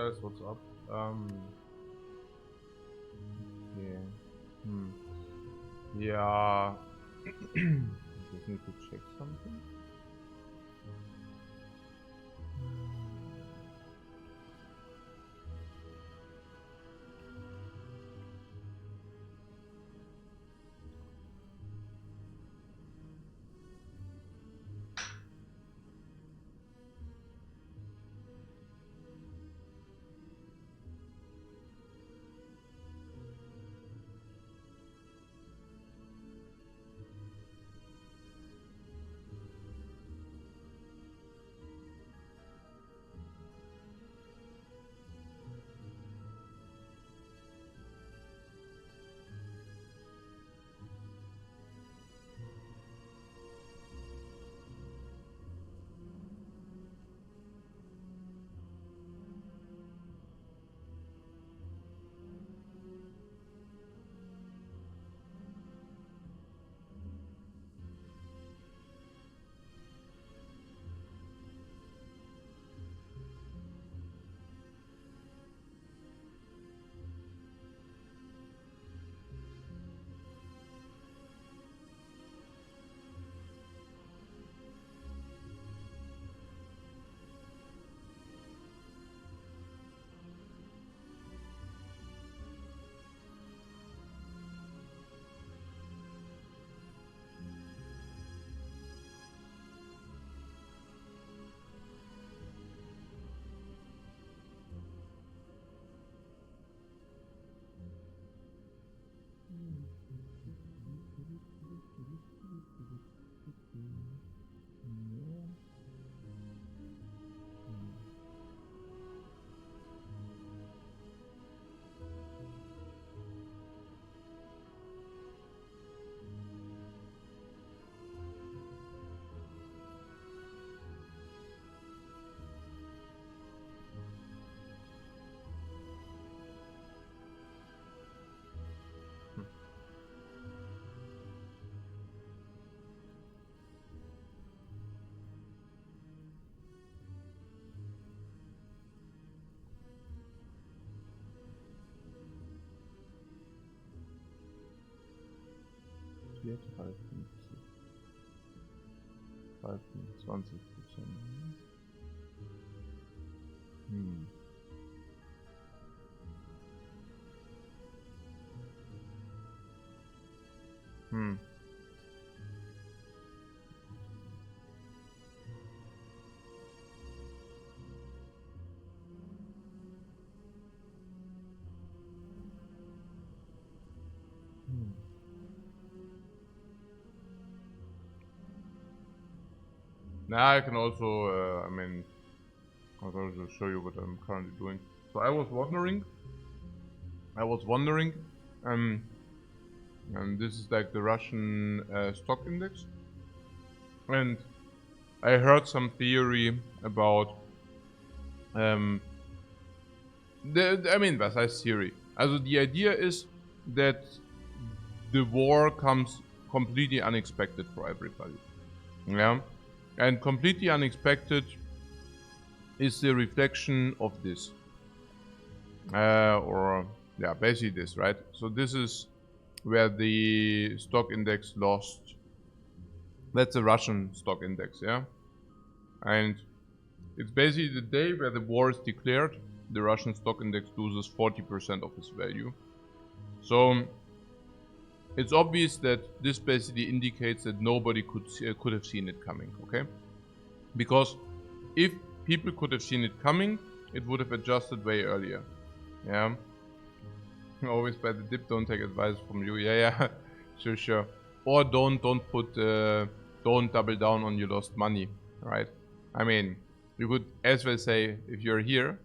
guys, what's up? Yeah. Yeah. Just need to check something. Jetzt 20%. Now I can also, I mean, I'll also show you what I'm currently doing. So I was wondering, and this is like the Russian stock index, and I heard some theory about, I mean, was heißt theory? Also the idea is that the war comes completely unexpected for everybody. Yeah. And completely unexpected is the reflection of this. Yeah, basically this, right? So this is where the stock index lost. That's a Russian stock index, yeah? And it's basically the day where the war is declared, the Russian stock index loses 40% of its value. So it's obvious that this basically indicates that nobody could have seen it coming, okay? Because if people could have seen it coming, it would have adjusted way earlier. Yeah. Always buy the dip, don't take advice from you. Yeah. Sure. Or don't double down on your lost money, right? I mean, you could as well say, if you're here,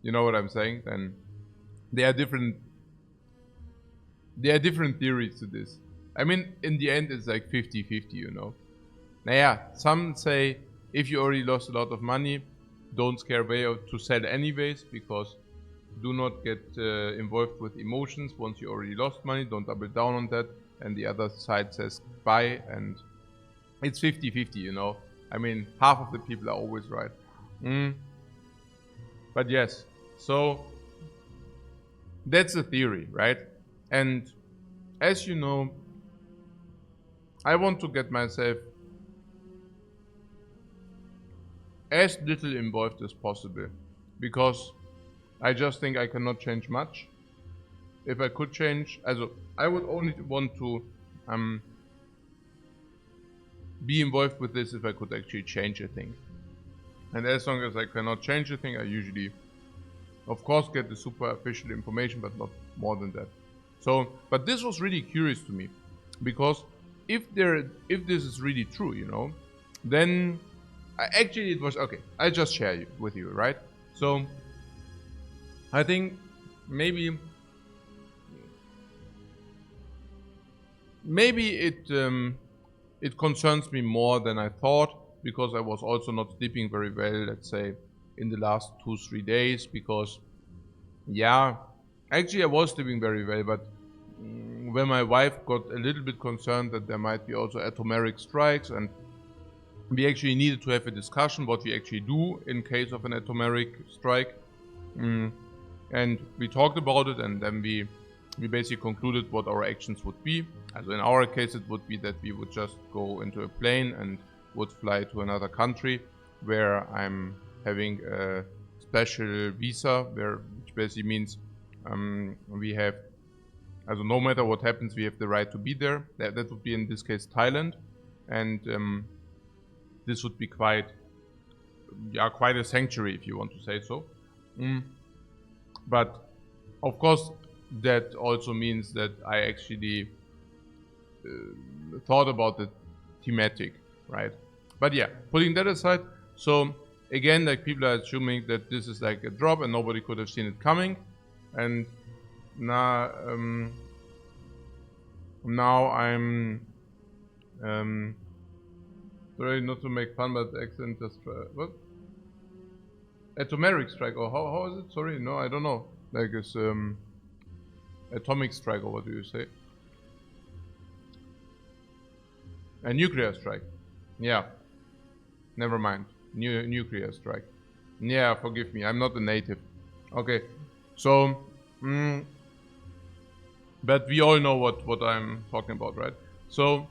you know what I'm saying, then there are different theories to this. I mean, in the end, it's like 50-50, you know. Some say if you already lost a lot of money, don't scare away to sell anyways, because do not get involved with emotions once you already lost money. Don't double down on that. And the other side says buy, and it's 50-50, you know. I mean, half of the people are always right. But yes, So that's the theory, right? And as you know, I want to get myself as little involved as possible, because I just think I cannot change much. If I could change, I would only want to be involved with this if I could actually change a thing. And as long as I cannot change a thing, I usually, of course, get the super official information, but not more than that. So, but this was really curious to me, because if this is really true, you know, then actually it was okay. I just share it with you, right? So I think maybe it concerns me more than I thought, because I was also not sleeping very well, let's say, in the last 2-3 days, because yeah, actually I was sleeping very well, but when my wife got a little bit concerned that there might be also atomic strikes, and we actually needed to have a discussion what we actually do in case of an atomic strike, and we talked about it, and then we basically concluded what our actions would be. Also in our case, it would be that we would just go into a plane and would fly to another country where I'm having a special visa, which basically means we have, also no matter what happens, we have the right to be there. That would be in this case Thailand, and this would be quite a sanctuary, if you want to say so. But of course, that also means that I actually thought about the thematic, right? But yeah, putting that aside, so again, like, people are assuming that this is like a drop and nobody could have seen it coming, and now I'm sorry, not to make fun, but the accent just what? Atomic strike, or how is it? Sorry, no, I don't know. Like, it's atomic strike, or what do you say? A nuclear strike. Yeah. Never mind. Nuclear strike. Yeah, forgive me. I'm not a native. Okay. So, but we all know what I'm talking about, right? So,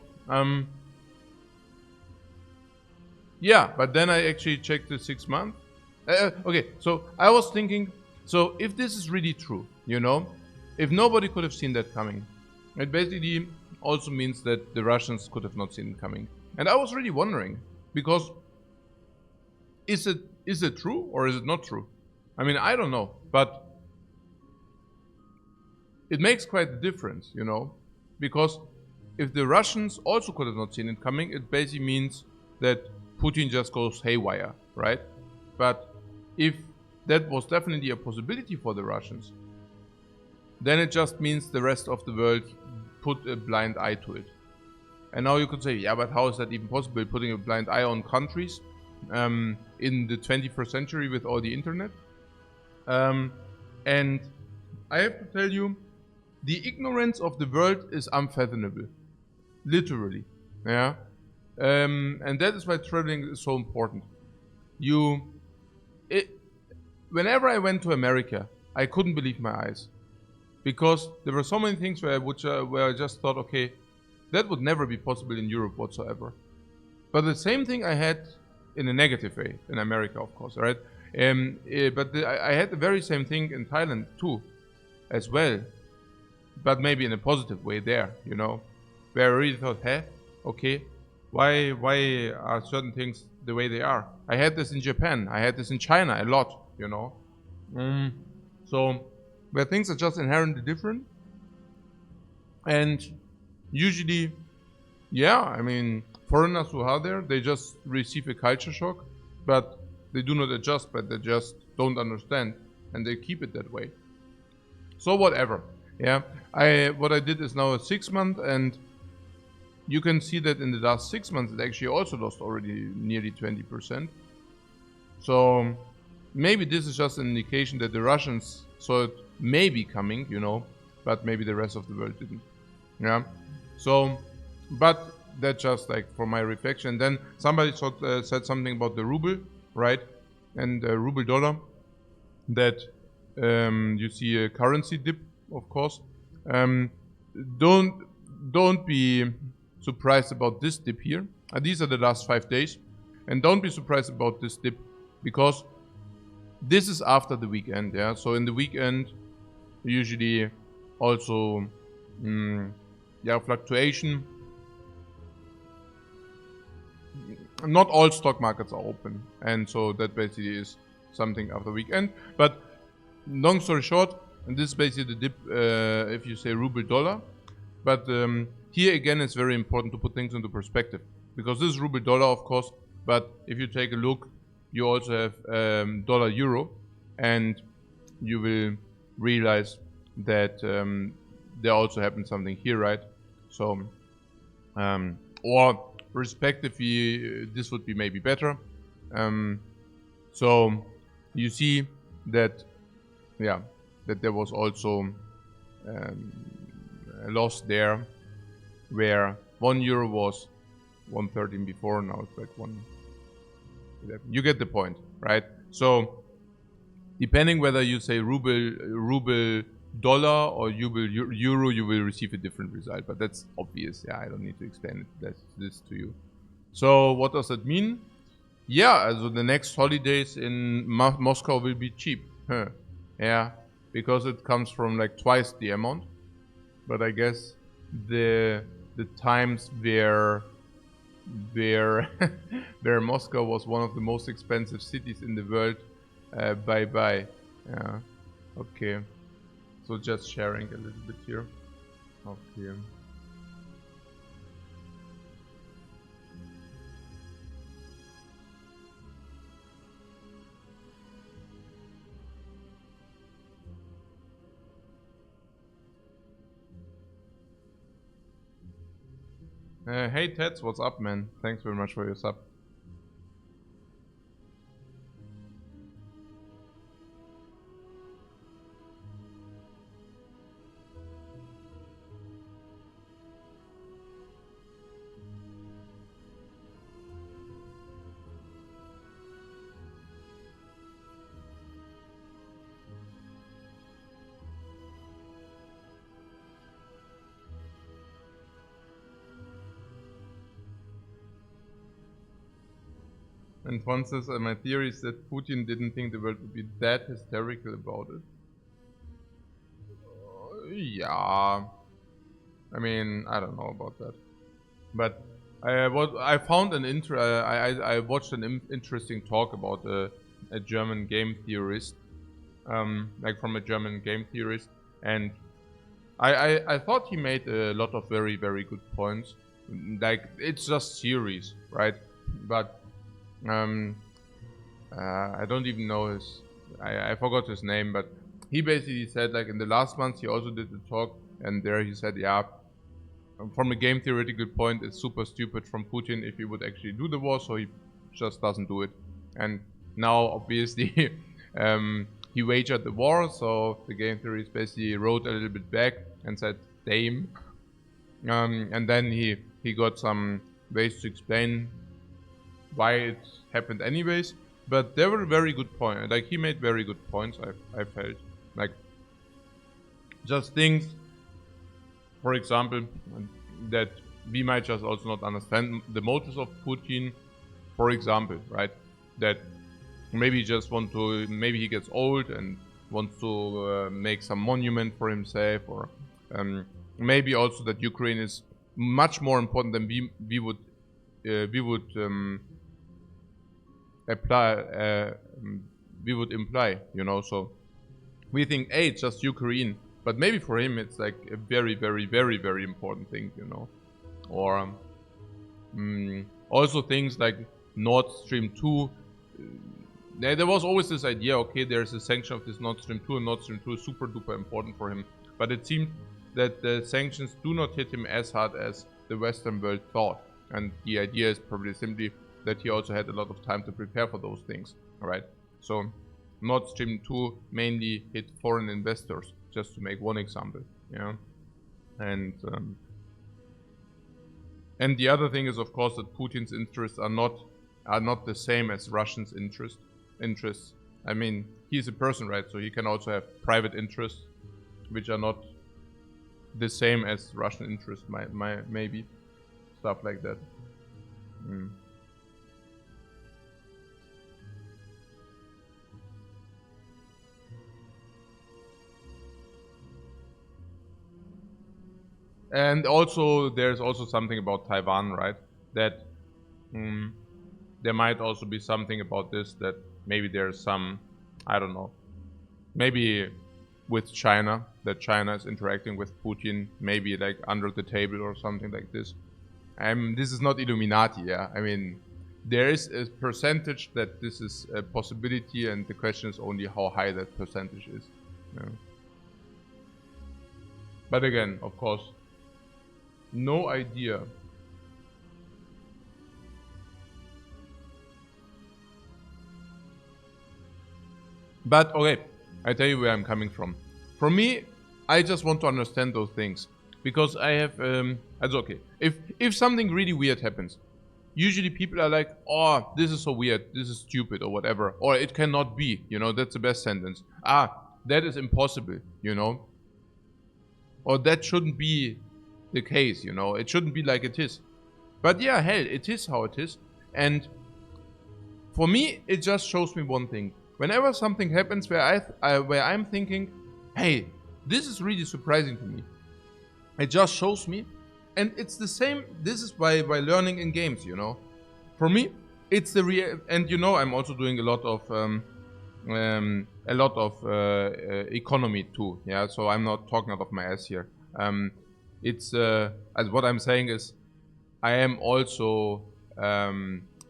yeah, but then I actually checked the 6 month. Okay, so I was thinking, so if this is really true, you know, if nobody could have seen that coming, it basically also means that the Russians could have not seen it coming. And I was really wondering, because is it true or is it not true? I mean, I don't know, but it makes quite a difference, you know, because if the Russians also could have not seen it coming, it basically means that Putin just goes haywire, right? But if that was definitely a possibility for the Russians, then it just means the rest of the world put a blind eye to it. And now you could say, yeah, but how is that even possible, putting a blind eye on countries in the 21st century with all the internet? And I have to tell you, the ignorance of the world is unfathomable. Literally. Yeah. And that is why traveling is so important. Whenever I went to America, I couldn't believe my eyes, because there were so many things where I just thought, okay, that would never be possible in Europe whatsoever. But the same thing I had in a negative way in America, of course, right? But I had the very same thing in Thailand too, as well, but maybe in a positive way there, you know, where I really thought, hey, okay, why are certain things the way they are? I had this in Japan, I had this in China a lot, you know. So where things are just inherently different, and usually, yeah, I mean, foreigners who are there, they just receive a culture shock, but they do not adjust, but they just don't understand, and they keep it that way. So whatever, yeah. What I did is now a 6 month, and you can see that in the last 6 months, it actually also lost already nearly 20%. So maybe this is just an indication that the Russians saw it maybe coming, you know, but maybe the rest of the world didn't. Yeah. So, but that's just like for my reflection. Then somebody said something about the ruble, right? And the ruble dollar, that You see a currency dip, of course. Don't be surprised about this dip here. These are the last 5 days. And don't be surprised about this dip, because this is after the weekend, yeah? So in the weekend, usually also, fluctuation. Not all stock markets are open. And so that basically is something after weekend. But long story short, and this is basically the dip, if you say ruble dollar. But here again, it's very important to put things into perspective, because this is ruble dollar, of course. But if you take a look, you also have dollar euro, and you will realize that there also happened something here, right? So, or respectively, this would be maybe better. So you see that, that there was also a loss there, where 1 euro was 1.13 before, now it's like 1.11. You get the point, right? So depending whether you say ruble dollar or euro, you will receive a different result. But that's obvious. Yeah, I don't need to explain this to you. So what does that mean? Yeah, so the next holidays in Moscow will be cheap. Yeah, because it comes from like twice the amount. But I guess the times where Moscow was one of the most expensive cities in the world, bye. Yeah, okay. So just sharing a little bit here. Okay. Hey Teds, what's up, man? Thanks very much for your sub. And one says, my theory is that Putin didn't think the world would be that hysterical about it. Yeah. I mean, I don't know about that. But I found I watched an interesting talk about a German game theorist, like from a German game theorist, and I thought he made a lot of very, very good points. Like, it's just theories, right? But I don't even know his, I forgot his name, but he basically said, like, in the last month he also did the talk, and there he said, yeah, from a game theoretical point, it's super stupid from Putin if he would actually do the war, so he just doesn't do it. And now, obviously, he wagered the war, so the game theorist basically wrote a little bit back and said, damn. And then he got some ways to explain why it happened anyways. But they were very good points. Like, he made very good points, I felt. Like, just things, for example, that we might just also not understand the motives of Putin. For example, right? That maybe maybe he gets old and wants to make some monument for himself, or maybe also that Ukraine is much more important than we would imply, you know. So we think, hey, it's just Ukraine, but maybe for him it's like a very, very, very, very important thing, you know. Or also things like Nord Stream 2. There was always this idea, okay, there's a sanction of this Nord Stream 2, and Nord Stream 2 is super duper important for him. But it seemed that the sanctions do not hit him as hard as the Western world thought. And the idea is probably simply that he also had a lot of time to prepare for those things, alright? So Nord Stream 2 mainly hit foreign investors, just to make one example, yeah. And the other thing is, of course, that Putin's interests are not the same as Russians' interests. I mean, he's a person, right? So he can also have private interests, which are not the same as Russian interests, maybe stuff like that. And also, there's also something about Taiwan, right? That there might also be something about this, that maybe there's some, I don't know, maybe with China, that China is interacting with Putin, maybe like under the table or something like this. This is not Illuminati, yeah? I mean, there is a percentage that this is a possibility, and the question is only how high that percentage is. Yeah. But again, of course, no idea. But okay, I tell you where I'm coming from. For me, I just want to understand those things, because I have it's okay. If something really weird happens, usually people are like, oh, this is so weird, this is stupid, or whatever, or it cannot be, you know, that's the best sentence. That is impossible, you know, or that shouldn't be the case, you know, it shouldn't be like it is. But yeah, hell, it is how it is. And for me, it just shows me one thing. Whenever something happens where I'm thinking, hey, this is really surprising to me, it just shows me. And it's the same. This is by learning in games, you know. For me, it's the real. And you know, I'm also doing a lot of economy too. Yeah, so I'm not talking out of my ass here. It's as what I'm saying is, I am also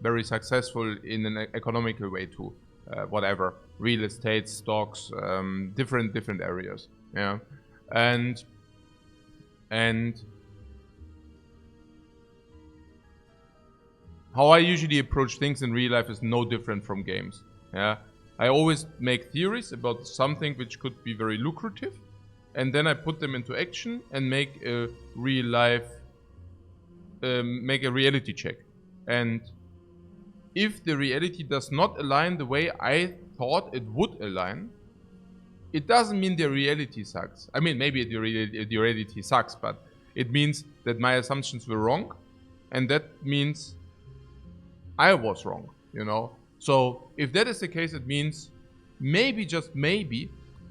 very successful in an economical way too. Whatever, real estate, stocks, different areas. Yeah, and how I usually approach things in real life is no different from games. Yeah, I always make theories about something which could be very lucrative, and then I put them into action and make a real life, make a reality check. And if the reality does not align the way I thought it would align, it doesn't mean the reality sucks. I mean, maybe the reality sucks, but it means that my assumptions were wrong, and that means I was wrong, you know? So if that is the case, it means maybe, just maybe,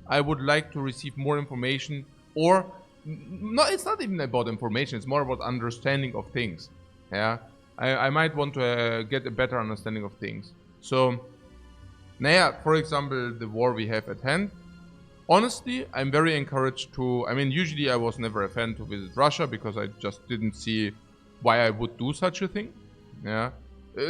I would like to receive more information, or no, it's not even about information, it's more about understanding of things. Yeah, I might want to get a better understanding of things. So, for example, the war we have at hand. Honestly, I'm very encouraged to, I mean, usually I was never a fan to visit Russia because I just didn't see why I would do such a thing. Yeah,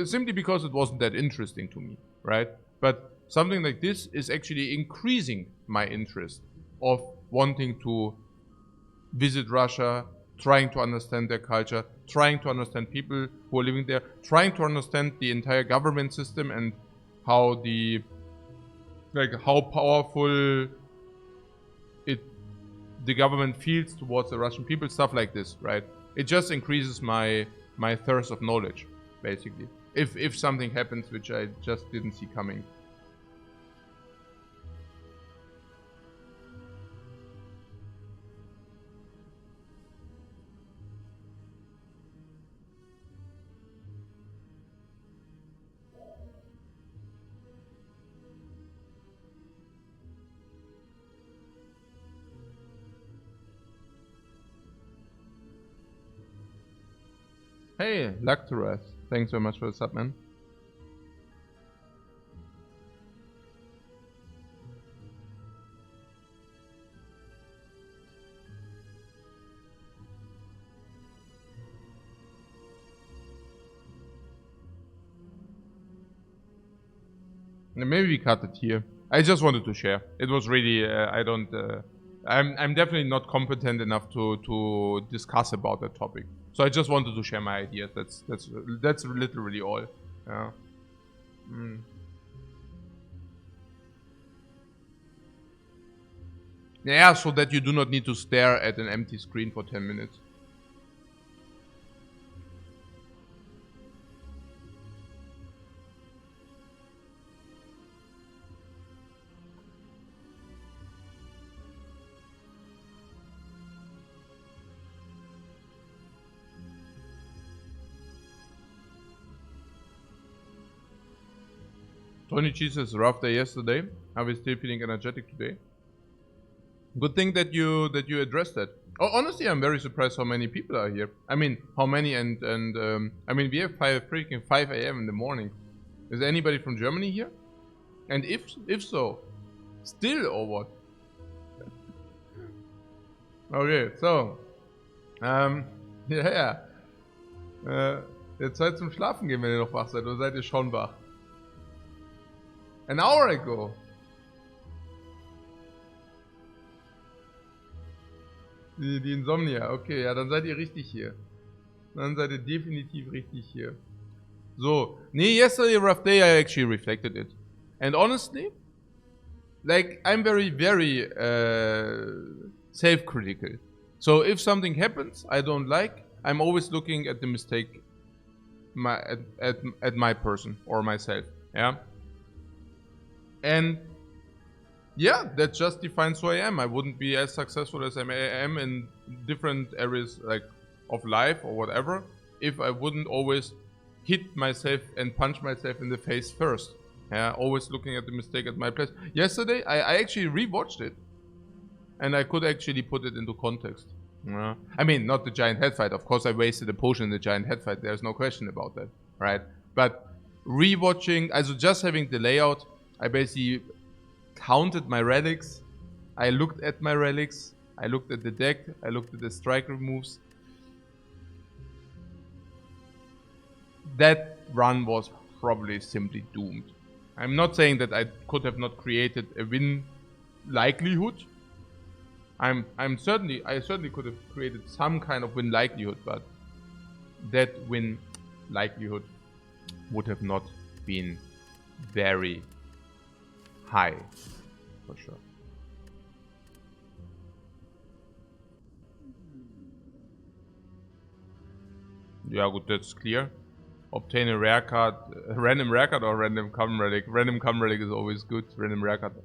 simply because it wasn't that interesting to me, right? But something like this is actually increasing my interest of wanting to visit Russia, trying to understand their culture, trying to understand people who are living there, trying to understand the entire government system and how how powerful the government feels towards the Russian people, stuff like this, right? It just increases my thirst of knowledge, basically. If something happens which I just didn't see coming. Hey, Lactoreth. Thanks so much for the sub, man. Maybe we cut it here. I just wanted to share. It was really, I'm definitely not competent enough to discuss about that topic. So I just wanted to share my ideas. That's literally all. Yeah. Yeah, so that you do not need to stare at an empty screen for 10 minutes. Tony G says, rough day yesterday. Are we still feeling energetic today? Good thing that you addressed that. Oh, honestly, I'm very surprised how many people are here. I mean, how many I mean, we have freaking 5 a.m. in the morning. Is anybody from Germany here? And if so, still or what? Okay, so, ja. Jetzt Zeit zum Schlafen gehen, wenn ihr noch wach seid. Oder seid ihr schon wach? An hour ago. Die Insomnia, okay, ja, dann seid ihr richtig hier. Dann seid ihr definitiv richtig hier. So, nee, yesterday rough day, I actually reflected it. And honestly, like, I'm very, very self-critical. So if something happens I don't like, I'm always looking at the mistake at my person or myself, yeah? And yeah, that just defines who I am. I wouldn't be as successful as I am in different areas like of life or whatever if I wouldn't always hit myself and punch myself in the face first. Yeah, always looking at the mistake at my place. Yesterday, I actually rewatched it, and I could actually put it into context. I mean, not the giant head fight. Of course, I wasted a potion in the giant head fight. There's no question about that, right? But rewatching, also just having the layout, I basically counted my relics. I looked at my relics. I looked at the deck. I looked at the strike moves. That run was probably simply doomed. I'm not saying that I could have not created a win likelihood. I certainly could have created some kind of win likelihood, but that win likelihood would have not been very high, for sure. Yeah, good, that's clear. Obtain a rare card, a random rare card or random common relic. Random common relic is always good. Random rare card.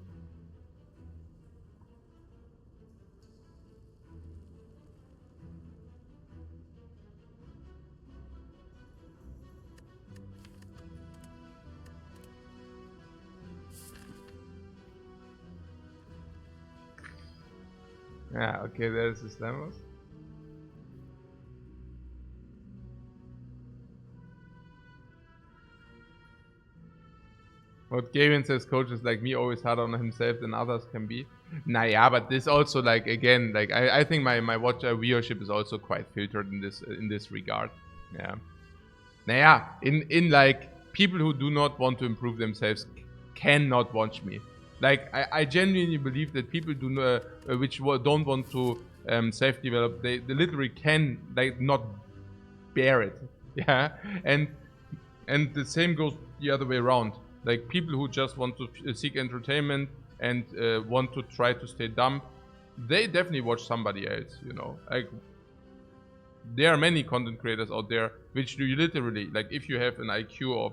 Yeah, okay, there's the slammers. What Gavin says, coaches like me always hard on himself than others can be. Nah, yeah, but this also, like, again, like I think my watch viewership is also quite filtered in this regard. Yeah. Nah, in like people who do not want to improve themselves cannot watch me. Like I genuinely believe that people which don't want to self-develop, they literally can like not bear it. Yeah, and the same goes the other way around. Like people who just want to seek entertainment and want to try to stay dumb, they definitely watch somebody else, you know. Like there are many content creators out there which do you literally, like if you have an IQ of,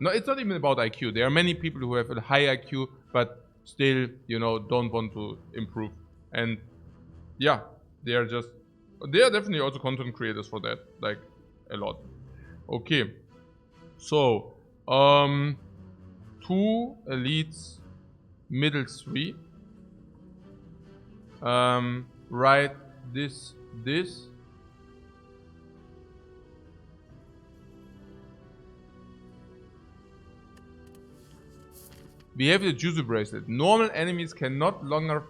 no, it's not even about IQ. There are many people who have a high IQ but still, you know, don't want to improve. And yeah, they are definitely also content creators for that, like a lot. Okay, so 2 elites, middle 3. Right, this. We have the Juzu bracelet. Normal enemies can not longer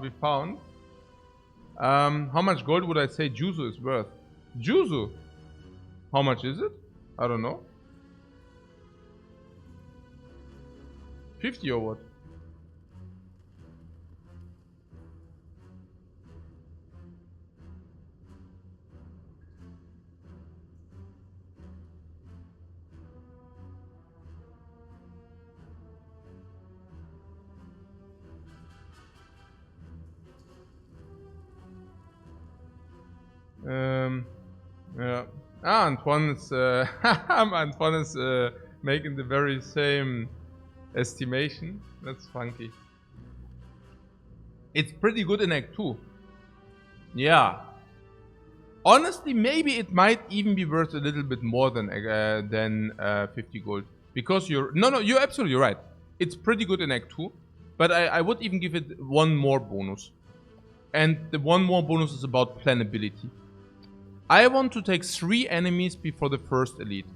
be found. How much gold would I say Juzu is worth? Juzu? How much is it? I don't know. 50 or what? Yeah. Antoine is making the very same estimation. That's funky. It's pretty good in Act 2. Yeah. Honestly, maybe it might even be worth a little bit more than 50 gold. Because you're... No, you're absolutely right. It's pretty good in Act 2. But I would even give it one more bonus. And the one more bonus is about planability. I want to take 3 enemies before the first elite.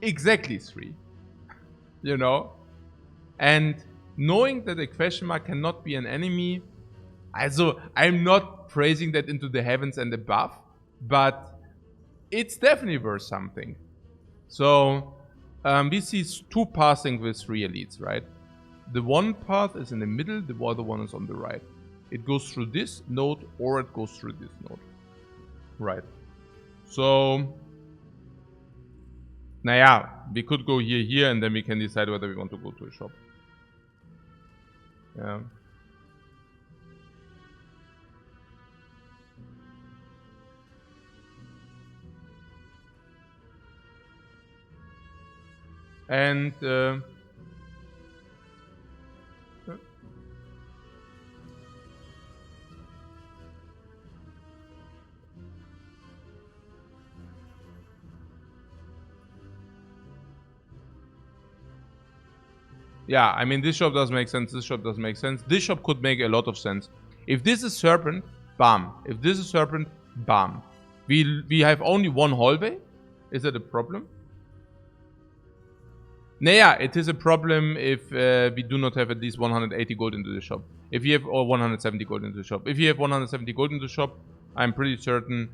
Exactly 3. You know? And knowing that a question mark cannot be an enemy... Also, I'm not praising that into the heavens and above. But it's definitely worth something. So, we see 2 passing with 3 elites, right? The one path is in the middle, the other one is on the right. It goes through this node or it goes through this node. Right. So, naja, we could go here, and then we can decide whether we want to go to a shop. Yeah. And, yeah, I mean, this shop does make sense, this shop does make sense. This shop could make a lot of sense. If this is Serpent, bam. If this is Serpent, bam. We have only one hallway. Is that a problem? Naja, it is a problem if we do not have at least 180 gold into the shop. If you have, or 170 gold into the shop. If you have 170 gold into the shop, I'm pretty certain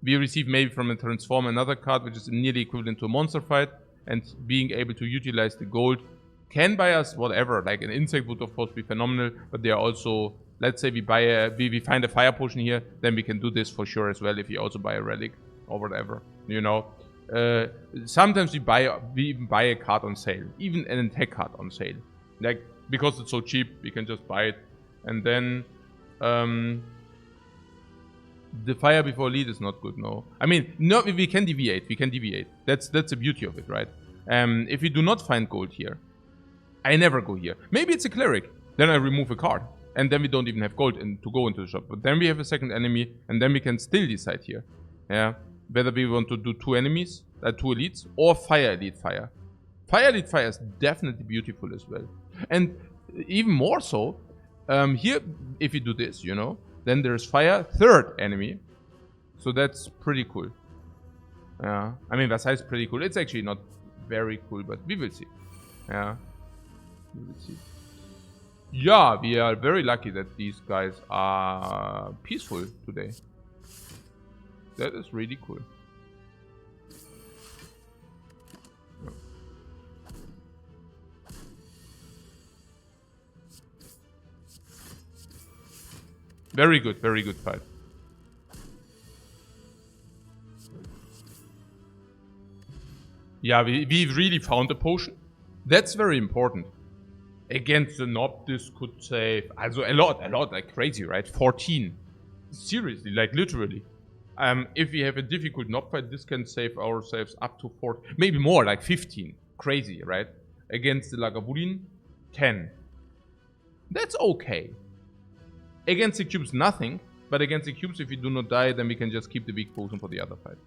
we receive maybe from a transform another card which is nearly equivalent to a monster fight, and being able to utilize the gold can buy us whatever. Like an insect would of course be phenomenal, but they are also, let's say we find a fire potion here, then we can do this for sure as well if you also buy a relic or whatever, you know. Sometimes we even buy a card on sale, even an attack card on sale, like because it's so cheap we can just buy it. And then the fire before lead is not good. No, I mean, no, we can deviate, that's the beauty of it, right? If we do not find gold here, I never go here. Maybe it's a cleric, then I remove a card, and then we don't even have gold to go into the shop. But then we have a second enemy, and then we can still decide here, yeah, whether we want to do 2 enemies, 2 elites, or fire elite fire. Fire elite fire is definitely beautiful as well. And even more so, here, if you do this, you know, then there's fire, 3rd enemy. So that's pretty cool. Yeah, I mean, Versailles is pretty cool. It's actually not very cool, but we will see. Yeah, we will see. Yeah, we are very lucky that these guys are peaceful today. That is really cool. Very good fight. Yeah, we really found a potion. That's very important. Against the Nob, this could save also a lot, like crazy, right? 14. Seriously, like literally. If we have a difficult Nob fight, this can save ourselves up to 4, maybe more, like 15. Crazy, right? Against the Lagavulin, 10. That's okay. Against the cubes, nothing. But against the cubes, if we do not die, then we can just keep the weak potion for the other fight.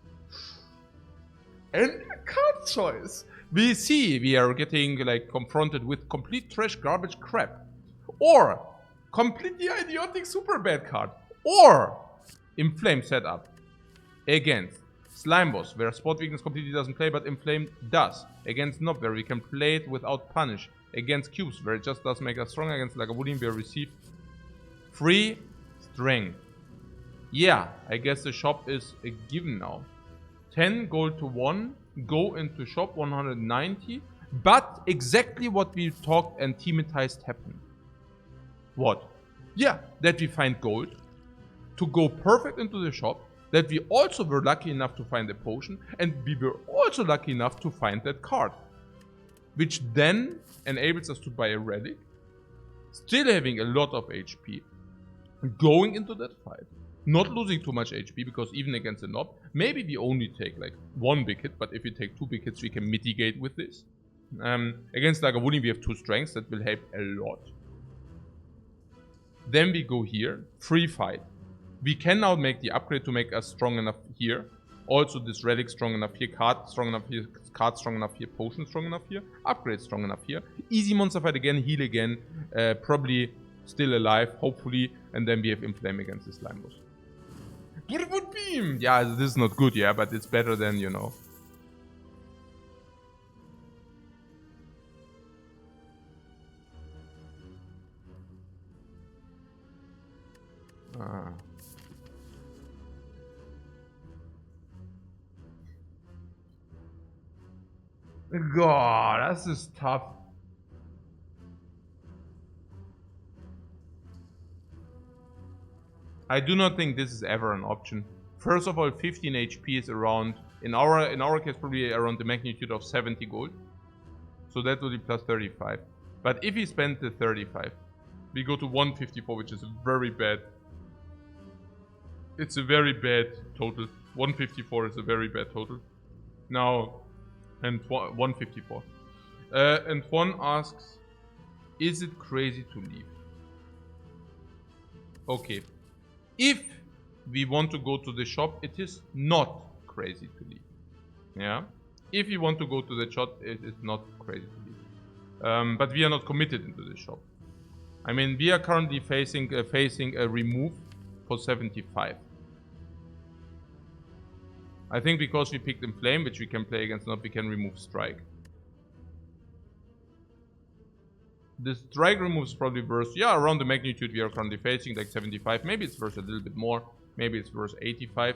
And card choice. We see we are getting like confronted with complete trash, garbage, crap. Or completely idiotic super bad card. Or Inflame setup. Against Slime Boss, where Spot Weakness completely doesn't play, but Inflame does. Against Nob, where we can play it without punish. Against Cubes, where it just does make us stronger. Against Lagavulin, we receive free strength. Yeah, I guess the shop is a given now. 10 gold to 1, go into shop 190. But exactly what we talked and teamatized happened. What? Yeah, that we find gold to go perfect into the shop, that we also were lucky enough to find a potion, and we were also lucky enough to find that card. Which then enables us to buy a relic, still having a lot of HP, going into that fight, not losing too much HP, because even against a Nob, maybe we only take like 1 big hit, but if we take 2 big hits, we can mitigate with this. Against Lagavulin, we have 2 strengths, that will help a lot. Then we go here, free fight. We can now make the upgrade to make us strong enough here, Also this relic strong enough here, card strong enough here, card strong enough here, potion strong enough here, upgrade strong enough here. Easy monster fight again, heal again, probably still alive, hopefully, and then we have inflame against the slime boss. Wood beam! Yeah, this is not good, yeah, but it's better than, you know. God, das ist tough. I do not think this is ever an option. First of all, 15 HP is around, in our case, probably around the magnitude of 70 gold. So that will be plus 35. But if we spend the 35, we go to 154, which is very bad. It's a very bad total. 154 is a very bad total. Now, and 154. And one asks, is it crazy to leave? Okay. If we want to go to the shop, it is not crazy to leave. Yeah? If you want to go to the shop, it is not crazy to leave. But we are not committed into the shop. I mean, we are currently facing a remove for 75. I think because we picked Inflame, which we can play against not, we can remove Strike. The Strike remove is probably worth, yeah, around the magnitude we are currently facing, like 75. Maybe it's worth a little bit more. Maybe it's worth 85.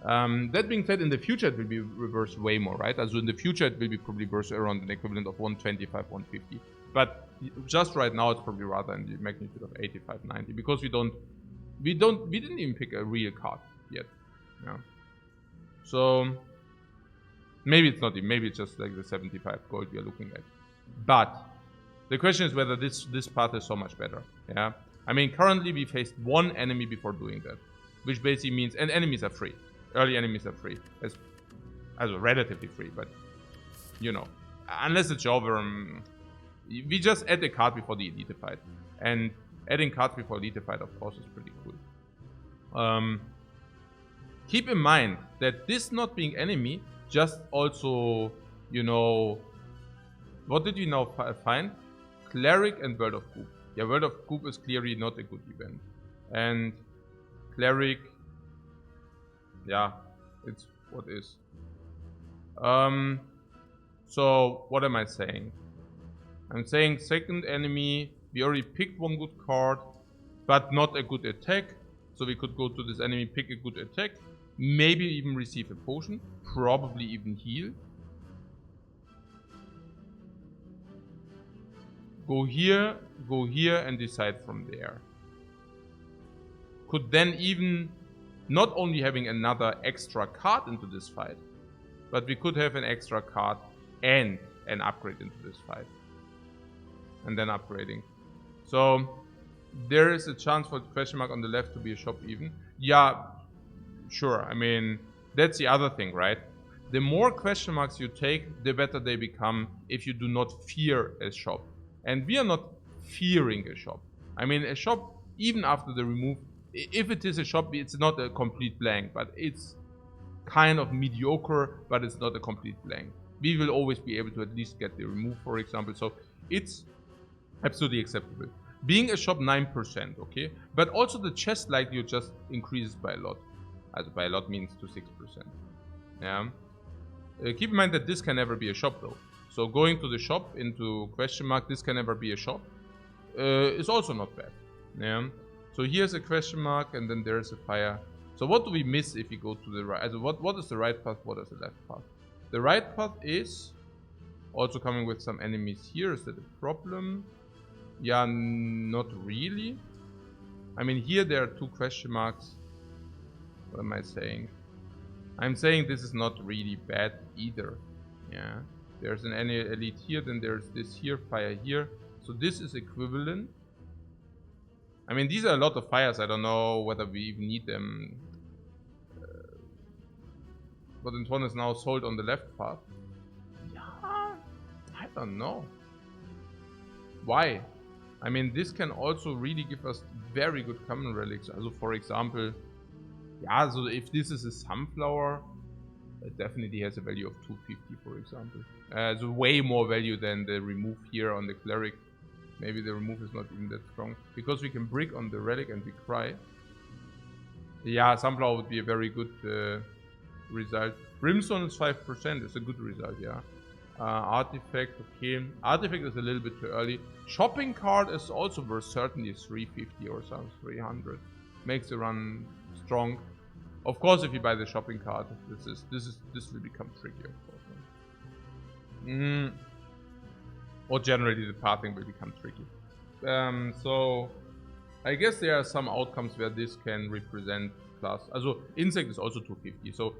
That being said, in the future it will be reversed way more, right? Also in the future it will be probably worth around an equivalent of 125, 150. But just right now it's probably rather in the magnitude of 85, 90, because we didn't even pick a real card yet. Yeah. So maybe it's not, maybe it's just like the 75 gold we are looking at. But the question is whether this path is so much better. Yeah. I mean, currently we faced one enemy before doing that, which basically means, and enemies are free. Early enemies are free, as relatively free, but you know, unless it's over, we just add a card before the elite fight, and adding cards before elite fight, of course, is pretty cool. Keep in mind that this not being enemy just also, you know, what did we now find? Cleric and World of Goop. Yeah, World of Goop is clearly not a good event, and Cleric, yeah, it's what is. So what am I saying? I'm saying second enemy, we already picked one good card, but not a good attack. So we could go to this enemy, pick a good attack, maybe even receive a potion, probably even heal. Go here, and decide from there. Could then even, not only having another extra card into this fight, but we could have an extra card and an upgrade into this fight. And then upgrading. So there is a chance for the question mark on the left to be a shop even. Yeah, sure. I mean, that's the other thing, right? The more question marks you take, the better they become if you do not fear a shop. And we are not fearing a shop. I mean, a shop, even after the remove, if it is a shop, it's not a complete blank, but it's kind of mediocre, but it's not a complete blank. We will always be able to at least get the remove, for example. So it's absolutely acceptable. Being a shop 9%, okay? But also the chest likelihood just increases by a lot. As by a lot means to 6%. Yeah. Keep in mind that this can never be a shop though. So going to the shop into question mark, this can never be a shop, is also not bad. Yeah. So here's a question mark, and then there's a fire. So what do we miss if we go to the right? Also what is the right path? What is the left path? The right path is also coming with some enemies here. Is that a problem? Yeah, not really. I mean, here there are two question marks. What am I saying? I'm saying this is not really bad either. Yeah. There's an elite here, then there's this here, fire here. So this is equivalent. I mean, these are a lot of fires. I don't know whether we even need them. But one is now sold on the left path. Yeah, I don't know. Why? I mean, this can also really give us very good common relics. Also, for example, yeah, so if this is a sunflower, it definitely has a value of 250, for example. It's way more value than the remove here on the cleric. Maybe the remove is not even that strong. Because we can brick on the relic and we cry. Yeah, Sunflower would be a very good result. Brimstone is 5%. It's a good result, yeah. Artifact, okay. Artifact is a little bit too early. Shopping cart is also worth certainly 350 or something, 300. Makes the run strong. Of course, if you buy the shopping cart, this will become tricky, of course. Or generally, the pathing will become tricky. So I guess there are some outcomes where this can represent class. Also, insect is also 250. So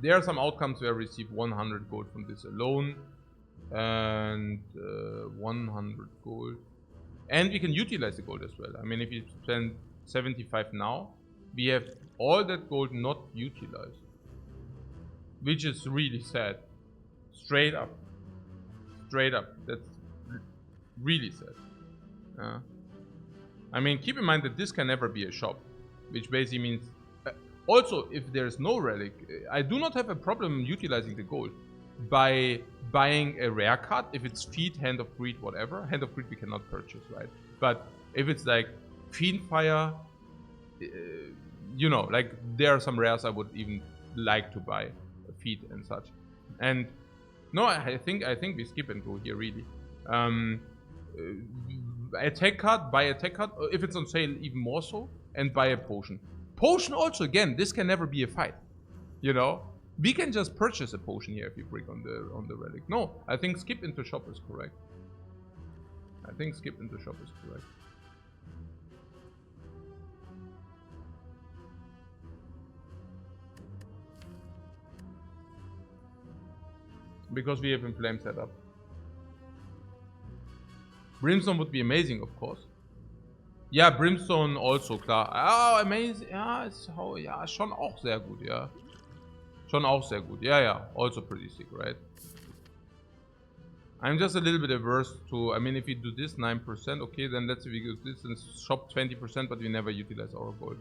there are some outcomes where we receive 100 gold from this alone, and 100 gold, and we can utilize the gold as well. I mean, if you spend 75 now, we have all that gold not utilized, which is really sad. Straight up. That's really sad. I mean, keep in mind that this can never be a shop, which basically means also, if there's no relic, I do not have a problem utilizing the gold by buying a rare card. If it's Feed, Hand of Greed, whatever. Hand of Greed we cannot purchase, right? But if it's like Fiendfire, you know, like there are some rares I would even like to buy, Feed and such. And no, I think we skip and go here really. Attack card, buy attack card. If it's on sale, even more so, and buy a potion. Potion also, again, this can never be a fight. You know, we can just purchase a potion here if you brick on the relic. No, I think skip into shop is correct. Because we have Inflame set up. Brimstone would be amazing, of course. Ja, Brimstone also, klar. Ah, amazing. Ja, ja, schon auch sehr gut, ja. Schon auch sehr gut. Ja, ja. Also pretty sick, right? I'm just a little bit averse to, I mean, if we do this 9%, okay, then let's use this and shop 20%, but we never utilize our gold.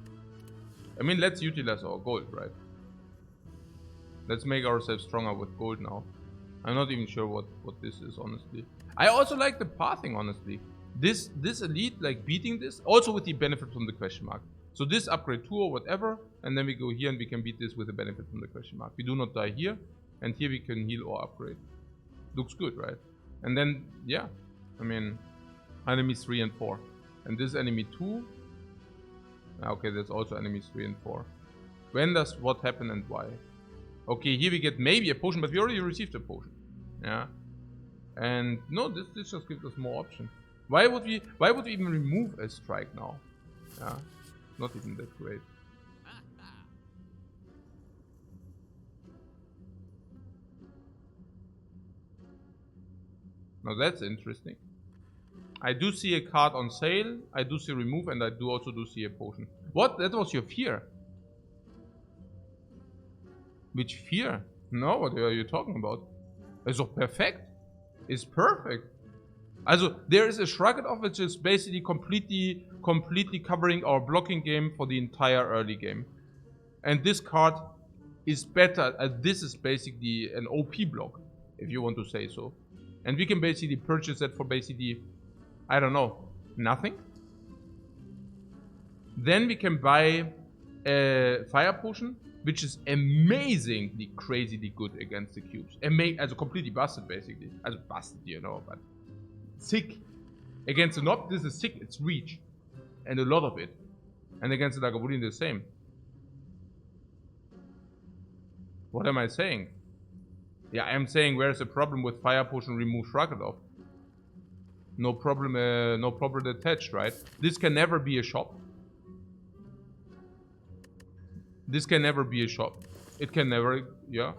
I mean, let's utilize our gold, right? Let's make ourselves stronger with gold now. I'm not even sure what this is, honestly. I also like the pathing, honestly. This elite, like beating this, also with the benefit from the question mark. So this upgrade 2 or whatever, and then we go here and we can beat this with the benefit from the question mark. We do not die here, and here we can heal or upgrade. Looks good, right? And then, yeah, I mean, enemies 3 and 4. And this enemy 2. Okay, there's also enemies 3 and 4. When does what happen and why? Okay, here we get maybe a potion, but we already received a potion. Yeah. And no, this just gives us more options. Why would we even remove a strike now? Yeah. Not even that great. Now that's interesting. I do see a card on sale, I do see remove, and I do also see a potion. What? That was your fear? Which fear? No, what are you talking about? It's so perfect. It's perfect. Also, there is a Shrugged Off, which is basically completely covering our blocking game for the entire early game. And this card is better. This is basically an OP block, if you want to say so. And we can basically purchase that for basically, I don't know, nothing. Then we can buy a Fire Potion, which is amazingly crazily good against the cubes. Also completely busted, basically. Also busted, you know, but sick. Against the Nob, this is sick. It's reach. And a lot of it. And against the Lagavulin, the same. What am I saying? Yeah, I'm saying where's the problem with Fire Potion remove Shrugged Off? No problem attached, right? This can never be a shop. This can never be a shop. It can never, yeah.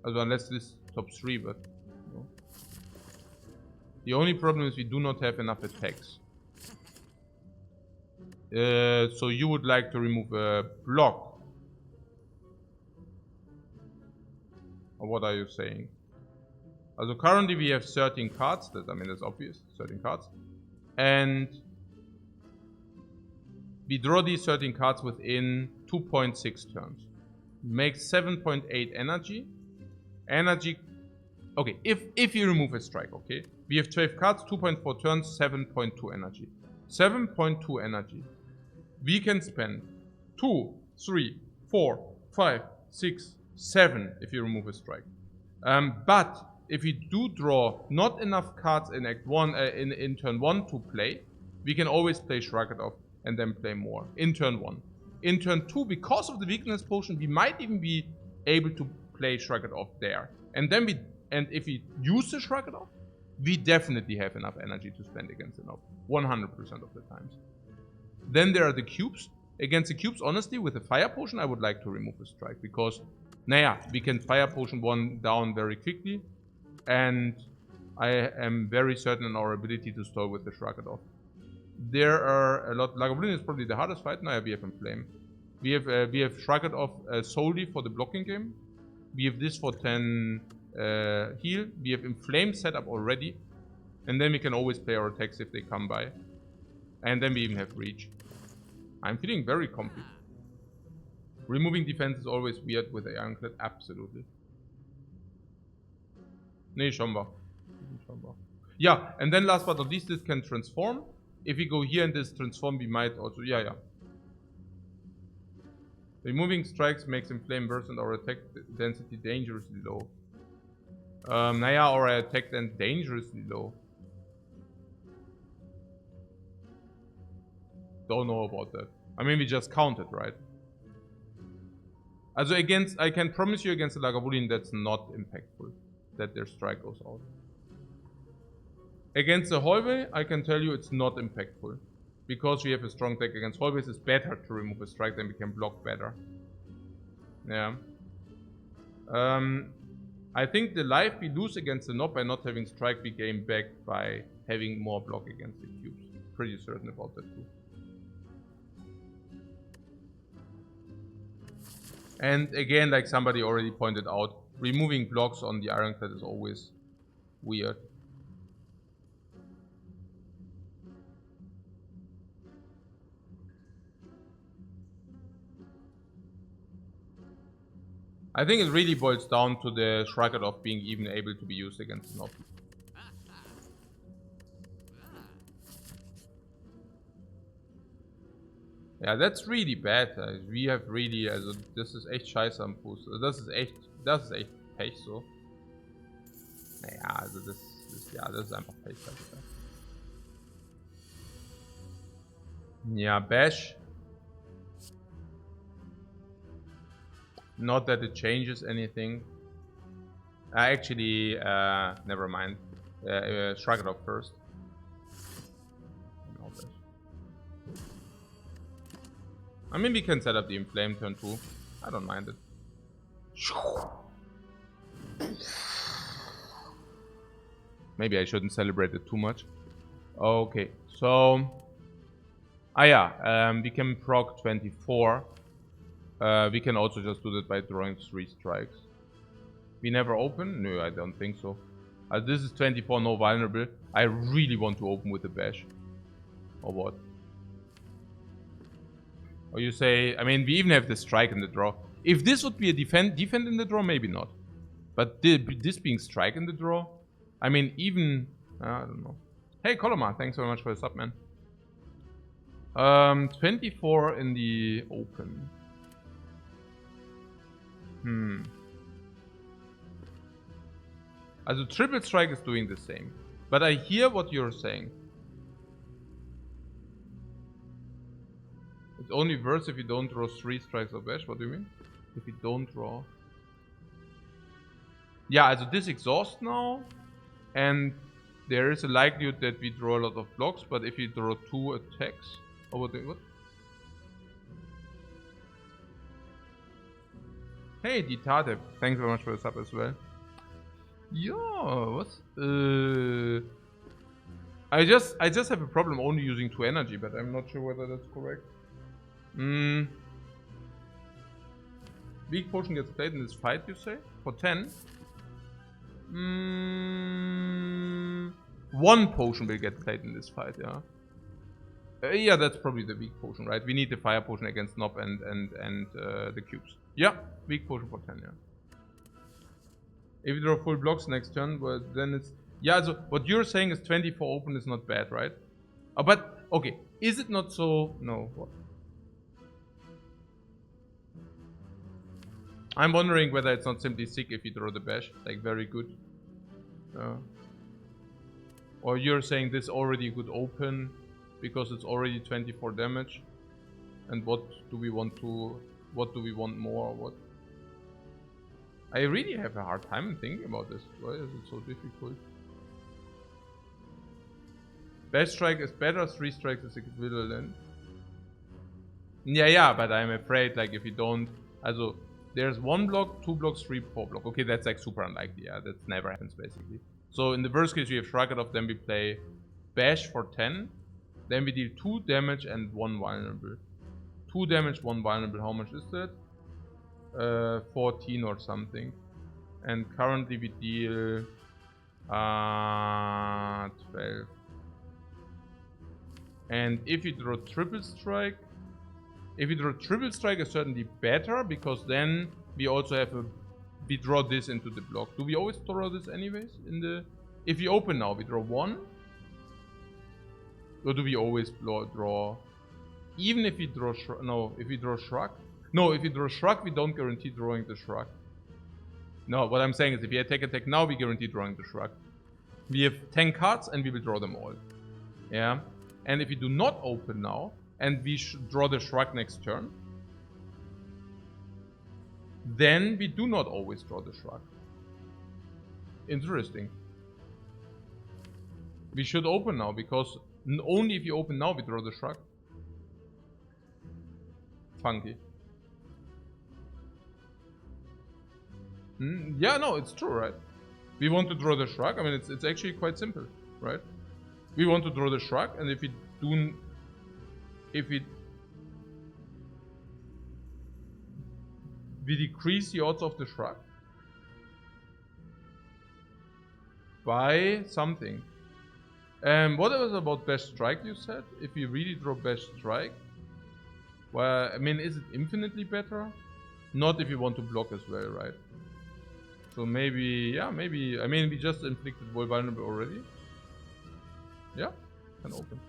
Also unless this top 3, but no. The only problem is we do not have enough attacks. So you would like to remove a block. Or what are you saying? Also currently we have 13 cards. I mean, that's obvious. 13 cards. And We draw these 13 cards within 2.6 turns. Makes 7.8 energy. Energy. Okay, if you remove a strike, okay? We have 12 cards, 2.4 turns, 7.2 energy. 7.2 energy. We can spend 2, 3, 4, 5, 6, 7 if you remove a strike. But if we do draw not enough cards in Act 1, in turn 1 to play, we can always play Shrug It Off and then play more in turn 1. In turn 2, because of the weakness potion, we might even be able to play Shrug It Off there. And if we use the Shrug It Off, we definitely have enough energy to spend against the Nob. 100% of the times. Then there are the cubes. Against the cubes, honestly, with the fire potion, I would like to remove a strike. Because, we can fire potion one down very quickly. And I am very certain in our ability to stall with the Shrug It Off. There are a lot. Lagavulin is probably the hardest fight. Now we have Inflame. We have Shrug It Off solely for the blocking game. We have this for 10 heal. We have Inflame set up already. And then we can always play our attacks if they come by. And then we even have Reach. I'm feeling very comfy. Removing defense is always weird with the Ironclad. Absolutely. Nee, scheinbar. Yeah, and then last but not least, this can transform. If we go here and this transform, we might also... Yeah. Removing strikes makes Inflame worse and our attack density dangerously low. Our attack then dangerously low. Don't know about that. I mean, we just counted, right? Also I can promise you against the Lagavulin that's not impactful. That their strike goes out. Against the hallway, I can tell you it's not impactful. Because we have a strong deck against hallways, it's better to remove a strike, then we can block better. Yeah. I think the life we lose against the Nob by not having strike, we gain back by having more block against the cubes. Pretty certain about that too. And again, like somebody already pointed out, removing blocks on the Ironclad is always weird. I think it really boils down to the Shrug It Off being even able to be used against the Nob. Ja, that's really bad. We have really, also das ist echt scheiße am Fuß. Also das ist echt Pech so. Naja, also das ist einfach Pech. Ja, Bash. Not that it changes anything. Actually, never mind. Shrug It Off first. I mean, we can set up the Inflame turn 2. I don't mind it. Maybe I shouldn't celebrate it too much. Okay, so... we can proc 24. We can also just do that by drawing 3 strikes. We never open? No, I don't think so. This is 24, no vulnerable. I really want to open with the Bash. Or what? Or you say, I mean, we even have the strike in the draw. If this would be a defend in the draw, maybe not. But this being strike in the draw, I mean, even, I don't know. Hey, Colomar, thanks very much for the sub, man. 24 in the open. Also, triple strike is doing the same. But I hear what you're saying. It's only worse if you don't draw 3 strikes of Bash. What do you mean? If you don't draw... Yeah, also this exhausts now. And there is a likelihood that we draw a lot of blocks. But if you draw 2 attacks... Oh, what? Hey, Ditate. Thanks very much for the sub as well. Yeah, what's... I just have a problem only using 2 energy, but I'm not sure whether that's correct. Weak potion gets played in this fight, you say? For 10? 1 potion will get played in this fight, yeah. Yeah, that's probably the weak potion, right? We need the fire potion against Nob and the cubes. Yeah, weak potion for 10, yeah. If you draw full blocks next turn, well, then it's... Yeah, so what you're saying is 24 open is not bad, right? But, okay, is it not so... No, what? I'm wondering whether it's not simply sick if you draw the bash. Like, very good. Or you're saying this already could open because it's already 24 damage. And what do we want to... What do we want more or what? I really have a hard time thinking about this. Why is it so difficult? Bash strike is better, 3 strikes is equivalent. Yeah, but I'm afraid, like, if you don't... Also, there's 1 block, 2 blocks, 3, 4 block. Okay, that's like super unlikely, yeah. That never happens, basically. So, in the worst case, we have Shrug It Off, then we play Bash for 10. Then we deal 2 damage and 1 vulnerable. 2 damage, 1 vulnerable. How much is that? 14 or something. And currently we deal 12. And if you draw triple strike, is certainly better, because then we also have we draw this into the block. Do we always draw this anyways? If we open now, we draw 1. Or do we always draw? Even if we draw if we draw Shrug. No, if we draw Shrug, we don't guarantee drawing the Shrug. No, what I'm saying is if we attack now, we guarantee drawing the Shrug. We have 10 cards and we will draw them all. Yeah. And if we do not open now, and we draw the Shrug next turn, then we do not always draw the Shrug. Interesting. We should open now, because only if you open now, we draw the Shrug. Funky. Yeah, no, it's true, right? We want to draw the Shrug. I mean, it's actually quite simple, right? We want to draw the Shrug, and if we decrease the odds of the Shrug by something. What was about Bash Strike, you said? If you really draw Bash Strike, well, I mean, is it infinitely better? Not if you want to block as well, right? So maybe, yeah, maybe. I mean, we just inflicted vulnerable already. Yeah, can open.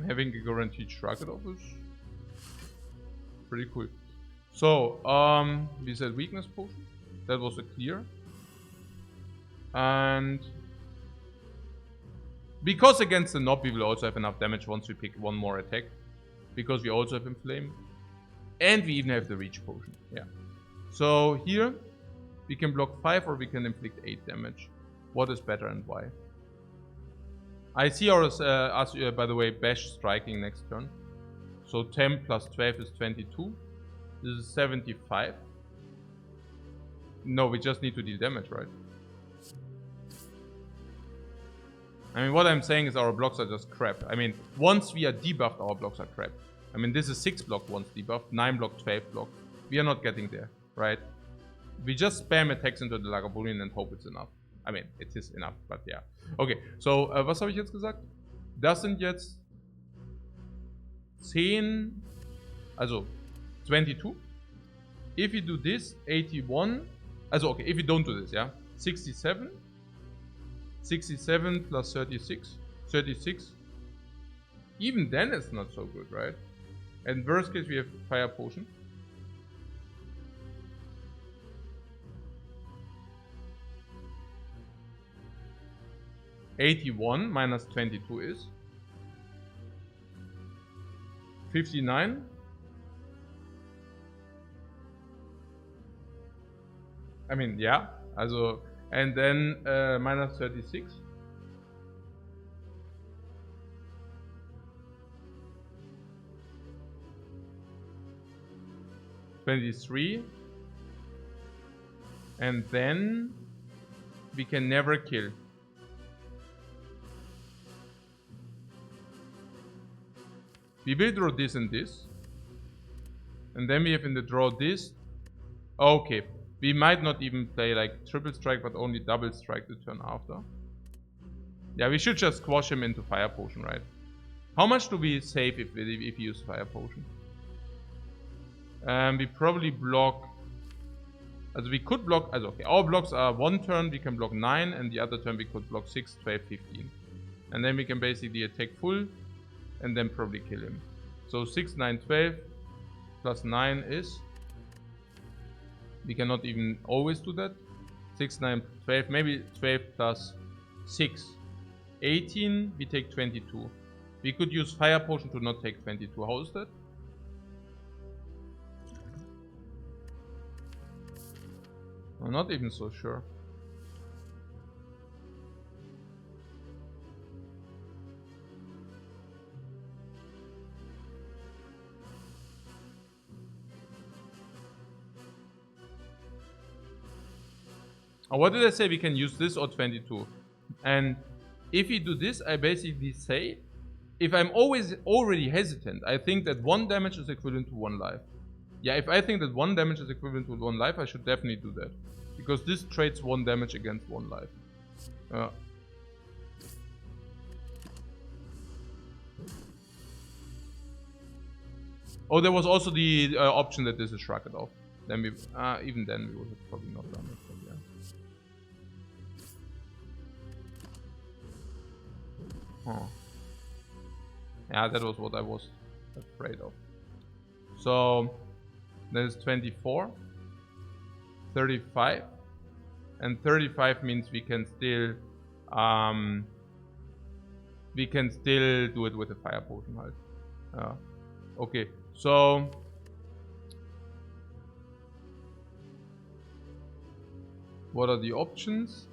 Having a guaranteed Shrug It Off is pretty cool. So, we said weakness potion. That was a clear. And because against the Nob, we will also have enough damage once we pick 1 more attack. Because we also have Inflame. And we even have the Reach potion. Yeah. So here, we can block 5 or we can inflict 8 damage. What is better and why? I see us, by the way, Bash striking next turn. So 10 plus 12 is 22. This is 75. No, we just need to deal damage, right? I mean, what I'm saying is our blocks are just crap. I mean, once we are debuffed, our blocks are crap. I mean, this is 6 block once debuffed, 9 block, 12 block. We are not getting there, right? We just spam attacks into the Lagavulin and hope it's enough. I mean, it is enough, but yeah. Okay, so, was habe ich jetzt gesagt? Das sind jetzt 10, also 22. If you do this, 81. Also, okay, if you don't do this, yeah? 67. 67 plus 36. 36. Even then it's not so good, right? And worst case, we have fire potion. $81 minus 22 is 59. I mean, yeah. Also, and then minus 36. $23. And then we can never kill. We will draw this and this. And then we have in the draw this. Okay. We might not even play like triple strike, but only double strike the turn after. Yeah, we should just squash him into fire potion, right? How much do we save if we use fire potion? We probably block. Also we could block. Also okay, our blocks are one turn we can block 9, and the other turn we could block 6, 12, 15, and then we can basically attack full, and then probably kill him. So 6, 9, 12 plus 9 is. We cannot even always do that. 6, 9, 12, maybe 12 plus 6. 18, we take 22. We could use fire potion to not take 22. How is that? I'm not even so sure. Oh, what did I say? We can use this or 22. And if we do this, I basically say, if I'm already hesitant, I think that 1 damage is equivalent to 1 life. Yeah, if I think that 1 damage is equivalent to 1 life, I should definitely do that. Because this trades 1 damage against 1 life. Oh, there was also the option that this is Shrug It Off. Then we, even then we would have probably not done it. But yeah. Oh. Yeah, that was what I was afraid of. So, that is 24, 35, and 35 means we can still do it with a fire potion, right? Okay, so what are the options?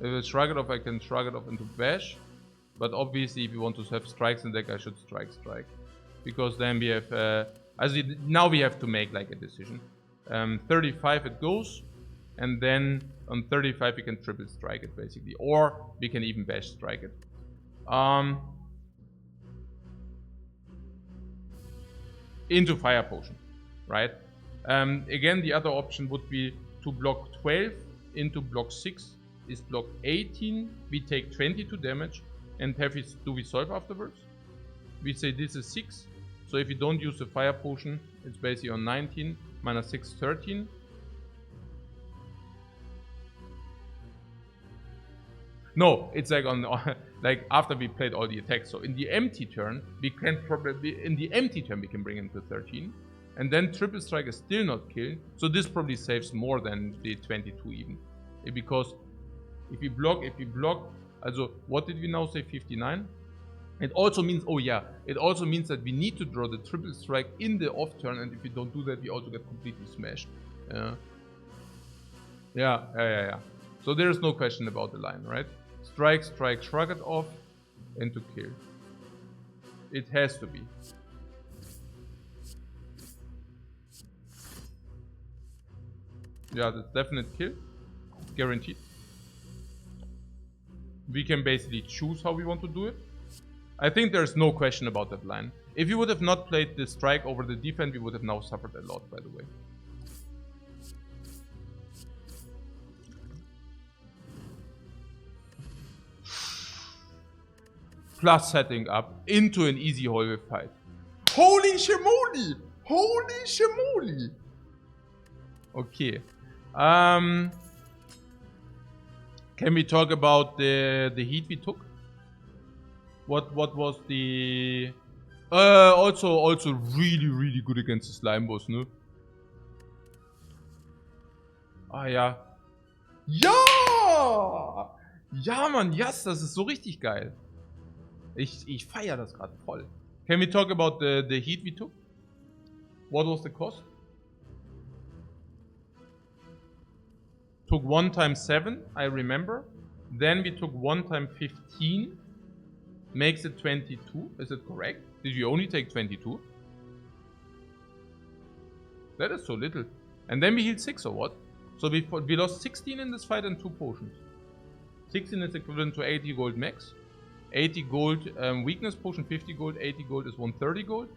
If it's Shrug It Off, I can Shrug It Off into Bash. But obviously, if you want to have strikes in deck, I should strike. Because then we have, now we have to make like a decision. 35 it goes, and then on 35 we can triple strike it basically. Or we can even Bash strike it. Into fire potion, right? Again, the other option would be to block 12 into block 6 is block 18. We take 22 damage, and do we solve afterwards? We say this is 6. So if you don't use the fire potion, it's basically on 19 minus 6, 13. No, it's like on like after we played all the attacks. So in the empty turn, we can probably we can bring him to 13, and then triple strike is still not killed. So this probably saves more than the 22 even, because if you block, also what did we now say? 59. It also means, oh yeah, it also means that we need to draw the triple strike in the off turn, and if we don't do that, we also get completely smashed. Yeah. So there is no question about the line, right? Strike, Shrug It Off, and to kill. It has to be. Yeah, that's definite kill. Guaranteed. We can basically choose how we want to do it. I think there's no question about that line. If you would have not played the strike over the defense, we would have now suffered a lot, by the way. Plus setting up into an easy hallway fight. Holy shimoli! Holy shimoli! Okay. Can we talk about the heat we took? What was the... also really good against the Slime Boss, ne? Ah ja. Ja! Ja, Mann, yes, das ist so richtig geil. Ich feiere das gerade voll. Can we talk about the heat we took? What was the cost? Took 1 times 7, I remember. Then we took 1 times 15. Makes it 22. Is it correct? Did you only take 22? That is so little. And then we healed 6 or what? So we lost 16 in this fight and 2 potions. 16 is equivalent to 80 gold max. 80 gold weakness potion, 50 gold, 80 gold is 130 gold.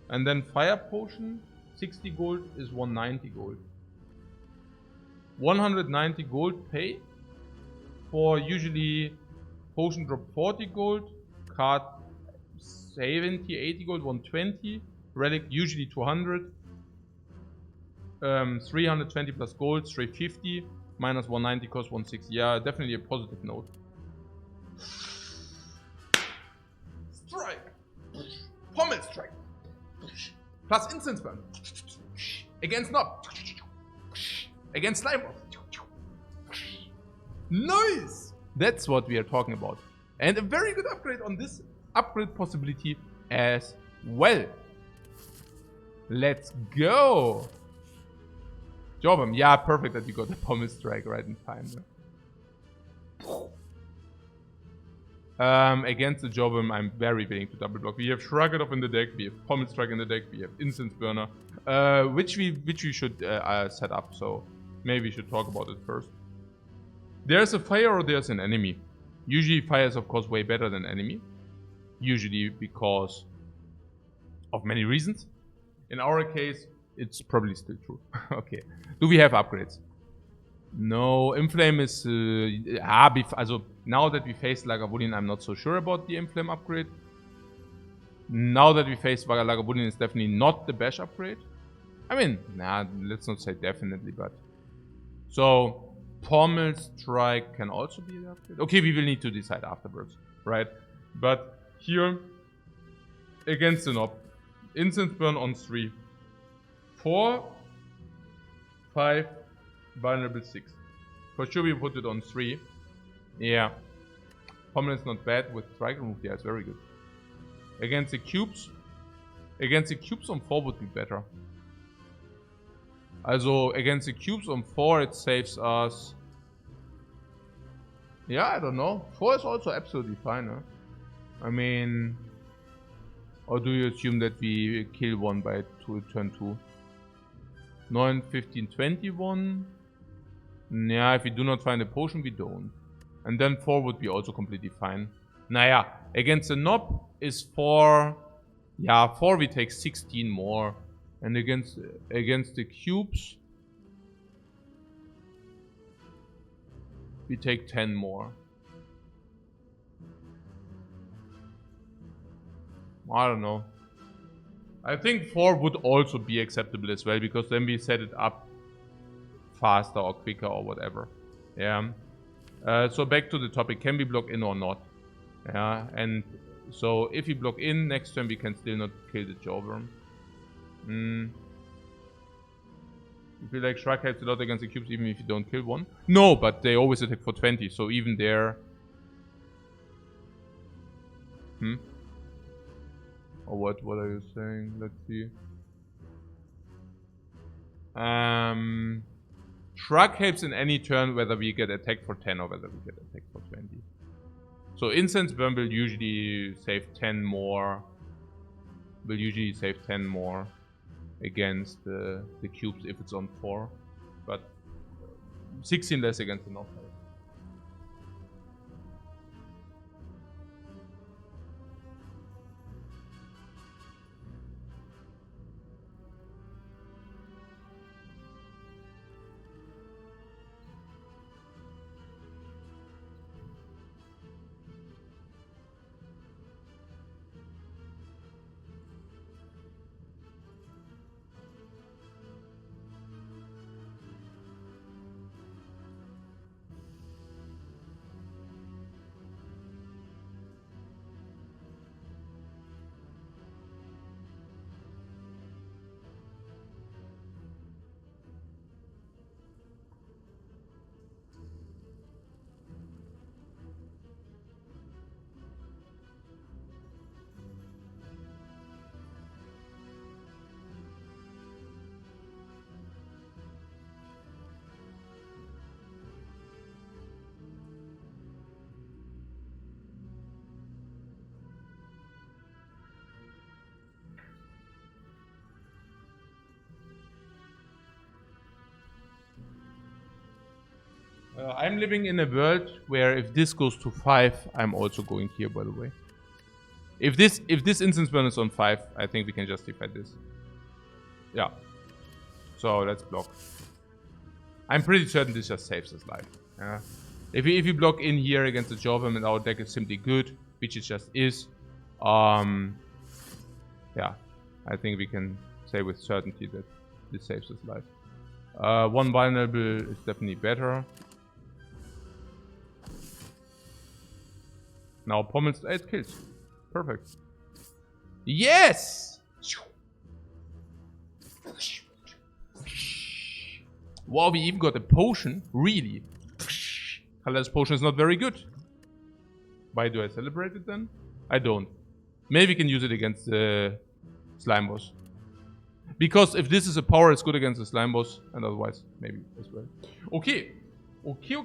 And then fire potion, 60 gold is 190 gold. 190 gold pay for usually potion drop 40 gold, card 70, 80 gold, 120, relic usually 200, 320 plus gold, 350, minus 190 cost 160. Yeah, definitely a positive note. Strike! Pommel strike! Plus instance burn. Against Knob. Against Slime. Nice! That's what we are talking about. And a very good upgrade on this upgrade possibility as well. Let's go! Jobam. Yeah, perfect that we got the Pommel strike right in time. Against the Jobam, I'm very willing to double block. We have Shrug It Off in the deck, we have Pommel Strike in the deck, we have Instance Burner, which we should set up, so maybe we should talk about it first. There's a fire or there's an enemy. Usually fire is of course way better than enemy. Usually because of many reasons. In our case, it's probably still true. Okay. Do we have upgrades? No, Inflame is... also, now that we face Lagavulin, I'm not so sure about the Inflame upgrade. Now that we face Lagavulin, it's definitely not the Bash upgrade. I mean, nah, let's not say definitely, but... So, Pommel Strike can also be the upgrade. Okay, we will need to decide afterwards, right? But here, against the Knob, Instant Burn on 3. 4, 5, vulnerable 6. For sure we put it on 3. Yeah. Pommel is not bad with strike remove. Yeah, it's very good. Against the cubes. Against the cubes on 4 would be better. Also, against the cubes on 4 it saves us... Yeah, I don't know. 4 is also absolutely fine, huh? I mean... Or do you assume that we kill one by turn 2? 9, 15, 21. Yeah, if we do not find a potion, we don't. And then 4 would be also completely fine. Naja, against the Knob is 4. Yeah, 4 we take 16 more. And against the cubes, we take 10 more. I don't know. I think 4 would also be acceptable as well, because then we set it up faster or quicker or whatever. Yeah. So back to the topic, can we block in or not? Yeah, and so if we block in, next turn we can still not kill the Jawworm. I feel like Shrug helps a lot against the cubes even if you don't kill one. No, but they always attack for 20, so even there... Or what are you saying? Let's see. Shrug helps in any turn whether we get attacked for 10 or whether we get attacked for 20. So Incense Burn will usually save 10 more. Will usually save 10 more against the cubes if it's on 4. But 16 less against the Knob. I'm living in a world where if this goes to 5, I'm also going here, by the way. If this instance burn is on 5, I think we can justify this. Yeah. So let's block. I'm pretty certain this just saves his life. Yeah. If you block in here against the Jawbone and our deck is simply good, which it just is, yeah, I think we can say with certainty that this saves his life. One vulnerable is definitely better. Now Pommel's 8 kills. Perfect. Yes! Wow, we even got a potion. Really? Colorless potion is not very good. Why do I celebrate it then? I don't. Maybe we can use it against the slime boss. Because if this is a power, it's good against the slime boss. And otherwise, maybe as well. Okay. Okay.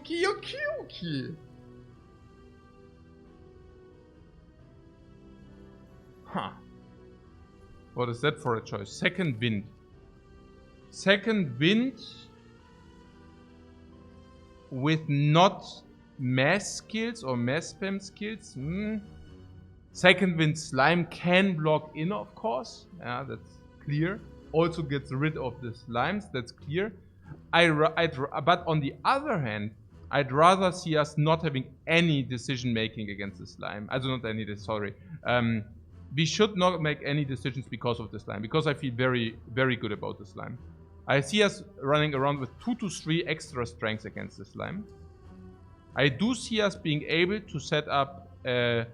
Huh. What is that for a choice? Second Wind. Second Wind with not mass skills or mass spam skills. Second Wind Slime can block in, of course. Yeah, that's clear. Also gets rid of the slimes. That's clear. But on the other hand, I'd rather see us not having any decision making against the slime. I do not any this. Sorry. We should not make any decisions because of the slime. Because I feel very, very good about the slime. I see us running around with 2 to 3 extra strengths against the slime. I do see us being able to set up a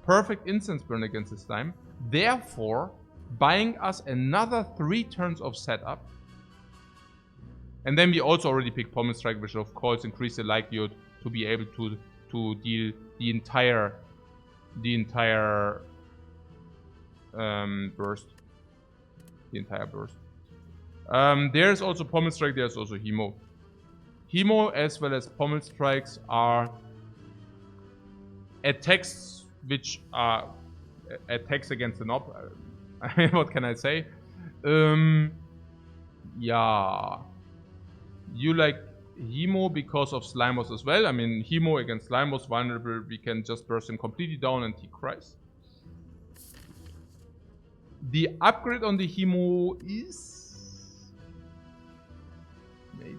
perfect instance burn against the slime. Therefore, buying us another 3 turns of setup. And then we also already picked Pommel Strike, which of course increase the likelihood to be able to deal the entire burst. The entire burst. There's also Pommel Strike, there's also Hemo. Hemo as well as Pommel Strikes are attacks which are attacks against an op. What can I say? Yeah. You like Hemo because of Slimos as well. I mean, Hemo against Slimos vulnerable, we can just burst him completely down and he cries. The upgrade on the Hemo is maybe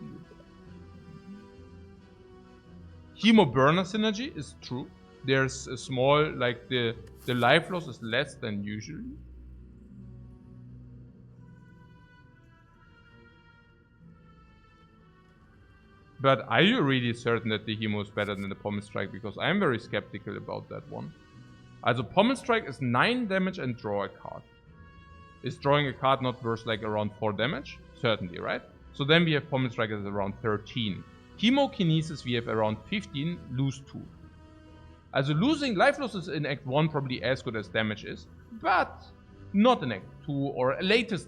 Hemo burner synergy is true. There's a small, like the life loss is less than usually. But are you really certain that the Hemo is better than the Pommel Strike? Because I'm very skeptical about that one. Also Pommel Strike is 9 damage and draw a card. Is drawing a card not worth like around 4 damage? Certainly, right? So then we have Pommel Strike as around 13. Chemokinesis we have around 15, lose 2. Also losing life losses in Act 1 probably as good as damage is, but not in Act 2 or latest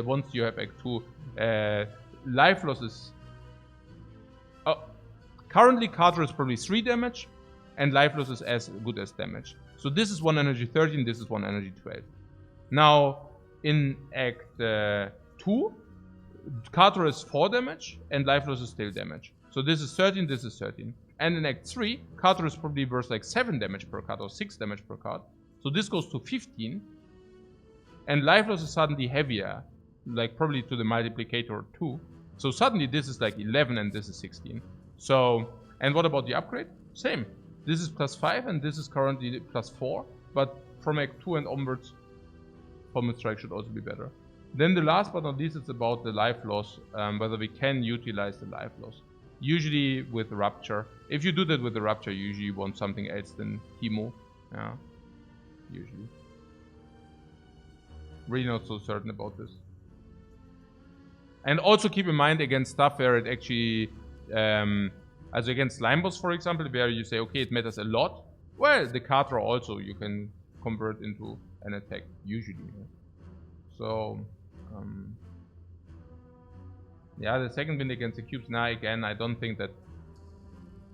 once you have Act 2 life losses. Currently Carter is probably 3 damage and life loss is as good as damage. So this is 1 energy 13, this is 1 energy 12. Now in Act 2 Carter is 4 damage and life loss is still damage. So this is 13, this is 13. And in Act 3, Carter is probably worth like 7 damage per card or 6 damage per card. So this goes to 15. And life loss is suddenly heavier, like probably to the multiplicator 2. So suddenly this is like 11 and this is 16. So, and what about the upgrade? Same. This is plus 5 and this is currently plus 4. But from Act 2 and onwards, Pommel Strike should also be better. Then the last but not least, it's about the life loss, whether we can utilize the life loss. Usually with Rupture. If you do that with the Rupture, you usually want something else than Hemo. Yeah, usually. Really not so certain about this. And also keep in mind against stuff where it actually, as against Slime Boss, for example, where you say, okay, it matters a lot. Well, the Carter also you can convert into an attack, usually. Yeah. So, yeah, the second wind against the cubes. Now again, I don't think that,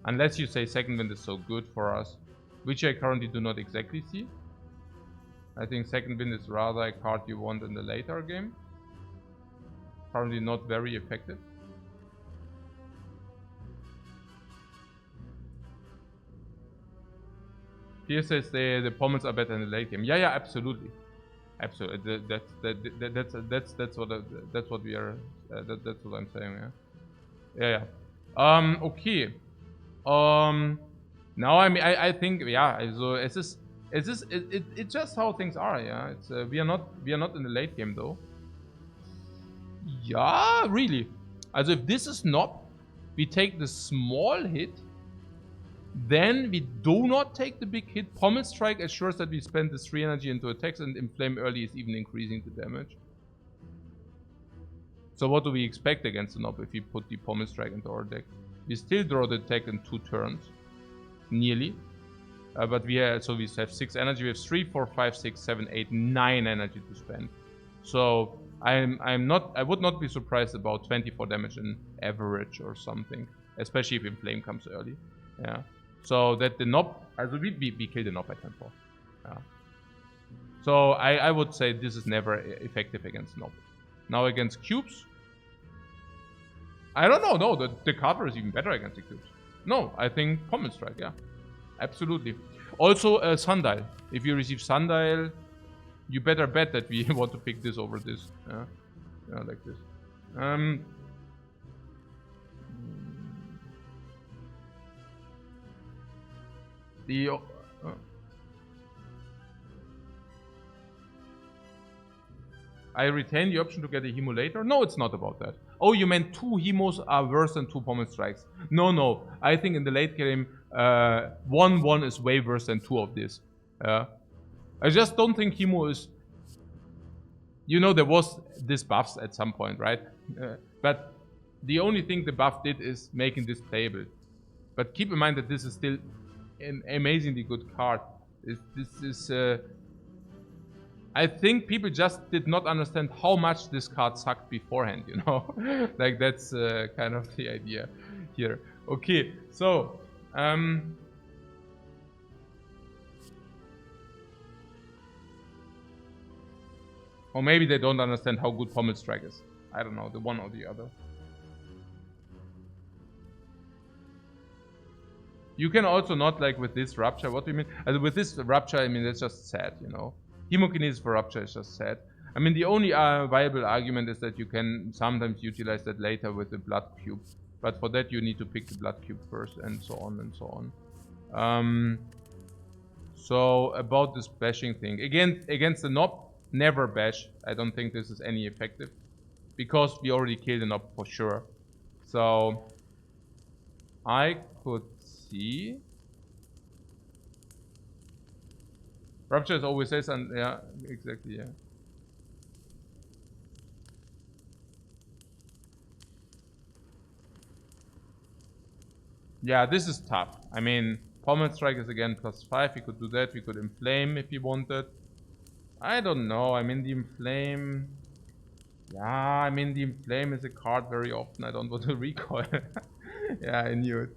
unless you say second wind is so good for us, which I currently do not exactly see. I think second wind is rather a card you want in the later game. Currently not very effective. Here says the Pommels are better in the late game. Yeah, absolutely. Absolutely, that's what I'm saying. Yeah. Yeah. Okay. Now I think, yeah, so it's just how things are, yeah. It's we are not in the late game though. Yeah, really. Also if this is not, we take the small hit, then we do not take the big hit. Pommel Strike assures that we spend this 3 energy into attacks, and Inflame early is even increasing the damage. So what do we expect against the Knob if we put the Pommel Strike into our deck? We still draw the attack in 2 turns. Nearly. But we have 6 energy. We have 3, 4, 5, 6, 7, 8, 9 energy to spend. So I would not be surprised about 24 damage in average or something. Especially if Inflame comes early. Yeah. So that the Knob, we kill the Knob by turn 4. Yeah. So I would say this is never effective against Knob. Now against cubes, I don't know. No, the Carver is even better against the cubes. No, I think Pommel Strike, yeah. Absolutely. Also, Sundial. If you receive Sundial, you better bet that we want to pick this over this. Yeah, like this. I retain the option to get a Hemo later? No, it's not about that. Oh, you meant 2 Hemos are worse than 2 Pommel Strikes. No. I think in the late game, 1-1 is way worse than 2 of this. I just don't think Hemo is... You know, there was this buffs at some point, right? But the only thing the buff did is making this playable. But keep in mind that this is still an amazingly good card. This is... I think people just did not understand how much this card sucked beforehand, you know? Like, that's kind of the idea here. Okay, so... or maybe they don't understand how good Pommel Strike is. I don't know, the one or the other. You can also not, like, with this Rupture, what do you mean? With this Rupture, I mean, that's just sad, you know? Hemokinesis for Rupture is just sad. I mean, the only viable argument is that you can sometimes utilize that later with the Blood Cube. But for that, you need to pick the Blood Cube first, and so on and so on. So, about this bashing thing. Again, against the Knob, never bash. I don't think this is any effective. Because we already killed the Knob for sure. So, I could see... Rupture is always says, and yeah, exactly, yeah. Yeah, this is tough. I mean, Pommel Strike is again +5. We could do that. We could Inflame if we wanted. I don't know. I mean, the Inflame... Yeah, I mean, the Inflame is a card very often I don't want to recoil. Yeah, I knew it.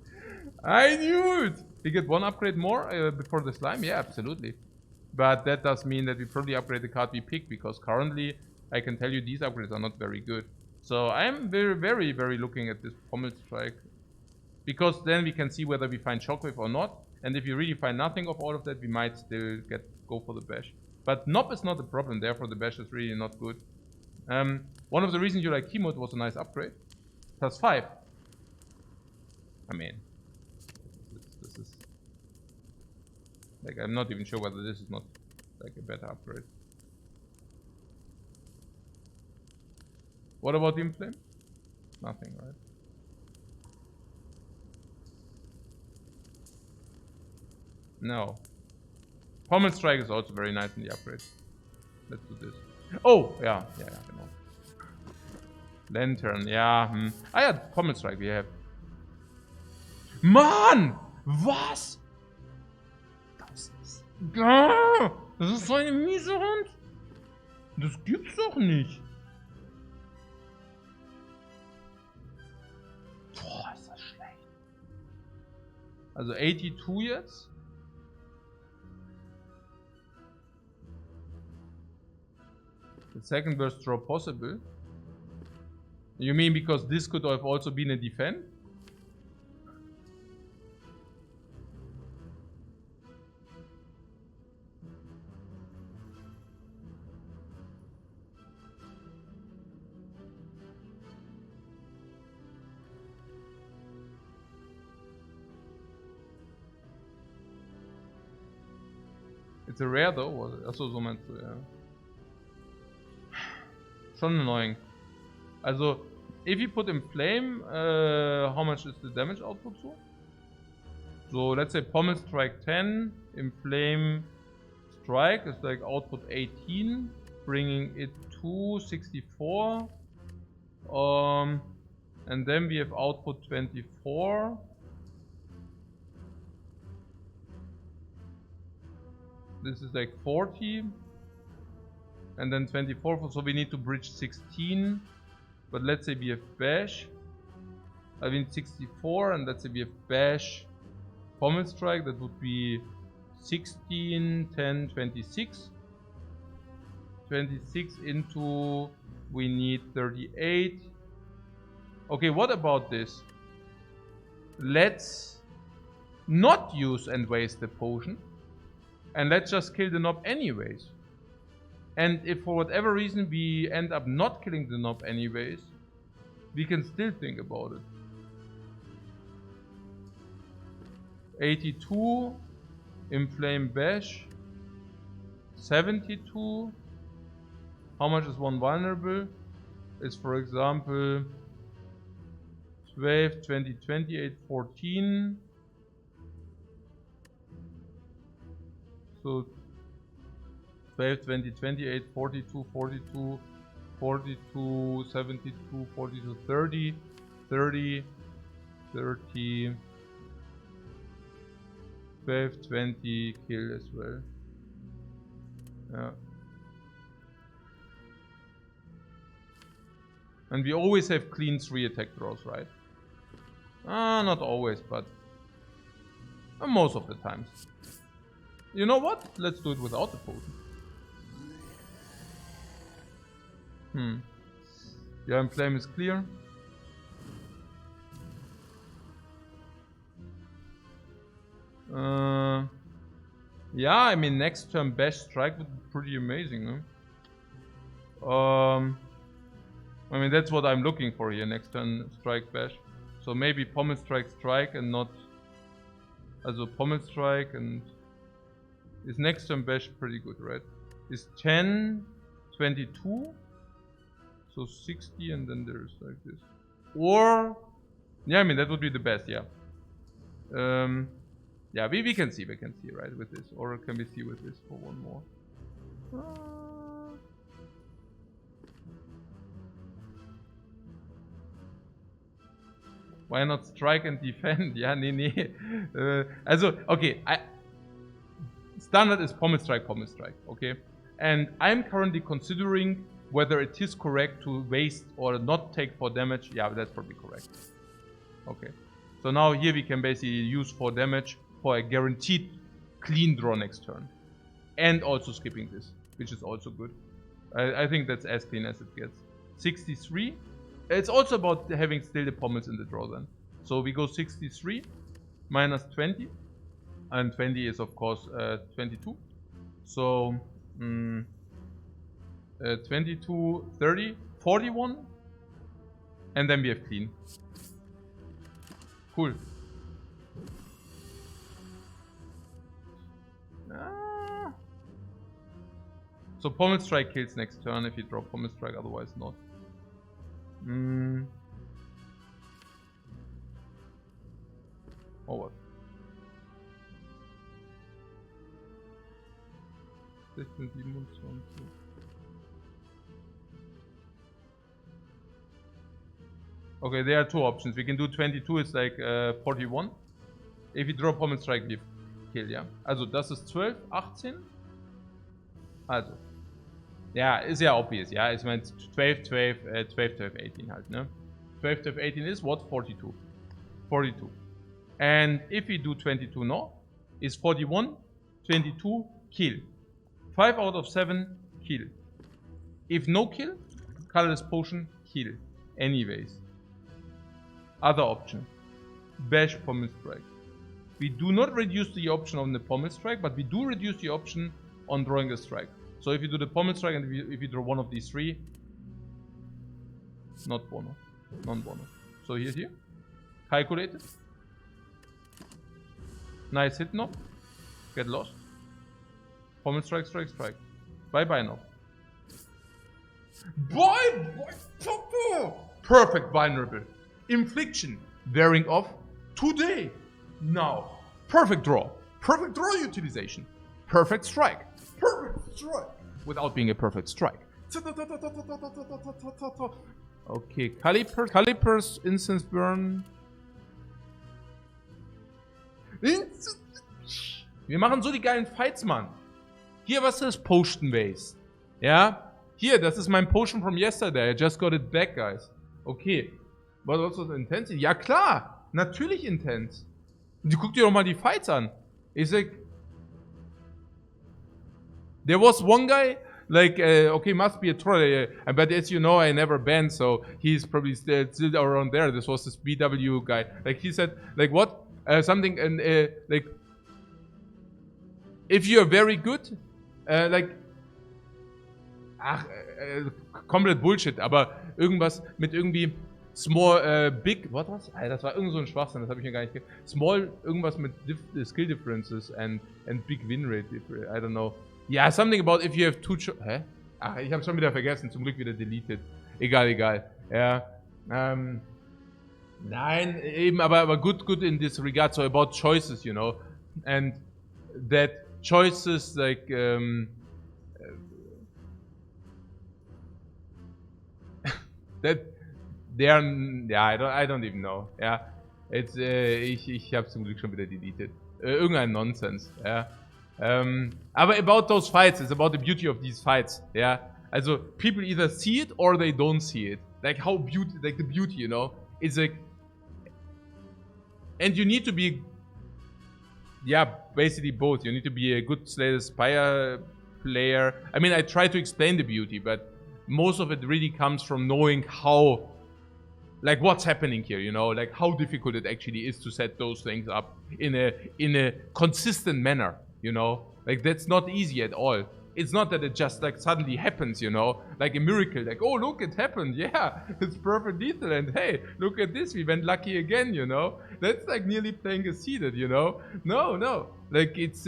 I knew it! We get 1 upgrade more before the Slime? Yeah, absolutely. But that does mean that we probably upgrade the card we pick, because currently, I can tell you, these upgrades are not very good. So I'm very looking at this Pommel Strike. Because then we can see whether we find Shockwave or not. And if you really find nothing of all of that, we might still go for the bash. But Knob is not a problem, therefore the bash is really not good. One of the reasons you like Keymote was a nice upgrade. +5. I mean, this is... Like, I'm not even sure whether this is not, like, a better upgrade. What about the Inflame? Nothing, right? No. Pommel Strike is also very nice in the upgrade. Let's do this. Oh! Yeah, genau. Lantern, ja. Ah ja, Pommel Strike, wir have. Mann! Was? Das ist so eine miese Hund. Das gibt's doch nicht. Boah, ist das schlecht. Also 82 jetzt. The second burst draw possible. You mean because this could have also been a defend? It's a rare though, was it? Achso, so meinst du, ja. Schon annoying. Also, if you put in flame, how much is the damage output so? So let's say pommel strike 10, in flame strike is like output 18, bringing it to 64. And then we have output 24. This is like 40. And then 24, so we need to bridge 16. But let's say we have bash. I mean 64, and let's say we have bash pommel strike, that would be 16, 10, 26. 26 into, we need 38. Okay, what about this? Let's not use and waste the potion. And let's just kill the knob anyways. And if for whatever reason we end up not killing the knob anyways, we can still think about it. 82, inflame bash, 72. How much is one vulnerable? Is for example 12, 20, 28, 14. So 12, 20, 28, 42, 42, 42, 72, 42, 30, 30, 30, 12, 20, kill as well. Yeah. And we always have clean 3 attack draws, right? Not always, but most of the times. You know what? Let's do it without the potion. Yeah, and flame is clear. Yeah, I mean next turn bash strike would be pretty amazing, no? I mean that's what I'm looking for here, next turn strike bash. So maybe pommel strike strike and not... Also pommel strike and... Is next turn bash pretty good, right? Is 10, 22. So 60 and then there's like this. Or... Yeah, I mean that would be the best, yeah. Yeah, we can see, right, with this. Or can we see with this for one more? Why not strike and defend? Yeah, nee. Also, okay, standard is pommel strike, okay? And I'm currently considering whether it is correct to waste or not take 4 damage. Yeah, that's probably correct. Okay. So now here we can basically use 4 damage for a guaranteed clean draw next turn. And also skipping this, which is also good. I think that's as clean as it gets. 63. It's also about having still the pommels in the draw then. So we go 63 minus 20. And 20 is of course 22. So 22, 30, 41. And then we have clean. Cool. So pommel strike kills next turn if you draw pommel strike, otherwise not. Or what? Okay, there are 2 options. We can do 22 is like 41. If you draw pommel strike, we kill, ja. Also das ist 12, 18. Also. Ja, ist ja obvious, ja. Ich meine 12, 12, 12, 12, 18 halt, ne? 12, 12, 18 is what? 42. 42. And if we do 22 no, is 41, 22, kill. 5 out of 7, kill. If no kill, colorless potion, kill. Anyways. Other option. Bash pommel strike. We do not reduce the option on the pommel strike, but we do reduce the option on drawing a strike. So if you do the pommel strike and if you draw one of these 3, not bono, non-bono. So here, calculated. Nice hit knob. Get lost. Pommel strike, strike, strike. Bye-bye now. Boy! Perfect vulnerable. Infliction. Wearing off. Today. Now. Perfect draw. Perfect draw utilization. Perfect strike. Perfect strike. Without being a perfect strike. Okay, Calipers, Instance Burn. Wir machen so die geilen Fights, Mann. Hier, was ist Potion Base? Ja? Hier, das ist mein Potion from yesterday. I just got it back, guys. Okay. Was ist das Intensity? Ja, klar. Natürlich intens. Guck dir doch mal die Fights an. Ich sag... There was one guy... Like, okay, must be a troll, but as you know, I never banned, so he's probably still around there. This was this BW guy. Like, he said, like, what? Something, and, like, if you're very good, like, komplett Bullshit, aber irgendwas mit irgendwie small, big, what was? Das war irgend so ein Schwachsinn, das habe ich mir gar nicht small, irgendwas mit skill differences and big win rate, I don't know. Ja, something about if you have two... Hä? Ach, ich hab's schon wieder vergessen. Zum Glück wieder deleted. Egal, egal. Ja. Nein, eben, aber good in this regard. So about choices, you know. And that choices, like... that they are... Ja, I don't even know. Ja. It's, ich hab's zum Glück schon wieder deleted. Irgendein Nonsense. Ja. Aber about those fights, it's about the beauty of these fights, yeah. Also people either see it or they don't see it. Like how like the beauty, you know, is like, and you need to be, yeah, basically both. You need to be a good Spire player. I mean, I try to explain the beauty, but most of it really comes from knowing how, like what's happening here, you know, like how difficult it actually is to set those things up in a consistent manner. You know, like that's not easy at all. It's not that it just like suddenly happens, you know, like a miracle, like, oh, look, it happened. Yeah, it's perfect lethal. And hey, look at this. We went lucky again, you know, that's like nearly playing a seeded, you know, no, like it's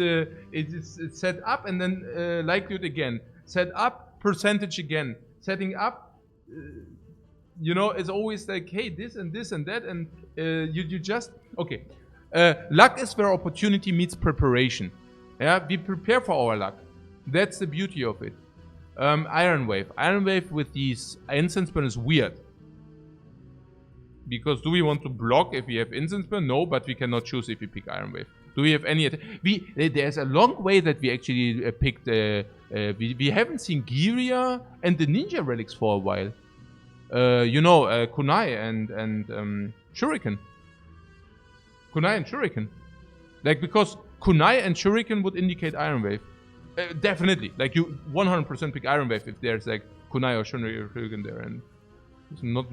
set up and then likelihood again, set up percentage again, setting up, you know, it's always like, hey, this and this and that. And you just, okay. Luck is where opportunity meets preparation. Yeah, we prepare for our luck. That's the beauty of it. Iron Wave. Iron Wave with these Incense Burn is weird. Because do we want to block if we have Incense Burn? No, but we cannot choose if we pick Iron Wave. Do we have any... There's a long way that we actually picked... we haven't seen Giria and the Ninja Relics for a while. You know, Kunai and Shuriken. Kunai and Shuriken. Like, because... Kunai and Shuriken would indicate Iron Wave. Definitely. Like, you 100% pick Iron Wave if there's, like, Kunai or Shuriken there. And it's not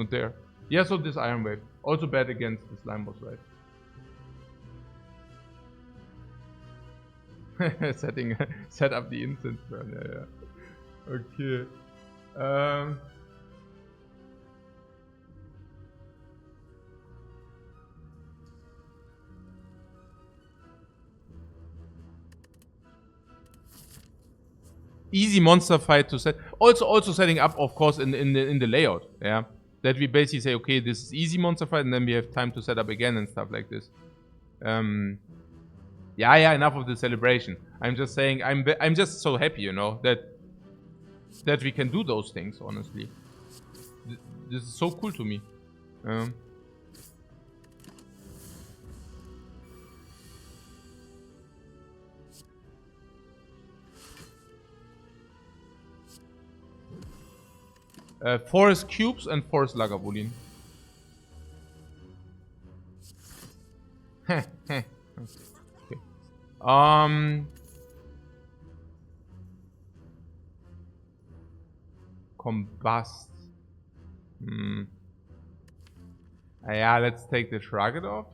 there. Yeah, so this Iron Wave. Also bad against the Slime Boss, right? Set up the Instance Burn. Yeah. Okay. Easy monster fight to set. Also setting up, of course, in the layout. Yeah, that we basically say, okay, this is easy monster fight, and then we have time to set up again and stuff like this. Yeah. Enough of the celebration. I'm just saying, I'm just so happy, you know, that we can do those things. Honestly, this is so cool to me. Forest Cubes and Forest Lagavulin. Okay. Combust. Yeah, let's take the Shrugged off.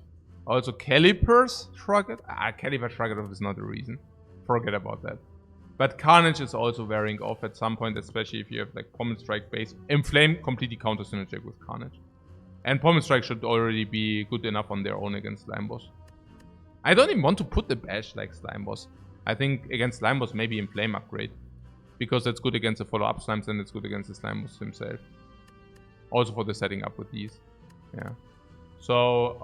Also Calipers Shrugged. Caliper Shrugged off is not a reason. Forget about that. But Carnage is also wearing off at some point, especially if you have like Pommel Strike base. Inflame completely counter synergic with Carnage. And Pommel Strike should already be good enough on their own against Slime Boss. I don't even want to put the bash like Slime Boss. I think against slime boss maybe in flame upgrade. Because that's good against the follow-up slimes and it's good against the slime boss himself. Also for the setting up with these. Yeah. So,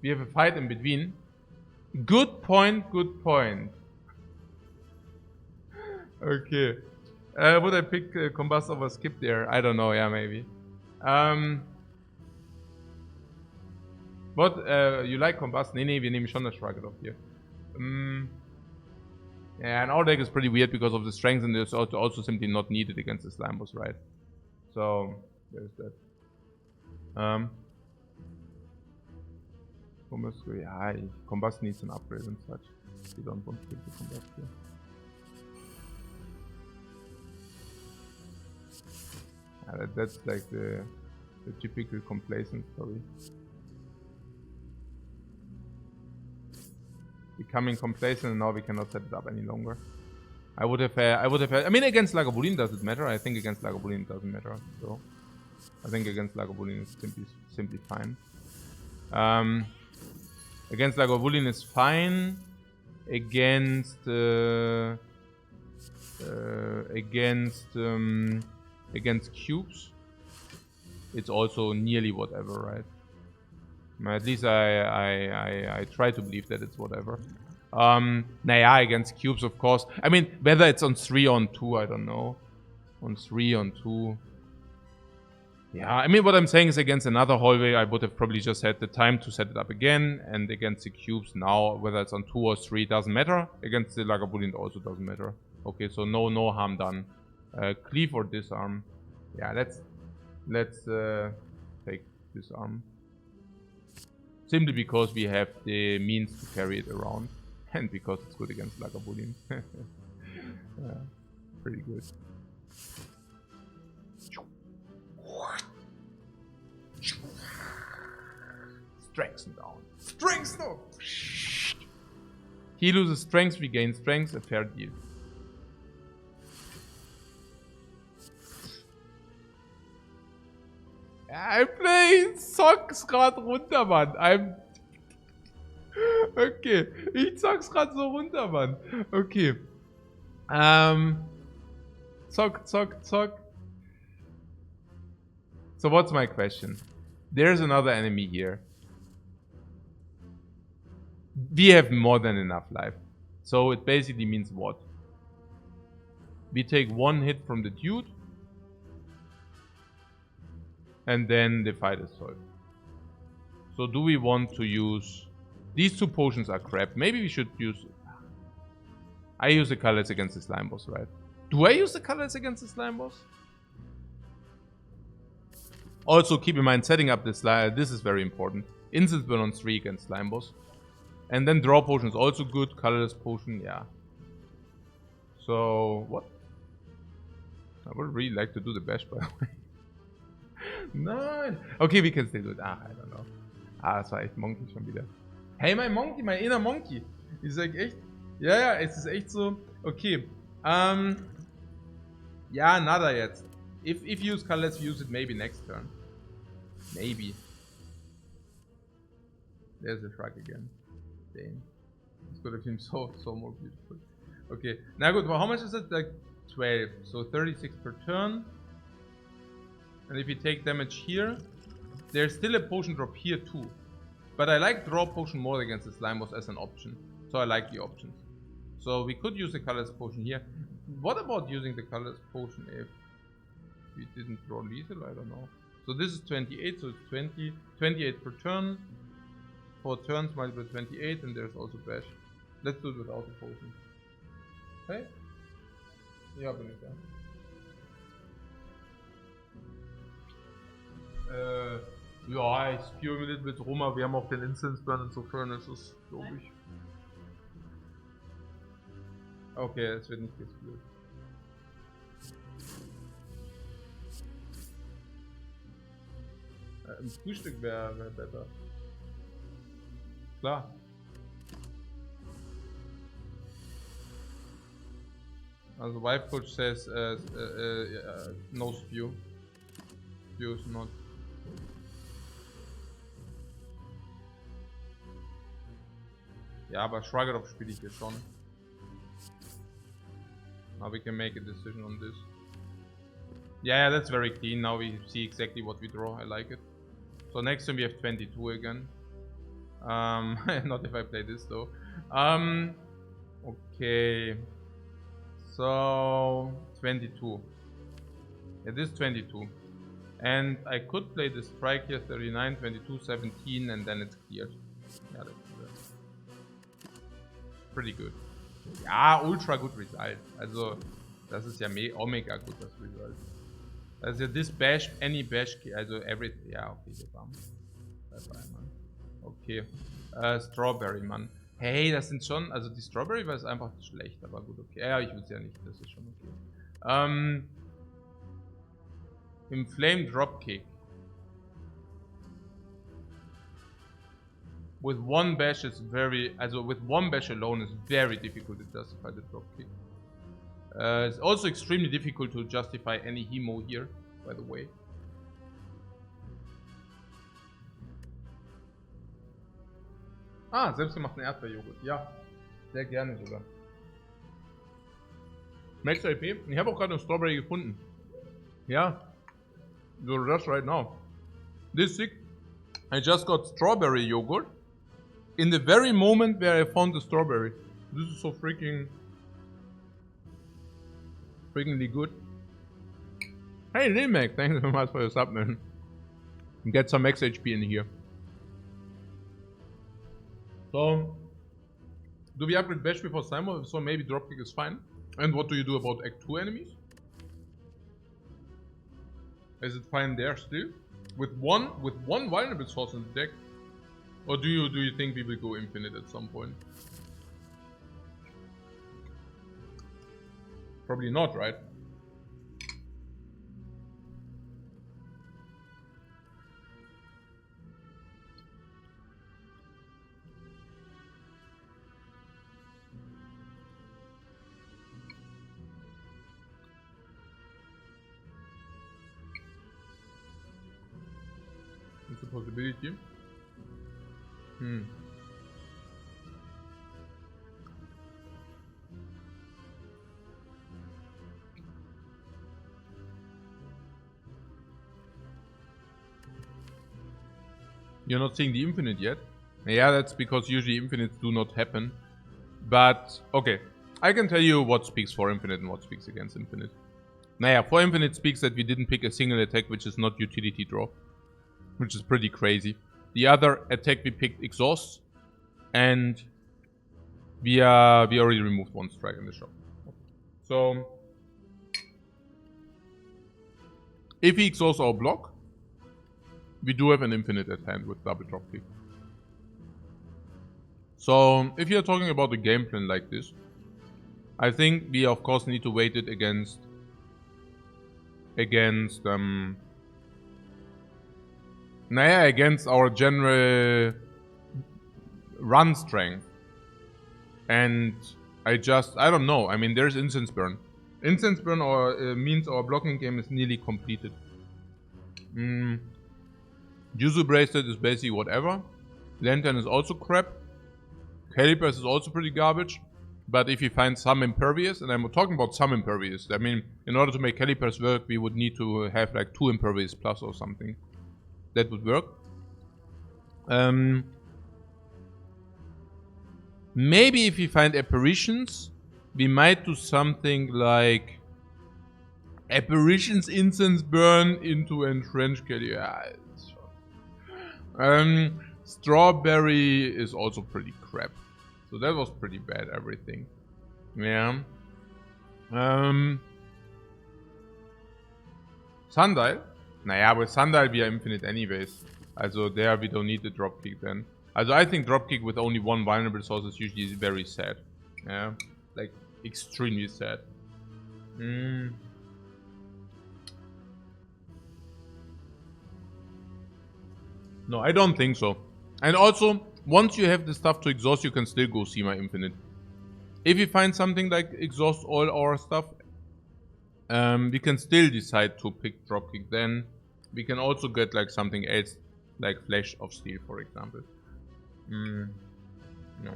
we have a fight in between. Good point, good point. Okay. Would I pick Combust over Skip there? I don't know, yeah, maybe. What? You like Combust? Nee, wir nehmen schon das Struggle auf hier. Yeah, and our deck is pretty weird because of the strength and it's also simply not needed against the slime boss, right? So, there's that. Combust needs an upgrade and such. We don't want to pick the Combust here. That's like the typical complacent story. Becoming complacent and now we cannot set it up any longer. I would have I mean against Lagavulin does it matter? I think against Lagavulin it doesn't matter. So I think against Lagavulin is simply fine. Against Lagavulin is fine. Against cubes, it's also nearly whatever, right? At least I try to believe that it's whatever. Naja, against cubes, of course. I mean, whether it's on 3 or on 2, I don't know. On 3, on 2. Yeah, I mean, what I'm saying is against another hallway, I would have probably just had the time to set it up again. And against the cubes now, whether it's on 2 or 3, doesn't matter. Against the Lagavulin, it also doesn't matter. Okay, so no harm done. Cleave or disarm. Yeah, let's take disarm. Simply because we have the means to carry it around. And because it's good against Lagavulin. Yeah, pretty good. Strength down. Strength down! He loses strength, we gain strength, a fair deal. I play Socks grad runter, Mann. Okay, ich zock's grad so runter, Mann. Okay. Zock. So what's my question? There's another enemy here. We have more than enough life. So it basically means what? We take 1 hit from the dude. And then the fight is solved. So do we want to use... These 2 potions are crap. Maybe we should use... I use the colors against the slime boss, right? Do I use the colors against the slime boss? Also, keep in mind, setting up this is very important. Instance burn on 3 against slime boss. And then draw potion is also good. Colorless potion, yeah. So, what? I would really like to do the bash, by the way. Nein! Okay, we can still do it. I don't know. Das war echt Monkey schon wieder. Hey, mein Monkey, mein inner Monkey. Ich sag echt... Ja, es ist echt so... Okay. Ja, nada jetzt. If you use color, let's use it maybe next turn. Maybe. There's a shrug again. Damn. This could have been so more beautiful. Okay. Na gut, well, how much is it? Like 12. So 36 per turn. And if you take damage here, there's still a potion drop here too. But I like draw potion more against the slime boss as an option. So I like the options. So we could use the colorless potion here. What about using the colorless potion if we didn't draw lethal? I don't know. So this is 28, so it's 20. 28 per turn. 4 turns multiple 28, and there's also bash. Let's do it without the potion. Okay? Ja, bin ich da. Ja, ich spiele ein bisschen mit rum, aber wir haben auch den Instance Burn, insofern ist es, glaube ich. Okay, es wird nicht gespielt. Ein Frühstück wäre besser. Klar. Also Lifecoach says no spew. Spew is not. Ja, aber Shrug It Off spiele ich hier schon. Now we can make a decision on this. Yeah, that's very clean. Now we see exactly what we draw. I like it. So next time we have 22 again. Not if I play this though. Okay. So 22. Yeah, this 22. And I could play the strike here, 39, 22, 17, and then it's cleared. Yeah, that's pretty good. Ja, ultra good result. Also, das ist ja mega gut, das Result. Also, this bash, any bash, also every, ja, okay, hier bam. Bye, Mann. Okay. Strawberry, Mann. Hey, das sind schon, also die Strawberry war es einfach schlecht, aber gut, okay. Ja, ich will es ja nicht, das ist schon okay. Im Flame Dropkick. With one bash is very, also with one bash alone is very difficult to justify the dropkick. It's also extremely difficult to justify any Hemo here, by the way. Ah, selbstgemachten Erdbeerjoghurt. Ja, sehr gerne sogar. Max IP. Ich habe auch gerade eine Strawberry gefunden. Ja. So just right now. This sick. I just got strawberry yogurt. In the very moment where I found the strawberry. This is so freakingly good. Hey Lil Mac, thanks so much for your sub, man. Get some max HP in here. So, do we upgrade Bash before Simon? So maybe Dropkick is fine. And what do you do about Act 2 enemies? Is it fine there still? With one vulnerable source in the deck? Or do you think we will go infinite at some point? Probably not, right? It's a possibility. You're not seeing the infinite yet? Yeah, that's because usually infinites do not happen. But, okay. I can tell you what speaks for infinite and what speaks against infinite. Naja, for infinite speaks that we didn't pick a single attack which is not utility draw. Which is pretty crazy. The other attack we picked exhausts. And we already removed one strike in the shop. So, if he exhausts our block, we do have an infinite at hand with double dropkick. So, if you're talking about a game plan like this, I think we of course need to weight it against our general run strength. And I don't know. I mean, there's Incense Burn. Incense Burn means our blocking game is nearly completed. Yuzu Bracelet is basically whatever. Lantern is also crap. Calipers is also pretty garbage. But if you find some Impervious, and I'm talking about some Impervious, I mean, in order to make Calipers work, we would need to have like 2 Impervious plus or something. That would work. Maybe if we find Apparitions, we might do something like Apparitions Incense Burn into Entrench Kelly. Yeah, it's fun. Strawberry is also pretty crap. So that was pretty bad, everything. Yeah. Sundial? Naja, with Sundial we are infinite anyways. Also there we don't need the dropkick then. Also I think dropkick with only one vulnerable source is usually very sad. Yeah. Like extremely sad. No, I don't think so. And also, once you have the stuff to exhaust, you can still go Seema Infinite. If you find something like exhaust all our stuff, we can still decide to pick dropkick. Then we can also get like something else, like Flash of Steel, for example. No.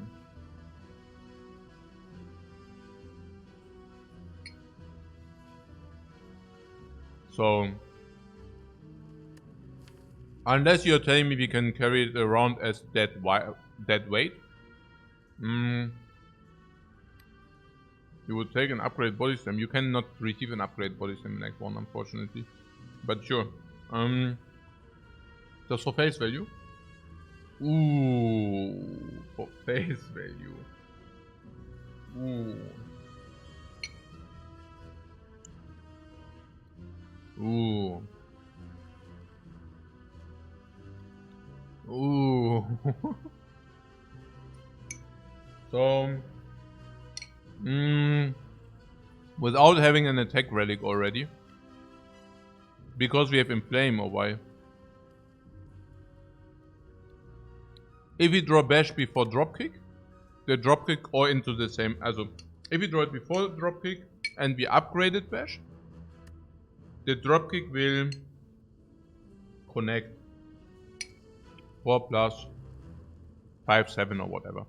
So, unless you're telling me we can carry it around as dead weight, you would take an upgrade body slam. You cannot receive an upgrade body slam in Act 1, unfortunately. But sure. Just for face value. Ooh, for face value. Ooh. Ooh. Ooh. So, without having an attack relic already, because we have Inflame or why? If we draw Bash before Dropkick, the Dropkick or into the same, also, if we draw it before Dropkick and we upgraded Bash, the Dropkick will connect 4 plus 5, 7 or whatever.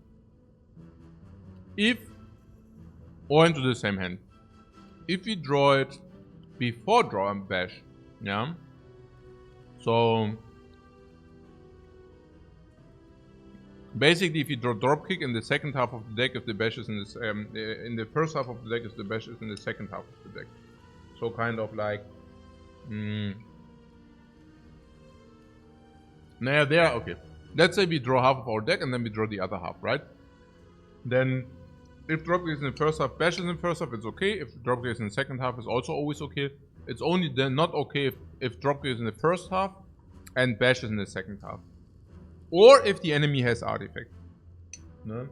If, or into the same hand. If we draw it before drawing Bash, yeah, so basically if you draw Dropkick in the second half of the deck, if the Bash is in this, in the first half of the deck, if the Bash is in the second half of the deck. So kind of like, there, okay. Let's say we draw half of our deck and then we draw the other half, right? Then, if Dropkick is in the first half, Bash is in the first half, it's okay. If Dropkick is in the second half, it's also always okay. It's only then not okay if Dropkick is in the first half and Bash is in the second half. Or if the enemy has artifact. No?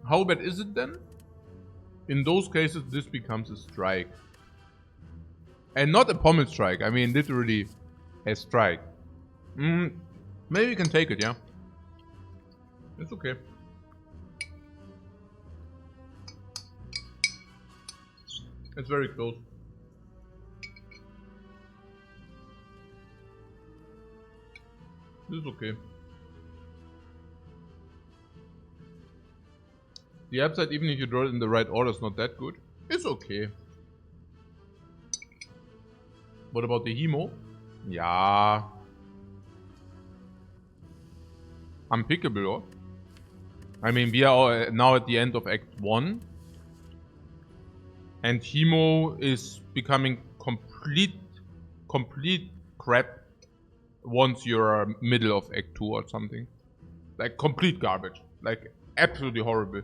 How bad is it then? In those cases, this becomes a strike. And not a pommel strike, I mean literally a strike. Maybe we can take it, yeah. It's okay. It's very close. This is okay. The upside, even if you draw it in the right order, is not that good. It's okay. What about the Hemo? Yeah. Unpickable, or? I mean, we are now at the end of Act 1. And Hemo is becoming complete crap once you're middle of Act 2 or something. Like complete garbage. Like absolutely horrible.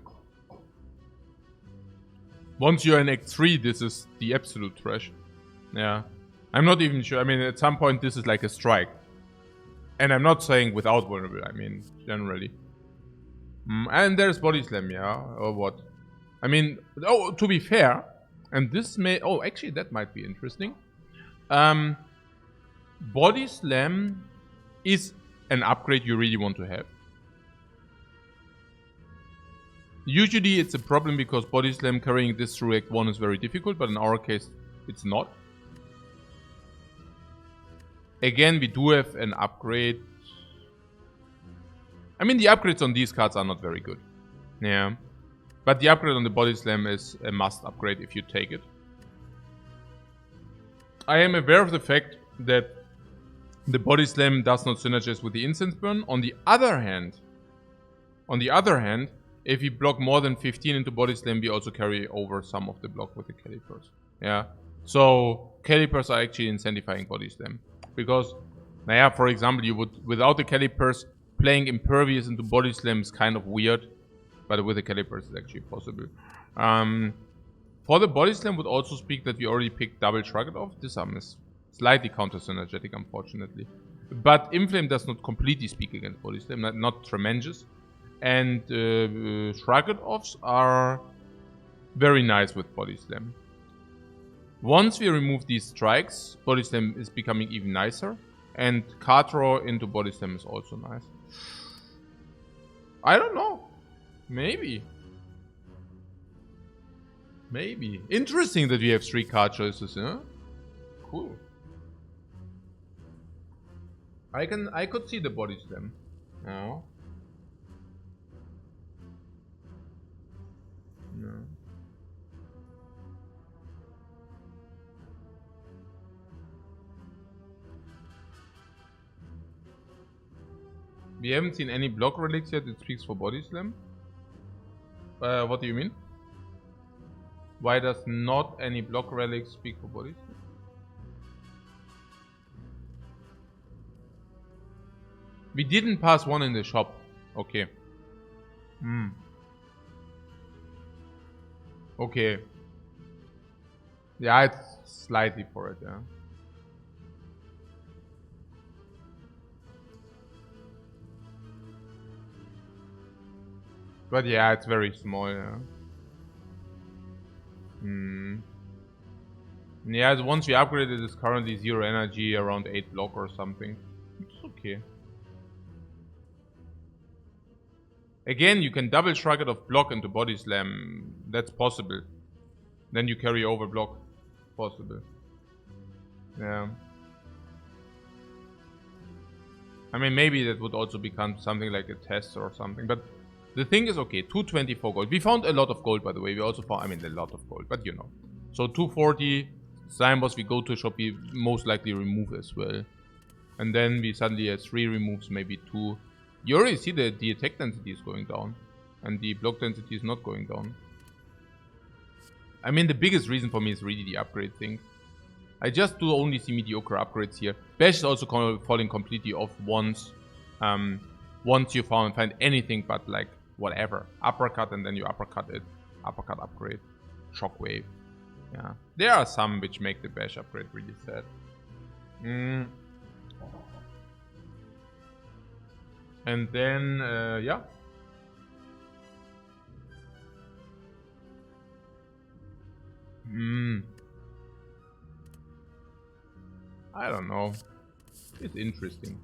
Once you're in Act 3, this is the absolute trash. Yeah. I'm not even sure. I mean, at some point this is like a strike. And I'm not saying without vulnerable, I mean, generally. And there's Body Slam, yeah? Or what? I mean, oh, to be fair, and this may... Oh, actually, that might be interesting. Body Slam is an upgrade you really want to have. Usually it's a problem because Body Slam carrying this through Act 1 is very difficult, but in our case, it's not. Again, we do have an upgrade. I mean, the upgrades on these cards are not very good. Yeah. But the upgrade on the Body Slam is a must upgrade if you take it. I am aware of the fact that the Body Slam does not synergize with the Incense Burn. On the other hand, if we block more than 15 into Body Slam, we also carry over some of the block with the Calipers. Yeah. So, Calipers are actually incentivizing Body Slam. Because, for example, you would, without the Calipers, playing Impervious into Body Slam is kind of weird. But with the Calipers, it's actually possible. For the Body Slam would also speak that we already picked double Shrug It Off. This arm is slightly counter-synergetic, unfortunately. But Inflame does not completely speak against Body Slam, not tremendous. And Shrug It Offs are very nice with Body Slam. Once we remove these strikes, Body Slam is becoming even nicer. And card draw into Body Slam is also nice. I don't know. Maybe. Maybe. Interesting that we have 3 card choices, huh? Cool. I could see the Body Slam. No. No. We haven't seen any block relics yet. It speaks for body slam. What do you mean? Why does not any block relics speak for body slam? We didn't pass one in the shop. Okay. Okay. Yeah, it's slightly for it, yeah. But yeah, it's very small, yeah. Yeah, once we upgrade it, it's currently 0 energy, around 8 block or something. It's okay. Again, you can double shrug it of block into body slam. That's possible. Then you carry over block. Possible. Yeah. I mean, maybe that would also become something like a test or something. But the thing is, okay, 224 gold. We found a lot of gold, by the way. We also found, I mean, a lot of gold, but you know. So 240, slime boss, we go to shop, we most likely remove as well. And then we suddenly have 3 removes, maybe 2. You already see that the attack density is going down. And the block density is not going down. I mean, the biggest reason for me is really the upgrade thing. I just do only see mediocre upgrades here. Bash is also falling completely off once you find anything but like whatever. Uppercut and then you uppercut it. Uppercut upgrade. Shockwave. Yeah. There are some which make the Bash upgrade really sad. And then, yeah. I don't know. It's interesting.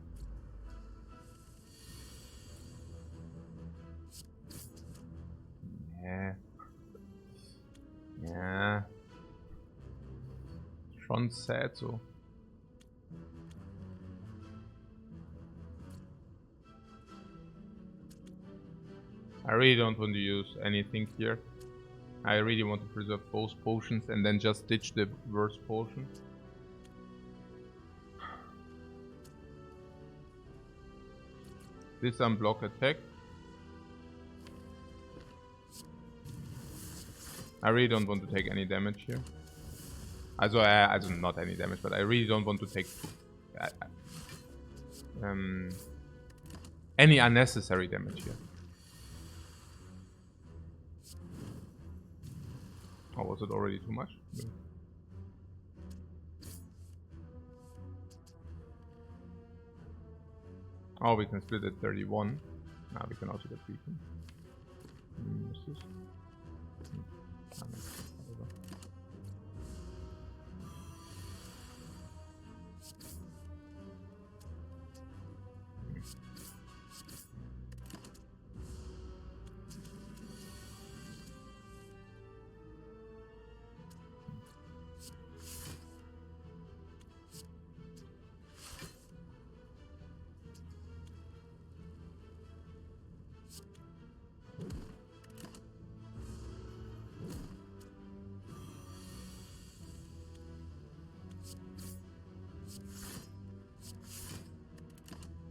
Yeah. Schon sad so. I really don't want to use anything here. I really want to preserve both potions and then just ditch the worst potion. This unblock attack. I really don't want to take any damage here. Also not any damage, but I really don't want to take any unnecessary damage here. Oh, was it already too much? No. Oh, we can split at 31. Now we can also get beacon. What's this?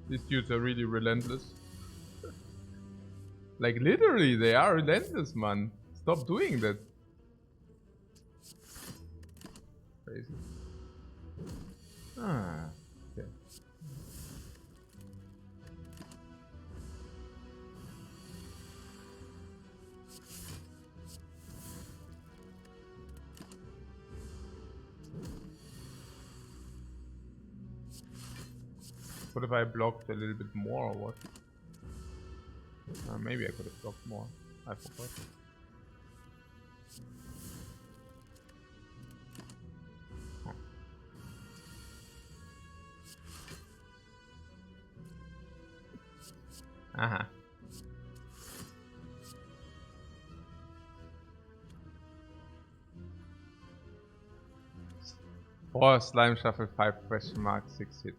These dudes are really relentless. Like literally, they are relentless, man. Stop doing that. Crazy. Ah, okay. What if I blocked a little bit more or what? Maybe I could have blocked more. I forgot. Aha. Or slime shuffle 5 question mark 6 hit.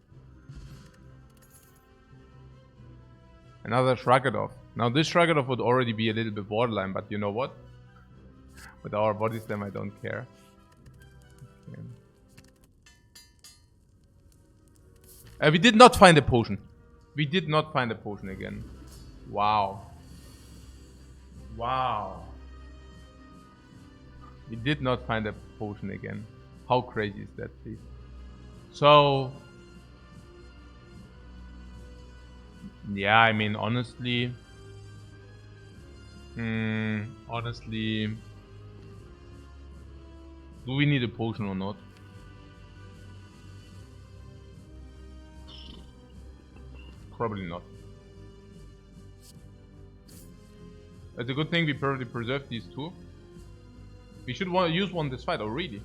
Another shrug it off. Now this shrug it off would already be a little bit borderline, but you know what? With our body slam I don't care. Okay. We did not find a potion. We did not find a potion again. Wow. Wow. We did not find a potion again. How crazy is that, please? So... yeah, I mean, honestly... honestly... do we need a potion or not? Probably not. It's a good thing we probably preserved these two. We should want to use one this fight already.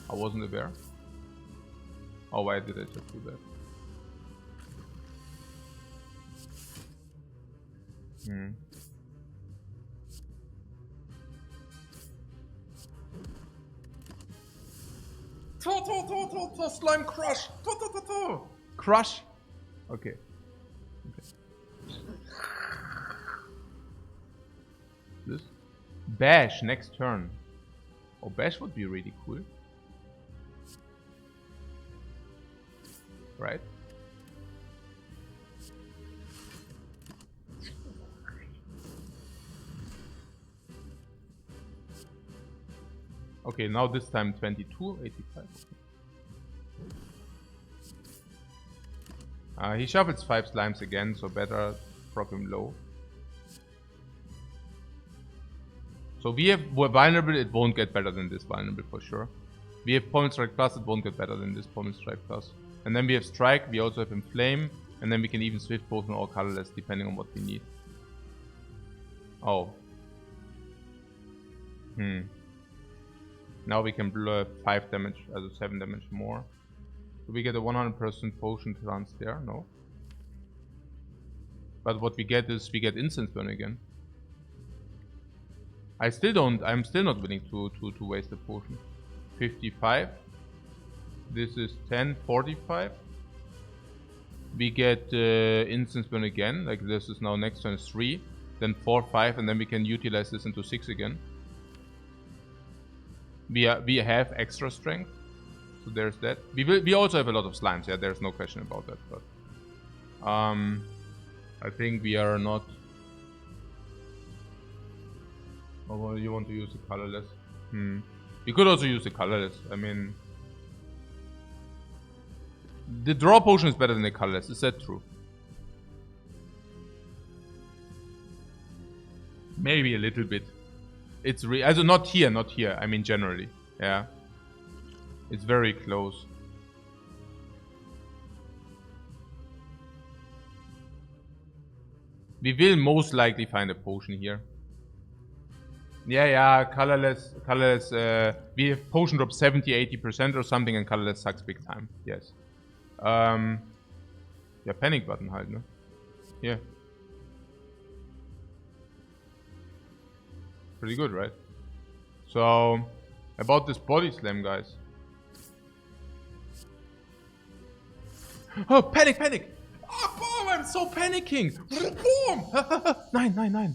I wasn't aware. Oh, why did I just do that? Slime crush! Crush! Okay. This? Bash next turn. Oh, Bash would be really cool. Right? Okay, now this time 22, 85. He shuffles 5 slimes again, so better prop him low. So we're vulnerable, it won't get better than this vulnerable for sure. We have Pommel Strike Plus, it won't get better than this Pommel Strike Plus. And then we have Strike, we also have Inflame, and then we can even Swift Potion or Colorless depending on what we need. Oh. Now we can blow 5 damage, also 7 damage more. Do we get a 100% potion chance there? No. But what we get is we get Instance Burn again. I'm still not willing to waste a potion. 55. This is 10, 45. We get Instance Burn again, like this is now next turn is 3. Then 4, 5, and then we can utilize this into 6 again. We have extra strength, so there's that. We also have a lot of slimes. Yeah, there's no question about that. But I think we are not. Oh, well, you want to use the colorless? We could also use the colorless. I mean, the draw potion is better than the colorless. Is that true? Maybe a little bit. It's also not here. I mean generally, yeah. It's very close. We will most likely find a potion here. Yeah, colorless. We have potion drop 70-80% or something, and colorless sucks big time. Yes. Yeah, panic button halt, ne? Yeah. Pretty good, right? So, about this body slam, guys. Oh, panic! Oh, boom! I'm so panicking! Boom! 9.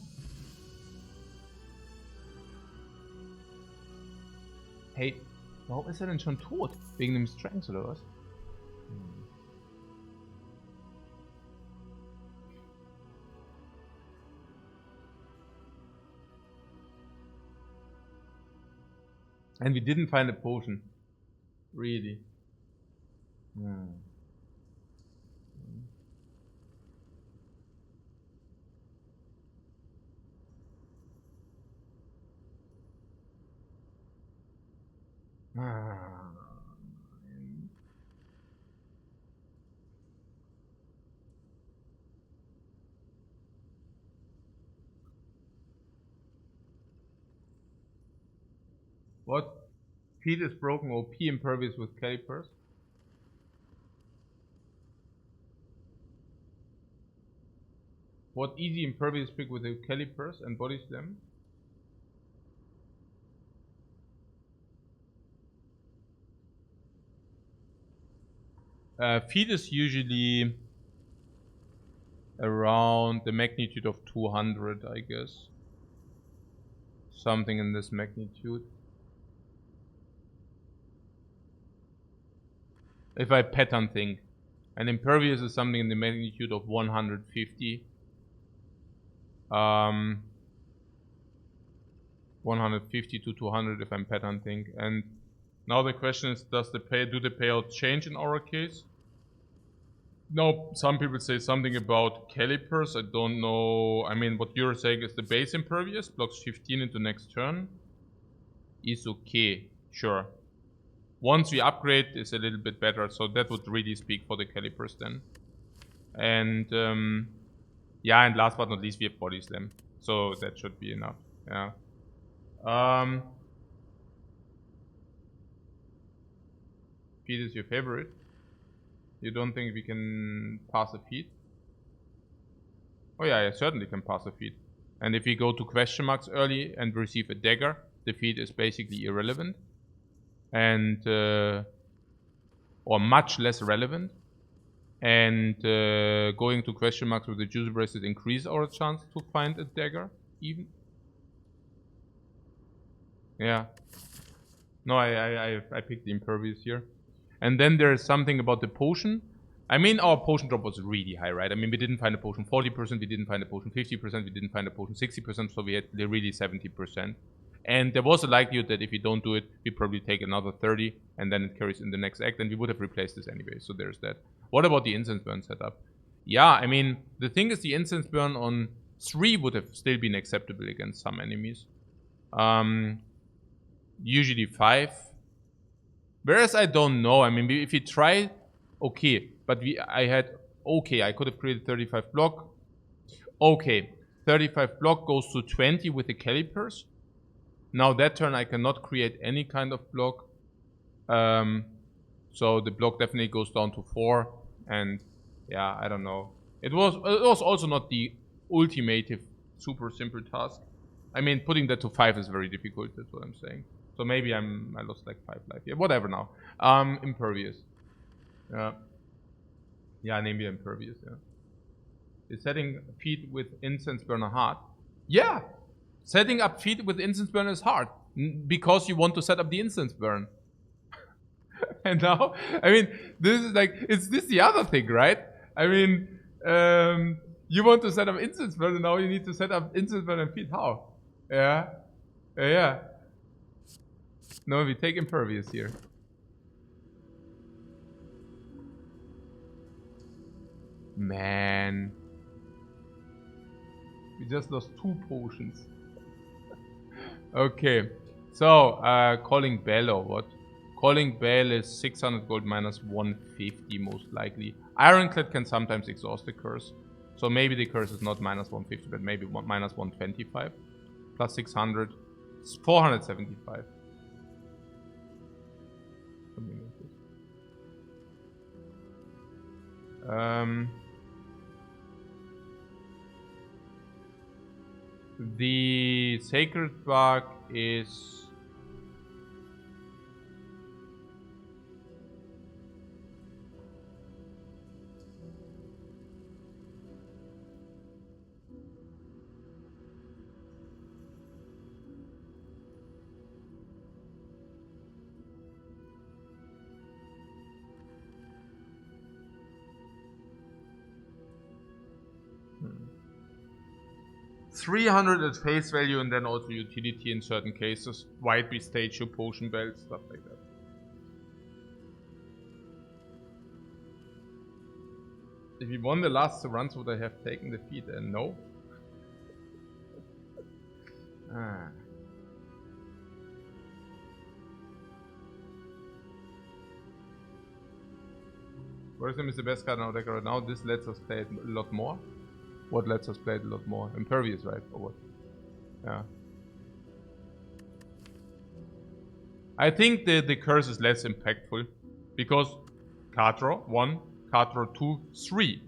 Hey, warum ist er denn schon tot? Wegen dem Strength oder was? And we didn't find a potion. Really. What? Pete is broken OP impervious with calipers. What easy impervious pick with the calipers and body slam? Feet is usually around the magnitude of 200, I guess. Something in this magnitude. If I pattern think. And impervious is something in the magnitude of 150. 150 to 200 if I'm pet hunting. And now the question is, do the payouts change in our case? No, some people say something about calipers. I don't know. I mean, what you're saying is the base impervious blocks 15 into next turn. Is okay, sure. Once we upgrade, it's a little bit better. So that would really speak for the calipers then. And yeah, and last but not least, we have body slam. So that should be enough. Yeah. Feed is your favorite. You don't think we can pass a feed? Oh yeah, I certainly can pass a feed. And if we go to question marks early and receive a dagger, the feed is basically irrelevant. And or much less relevant. And going to question marks with the juice bracelet increase our chance to find a dagger even. Yeah. No, I picked the impervious here. And then there is something about the potion. I mean, our potion drop was really high, right? I mean, we didn't find a potion 40%, we didn't find a potion 50%, we didn't find a potion 60%, so we had really 70%. And there was a likelihood that if we don't do it, we probably take another 30, and then it carries in the next act, and we would have replaced this anyway, so there's that. What about the incense burn setup? Yeah, I mean, the thing is the incense burn on 3 would have still been acceptable against some enemies. Usually 5. Whereas I don't know. I mean, if we try, okay. But I could have created 35 block. Okay, 35 block goes to 20 with the calipers. Now that turn I cannot create any kind of block. So the block definitely goes down to 4. And yeah, I don't know. It was also not the ultimative super simple task. I mean, putting that to 5 is very difficult. That's what I'm saying. So maybe I lost like 5 life. Yeah, whatever now. Impervious. Yeah, maybe impervious, yeah. Is setting feet with incense burner hard? Yeah! Setting up feet with incense burner is hard. Because you want to set up the incense burn. And now, I mean, this is like, is this the other thing, right? I mean, you want to set up incense burn, and now you need to set up incense burn and feet. How? Yeah. Yeah. No, we take impervious here. Man. We just lost 2 potions. Okay. So, calling Bell or what? Calling Bell is 600 gold minus 150 most likely. Ironclad can sometimes exhaust the curse. So maybe the curse is not minus 150, but maybe minus 125. Plus 600. It's 475. Something like this. The sacred bark is... Hmm. 300 at face value and then also utility in certain cases. White beast statue, potion belt, stuff like that. If we won the last 2 runs, would I have taken the feat? No. Wisdom is the best card in our deck right now. This lets us play it a lot more. What lets us play it a lot more? Impervious, right? Or what? Yeah. I think the curse is less impactful. Because card draw 1, card draw 2, 3.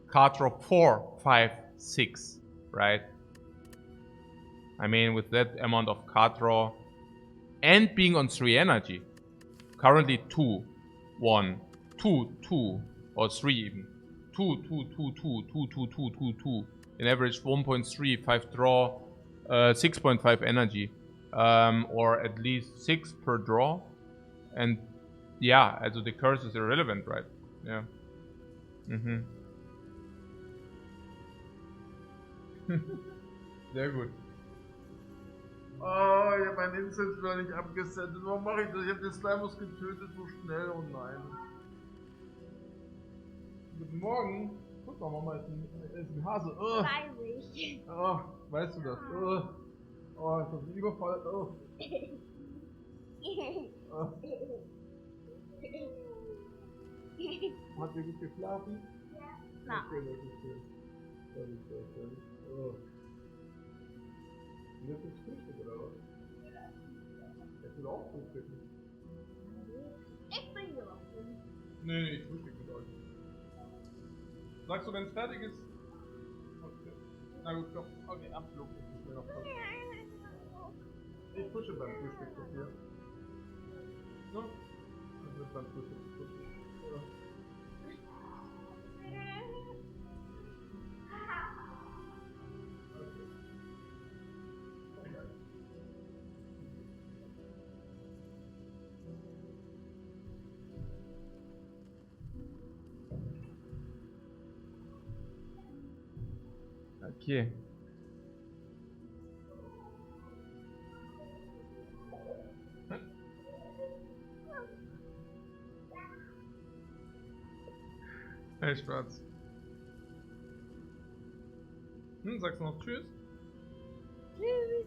Card draw 4, 5, 6. Right? I mean, with that amount of card draw and being on 3 energy. Currently 2, 1, 2, 2, or 3 even. 2, 2, 2, 2, 2, 2, 2, 2, 2. In average 1.3, 5 draw, 6.5 energy. Or at least 6 per draw. And yeah, also the curse is irrelevant, right? Yeah. Mhm. Sehr gut. Oh, ich habe mein Incense gar nicht abgesetzt. Warum mache ich das? Ich habe den Slimus getötet so schnell. Oh nein. Guten Morgen. Guck mal, Mama ist ein Hase. Oh. Weiß ich. Oh, weißt du das? Oh, oh ist das ein Überfall? Oh. Oh. Habt ihr gut geschlafen? Ja. Okay, das ist schön. Das ist sehr schön. Oh. Und jetzt ist Frühstück, oder was? Jetzt will auch frühstücken. Ich bin hier was drin. Nee, ich frühstück mit euch. Sagst du, wenn es fertig ist? Okay. Na gut, komm. Okay, Abflug. Ich muss mir noch was. Ich pushe beim Frühstück zu dir. So? Das wird beim Frühstück gepusht. Ja. Okay. Hey, Spaß. Sagst du noch Tschüss? Tschüss.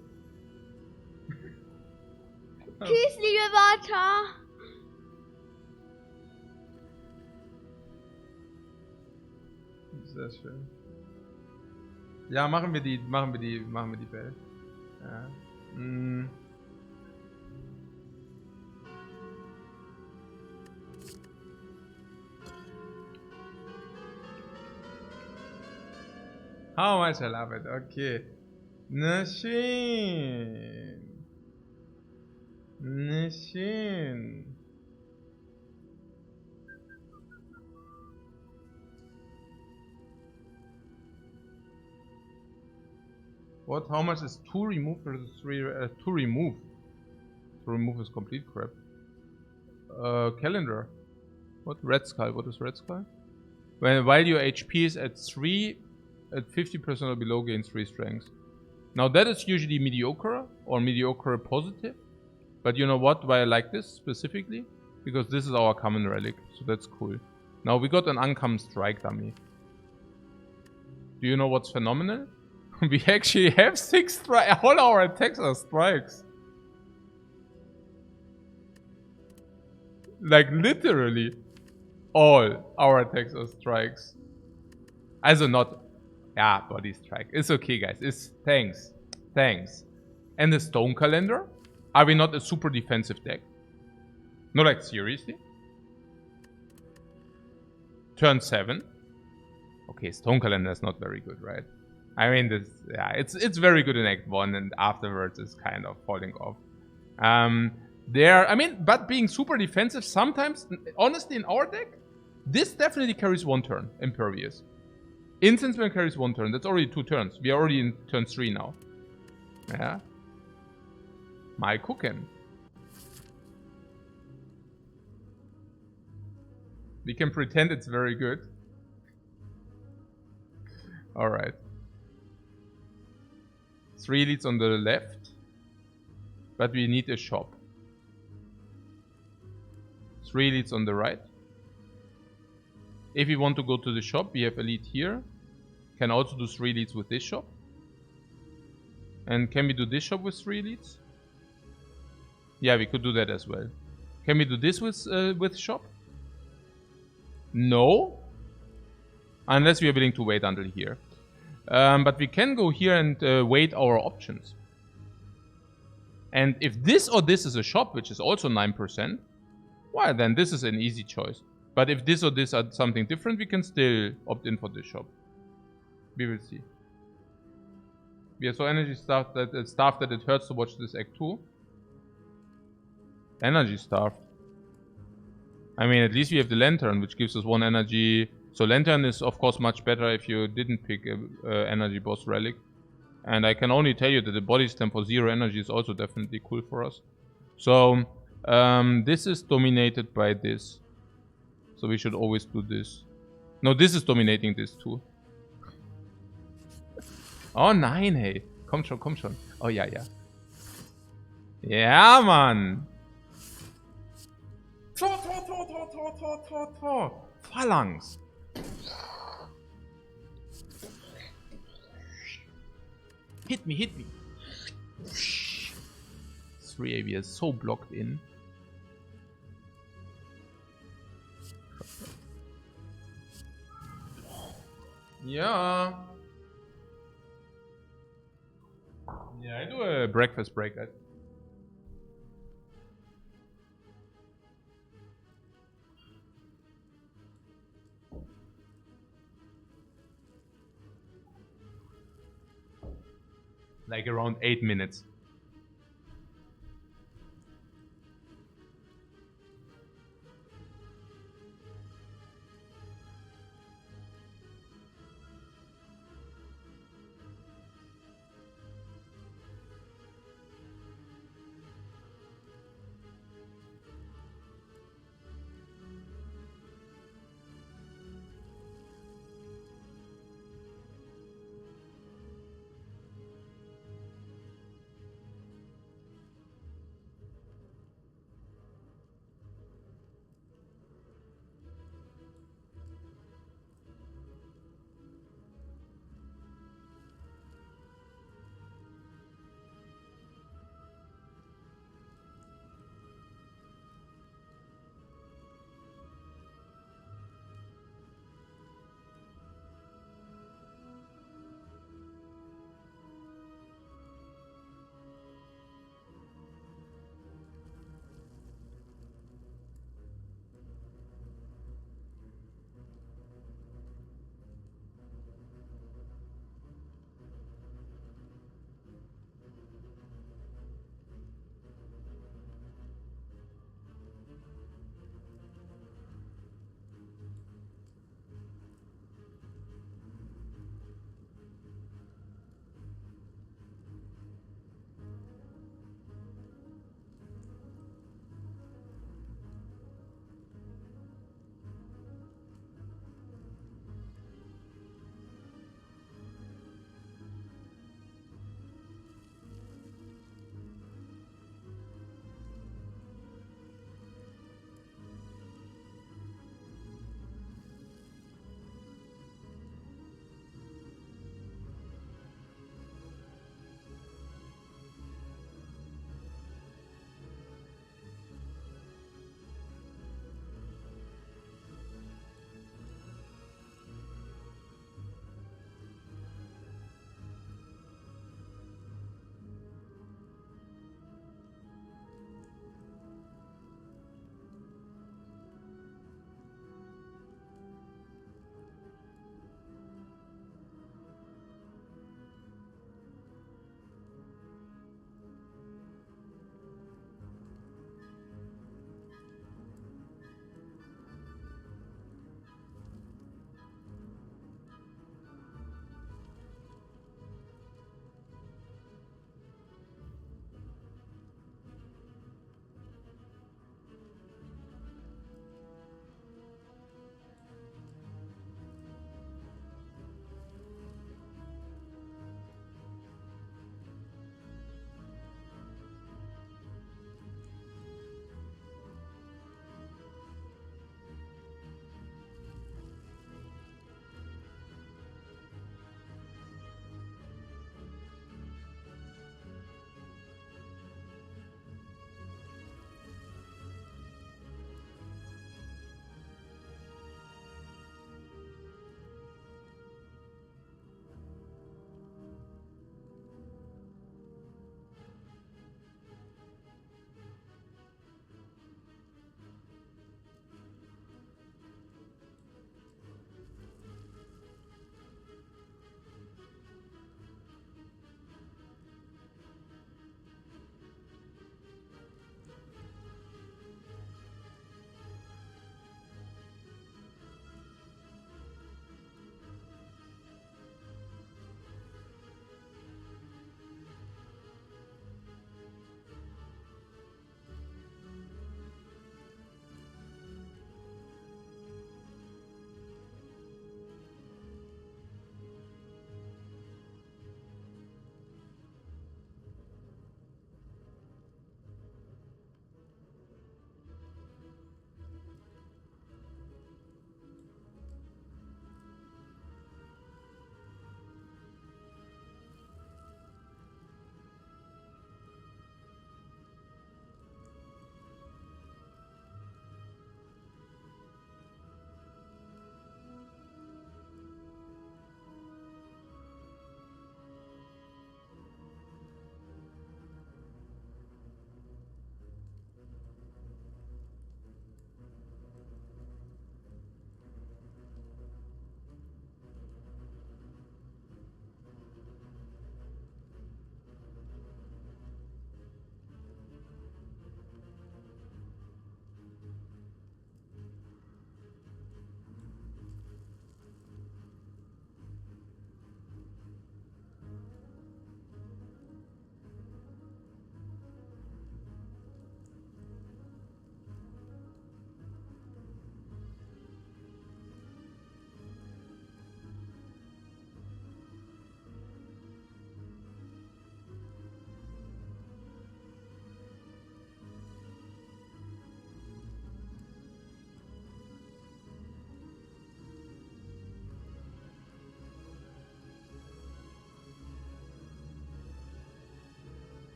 Tschüss, liebe Wörter. Sehr schön. Ja, machen wir die Bell. Ja. How much I love it. Okay. Na schön. Na schön. What? How much is 2 remove versus 3? 2 remove. 2 remove is complete crap. Calendar. What? Red Skull. What is Red Skull? While your HP is at 3, at 50% or below, gain 3 strength. Now that is usually mediocre or mediocre positive. But you know what? Why I like this specifically? Because this is our common relic. So that's cool. Now we got an uncommon strike dummy. Do you know what's phenomenal? We actually have 6 strikes. All our attacks are strikes. Like literally. All our attacks are strikes. Also not. Yeah, body strike. It's okay, guys. It's thanks. Thanks. And the Stone Calendar? Are we not a super defensive deck? No, like seriously? Turn 7. Okay, Stone Calendar is not very good, right? I mean, this, yeah, it's very good in Act 1 and afterwards it's kind of falling off. I mean, but being super defensive sometimes, honestly, in our deck, this definitely carries 1 turn, Impervious. Incense Man carries 1 turn, that's already 2 turns. We are already in turn 3 now. Yeah. My cooking. We can pretend it's very good. Alright. 3 leads on the left. But we need a shop. 3 leads on the right. If we want to go to the shop, we have a lead here. Can also do 3 leads with this shop. And can we do this shop with 3 leads? Yeah, we could do that as well. Can we do this with shop? No. Unless we are willing to wait until here. But we can go here and wait our options. And if this or this is a shop, which is also 9%, well, then this is an easy choice. But if this or this are something different, we can still opt in for this shop. We will see. We are so energy starved that it hurts to watch this act 2. Energy starved. I mean, at least we have the lantern, which gives us 1 energy. So lantern is of course much better if you didn't pick a energy boss relic. And I can only tell you that the body stem for 0 energy is also definitely cool for us. So this is dominated by this. So we should always do this. No, this is dominating this too. Oh nein, hey. Kommt schon, kommt schon. Oh ja, ja. Ja, Mann. Tor, Tor, Tor, Tor, Tor, Tor, Tor, Tor. Phalanx. Hit me, hit me. 3 AV is so blocked in. Yeah. Yeah, I do a breakfast break. Like around 8 minutes.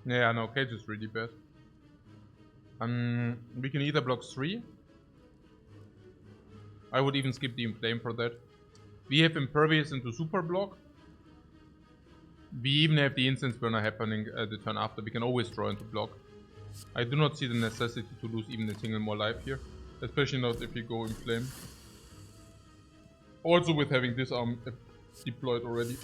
Yeah, no, Cage is really bad. We can either block 3. I would even skip the Inflame for that. We have Impervious into Super Block. We even have the Instance Burner happening the turn after. We can always draw into block. I do not see the necessity to lose even a single more life here. Especially not if you go Inflame. Also with having this arm deployed already.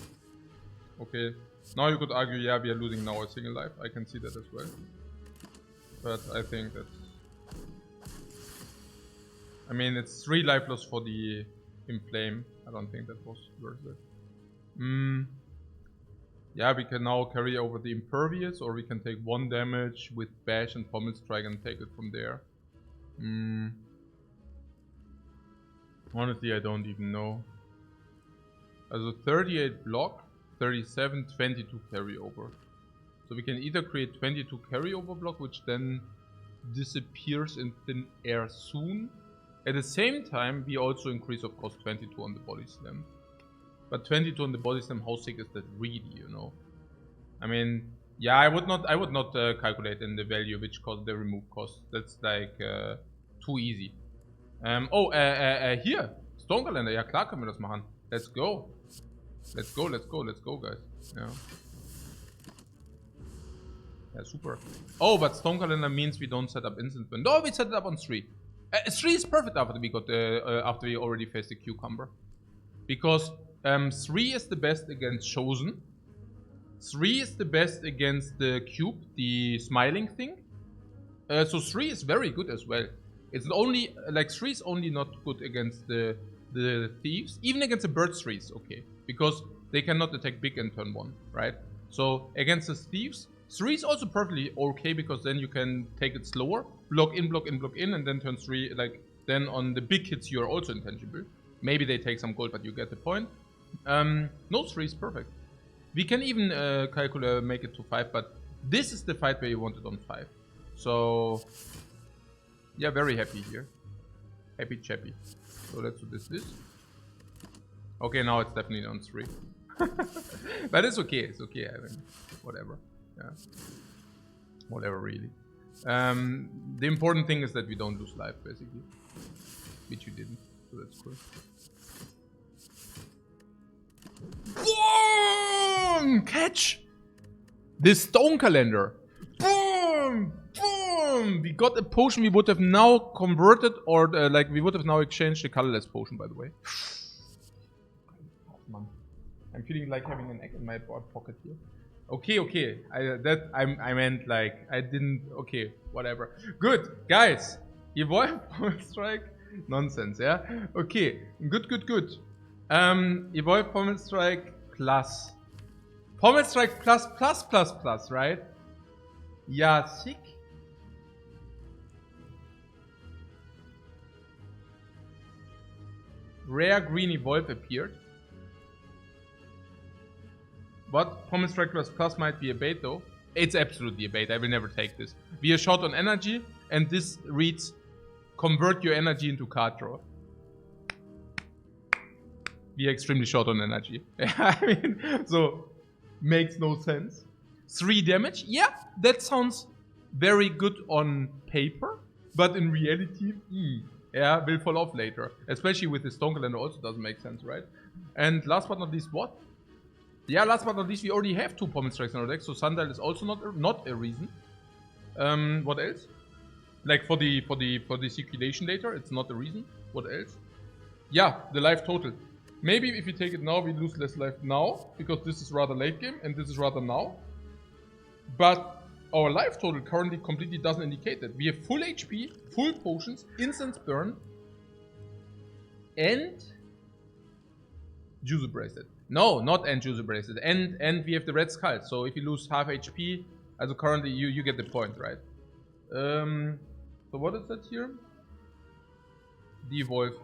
Okay. Now you could argue, yeah, we are losing now a single life. I can see that as well. But I think that's... I mean, it's 3 life loss for the Inflame. I don't think that was worth it. Yeah, we can now carry over the Impervious, or we can take 1 damage with Bash and Pommel Strike and take it from there. Honestly, I don't even know. Also 38 block, 37, 22 carryover. So we can either create 22 carryover block, which then disappears in thin air soon. At the same time, we also increase, of course, 22 on the Body Slam. But 22 on the Body Slam, how sick is that really, you know? I mean, yeah, I would not calculate in the value which cost the remove cost. That's like too easy. Hier, Stonekalender, ja klar können wir das machen. Let's go. Let's go, let's go, let's go, guys. Yeah. Yeah, super. Oh, but Stonekalender means we don't set up instant burn. No, we set it up on 3. 3 is perfect after we got after we already faced the cucumber. Because 3 is the best against Chosen. 3 is the best against the cube, the smiling thing. So 3 is very good as well. It's only, like 3 is only not good against the thieves. Even against the bird 3 is okay. Because they cannot attack big in turn 1, right? So against the thieves, 3 is also perfectly okay because then you can take it slower. Block in, block in, block in, and then turn 3, like, then on the big hits you are also intangible. Maybe they take some gold, but you get the point. No, 3 is perfect. We can even calculate, make it to 5, but this is the fight where you want it on 5. So, yeah, very happy here. Happy chappy. So let's do this. Okay, now it's definitely on 3. But it's okay, I mean, whatever. Yeah. Whatever, really. The important thing is that we don't lose life, basically. Which we didn't, so that's cool. Boom! Catch! The Stonekalender. Boom! Boom! We got a potion we would have now converted, or like we would have now exchanged the colorless potion, by the way. I'm feeling like having an egg in my pocket here. Okay. I meant like I didn't. Okay, whatever. Good, guys. Evolve Pommel Strike. Nonsense, yeah. Okay, good. Evolve Pommel Strike plus. Pommel Strike plus, right? Yeah, sick. Rare green evolve appeared. But Pommel Strike plus might be a bait though. It's absolutely a bait. I will never take this. We are short on energy, and this reads convert your energy into card draw. We are extremely short on energy. I mean, so makes no sense. 3 damage? Yeah, that sounds very good on paper, but in reality, yeah, will fall off later. Especially with the Stonekalender also doesn't make sense, right? And last but not least, what? Yeah, last but not least, we already have 2 Pommel Strikes in our deck, so Sundial is also not a reason. What else? Like for the circulation later, it's not a reason. What else? Yeah, the life total. Maybe if we take it now, we lose less life now, because this is rather late game, and this is rather now. But our life total currently completely doesn't indicate that. We have full HP, full potions, instant burn, and Juicer Bracelet. No, not and Juicer Bracelet. And we have the Red Skull. So if you lose half HP, also currently you get the point, right? So what is that here? The Evolve.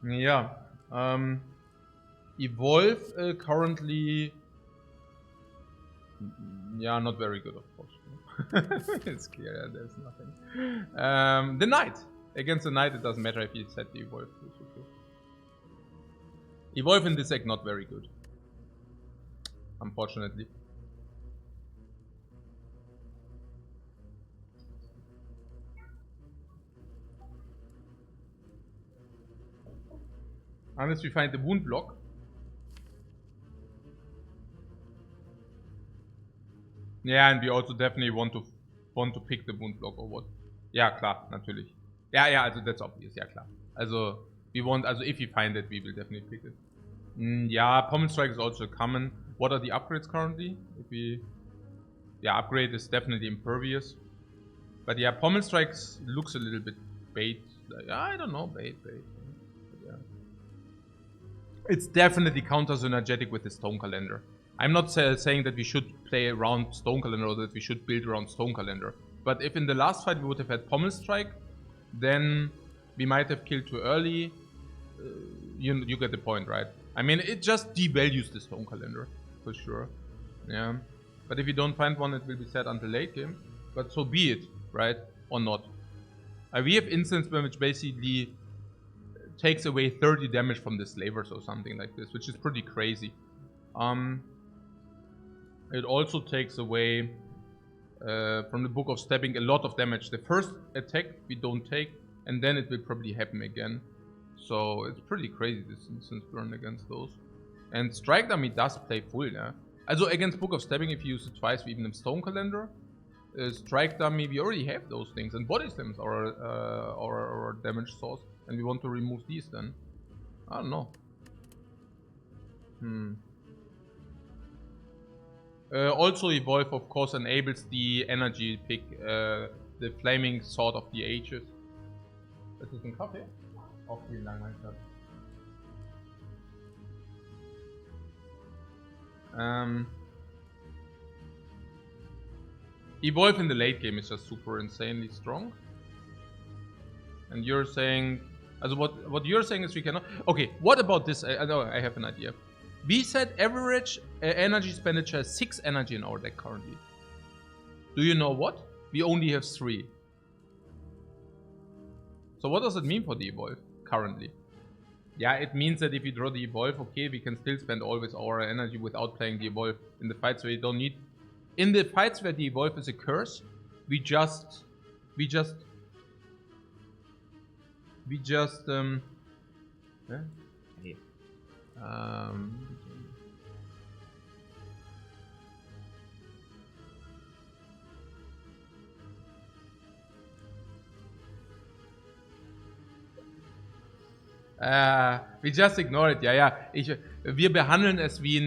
Yeah. Evolve currently... Yeah, not very good, of course. It's clear, there's nothing. The Knight. Against the Knight, it doesn't matter if you set the Evolve. Evolve in this deck, not very good. Unfortunately. Unless we find the wound block. Yeah, and we also definitely want to pick the wound block or what. Ja, klar, natürlich. Ja, also that's obvious, ja klar. Also, if we find it, we will definitely pick it. Yeah, Pommel Strike is also common. What are the upgrades currently? Upgrade is definitely Impervious. But yeah, Pommel Strikes looks a little bit bait. I don't know, bait. But yeah. It's definitely counter-synergetic with the Stone Calendar. I'm not saying that we should play around Stone Calendar or that we should build around Stone Calendar. But if in the last fight we would have had Pommel Strike, then we might have killed too early. You get the point, right? I mean, it just devalues the Stone Calendar, for sure. Yeah. But if you don't find one, it will be sad until late game. But so be it, right? Or not. We have Instance Burn, which basically takes away 30 damage from the Slavers or something like this, which is pretty crazy. It also takes away from the Book of Stabbing a lot of damage. The first attack we don't take, and then it will probably happen again. So it's pretty crazy, this Instance Burn against those. And Strike Dummy does play full, yeah. Also against Book of Stabbing, if you use it twice, we even have Stone Calendar. Strike Dummy, we already have those things. And Body Slams are our damage source. And we want to remove these then. I don't know. Also Evolve, of course, enables the energy pick, the Flaming Sword of the Ages. Ist das ein Kaffee? Auch vielen Dank, mein Schatz. Evolve in the late game is just super insanely strong. And you're saying... Also what you're saying is we cannot... Okay, what about this? I know I have an idea. We said average energy expenditure has 6 energy in our deck currently. Do you know what? We only have 3. So what does it mean for the Evolve currently? Yeah, it means that if we draw the Evolve, okay, we can still spend always our energy without playing the Evolve in the fights where you don't need... In the fights where the Evolve is a curse, we just we just ignore it, ja. Wir behandeln es wie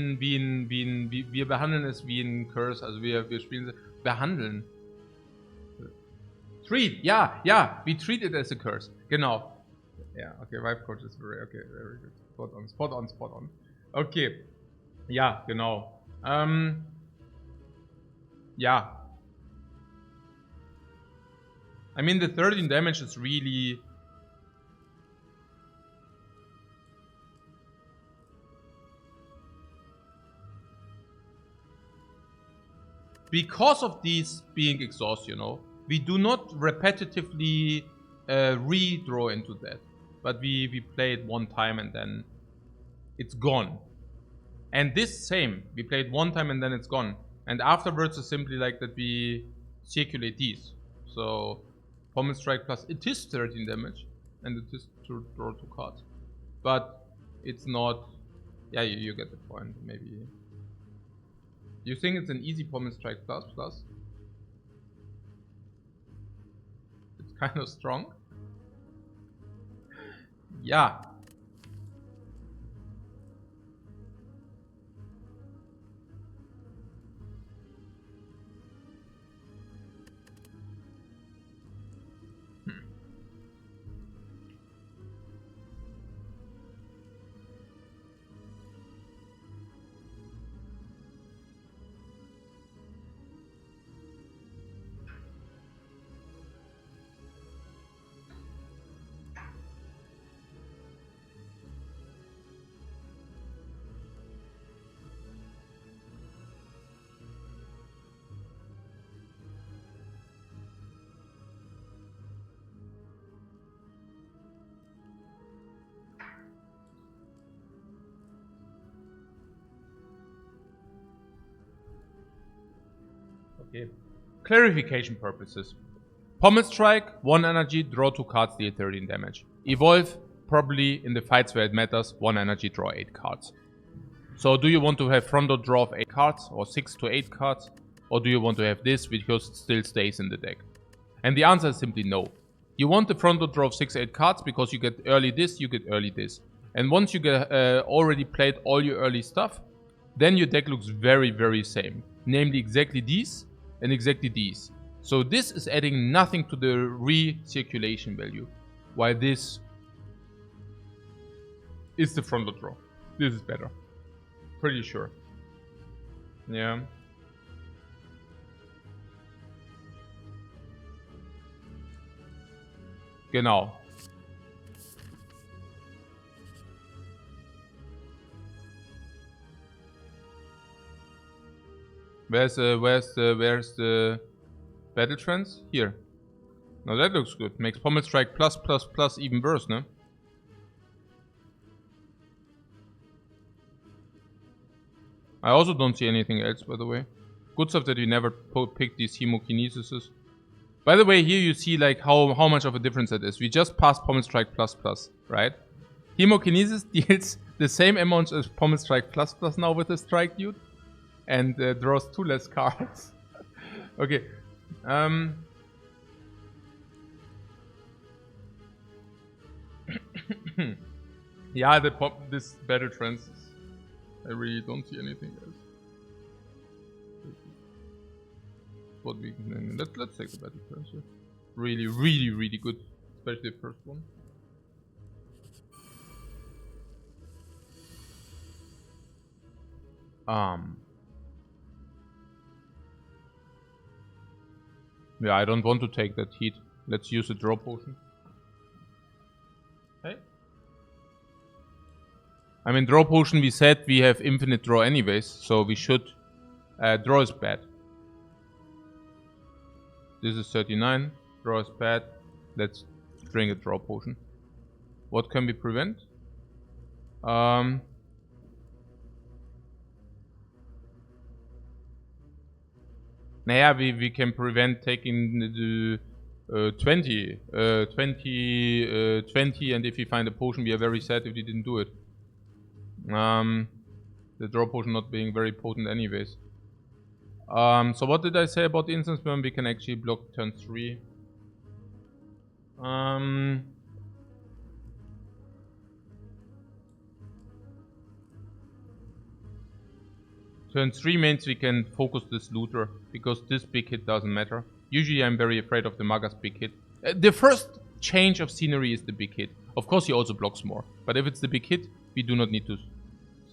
ein Curse, also wir spielen behandeln. Treat, ja, we treat it as a curse, genau. Ja, okay, Lifecoach ist very good. Spot on. Okay, ja, genau. Ja. I mean, the 13 damage is really... Because of these being exhaust, you know, we do not repetitively redraw into that. But we play it one time and then it's gone. And this same, we play it one time and then it's gone. And afterwards it's simply like that we circulate these. So, Pommel Strike plus, it is 13 damage. And it is to draw 2 cards. But it's not... Yeah, you get the point, maybe... You think it's an easy Pommel Strike plus? It's kind of strong. Yeah. Okay. Clarification purposes. Pommel Strike, 1 energy, draw 2 cards, deal 13 damage. Evolve, probably in the fights where it matters, 1 energy, draw 8 cards. So do you want to have front door draw of 8 cards, or 6 to 8 cards? Or do you want to have this because it still stays in the deck? And the answer is simply no. You want the front door draw of 6-8 cards because you get early this, you get early this. And once you get already played all your early stuff, then your deck looks very, very same. Namely exactly these and exactly these. So this is adding nothing to the recirculation value. While this is the front door draw. This is better. Pretty sure. Yeah. Genau. Where's the battle trance? Here. Now that looks good. Makes Pommel Strike plus plus plus even worse, no? I also don't see anything else, by the way. Good stuff that we never picked these Hemokinesises. By the way, here you see like how much of a difference that is. We just passed Pommel Strike plus plus, right? Hemokinesis deals the same amount as Pommel Strike plus plus now with the Strike Dude. And draws 2 less cards. Okay. Yeah, this battle trance. I really don't see anything else. What we can, let's take the battle trance. Really, really, really good, especially the first one. Yeah, I don't want to take that heat. Let's use a draw potion. Hey? I mean, draw potion, we said we have infinite draw anyways, so we should... draw is bad. This is 39. Draw is bad. Let's drink a draw potion. What can we prevent? Naja, we can prevent taking the 20, and if we find a potion, we are very sad if we didn't do it. The draw potion not being very potent anyways. So what did I say about the instance burn? We can actually block turn 3. Turn 3 means we can focus this looter, because this big hit doesn't matter. Usually I'm very afraid of the Maga's big hit. The first change of scenery is the big hit. Of course he also blocks more, but if it's the big hit, we do not need to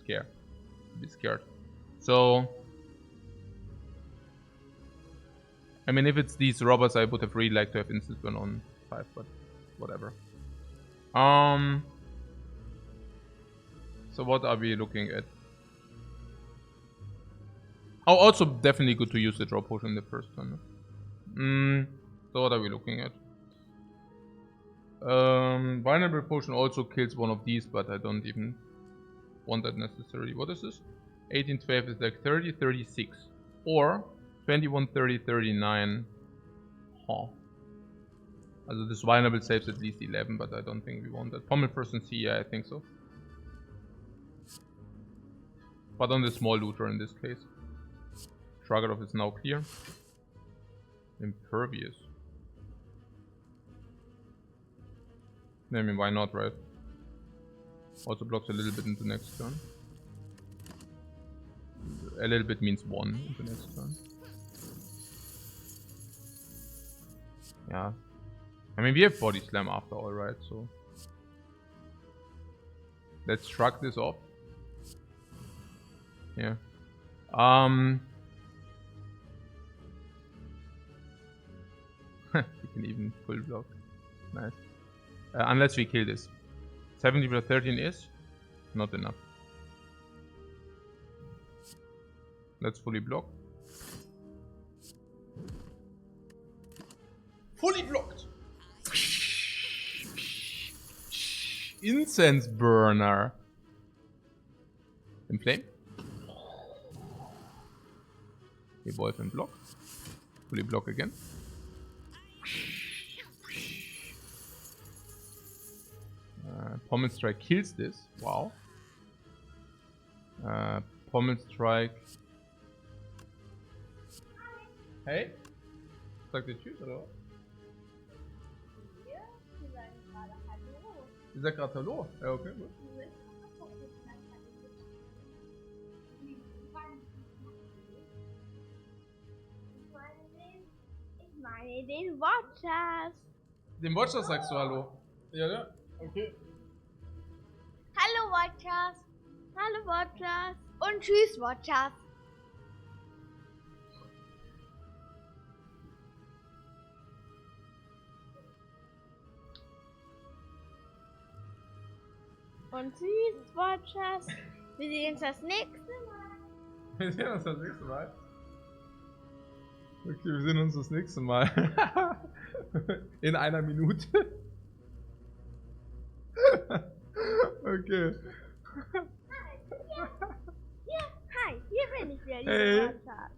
be scared. So... I mean, if it's these robbers, I would have really liked to have instant burn on 5, but whatever. So what are we looking at? Oh, also definitely good to use the draw potion in the first turn. So what are we looking at? Vulnerable potion also kills one of these, but I don't even want that necessarily. What is this? 18, 12 is like 30, 36. Or 21, 30, 39. Huh. Also this vulnerable saves at least 11, but I don't think we want that. Pommel person C, yeah, I think so. But on the small looter in this case. Shruggerov is now clear. Impervious. I mean, why not, right? Also blocks a little bit into next turn. A little bit means 1 into next turn. Yeah. I mean, we have body slam after all, right? So let's shrug this off. Yeah. You can even full block. Nice. Unless we kill this. 70 plus 13 is not enough. Let's fully block. Fully blocked! Incense burner. Inflame. Evolve and block. Fully block again. Pommel Strike kills this. Wow. Pommel Strike. Hey? Sagt ihr Tschüss oder was? Ja, die sagen gerade Hallo. Ihr sagt gerade Hallo? Ja, okay, gut. Ich meine den Watchers. Dem Watcher sagst du Hallo. Ja, ja, okay. Hallo Watchers. Hallo Watchers. Und tschüss Watchers. Und tschüss Watchers. Wir sehen uns das nächste Mal. Wir sehen uns das nächste Mal. Okay, wir sehen uns das nächste Mal. In einer Minute. Okay. Hi, hier bin ich wieder, liebe Hey. Watchers.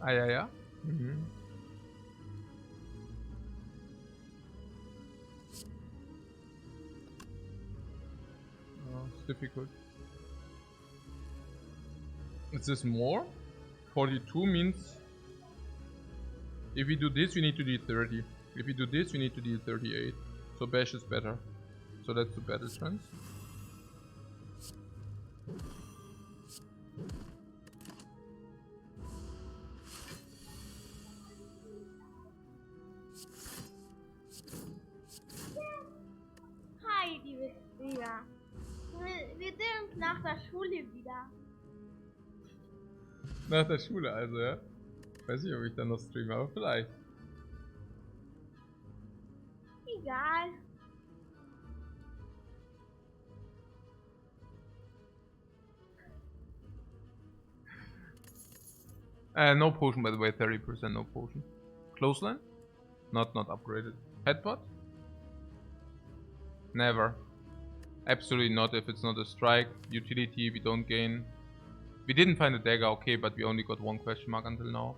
Ah, ja, ja. Mhm. Oh, it's difficult. Is this more? 42 means if we do this, we need to do 30. If we do this, we need to do 38. So bash is better. So that's the better chance. Hi, liebe Streamer. Wir sehen uns nach der Schule wieder. Nach der Schule also, ja? Weiß nicht, ob ich dann noch streame, aber vielleicht. Egal. No potion, by the way, 30% no potion. Clothesline? Not upgraded. Headbutt? Never. Absolutely not if it's not a strike. Utility, we don't gain. We didn't find a dagger, okay, but we only got one question mark until now.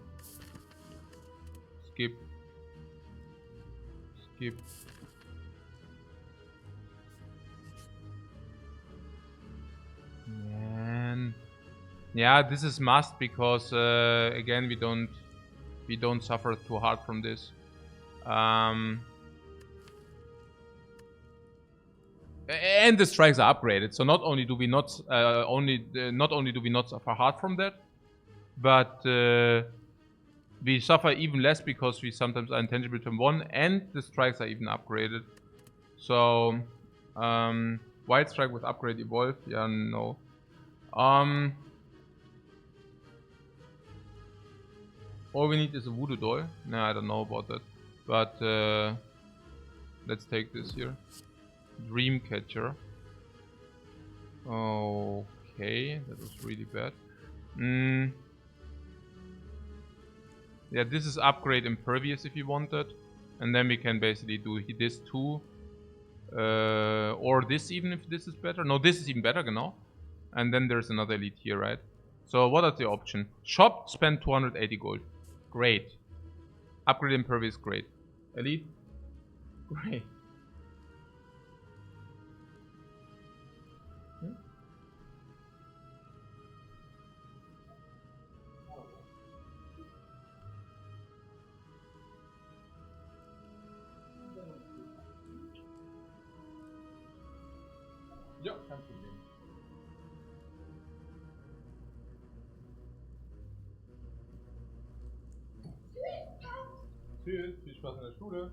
Skip. Skip. Man. Yeah, this is must because again we don't suffer too hard from this. And the strikes are upgraded, so not only do we not suffer hard from that, but we suffer even less because we sometimes are intangible turn 1, and the strikes are even upgraded. So Wild Strike with upgrade evolve, yeah, no. All we need is a voodoo doll. Nah, I don't know about that, but let's take this here. Dreamcatcher. Okay, that was really bad. Yeah, this is upgrade impervious if you want that, and then we can basically do this too, or this even if this is better. No, this is even better, genau. And then there's another elite here, right? So what are the options? Shop, spend 280 gold. Great. Upgrade impervious, great. Elite, great. Ja, kein Problem. Tschüss, viel Spaß in der Schule.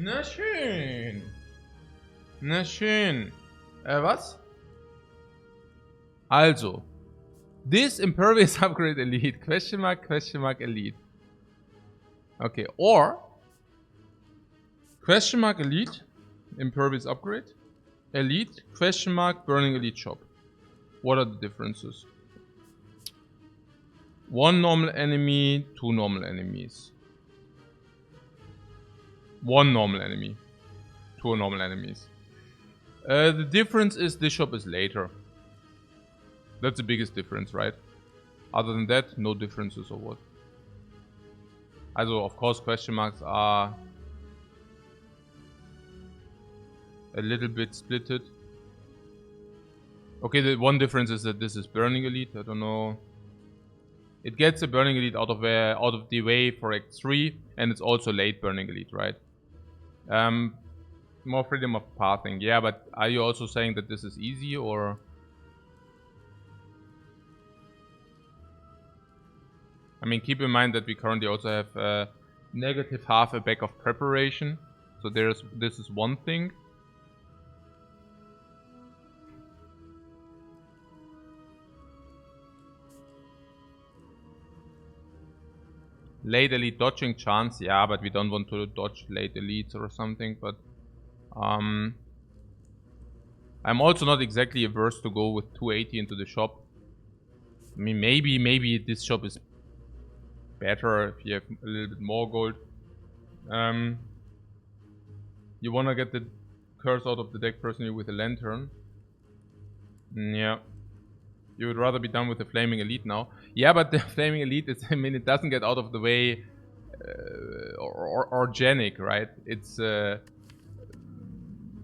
Na schön. Na schön. Was? Also. This impervious upgrade elite. Question mark elite. Okay, or question mark elite. Impervious upgrade. Elite. Question mark burning elite shop. What are the differences? One normal enemy, two normal enemies. One normal enemy. Two normal enemies. The difference is this shop is later. That's the biggest difference, right? Other than that, no differences or what. Also, of course, question marks are a little bit splitted. Okay, the one difference is that this is burning elite. I don't know. It gets a burning elite out of the way for Act 3, and it's also late burning elite, right? More freedom of pathing. Yeah, but are you also saying that this is easy, or? I mean, keep in mind that we currently also have negative half a back of preparation. So this is one thing. Late elite dodging chance, yeah, but we don't want to dodge late elites or something, but I'm also not exactly averse to go with 280 into the shop. I mean, maybe this shop is better if you have a little bit more gold. You wanna get the curse out of the deck personally with a lantern. Yeah. You would rather be done with the Flaming Elite now. Yeah, but the Flaming Elite is, I mean, it doesn't get out of the way organic, right? It's, I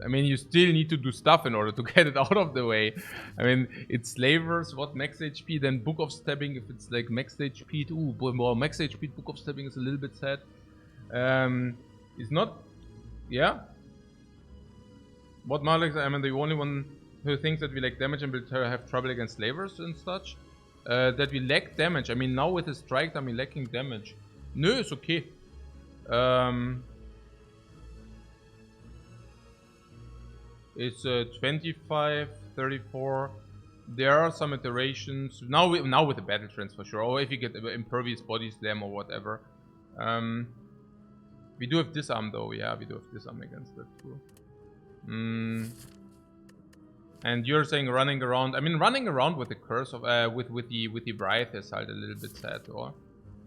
mean, you still need to do stuff in order to get it out of the way. I mean, it's Slavers, what, max HP, then Book of Stabbing, if it's like max HP, ooh, well, max HP, Book of Stabbing is a little bit sad. It's not, yeah. What Malek, I mean, the only one who thinks that we lack damage and will have trouble against slavers and such. That we lack damage. I mean, now with the strike, I'm lacking damage. No, it's okay. It's 25, 34. There are some iterations. Now with the battle trends for sure. Or if you get impervious body slam or whatever. We do have disarm though. Yeah, we do have disarm against that too. And you're saying running around. I mean, running around with the curse of with the Wraith is halt a little bit sad, or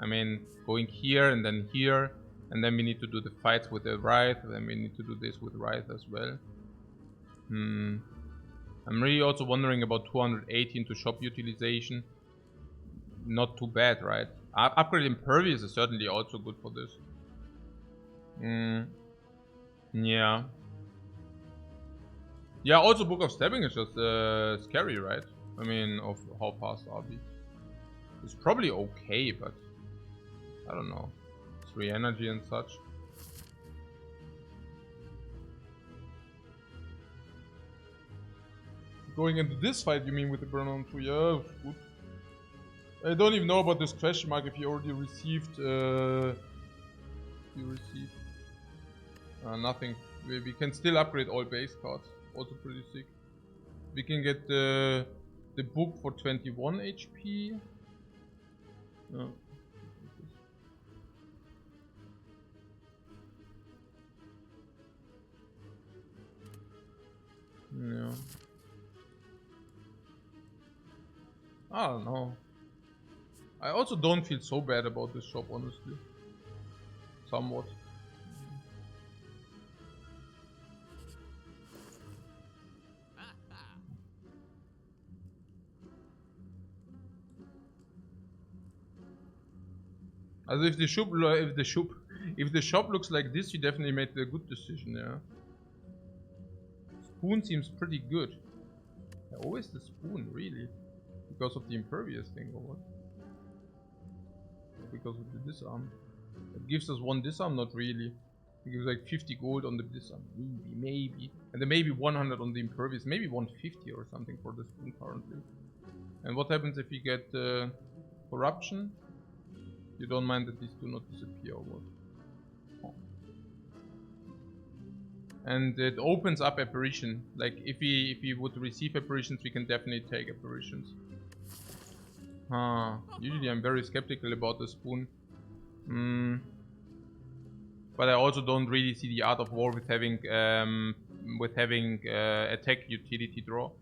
I mean, going here and then here, and then we need to do the fights with the Wraith, and then we need to do this with Wraith as well. I'm really also wondering about 218 to shop utilization. Not too bad, right? Upgrade Impervious is certainly also good for this. Yeah. Yeah, also Book of Stabbing is just scary, right? I mean, of how fast are we? It's probably okay, but I don't know. 3 energy and such. Going into this fight, you mean with the burn on 2? Yeah, good. I don't even know about this question mark if you already received. Nothing. We can still upgrade all base cards. Also pretty sick. We can get the book for 21 HP. No. Yeah. I don't know. I also don't feel so bad about this shop, honestly. Somewhat. Also if the shop looks like this, you definitely made a good decision, yeah. Spoon seems pretty good. Yeah, always the spoon, really. Because of the impervious thing or what? Because of the disarm. It gives us 1 disarm, not really. It gives like 50 gold on the disarm. Maybe. And then maybe 100 on the impervious. Maybe 150 or something for the spoon currently. And what happens if we get corruption? You don't mind that these do not disappear or what? Oh. And it opens up apparition. Like if we would receive apparitions, we can definitely take apparitions. Usually I'm very skeptical about the spoon. But I also don't really see the art of war with having attack utility draw.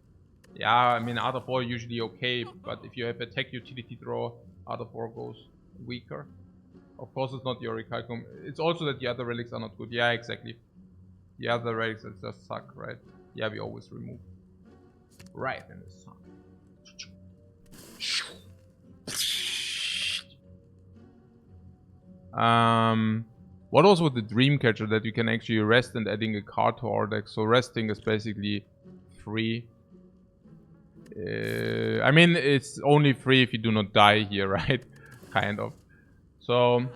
Yeah, I mean art of war usually okay, but if you have attack utility draw, art of war goes weaker. Of course, it's not your recalculum. It's also that the other relics are not good. Yeah, exactly. The other relics just suck, right? Yeah, we always remove. Right in the sun. What was with the dream catcher that you can actually rest and adding a card to our deck? So resting is basically free. I mean, it's only free if you do not die here, right? Kind of. So,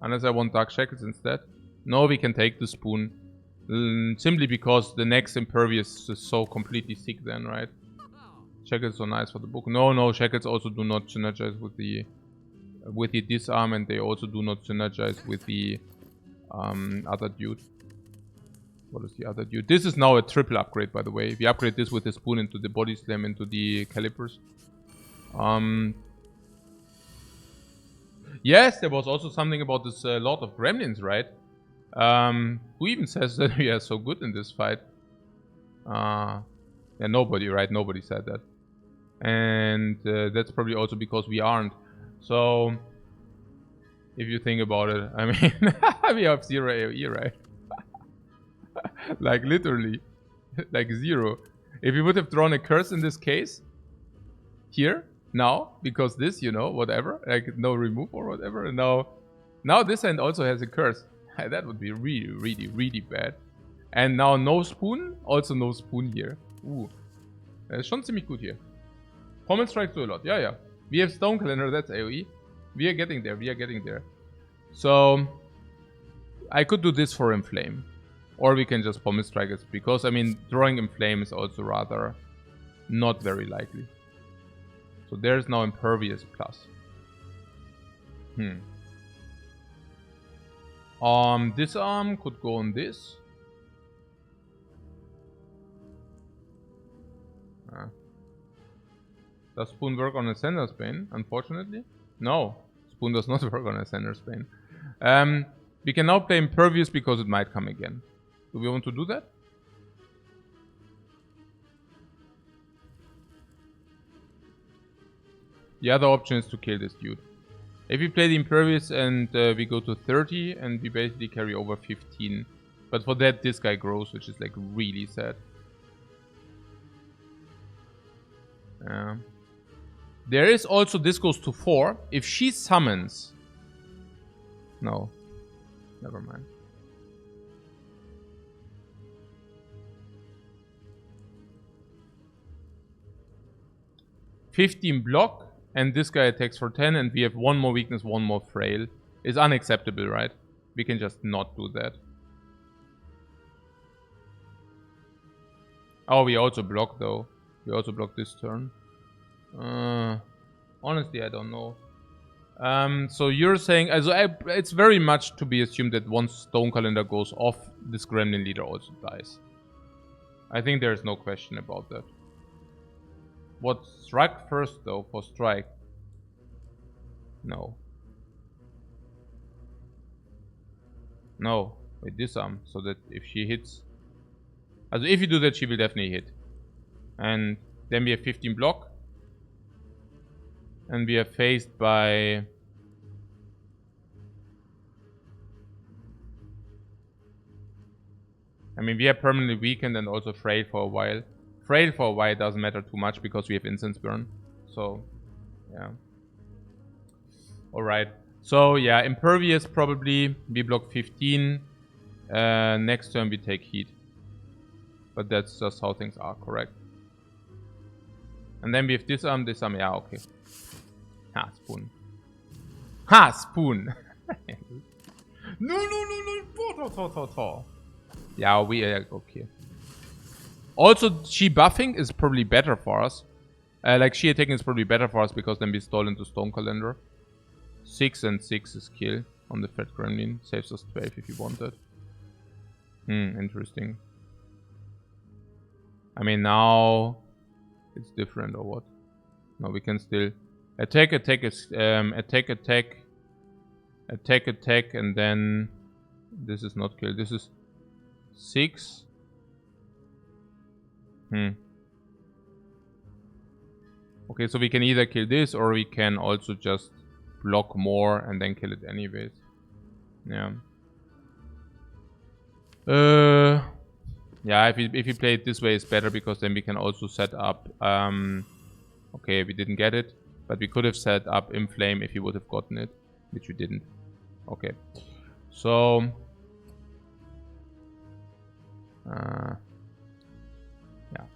unless I want Dark Shackles instead. No, we can take the spoon. Simply because the next Impervious is so completely sick then, right? Shackles are nice for the book. No, Shackles also do not synergize with the disarm, and they also do not synergize with the other dude. What is the other dude? This is now a triple upgrade, by the way. We upgrade this with the spoon into the body slam into the calipers. Yes, there was also something about this Lord of Gremlins, right? Who even says that we are so good in this fight? Yeah, nobody, right? Nobody said that. And that's probably also because we aren't. So, if you think about it, I mean, we have 0 AoE, right? Like, literally. Like, 0. If we would have drawn a curse in this case, here, now, because this, you know, whatever, like, no remove or whatever, and now this hand also has a curse. That would be really, really, really bad. And now no spoon, also no spoon here. Ist schon ziemlich gut hier. Pommel strikes do a lot, yeah. We have Stone Calendar, that's AoE. We are getting there. So, I could do this for Inflame. Or we can just Pommel strike it, because, I mean, drawing Inflame is also rather not very likely. So there's now Impervious plus. This arm could go on this. Does Spoon work on a Sender's Bane? Unfortunately, no. Spoon does not work on a Sender's Bane. We can now play Impervious because it might come again. Do we want to do that? The other option is to kill this dude. If we play the Impervious and we go to 30 and we basically carry over 15. But for that, this guy grows, which is like really sad. There is also, this goes to 4. If she summons... No. Never mind. $15 block. And this guy attacks for 10, and we have 1 more weakness, 1 more frail. Is unacceptable, right? We can just not do that. Oh, we also block, though. We also block this turn. Honestly, I don't know. So you're saying... it's very much to be assumed that once Stone Calendar goes off, this Gremlin leader also dies. I think there's no question about that. What strike first though for strike? No. No. Wait, disarm. So that if she hits... Also if you do that, she will definitely hit. And then we have 15 block. And we are faced by... I mean, we are permanently weakened and also frail for a while. Frail for a while doesn't matter too much because we have Incense Burn. So, yeah. Alright. So, yeah, Impervious probably. We block 15. Next turn we take Heat. But that's just how things are, correct? And then we have Disarm, yeah, okay. Ha, Spoon. Ha, Spoon! No. Yeah, we are okay. Also, she buffing is probably better for us. Like, she attacking is probably better for us because then we stall into Stone Calendar. 6 and 6 is kill on the Fat Gremlin. Saves us 12 if you want that. Interesting. I mean, now it's different or what? No, we can still attack, attack, and then this is not kill. This is 6. Okay, so we can either kill this or we can also just block more and then kill it anyways. Yeah. Yeah, if you play it this way, it's better because then we can also set up. Okay, we didn't get it, but we could have set up Inflame if you would have gotten it, which we didn't. Okay, so yeah.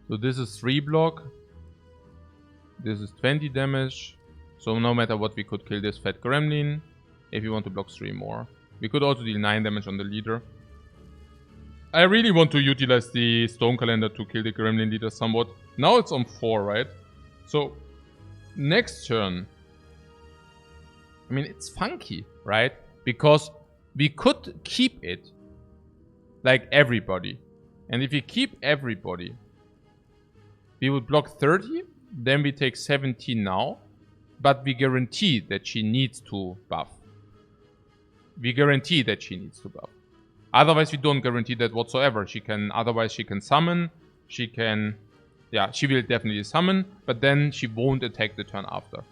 So this is 3 block. This is 20 damage. So no matter what, we could kill this fat gremlin if you want to block 3 more. We could also deal 9 damage on the leader. I really want to utilize the stone calendar to kill the gremlin leader somewhat. Now it's on 4, right? So next turn, I mean, it's funky, right? Because we could keep it like everybody. And if we keep everybody, we would block 30, then we take 17 now, but we guarantee that she needs to buff. We guarantee that she needs to buff. Otherwise, we don't guarantee that whatsoever. Otherwise she can summon, she will definitely summon, but then she won't attack the turn after.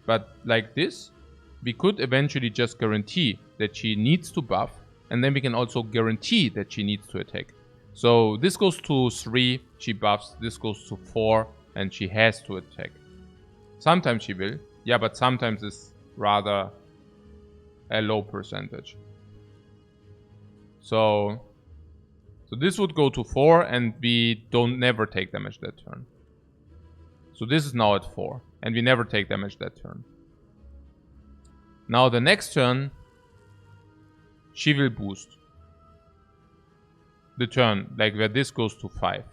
But like this, we could eventually just guarantee that she needs to buff, and then we can also guarantee that she needs to attack. So this goes to 3, she buffs, this goes to 4, and she has to attack. Sometimes she will, yeah, but sometimes it's rather a low percentage. So this would go to 4, and we never take damage that turn. So this is now at 4, and we never take damage that turn. Now the next turn, she will boost. The turn, like where this goes to 5,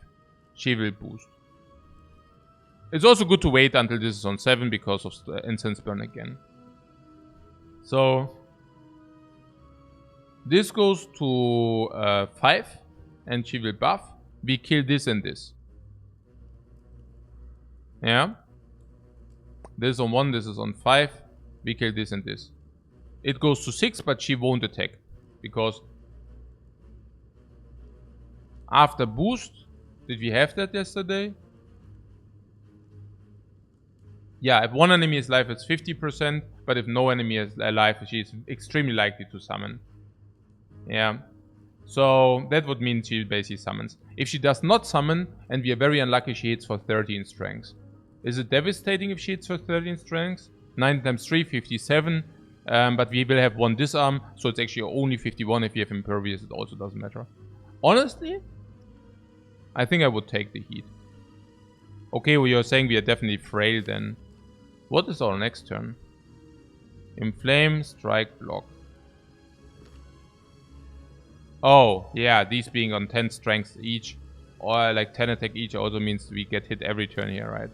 she will boost. It's also good to wait until this is on 7 because of the incense burn again. So this goes to 5, and she will buff. We kill this and this. Yeah. This is on 1, this is on 5. We kill this and this. It goes to 6, but she won't attack. Because after boost, did we have that yesterday? Yeah, if one enemy is alive, it's 50%. But if no enemy is alive, she is extremely likely to summon. Yeah. So that would mean she basically summons. If she does not summon, and we are very unlucky, she hits for 30 in strength. Is it devastating if she hits for 30 in strength? 9 times 3, 57. But we will have 1 disarm, so it's actually only 51. If you have impervious, it also doesn't matter. Honestly, I think I would take the heat. Okay, well, you're saying we are definitely frail then. What is our next turn? Inflame, strike, block. Oh, yeah, these being on 10 strength each, or like 10 attack each, also means we get hit every turn here, right?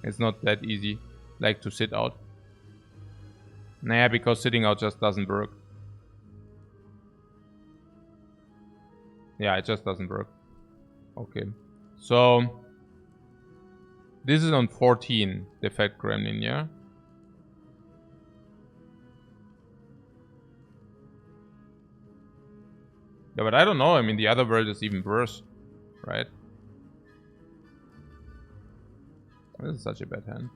It's not that easy, like to sit out. Nah, because sitting out just doesn't work. Yeah, it just doesn't work. Okay, so this is on 14, the fat gremlin, yeah? Yeah, but I don't know. I mean, the other world is even worse, right? This is such a bad hand.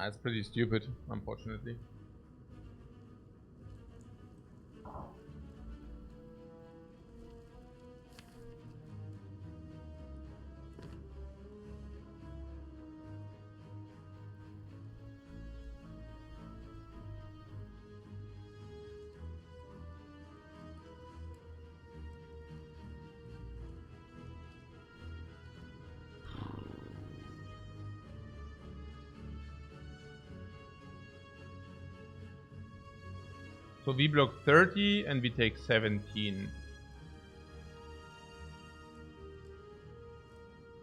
It's pretty stupid, unfortunately. So we block 30 and we take 17.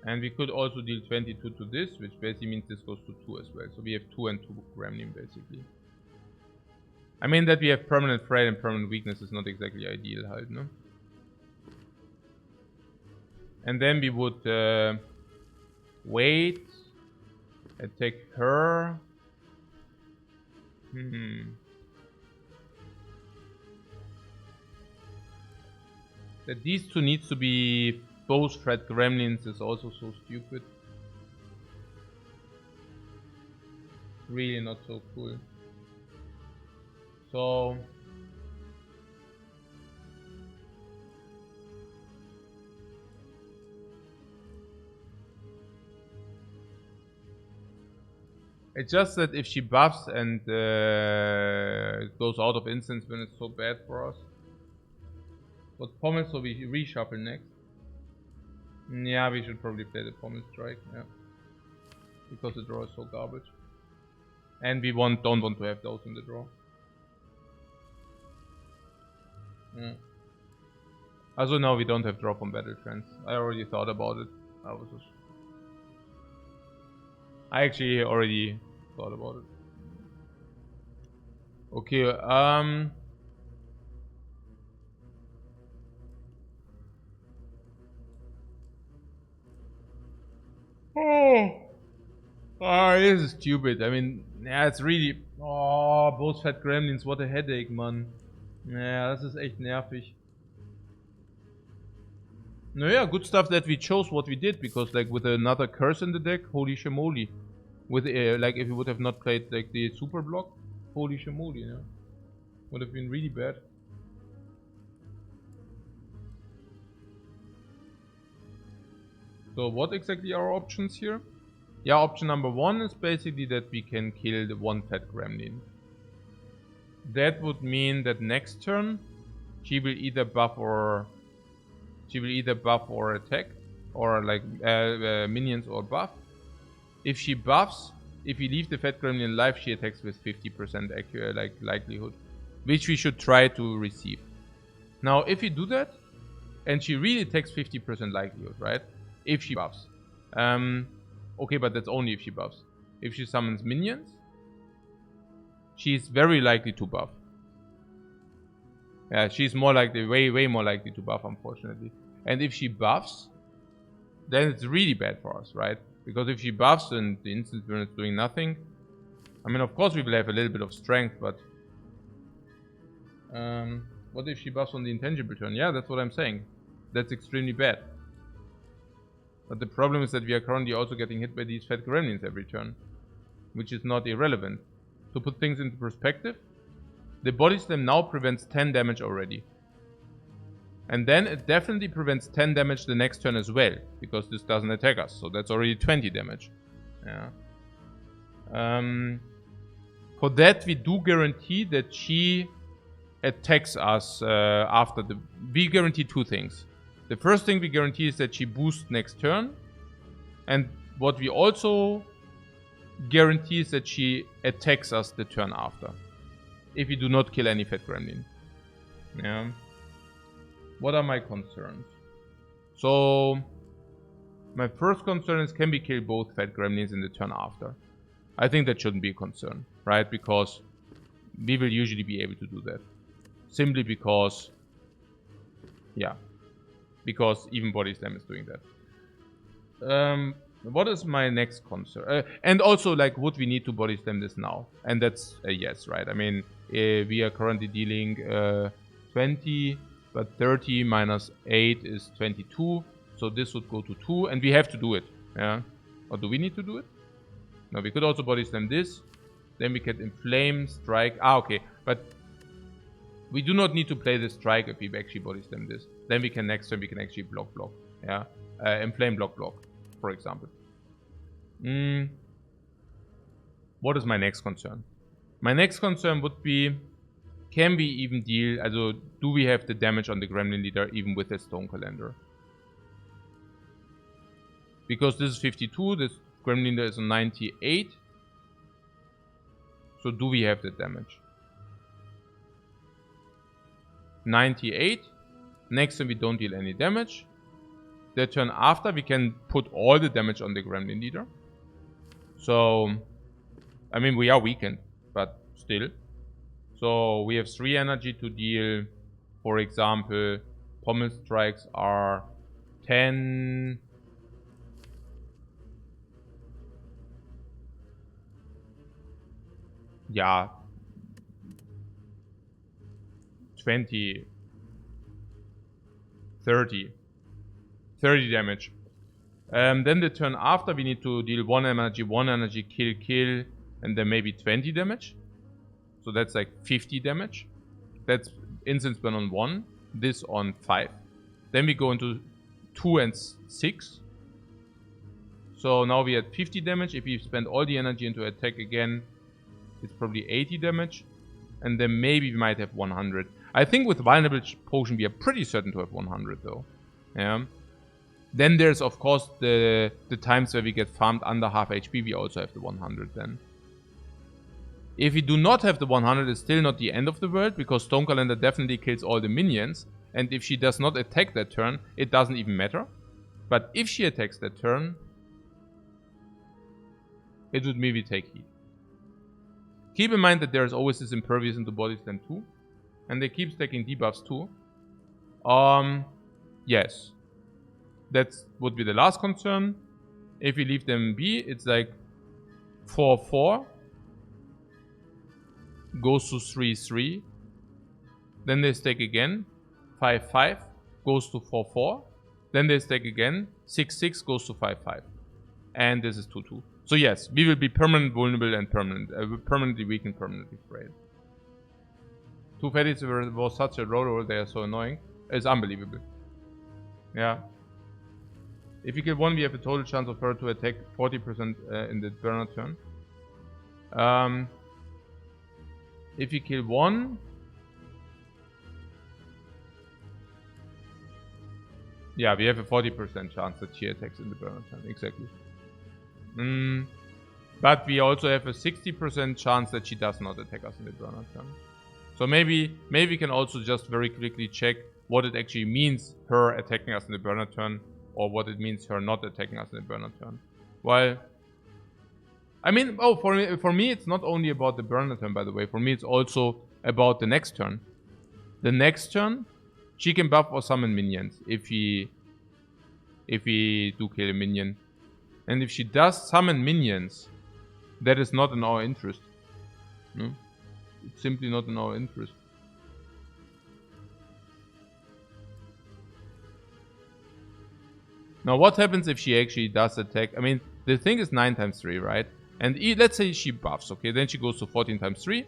And we could also deal 22 to this, which basically means this goes to 2 as well. So we have 2 and 2 gremlin basically. I mean that we have permanent threat and permanent weakness is not exactly ideal halt, no? And then we would wait, attack her. That these two needs to be both threat gremlins is also so stupid. Really not so cool. So it's just that if she buffs and it goes out of instance, then it's so bad for us. What pommel, so we reshuffle next. Yeah, we should probably play the pommel strike, yeah. Because the draw is so garbage. And we don't want to have those in the draw. Yeah. Also now we don't have drop on battle trends. I already thought about it. I actually already thought about it. Okay, this is stupid. I mean, yeah, it's really... Oh, both fat gremlins, what a headache, man. Ja, das ist echt nervig. Naja, good stuff that we chose what we did, because like with another curse in the deck, holy shamoly. With like if you would have not played like the super block, holy shamoly, you know. Would have been really bad. So what exactly are our options here? Yeah, option number one is basically that we can kill the one fat gremlin. That would mean that next turn she will either buff or attack, or like minions or buff. If she buffs, if we leave the fat gremlin alive, she attacks with 50% accurate like likelihood, which we should try to receive. Now, if we do that, and she really attacks 50% likelihood, right? If she buffs, okay, but that's only if she buffs. If she summons minions, she's very likely to buff. Yeah, she's more likely, way more likely to buff, unfortunately. And if she buffs, then it's really bad for us, right? Because if she buffs and the instant burn is doing nothing, I mean, of course we will have a little bit of strength, but what if she buffs on the intangible turn? Yeah, that's what I'm saying. That's extremely bad. But the problem is that we are currently also getting hit by these fat gremlins every turn, which is not irrelevant. To put things into perspective, the body slam now prevents 10 damage already. And then it definitely prevents 10 damage the next turn as well, because this doesn't attack us. So that's already 20 damage. Yeah. For that, we do guarantee that she attacks us after the... We guarantee two things. The first thing we guarantee is that she boosts next turn. And what we also guarantee is that she attacks us the turn after, if we do not kill any fat gremlin. Yeah. What are my concerns? So, my first concern is, can we kill both fat gremlins in the turn after? I think that shouldn't be a concern, right? Because we will usually be able to do that. Simply because, yeah, because even body slam is doing that. What is my next concern? And also, like, would we need to body slam this now? And that's a yes, right? I mean, we are currently dealing 20, but 30 minus 8 is 22. So this would go to 2, and we have to do it. Yeah. Or do we need to do it? No, we could also body slam this. Then we can inflame, strike. Ah, okay. But we do not need to play the strike if we actually body slam this. Then we can next turn we can actually block. Yeah. Inflame, block, for example. What is my next concern? My next concern would be, can we even deal, also do we have the damage on the gremlin leader even with the stone calendar? Because this is 52, this gremlin leader is on 98. So do we have the damage? 98. Next turn we don't deal any damage. The turn after we can put all the damage on the gremlin leader. So, I mean, we are weakened, but still. So we have 3 energy to deal. For example, pommel strikes are 10. Yeah. 20. 30. 30 damage. Then the turn after we need to deal 1 energy, kill, and then maybe 20 damage. So that's like 50 damage. That's instance burn on 1. This on 5. Then we go into 2 and 6. So now we had 50 damage. If we spend all the energy into attack again, it's probably 80 damage. And then maybe we might have 100. I think with Vulnerable Potion we are pretty certain to have 100 though. Yeah. Then there's of course the times where we get farmed under half HP, we also have the 100 then. If we do not have the 100, it's still not the end of the world, because Stone Calendar definitely kills all the minions. And if she does not attack that turn, it doesn't even matter. But if she attacks that turn, it would maybe take heat. Keep in mind that there is always this Impervious into Body Slam too. And they keep stacking debuffs too. Yes. That would be the last concern. If we leave them be, it's like 4-4. Goes to 3-3. Then they stack again. 5-5. Goes to 4-4. Then they stack again. 6-6 goes to 5-5. And this is 2-2. So yes, we will be permanent vulnerable and permanently weak and permanently frail. 2 fatties was such a roll, they are so annoying. It's unbelievable. Yeah. If you kill 1, we have a total chance of her to attack 40% in the burner turn. If you kill 1... Yeah, we have a 40% chance that she attacks in the burner turn, exactly. But we also have a 60% chance that she does not attack us in the burner turn. So maybe we can also just very quickly check what it actually means her attacking us in the burner turn, or what it means her not attacking us in the burner turn. Well, I mean, oh, for me it's not only about the burner turn, by the way. For me it's also about the next turn. The next turn, she can buff or summon minions if we do kill a minion. And if she does summon minions, that is not in our interest. No? It's simply not in our interest. Now what happens if she actually does attack? I mean, the thing is 9 times 3, right? And let's say she buffs, okay? Then she goes to 14 times 3.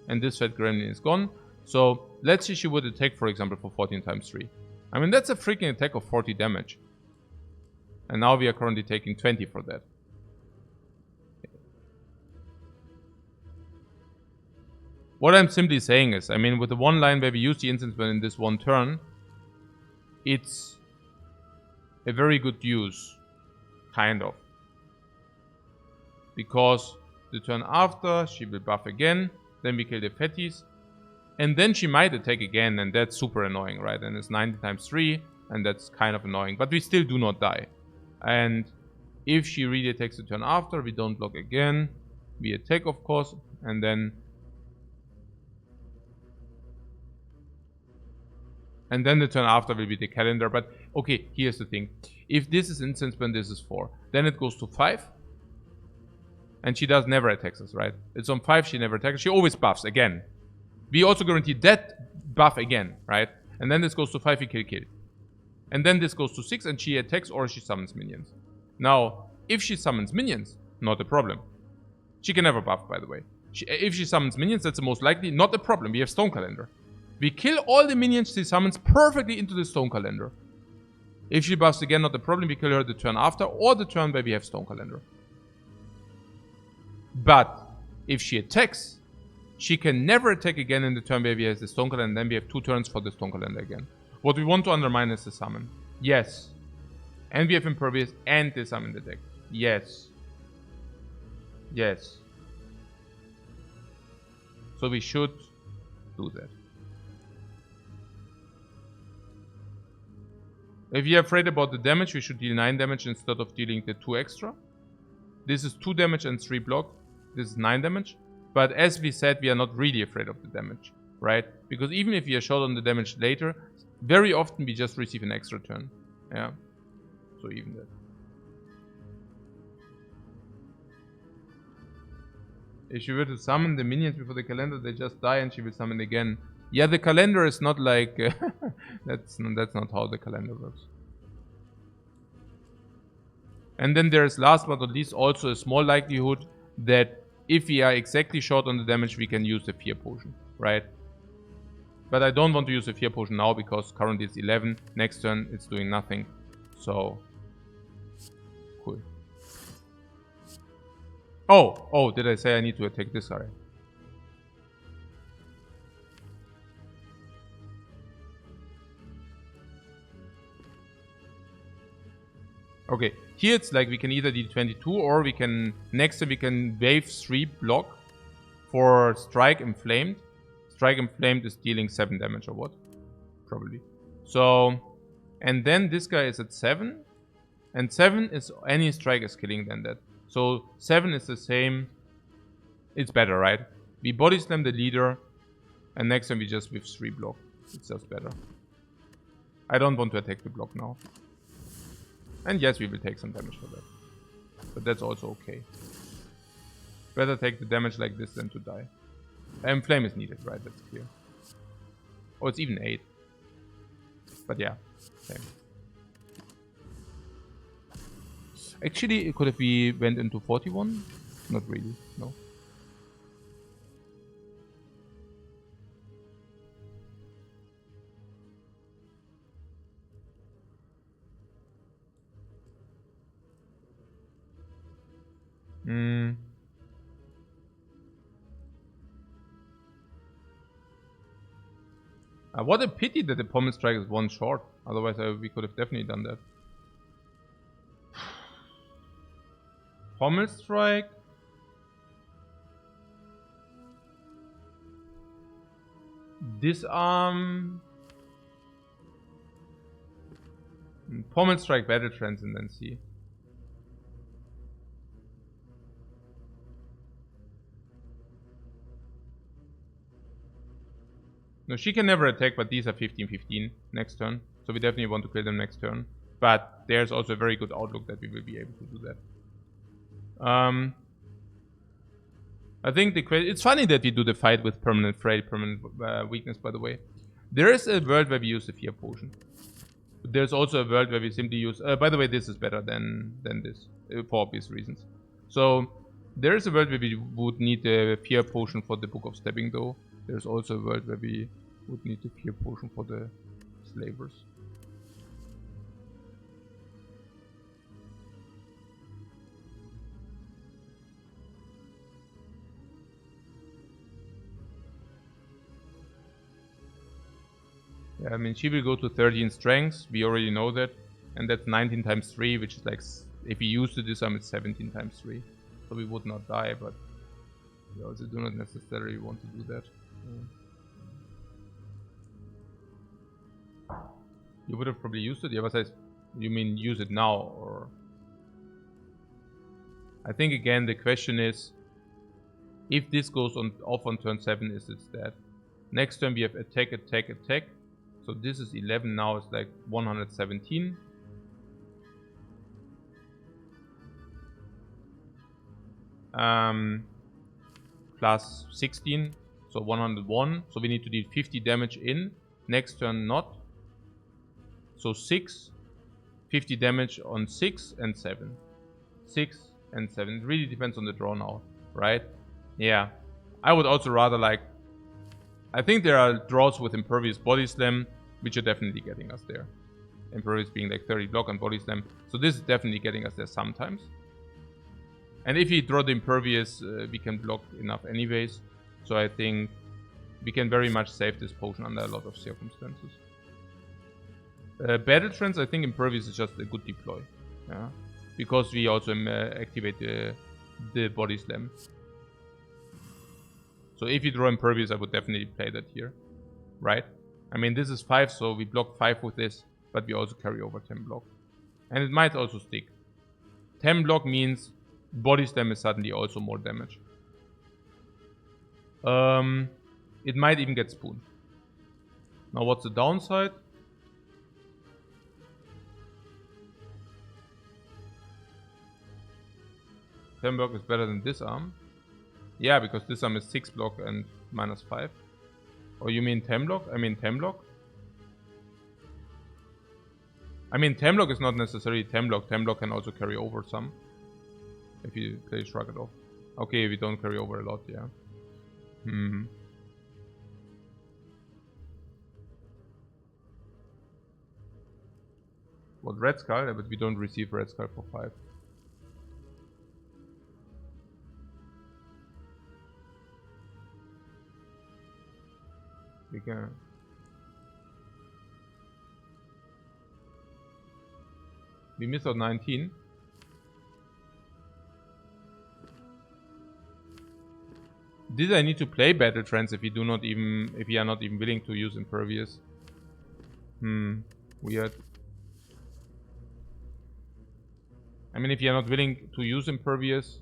And this fat gremlin is gone. So let's say she would attack, for example, for 14 times 3. I mean, that's a freaking attack of 40 damage. And now we are currently taking 20 for that. What I'm simply saying is, I mean, with the one line where we use the instance burn in this one turn, it's a very good use. Kind of. Because the turn after, she will buff again. Then we kill the fatties. And then she might attack again, and that's super annoying, right? And it's 90 times 3, and that's kind of annoying. But we still do not die. And if she really attacks the turn after, we don't block again. We attack, of course, and then... And then the turn after will be the calendar. But, okay, here's the thing. If this is instance burn, this is 4. Then it goes to 5. And she never attacks us, right? It's on 5, she never attacks. She always buffs again. We also guarantee that buff again, right? And then this goes to 5, we kill. And then this goes to 6, and she attacks or she summons minions. Now, if she summons minions, not a problem. She can never buff, by the way. If she summons minions, that's the most likely. Not a problem. We have Stone Calendar. We kill all the minions she summons perfectly into the Stone Calendar. If she buffs again, not a problem. We kill her the turn after or the turn where we have Stone Calendar. But if she attacks, she can never attack again in the turn where we have the Stone Calendar, and then we have 2 turns for the Stone Calendar again. What we want to undermine is the summon. Yes. And we have Impervious and the summon the deck. Yes. Yes. So we should do that. If you're afraid about the damage, we should deal 9 damage instead of dealing the 2 extra. This is 2 damage and 3 block. This is 9 damage. But as we said, we are not really afraid of the damage, right? Because even if we are short on the damage later, very often we just receive an extra turn. Yeah. So even that. If she were to summon the minions before the calendar, they just die and she will summon again. Yeah, the calendar is not like... that's not how the calendar works. And then there's last but not least also a small likelihood that if we are exactly short on the damage, we can use the Fear Potion, right? But I don't want to use the Fear Potion now because currently it's 11. Next turn it's doing nothing. So... cool. Oh, did I say I need to attack this guy? Okay, here it's like we can either deal 22 or we can, next time we can wave 3 block for Strike Inflamed. Strike Inflamed is dealing 7 damage or what? Probably. So, and then this guy is at 7. And 7 is any strike is killing than that. So 7 is the same. It's better, right? We body slam the leader. And next time we just with 3 block. It's just better. I don't want to attack the block now. And yes, we will take some damage for that. But that's also okay. Better take the damage like this than to die. Flame is needed, right? That's clear. Oh, it's even 8. But yeah, same. Actually, could have we went into 41? Not really, no. What a pity that the Pommel Strike is 1 short. Otherwise, we could have definitely done that. Pommel Strike. Disarm. Pommel Strike, Battle Transcendency. No, she can never attack, but these are 15-15 next turn. So we definitely want to kill them next turn. But there's also a very good outlook that we will be able to do that. I think it's funny that we do the fight with permanent frail, permanent weakness, by the way. There is a world where we use the Fear Potion. But there's also a world where we simply use... by the way, this is better than this, for obvious reasons. So, there is a world where we would need the Fear Potion for the Book of Stepping, though. There's also a world where we would need the Fear Potion for the Slavers. Yeah, I mean, she will go to 13 strengths. We already know that. And that's 19 times 3, which is like... If we use the disarm, it's 17 times 3. So we would not die, but... We also do not necessarily want to do that. You would have probably used it? Yeah, but you mean use it now, or... I think again the question is... If this goes off on turn 7, is it dead? Next turn we have attack, attack, attack. So this is 11, now it's like 117. Plus 16, so 101. So we need to deal 50 damage in. Next turn not. So 6, 50 damage on 6 and 7. 6 and 7. It really depends on the draw now, right? Yeah. I would also rather like... I think there are draws with Impervious Body Slam, which are definitely getting us there. Impervious being like 30 block and Body Slam. So this is definitely getting us there sometimes. And if we draw the Impervious, we can block enough anyways. So I think we can very much save this potion under a lot of circumstances. Battle Trance, I think Impervious is just a good deploy. Yeah. Because we also activate the Body Slam. So if you draw Impervious, I would definitely play that here. Right? I mean, this is 5, so we block 5 with this. But we also carry over 10 block. And it might also stick. 10 block means Body Slam is suddenly also more damage. It might even get spooned. Now what's the downside? Temberg is better than disarm. Yeah, because disarm is 6 block and -5. Or you mean Temlock? I mean Temlock. I mean Temlock is not necessarily Temlock. Temlock can also carry over some. If you play Shrug it off. Okay, we don't carry over a lot, yeah. What, Red Skull? Yeah, but we don't receive Red Skull for 5. We can... We missed out 19. Did I need to play Battle Trance if we are not even willing to use Impervious? Weird. I mean, if you are not willing to use Impervious,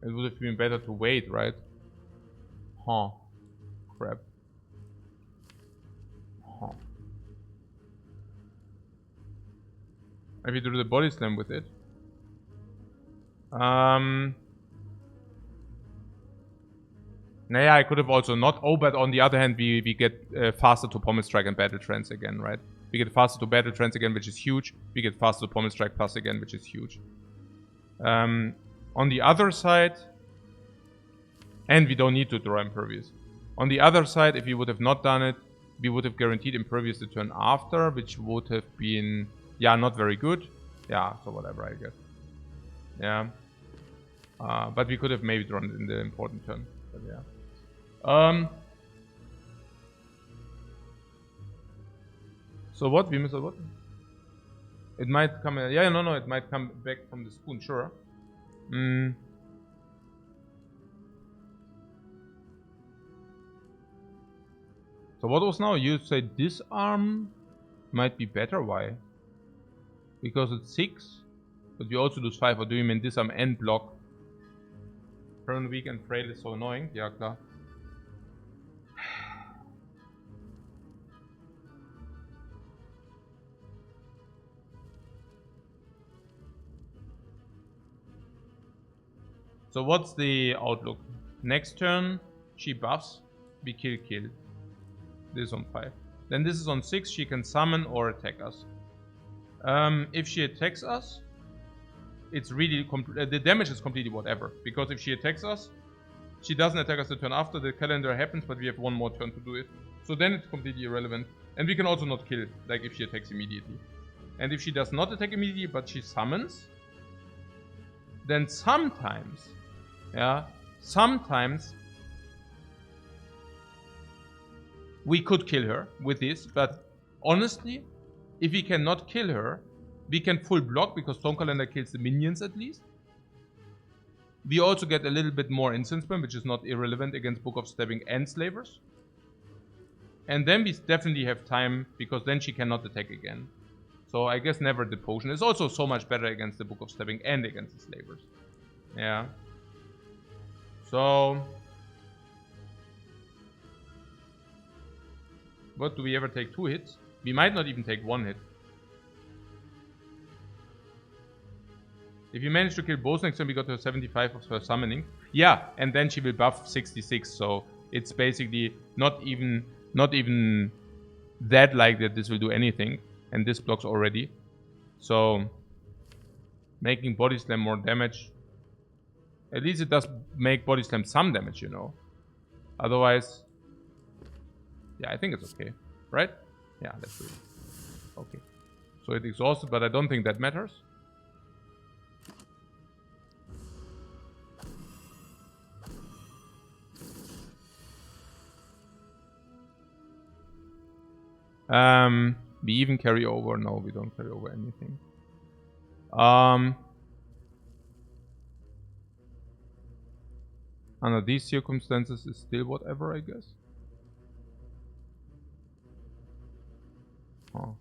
it would have been better to wait, right? Huh. Crap. Huh. Maybe do the body slam with it. Naja, I could have also not. Oh, but on the other hand, we get faster to Pommel Strike and Battle Trance again, right? We get faster to Battle Trance again, which is huge. We get faster to Pommel Strike plus again, which is huge. On the other side, and we don't need to draw Impervious. On the other side, if we would have not done it, we would have guaranteed Impervious the turn after, which would have been, yeah, not very good. Yeah, so whatever, I guess. Yeah. But we could have maybe drawn it in the important turn. But yeah. So what? We missed a what? It might come... Yeah, no, it might come back from the spoon, sure. So what was now? You say disarm might be better. Why? Because it's 6, but you also lose 5. Or do you mean disarm and block? Permanent weak and frail is so annoying. Yeah, klar. So what's the outlook? Next turn, she buffs. We kill. This is on 5. Then this is on 6. She can summon or attack us. If she attacks us, it's really the damage is completely whatever. Because if she attacks us, she doesn't attack us the turn after the calendar happens, but we have one more turn to do it. So then it's completely irrelevant. And we can also not kill, like if she attacks immediately. And if she does not attack immediately, but she summons, then sometimes, we could kill her with this, but honestly, if we cannot kill her, we can full block because Storm Calendar kills the minions at least. We also get a little bit more instance spam, which is not irrelevant against Book of Stabbing and Slavers. And then we definitely have time, because then she cannot attack again. So I guess never the potion. It's also so much better against the Book of Stabbing and against the Slavers. Yeah. So... what, do we ever take 2 hits? We might not even take 1 hit. If you manage to kill both next time, we got her 75 of her summoning. Yeah, and then she will buff 66, so it's basically not even that like that this will do anything. And this blocks already. So making Body Slam more damage. At least it does make Body Slam some damage, you know. Otherwise, yeah, I think it's okay, right? Yeah, that's really okay. So it exhausted, but I don't think that matters. We even carry over. No, we don't carry over anything. Under these circumstances, it's still whatever, I guess. Oh.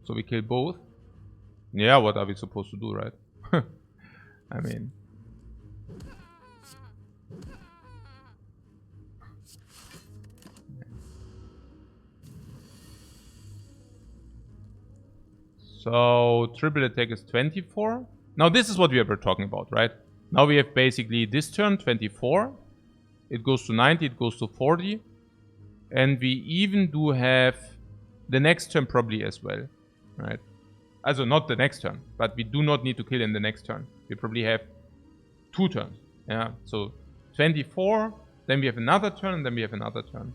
So we kill both. Yeah, what are we supposed to do, right? I mean... So, triple attack is 24. Now this is what we were talking about, right? Now we have basically this turn, 24. It goes to 90, it goes to 40. And we even do have the next turn probably as well, right? Also not the next turn, but we do not need to kill in the next turn. We probably have 2 turns, yeah? So 24, then we have another turn, and then we have another turn.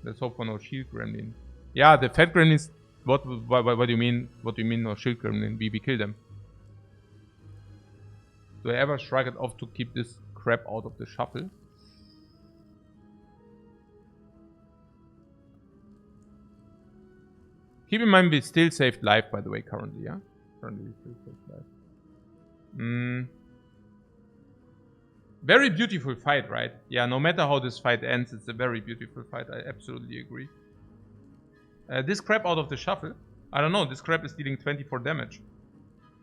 Let's hope for no shield gremlin. Yeah, the fat gremlins. What do you mean? What do you mean no shield gremlin? We kill them. Do I ever shrug it off to keep this crap out of the shuffle? Keep in mind we still saved life, by the way, currently, yeah? Currently we still saved life. Very beautiful fight, right? Yeah, no matter how this fight ends, it's a very beautiful fight. I absolutely agree. This crap out of the shuffle. I don't know, this crap is dealing 24 damage.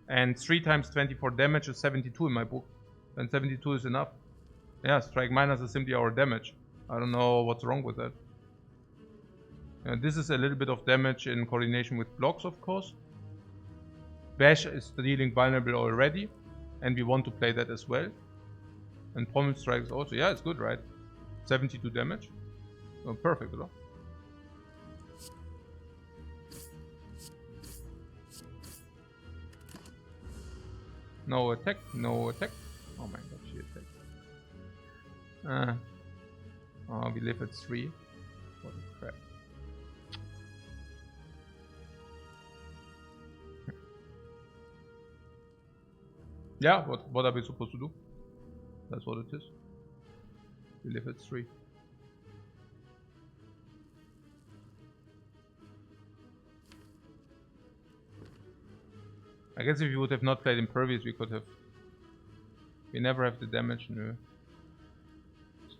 And 3 times 24 damage is 72 in my book. And 72 is enough. Yeah, strike minus is simply our damage. I don't know what's wrong with that. This is a little bit of damage in coordination with blocks, of course. Bash is dealing vulnerable already. And we want to play that as well. And pommel strikes also. Yeah, it's good, right? 72 damage. Oh, perfect, right? No attack, no attack. Oh my god, she attacked. Oh, we live at 3. What a crap. Yeah, what are we supposed to do? That's what it is. We live at 3. I guess if we would have not played Impervious, we could have... We never have the damage, no.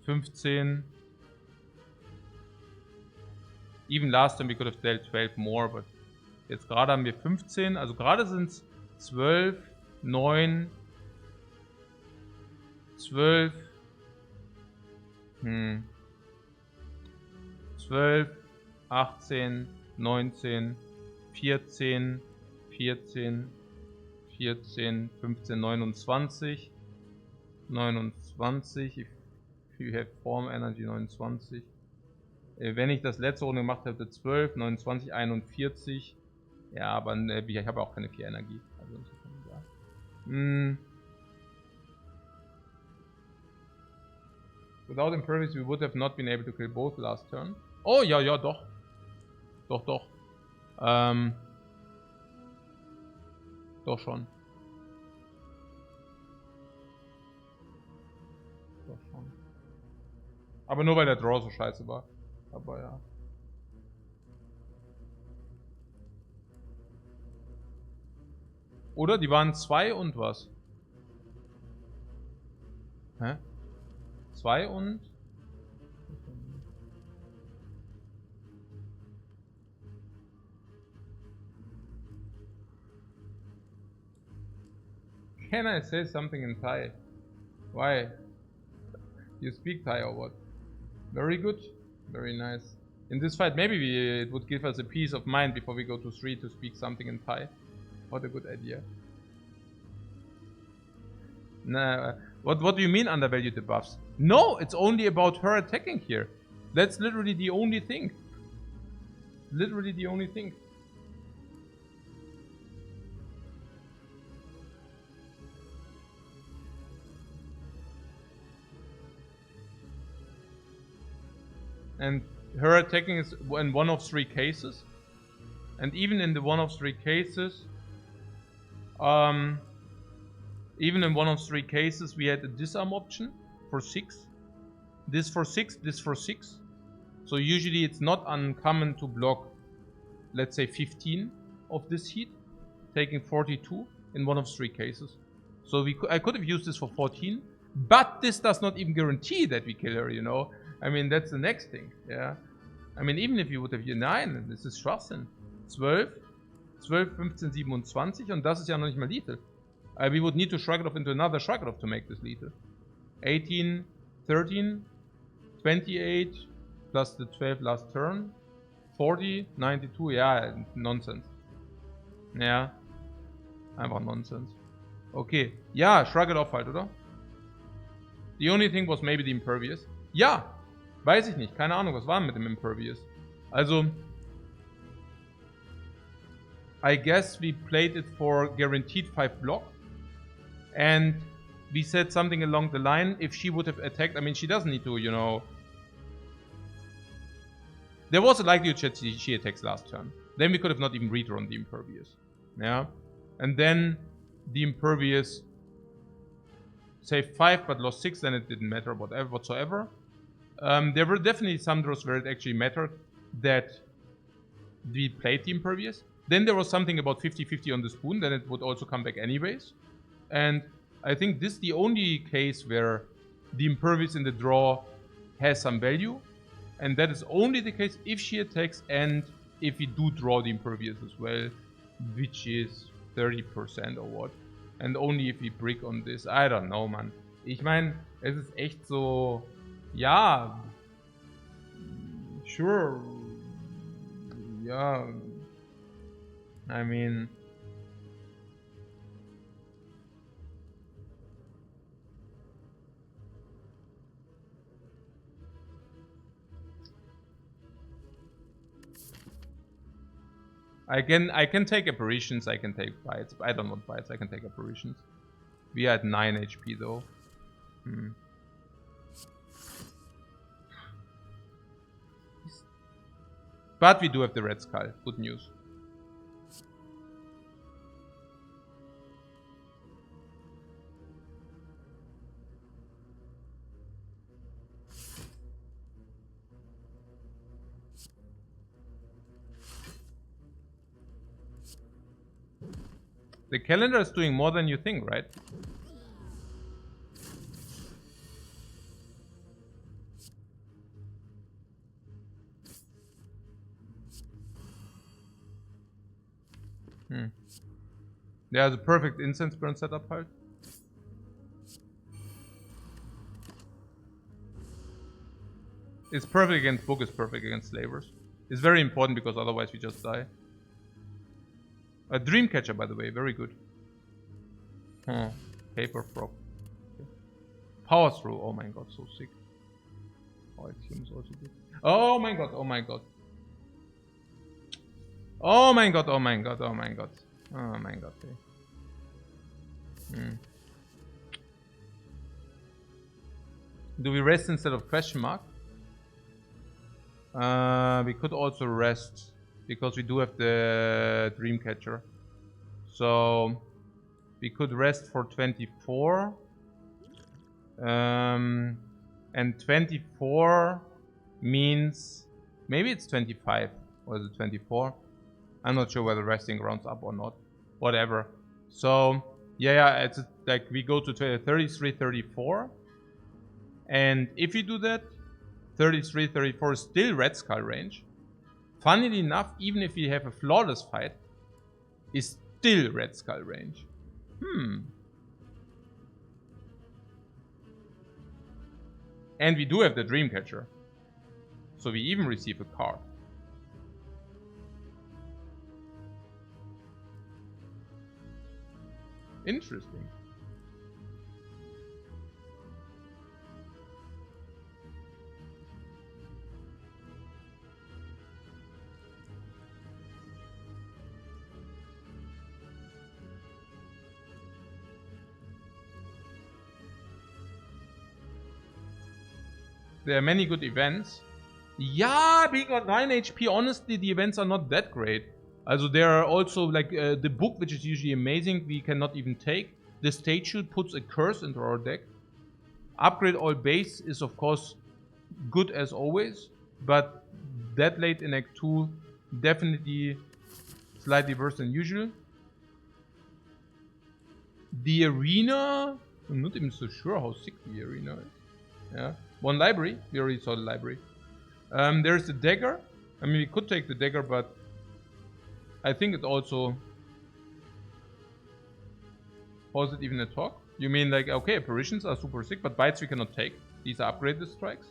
15. Even last time we could have dealt 12 more, but... Jetzt gerade haben wir 15, also gerade sind es 12, 9... 12... 12, 18, 19, 14, 14... 14, 15, 29. 29. If you have Form Energy 29. Wenn ich das letzte Runde gemacht hätte, 12, 29, 41. Ja, aber ich habe auch keine 4 Energie. Also insofern, ja. Without Impervious, we would have not been able to kill both last turn. Oh, ja, ja, doch. Doch. Doch schon. Aber nur weil der Draw so scheiße war. Aber ja. Oder? Die waren 2 und was? Hä? 2 und... Can I say something in Thai? Why? You speak Thai or what? Very good. Very nice. In this fight, maybe it would give us a peace of mind before we go to 3 to speak something in Thai. What a good idea. Nah, what do you mean undervalue the buffs? No, it's only about her attacking here. That's literally the only thing. Literally the only thing. And her attacking is in 1 of 3 cases. And even in the 1 of 3 cases, we had a disarm option for 6. This for 6, this for 6. So usually it's not uncommon to block, let's say 15 of this heat, taking 42 in 1 of 3 cases. So I could have used this for 14, but this does not even guarantee that we kill her, you know. I mean, that's the next thing, yeah. I mean, even if you would have hier, nein, das ist Schwachsinn. 12, 12, 15, 27 und das ist ja noch nicht mal lethal. We would need to shrug it off into another shrug it off to make this lethal. 18, 13, 28, plus the 12 last turn. 40, 92, ja, Nonsense. Ja, einfach Nonsense. Okay, ja, shrug it off halt, oder? The only thing was maybe the Impervious. Ja, weiß ich nicht, keine Ahnung, was war mit dem Impervious. Also, I guess we played it for guaranteed 5 block. And we said something along the line, if she would have attacked, I mean, she doesn't need to, you know... There was a likelihood that she attacks last turn. Then we could have not even redrawn the Impervious. Yeah? And then the Impervious saved 5 but lost 6, then it didn't matter whatsoever. There were definitely some draws where it actually mattered that we played the Impervious. Then there was something about 50-50 on the spoon, then it would also come back anyways. And I think this is the only case where the Impervious in the draw has some value. And that is only the case if she attacks and if we do draw the Impervious as well, which is 30% or what. And only if we brick on this. I don't know, man. Ich meine, es ist echt so... Ja... Sure... Ja... I mean... I can take apparitions, I can take bites. I don't want bites, I can take apparitions. We are at 9 HP though. But we do have the red skull. Good news. The calendar is doing more than you think, right? Yeah, the perfect incense burn setup halt. It's perfect against book, it's perfect against slavers. It's very important because otherwise we just die. A Dreamcatcher, by the way, very good. Paper frog. Okay. Power through, oh my god, so sick. Oh, Axiom is also good. Oh my god, oh my god. Oh my god, oh my god, oh my god. Oh my god, okay. Do we rest instead of question mark? We could also rest. Because we do have the Dreamcatcher. So we could rest for 24. And 24 means maybe it's 25 or is it 24? I'm not sure whether resting rounds up or not. Whatever. So yeah, it's like we go to 33, 34. And if you do that, 33, 34 is still red skull range. Funnily enough, even if we have a flawless fight, is still red skull range. And we do have the Dreamcatcher. So we even receive a card. Interesting. There are many good events. Yeah, being on 9 HP, honestly, the events are not that great. Also, there are also, like, the book, which is usually amazing, we cannot even take. The stage shoot puts a curse into our deck. Upgrade all base is, of course, good as always. But that late in Act 2, definitely slightly worse than usual. The arena, I'm not even so sure how sick the arena is. Yeah. One library, we already saw the library. There's the dagger. I mean, we could take the dagger, but I think it also... How is it even a talk? You mean like, okay, apparitions are super sick, but bites we cannot take. These are upgraded strikes.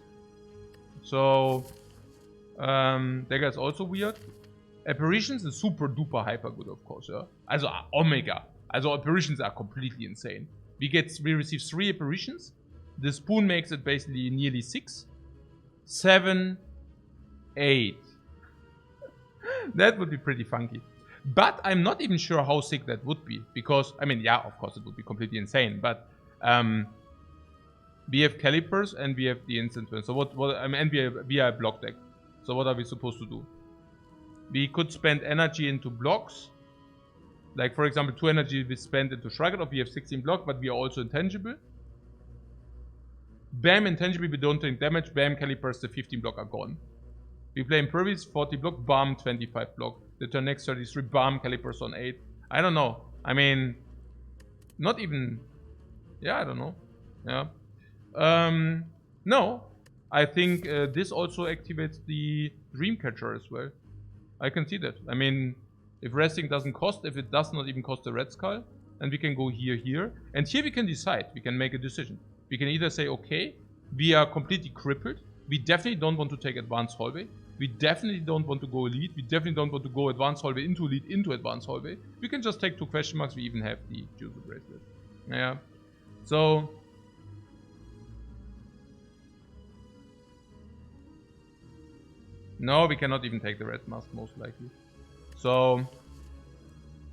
So, dagger is also weird. Apparitions is super duper hyper good, of course, yeah. Also Omega. Also apparitions are completely insane. We receive 3 apparitions. The spoon makes it basically nearly 6. 7, 8. That would be pretty funky. But I'm not even sure how sick that would be. Because, I mean, yeah, of course it would be completely insane. But we have calipers and we have the instant twin. So and we are a block deck. So what are we supposed to do? We could spend energy into blocks. Like, for example, 2 energy we spend into Shrugget. We have 16 block, but we are also intangible. Bam, intangible, we don't take damage. Bam, calipers, the 15 block are gone. We play impervious, 40 block. Bam, 25 block. The turn next 33. Bam, calipers on 8. I don't know. I mean, not even... Yeah, I don't know. Yeah. No. I think this also activates the Dreamcatcher as well. I can see that. I mean, if resting doesn't cost, if it does not even cost the Red Skull, and we can go here. And here we can decide. We can make a decision. We can either say, okay, we are completely crippled. We definitely don't want to take Advanced Hallway. We definitely don't want to go Elite. We definitely don't want to go Advanced Hallway into Elite into Advanced Hallway. We can just take 2 question marks. We even have the Juzu Bracelet. Yeah. So... No, we cannot even take the Red Mask, most likely. So,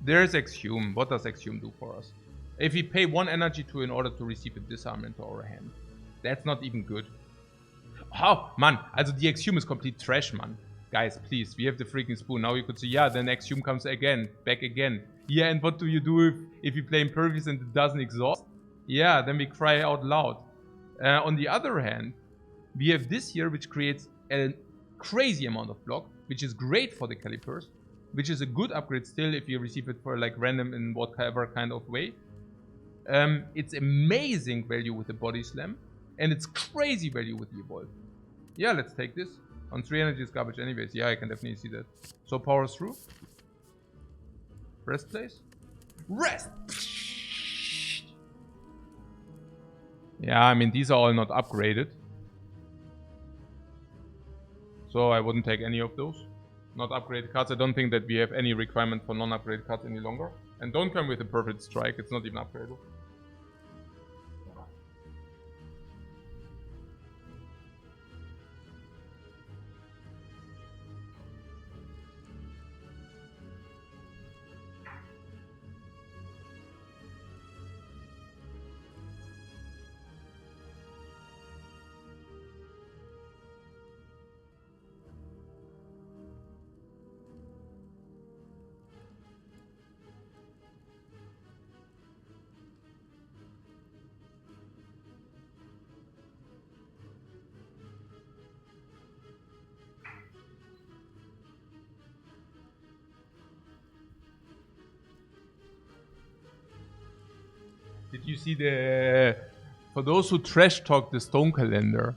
there's Exhume. What does Exhume do for us? If we pay 1 energy to in order to receive a disarm into our hand. That's not even good. Oh, man. Also, the Exhume is complete trash, man. Guys, please. We have the freaking spoon. Now you could say, yeah, then Exhume comes again. Back again. Yeah, and what do you do if you play Impervious and it doesn't exhaust? Yeah, then we cry out loud. On the other hand, we have this here, which creates a crazy amount of block, which is great for the calipers, which is a good upgrade still if you receive it for like random in whatever kind of way. It's amazing value with the body slam, and it's crazy value with the evolve. Yeah, let's take this. On 3 energy is garbage anyways. Yeah, I can definitely see that. So power through. Rest place. Rest! Yeah, I mean, these are all not upgraded. So I wouldn't take any of those. Not upgraded cards. I don't think that we have any requirement for non-upgraded cards any longer. And don't come with a perfect strike. It's not even upgradable. Did you see the... For those who trash talk the Stone Calendar.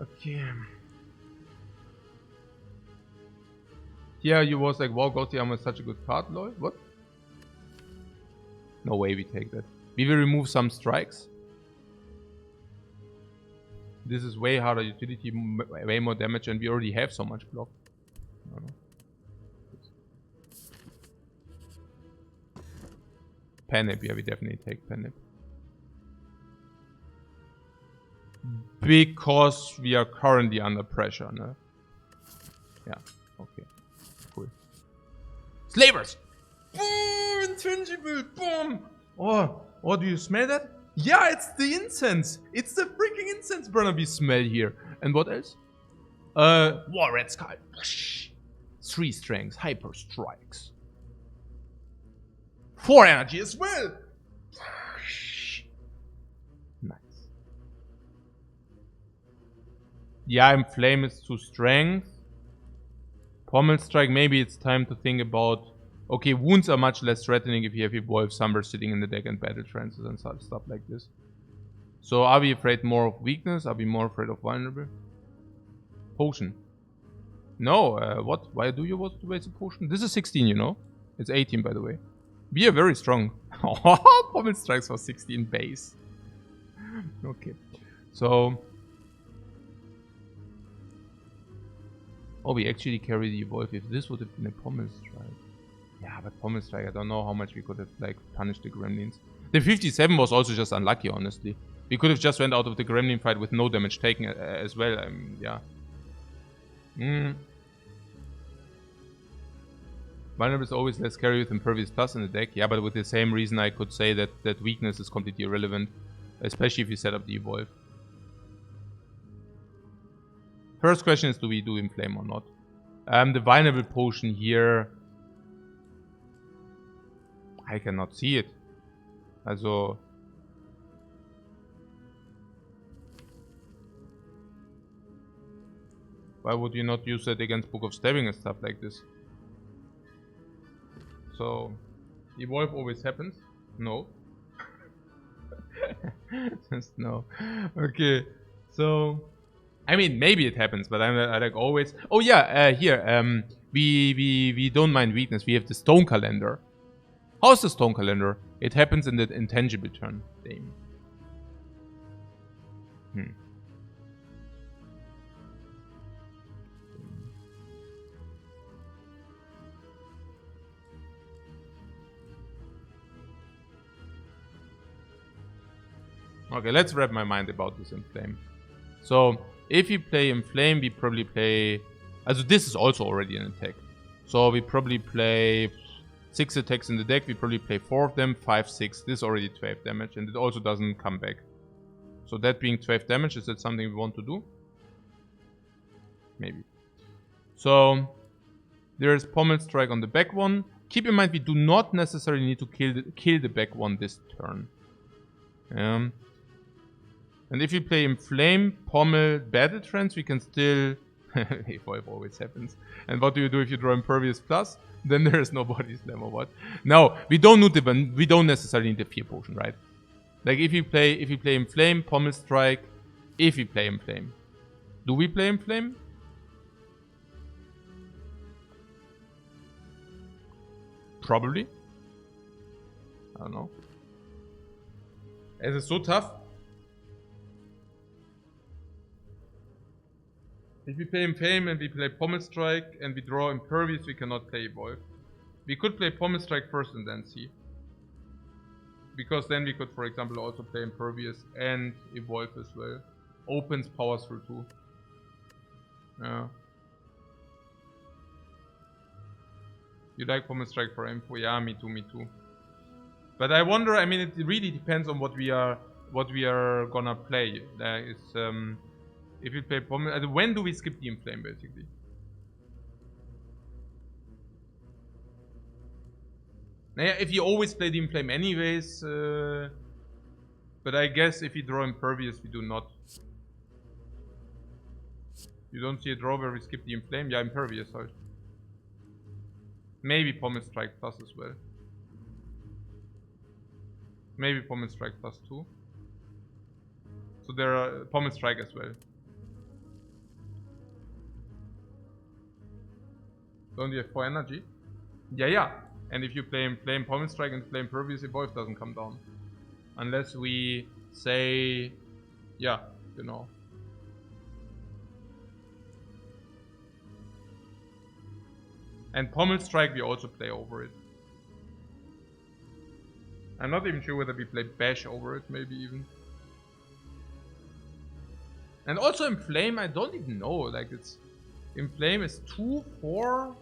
Okay. Yeah, you was like, wow, Gaussium is such a good card, lol. What? No way we take that. We will remove some strikes. This is way harder utility, way more damage, and we already have so much block. I don't know. Penip, yeah, we definitely take Penip. Because we are currently under pressure, no? Yeah, okay. Cool. Slavers! Boom! Intangible! Boom! Oh, do you smell that? Yeah, it's the incense! It's the freaking incense burner we smell here. And what else? War Red Skull. 3 strengths, hyper strikes. 4 energy as well! Nice. Yeah, I'm flame is 2 strength. Pommel strike, maybe it's time to think about... Okay, wounds are much less threatening if you have Evolve Summer sitting in the deck and battle trances and stuff like this. So are we afraid more of weakness? Are we more afraid of vulnerable? Potion. No, what? Why do you want to waste a potion? This is 16, you know? It's 18, by the way. We are very strong. Pommel strikes for 16 base. Okay. So... Oh, we actually carry the evolve. If this would have been a pommel strike. Yeah, but pommel strike, I don't know how much we could have, like, punished the gremlins. The 57 was also just unlucky, honestly. We could have just went out of the gremlin fight with no damage taken as well. Yeah. Vulnerable is always less carry with Impervious Plus in the deck. Yeah, but with the same reason I could say that weakness is completely irrelevant. Especially if you set up the evolve. First question is, do we do Inflame or not? The vulnerable potion here... I cannot see it. Also... Why would you not use that against Book of Stabbing and stuff like this? So... Evolve always happens? No. Just no. Okay. So... I mean, maybe it happens, but I like always... Oh yeah, here, we don't mind weakness. We have the Stone Calendar. How's the Stone Calendar? It happens in the intangible turn. Damn. Okay, let's wrap my mind about this Inflame. So, if you play Inflame, we probably play... Also, this is also already an attack. So, we probably play 6 attacks in the deck. We probably play 4 of them, 5, 6. This is already 12 damage, and it also doesn't come back. So, that being 12 damage, is that something we want to do? Maybe. So, there's Pommel Strike on the back one. Keep in mind, we do not necessarily need to kill the back one this turn. And if you play Inflame, Pommel, Battle Trance, we can still... Evolve always happens. And what do you do if you draw Impervious Plus? Then there is no Body Slam or what? No, we don't necessarily need the Fear Potion, right? Like if you play Inflame, Pommel Strike, if you play Inflame. Do we play Inflame? Probably. I don't know. Is it so tough? If we play Inflame and we play Pommel Strike and we draw Impervious, we cannot play Evolve. We could play Pommel Strike first and then see. Because then we could, for example, also play Impervious and Evolve as well. Opens Power Through 2. Yeah. You like Pommel Strike for info? Yeah, me too. But I wonder, I mean, it really depends on what we are gonna play. There is, if we play Pommel, when do we skip the Inflame, basically? Naja, if you always play the Inflame anyways, but I guess if you draw Impervious, we do not. You don't see a draw where we skip the Inflame? Yeah, Impervious, halt. Maybe Pommel Strike Plus as well. Maybe Pommel Strike Plus 2. So there are Pommel Strike as well. Don't you have 4 energy? Yeah. And if you play Inflame, Pommel Strike and play Impervious, Evolve doesn't come down. Unless we say... Yeah, you know. And Pommel Strike, we also play over it. I'm not even sure whether we play Bash over it, maybe even. And also Inflame, I don't even know, like it's... Inflame is 2, 4...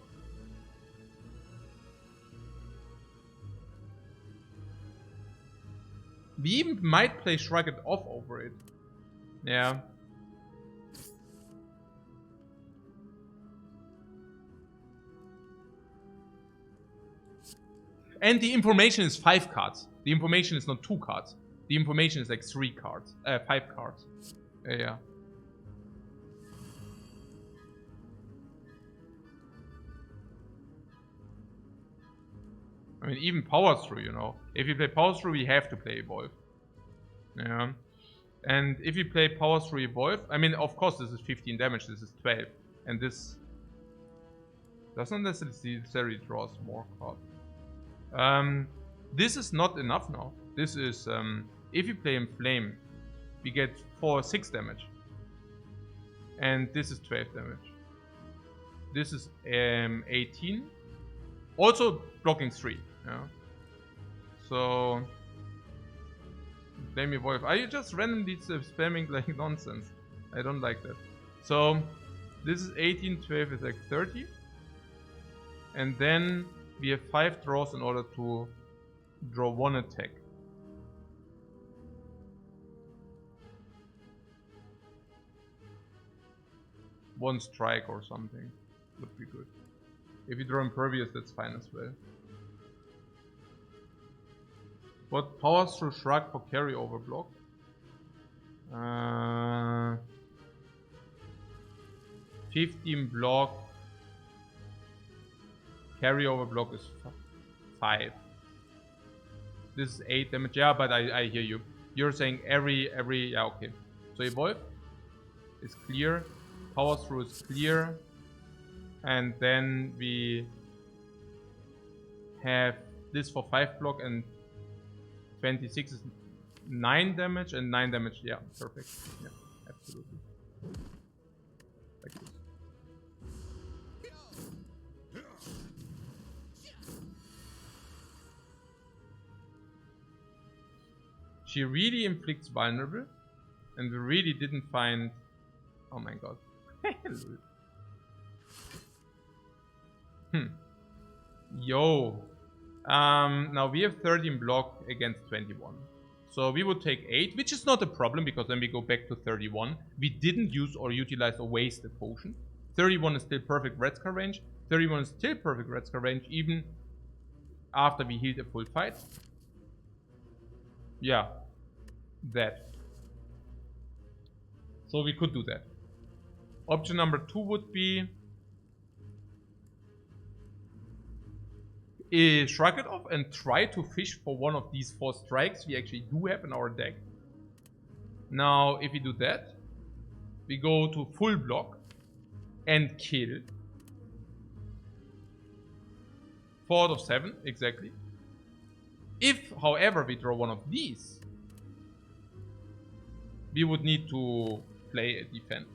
We even might play Shrug It Off over it. Yeah. And the information is 5 cards. The information is not 2 cards. The information is like 3 cards. 5 cards. Yeah. I mean, even Power Through, you know. If you play Power Through, we have to play Evolve. Yeah. And if you play Power Through Evolve, I mean, of course, this is 15 damage, this is 12. And this doesn't necessarily draw more cards. This is not enough now. This is, if you play in Flame, we get 6 damage. And this is 12 damage. This is 18. Also blocking 3. Yeah. So, Flame Evolve. Are you just randomly spamming like nonsense? I don't like that. So, this is 18, 12 is like 30. And then we have 5 draws in order to draw 1 attack. One strike or something would be good. If you draw Impervious, that's fine as well. What powers through Shrug for carryover block? 15 block. Carryover block is 5. This is 8 damage. Yeah, but I hear you. You're saying every yeah, okay. So Evolve is clear. Power through is clear. And then we have this for 5 block, and 26 is 9 damage, and 9 damage. Yeah, perfect. Yeah, absolutely. Like this. She really inflicts vulnerable, and we really didn't find. Oh my god. Yo. Now we have 13 block against 21. So we would take 8, which is not a problem because then we go back to 31. We didn't use or utilize or waste a potion. 31 is still perfect red scar range. 31 is still perfect red scar range even after we healed a full fight. Yeah. That. So we could do that. Option number 2 would be shrug it off and try to fish for one of these 4 strikes we actually do have in our deck. Now, if we do that, we go to full block and kill. 4 out of 7, exactly. If, however, we draw one of these, we would need to play a defense.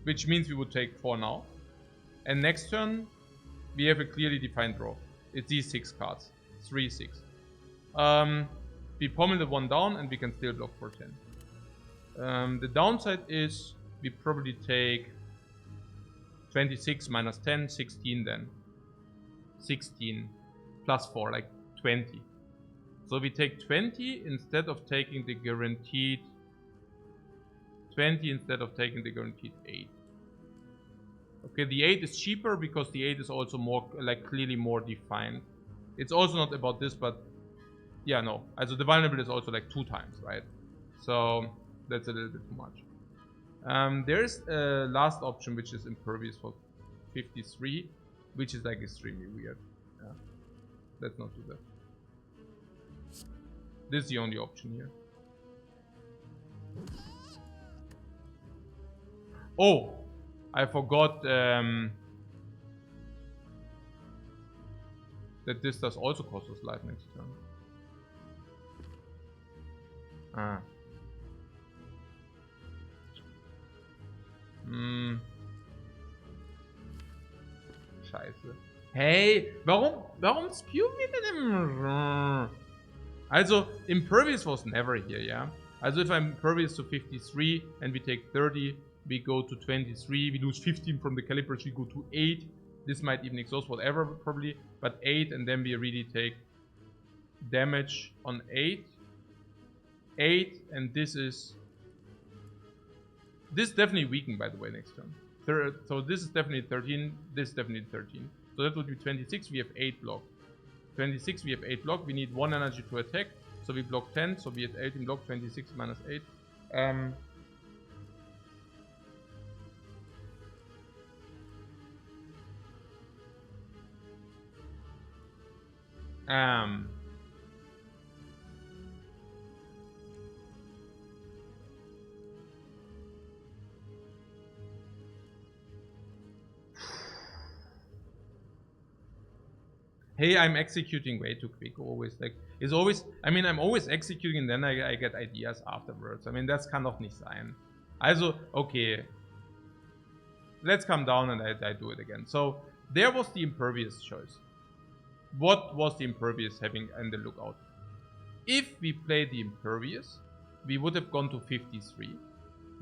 Which means we would take 4 now. And next turn, we have a clearly defined draw. It's these 6 cards. 3, 6. We pommel the 1 down and we can still block for 10. The downside is we probably take 26 minus 10, 16 then. 16 plus 4, like 20. So we take 20 instead of taking the guaranteed 20 instead of taking the guaranteed 8. Okay, the 8 is cheaper because the 8 is also more, like, clearly more defined. It's also not about this, but yeah, no. Also the vulnerable is also like 2 times, right? So that's a little bit too much. There's a last option which is Impervious for 53, which is like extremely weird. Yeah. Let's not do that. This is the only option here. Oh, I forgot that this does also cost us life next turn. Ah. Scheiße. Hey, warum spewen wir denn im... Also, Impervious was never here, yeah? Also, if I'm Impervious to 53 and we take 30, we go to 23, we lose 15 from the calibers, we go to 8. This might even exhaust whatever, probably, but 8, and then we really take damage on 8. 8, and this is... This is definitely weakened, by the way, next turn. So this is definitely 13, this is definitely 13. So that would be 26, we have 8 block. 26, we have 8 block, we need 1 energy to attack. So we block 10, so we have 18 block, 26 minus 8. Hey, I'm executing way too quick. Always like it's always. I mean, I'm always executing, and then I get ideas afterwards. I mean, that's kind of nicht sein. Also, okay. Let's come down and I do it again. So there was the impervious choice. What was the impervious having in the lookout? If we play the impervious, we would have gone to 53.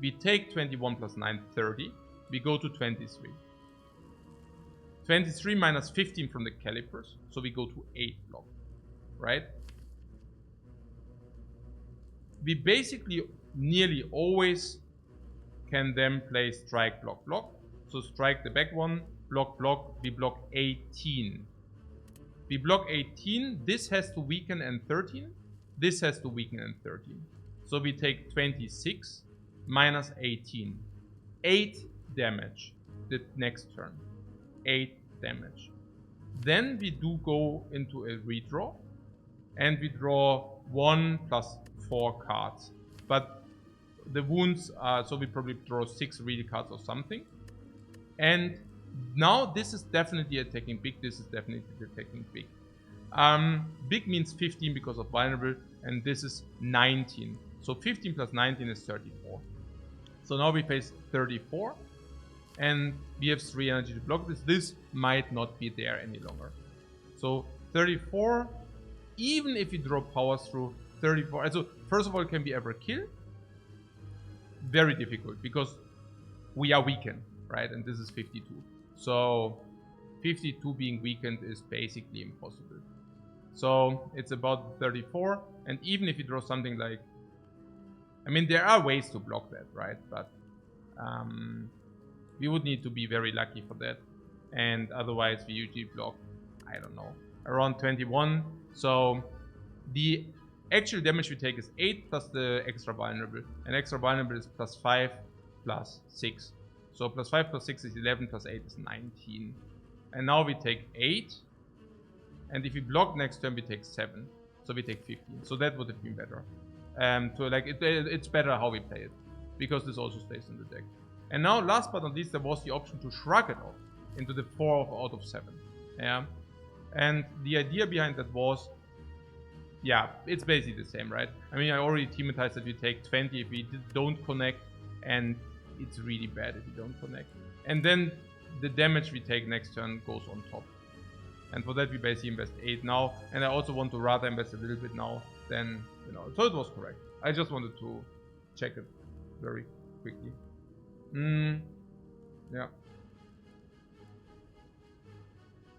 We take 21 plus 9, 30. We go to 23. 23 minus 15 from the calipers, so we go to 8 block, right? We basically nearly always can then play strike, block, block. So strike the back one, block, block, we block 18. We block 18, this has to weaken and 13. This has to weaken and 13. So we take 26 minus 18. 8 damage the next turn. 8 damage. Then we do go into a redraw. And we draw 1 plus 4 cards. But the wounds are, so we probably draw 6 real cards or something. And now this is definitely attacking big. This is definitely attacking big. Big means 15 because of vulnerable, and this is 19. So 15 plus 19 is 34. So now we face 34, and we have 3 energy to block this. This might not be there any longer. So 34, even if you draw powers through 34. So first of all, can we ever kill? Very difficult because we are weakened, right? And this is 52. So 52 being weakened is basically impossible. So it's about 34. And even if you draw something like, I mean, there are ways to block that, right? But we would need to be very lucky for that. And otherwise we usually block, I don't know, around 21. So the actual damage we take is 8 plus the extra vulnerable. And extra vulnerable is plus 5 plus 6. So plus 5 plus 6 is 11 plus 8 is 19. And now we take 8. And if we block next turn, we take 7. So we take 15. So that would have been better. It's better how we play it. Because this also stays in the deck. And now, last but not least, there was the option to shrug it off into the 4 out of 7. Yeah. And the idea behind that was, yeah, it's basically the same, right? I mean, I already thematized that we take 20 if we don't connect, and it's really bad if we don't connect. And then the damage we take next turn goes on top. And for that, we basically invest 8 now. And I also want to rather invest a little bit now than, you know, so it was correct. I just wanted to check it very quickly. Yeah.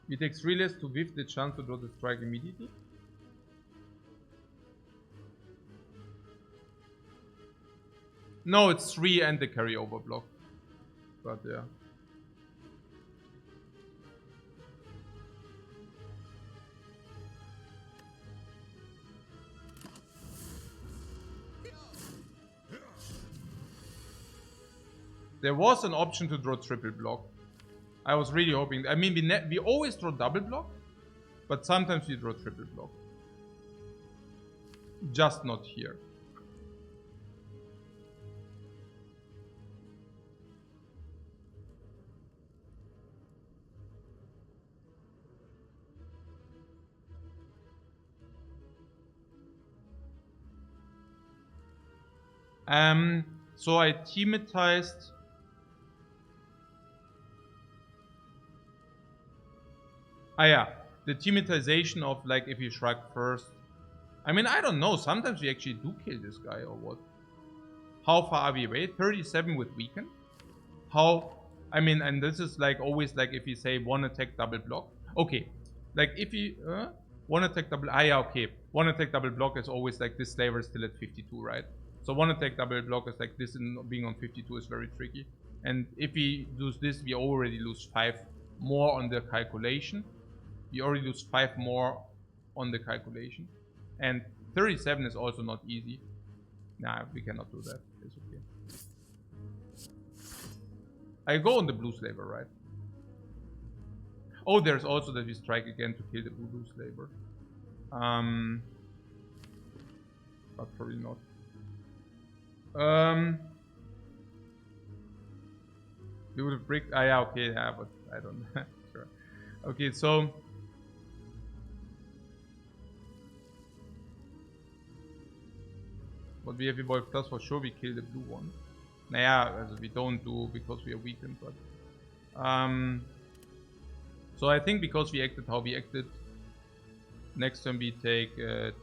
We take 3 less to whiff the chance to draw the strike immediately. No, it's 3 and the carryover block. But yeah. There was an option to draw triple block. I was really hoping. I mean, we always draw double block, but sometimes we draw triple block. Just not here. So I thematized. Yeah, the thematization of like if you shrug first. I mean, I don't know. Sometimes we actually do kill this guy or what. How far are we away? 37 with weaken. How? I mean, and this is like always like if you say one attack double block. Okay, like if you one attack double. Yeah, okay. One attack double block is always like this slaver is still at 52, right? So one attack double block is like this, and being on 52 is very tricky. And if we lose this, we already lose 5 more on the calculation. We already lose 5 more on the calculation. And 37 is also not easy. Nah, we cannot do that. It's okay. I go on the blue slaver, right? Oh, there's also that we strike again to kill the blue slaver. But probably not. We would have bricked. Ah, yeah, okay, yeah, but I don't know. Sure. Okay, so. What we have evolved plus for sure, we kill the blue one. Naja, also we don't do because we are weakened, but. So I think because we acted how we acted, next turn we take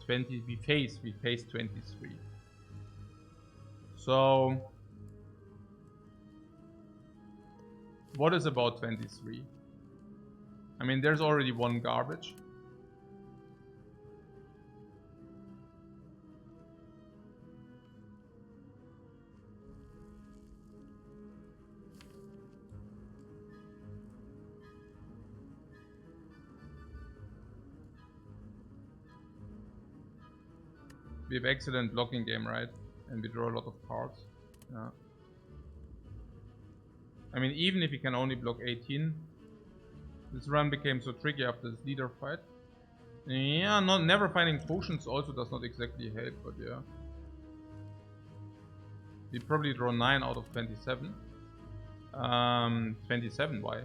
20, we face 23. So, what is about 23? I mean, there's already one garbage. We have excellent blocking game, right? And we draw a lot of cards. Yeah. I mean, even if he can only block 18, this run became so tricky after this leader fight. Yeah, never finding potions also does not exactly help, but yeah. We probably draw 9 out of 27. 27, why?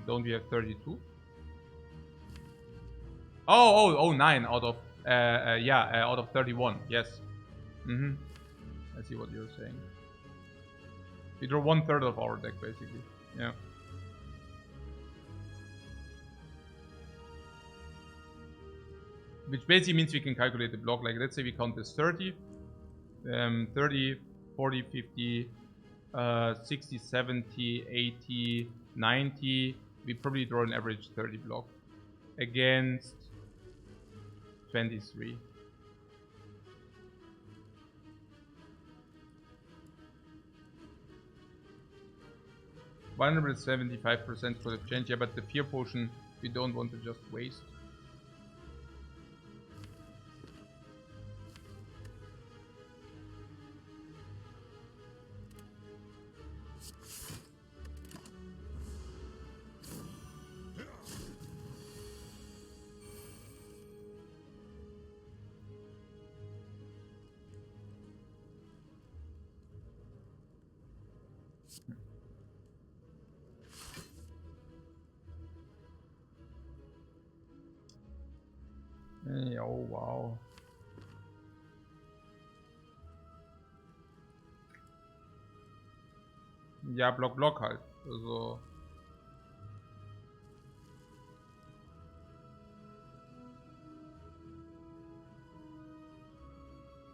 Don't we have 32? Oh, 9 out of out of 31. Yes. I see what you're saying. We draw 1/3 of our deck basically. Yeah. Which basically means we can calculate the block. Like, let's say we count this 30, 30, 40, 50, 60, 70, 80, 90. We probably draw an average 30 block against 23. Vulnerable 75% for the change. Yeah, but the fear potion we don't want to just waste. Oh wow. Ja, Block halt. Also.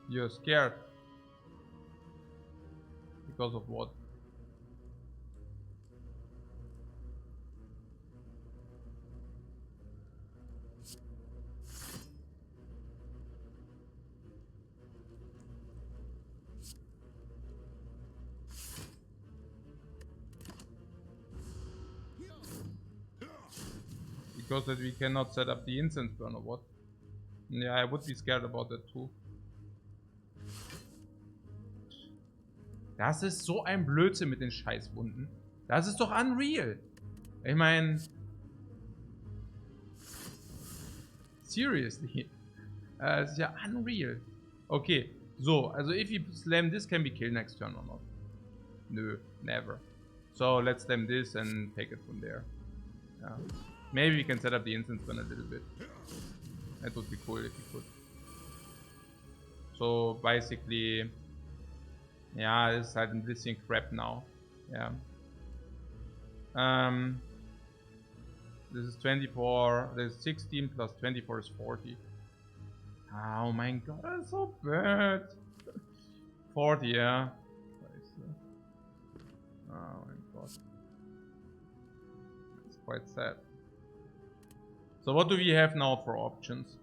You're scared. Because of what? Because that we cannot set up the incense burn or what? Yeah, I would be scared about that too. Das ist so ein Blödsinn mit den Scheißwunden. Das ist doch unreal. Ich meine... Seriously. Das ist ja unreal. Okay, so, also if you slam this, can we kill next turn or not? Nö, never. So let's slam this and take it from there. Yeah. Maybe we can set up the incense burn a little bit. That would be cool if we could. So basically, ja, es ist halt ein bisschen crap now. Ja. This is 24, this is 16 plus 24 is 40. Oh my god, that's so bad. 40, yeah. Oh my god. It's quite sad. So what do we have now for options?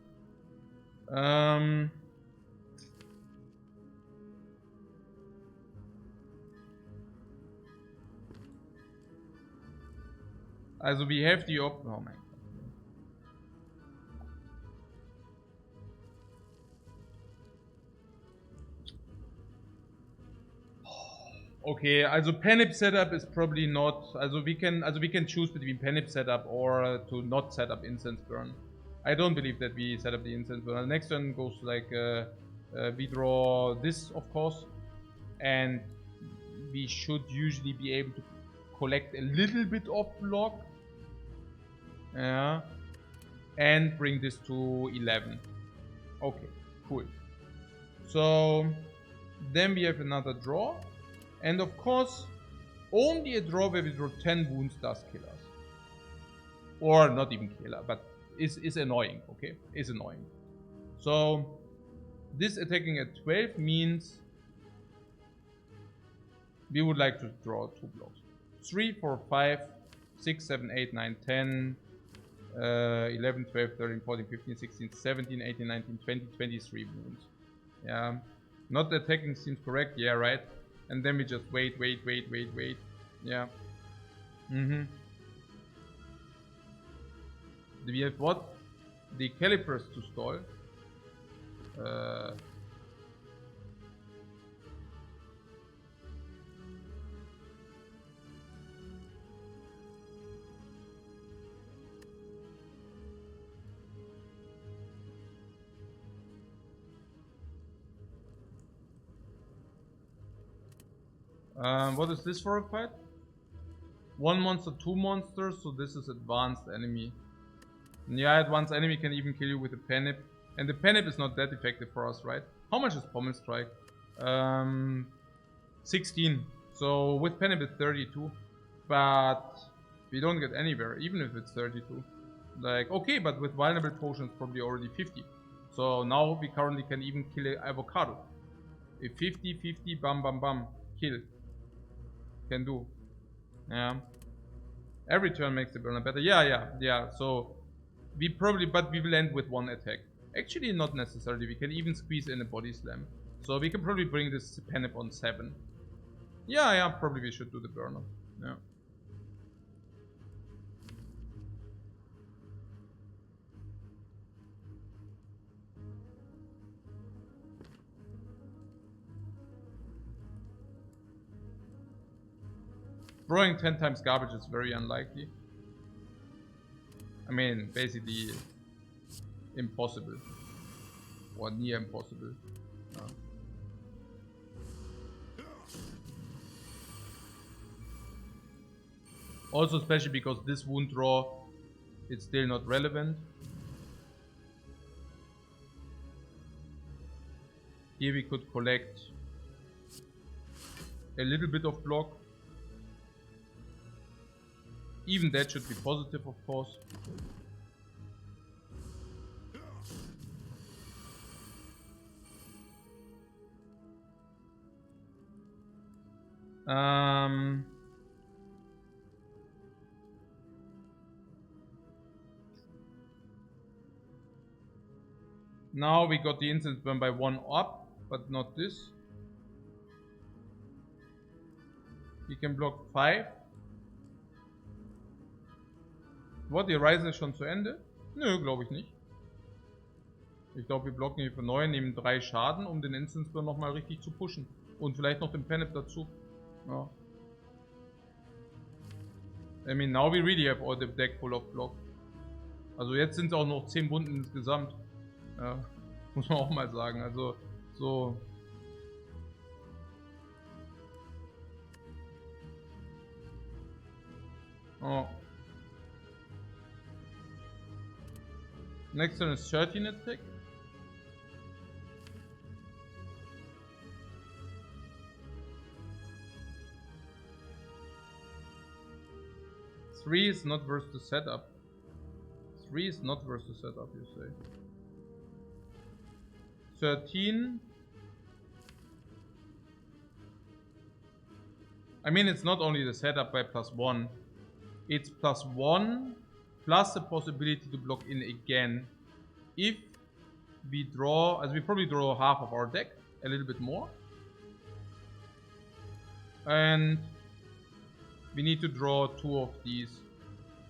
Also we have the oh my god. Okay, also Panip setup is probably not. Also we can choose between Panip setup or to not set up Incense Burn. I don't believe that we set up the incense burner. The next turn goes like we draw this, of course, and we should usually be able to collect a little bit of block, yeah, and bring this to 11. Okay, cool. So then we have another draw, and of course only a draw where we draw 10 wounds does kill us, or not even killer, but is annoying. Okay, is annoying. So this attacking at 12 means we would like to draw 2 blocks. 3, 4, 5, 6, 7, 8, 9, 10, 11, 12, 13, 14, 15, 16, 17, 18, 19, 20, 23 wounds. Yeah, not attacking seems correct. Yeah, right. And then we just wait. Yeah. Do we have what? The calipers to stall. What is this for a fight? 1 monster, 2 monsters, so this is advanced enemy. Yeah, advanced enemy can even kill you with a penip. And the penip is not that effective for us, right? How much is Pommel Strike? 16. So with penip it's 32. But we don't get anywhere, even if it's 32. Like, okay, but with vulnerable potions probably already 50. So now we currently can even kill an avocado. A 50-50, bam bam bam, kill. Can do. Yeah. Every turn makes the burner better. Yeah. So we probably, but we will end with 1 attack. Actually, not necessarily. We can even squeeze in a body slam. So we can probably bring this penip on 7. Yeah, probably we should do the burner. Yeah. Drawing 10 times garbage is very unlikely. I mean, basically impossible. Or near impossible. Also, especially because this wound draw is still not relevant. Here we could collect a little bit of block. Even that should be positive, of course. Now we got the incense burn by 1 up, but not this. He can block 5. What, die Reise ist schon zu Ende? Nö, glaube ich nicht. Ich glaube, wir blocken hier für 9, nehmen 3 Schaden, um den Instance Burn nochmal richtig zu pushen. Und vielleicht noch den Penip dazu. Ja. I mean, now we really have all the deck full of block. Also jetzt sind es auch noch 10 Wunden insgesamt. Ja, muss man auch mal sagen. Also, so... Oh. Next turn is 13 attack. Three is not worth the setup. 3 is not worth the setup, you say. 13. I mean, it's not only the setup by +1. It's +1 plus the possibility to block in again. If we draw, as we probably draw half of our deck, a little bit more. And we need to draw 2 of these.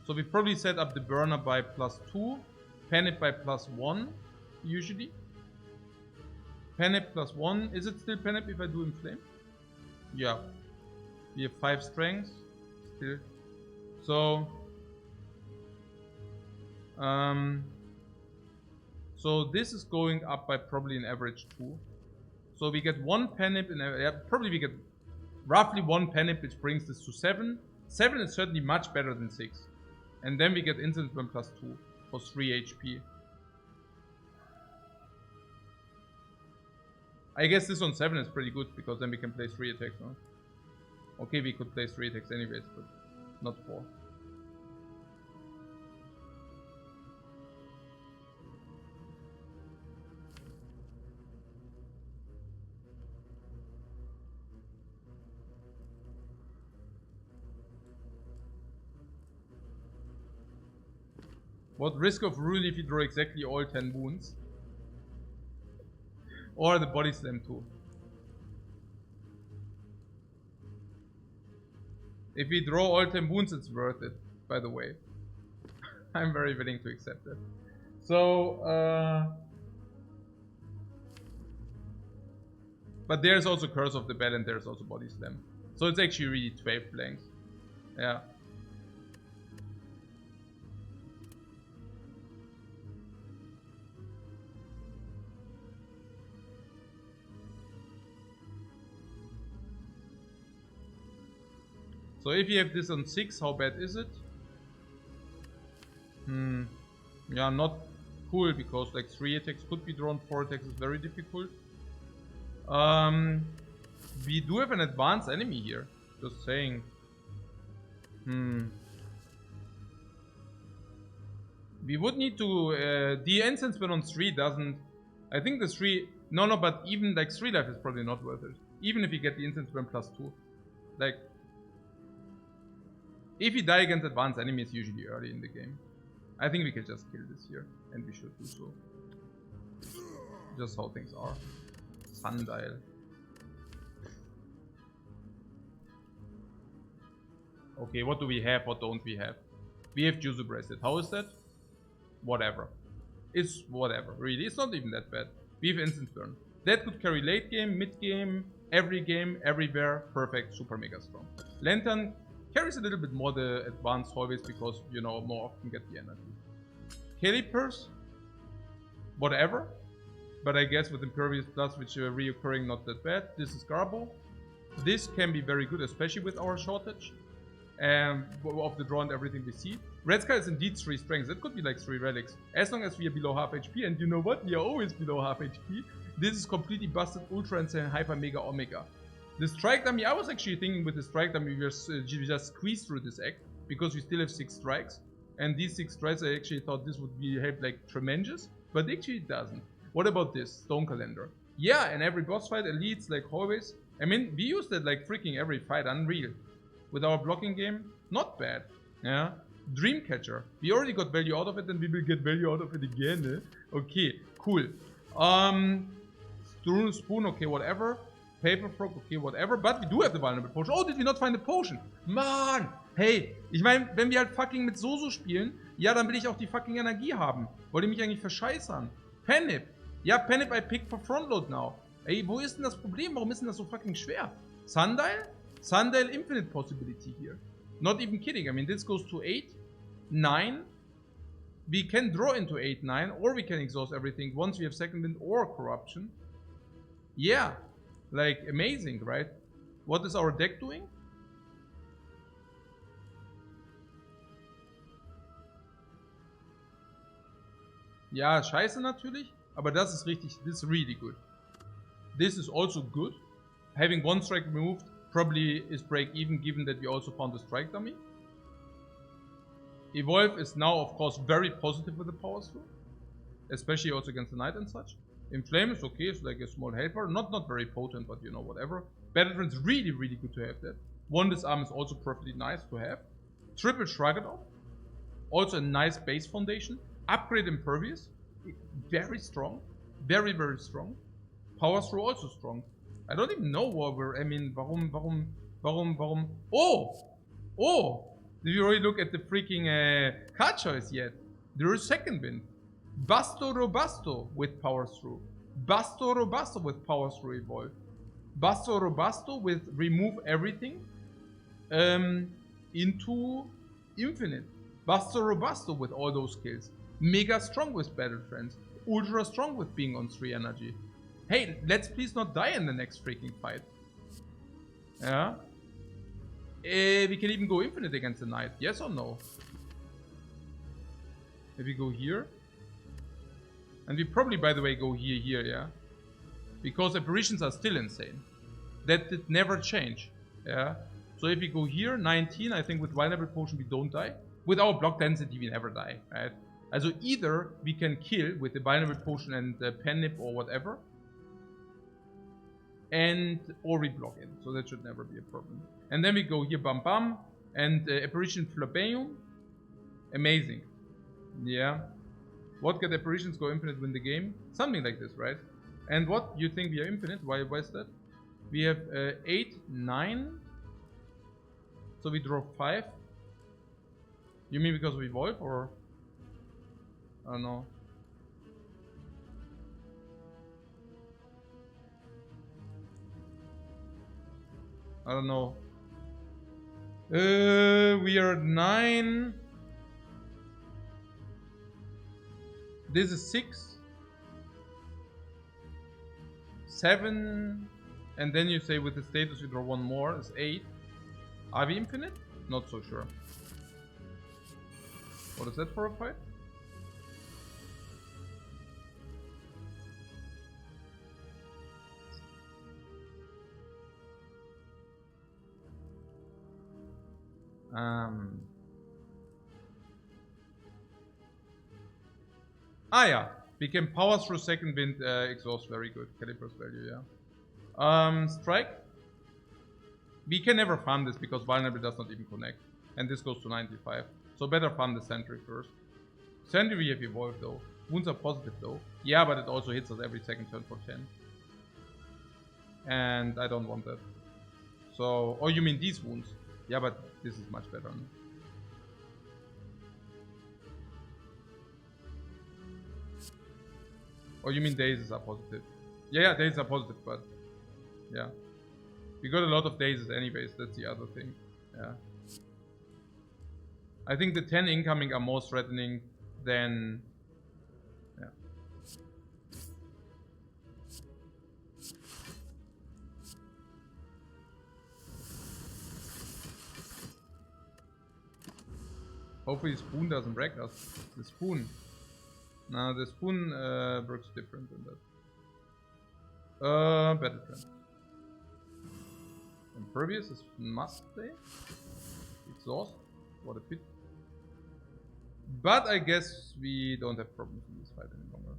So we probably set up the burner by +2, penip by +1, usually. Penip +1, is it still penip if I do inflame? Yeah. We have 5 strengths, still. So, So this is going up by probably an average 2. So we get 1 penip, probably we get roughly 1 penip, which brings this to 7. 7 is certainly much better than 6. And then we get instant burn plus 2 for 3 HP. I guess this on 7 is pretty good, because then we can play 3 attacks, no? Okay, we could play 3 attacks anyways, but not 4. What risk of ruin if you draw exactly all 10 wounds? Or the body slam too. If we draw all 10 wounds, it's worth it, by the way. I'm very willing to accept it. So, but there's also Curse of the Bell and there's also Body Slam. So it's actually really 12 blanks. Yeah. So if you have this on 6, how bad is it? Yeah, not cool, because like 3 attacks could be drawn, 4 attacks is very difficult. We do have an advanced enemy here, just saying. We would need to, the Incense Burn on 3 doesn't, I think the 3, no, but even like 3 life is probably not worth it. Even if you get the Incense Burn plus 2. Like, if you die against advanced enemies, usually early in the game. I think we can just kill this here, and we should do so. Just how things are. Sundial. Okay, what do we have? What don't we have? We have Juzu Bracelet. How is that? Whatever. It's whatever, really. It's not even that bad. We have Instant Burn. That could carry late game, mid game, everywhere. Perfect, super mega strong. Lantern carries a little bit more the advanced always, because, you know, more often get the energy. Calipers, whatever. But I guess with Impervious Plus, which are reoccurring, not that bad. This is Garbo. This can be very good, especially with our shortage of the draw and everything we see. Red Sky is indeed 3 strengths. It could be like 3 relics. As long as we are below half HP, and you know what? We are always below half HP. This is completely busted Ultra Insane Hyper Mega Omega. The Strike Dummy, I was actually thinking with the Strike Dummy we just squeeze through this act, because we still have 6 strikes. And these 6 strikes, I actually thought this would be help like tremendous, but actually it doesn't. What about this? Stone Calendar. Yeah, and every boss fight, elites, like always. I mean, we used it like freaking every fight, unreal. With our blocking game, not bad. Yeah. Dreamcatcher. We already got value out of it, and we will get value out of it again. Okay, cool. Spoon, okay, whatever. Paper Frog, okay, whatever. But we do have the Vulnerable Potion. Oh, did we not find the Potion? Mann! Hey, ich meine, wenn wir halt fucking mit Soso spielen, ja, dann will ich auch die fucking Energie haben. Wollt ihr mich eigentlich verscheißern? Penip. Ja, Penip I picked for Frontload now. Ey, wo ist denn das Problem? Warum ist denn das so fucking schwer? Sundial? Sundial Infinite Possibility here. Not even kidding. I mean, this goes to 8, 9. We can draw into 8, 9, or we can exhaust everything once we have Second Wind or Corruption. Yeah. Like, amazing, right? What is our deck doing? Ja, scheiße natürlich. Aber das ist richtig, this is really good. This is also good. Having 1 strike removed probably is break even, given that we also found the Strike Dummy. Evolve is now, of course, very positive with the Power Through. Especially also against the Knight and such. Inflame is okay, it's like a small helper. Not very potent, but you know, whatever. Battle Trance is really good to have that. One Disarm is also perfectly nice to have. Triple Shrug It Off. Also a nice base foundation. Upgrade Impervious. Very strong. Very strong. Power Through also strong. I don't even know what we're, I mean, warum. Oh! Did you already look at the freaking card choice yet? There is Second Wind. Basto Robasto with Power Through. Basto Robasto with Power Through Evolve. Basto Robasto with Remove Everything into Infinite. Basto Robasto with all those skills. Mega strong with Battle Trance. ultra strong with being on 3 energy. Hey, let's please not die in the next freaking fight. Yeah. We can even go infinite against the knight. Yes or no? Maybe go here. And we probably, by the way, go here, yeah? Because apparitions are still insane. That did never change. Yeah. So if we go here, 19, I think with vulnerable potion we don't die. With our block density we never die, right? Also either we can kill with the vulnerable potion and the pen nip or whatever. Or we block in. So that should never be a problem. And then we go here, bam bam. And apparition Flabeum. Amazing. Yeah. What get apparitions go infinite win the game? Something like this, right? And what? You think we are infinite? Why is that? We have 8, 9. So we draw 5. You mean because we evolve or? I don't know. I don't know. We are 9. This is 6. 7. And then you say with the status you draw 1 more. It's 8. Are we infinite? Not so sure. What is that for a fight? Yeah. Became power through second wind exhaust. Very good. Caliber's value, yeah. Strike. We can never farm this because vulnerable does not even connect. And this goes to 95. So better farm the sentry first. Sentry we have evolved though. Wounds are positive though. Yeah, but it also hits us every second turn for 10. And I don't want that. So, oh, you mean these wounds? Yeah, but this is much better. No? Oh, you mean dazes are positive? Yeah, dazes are positive, but yeah. We got a lot of dazes anyways, that's the other thing. Yeah. I think the 10 incoming are more threatening than... Yeah. Hopefully the spoon doesn't wreck us. The spoon. No, the spoon works different than that. Battle trend. Impervious is must stay. Exhaust. What a pit. But I guess we don't have problems in this fight any longer.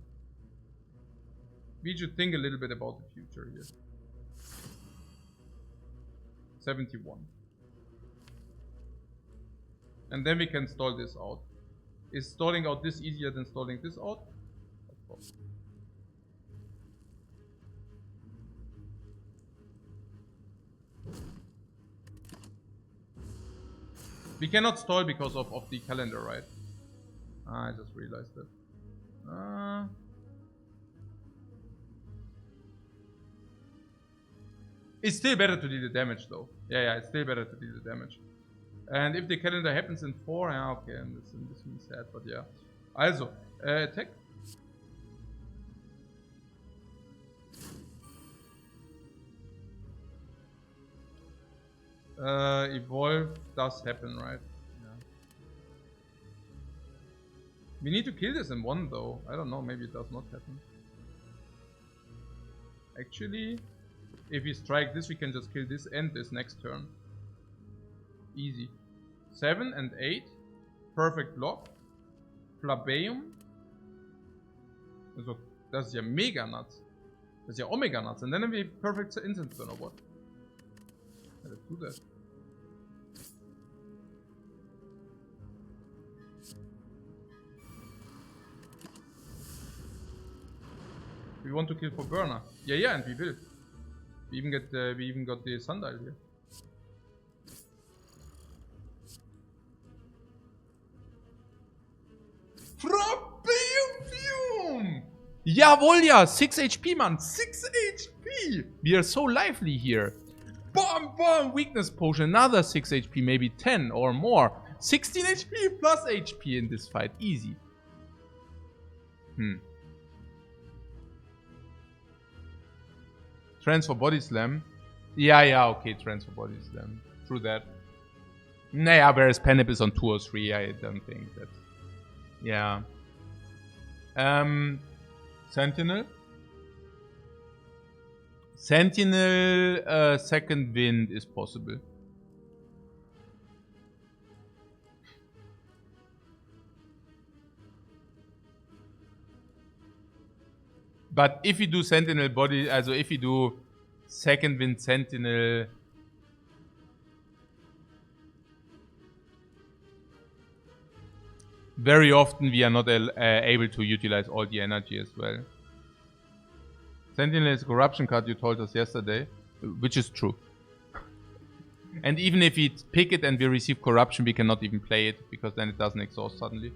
We should think a little bit about the future here. 71. And then we can stall this out. Is stalling out this easier than stalling this out? Of course. We cannot stall because of the calendar, right? I just realized that. It's still better to deal the damage though. Yeah, it's still better to deal the damage. And if the calendar happens in 4, yeah, okay, and this means sad, but yeah. Also, attack. Evolve does happen, right? Yeah. We need to kill this in 1 though. I don't know, maybe it does not happen. Actually, if we strike this, we can just kill this and this next turn. Easy. 7 and 8. Perfect block. Flabeum. Also, das ist ja mega nuts. Das ist ja Omega nuts. And then we have perfect instant turn or what? Yeah, let's do that. We want to kill for burner. Yeah, and we will. We even got the sundial here. Jawohl, ja! 6 HP, man! 6 HP! We are so lively here. Bam, bam! Weakness potion, another 6 HP, maybe 10 or more. 16 HP plus HP in this fight, easy. Transfer Body Slam. Yeah, okay, Transfer Body Slam. True that. Naja, whereas Penip is on 2 or 3, I don't think that. Yeah. Sentinel. Sentinel, second wind is possible. But if you do Sentinel body, also if you do second wind Sentinel, very often we are not able to utilize all the energy as well. Sentinel is a corruption card, you told us yesterday, which is true. And even if we pick it and we receive corruption, we cannot even play it, because then it doesn't exhaust suddenly.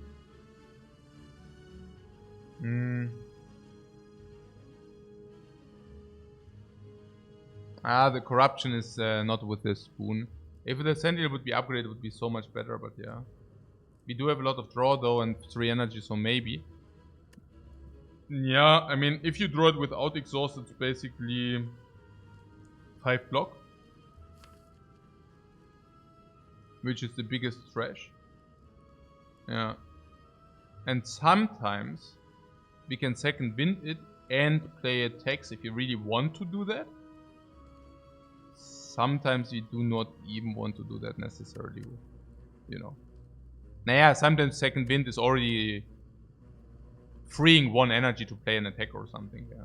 The corruption is not with the spoon. If the Sentinel would be upgraded, it would be so much better, but yeah. We do have a lot of draw though, and 3 energy, so maybe. Yeah, I mean, if you draw it without exhaust, it's basically 5 block. Which is the biggest trash. Yeah. And sometimes we can second wind it and play attacks if you really want to do that. Sometimes we do not even want to do that necessarily, you know. Naja, sometimes second wind is already freeing 1 energy to play an attack or something, yeah.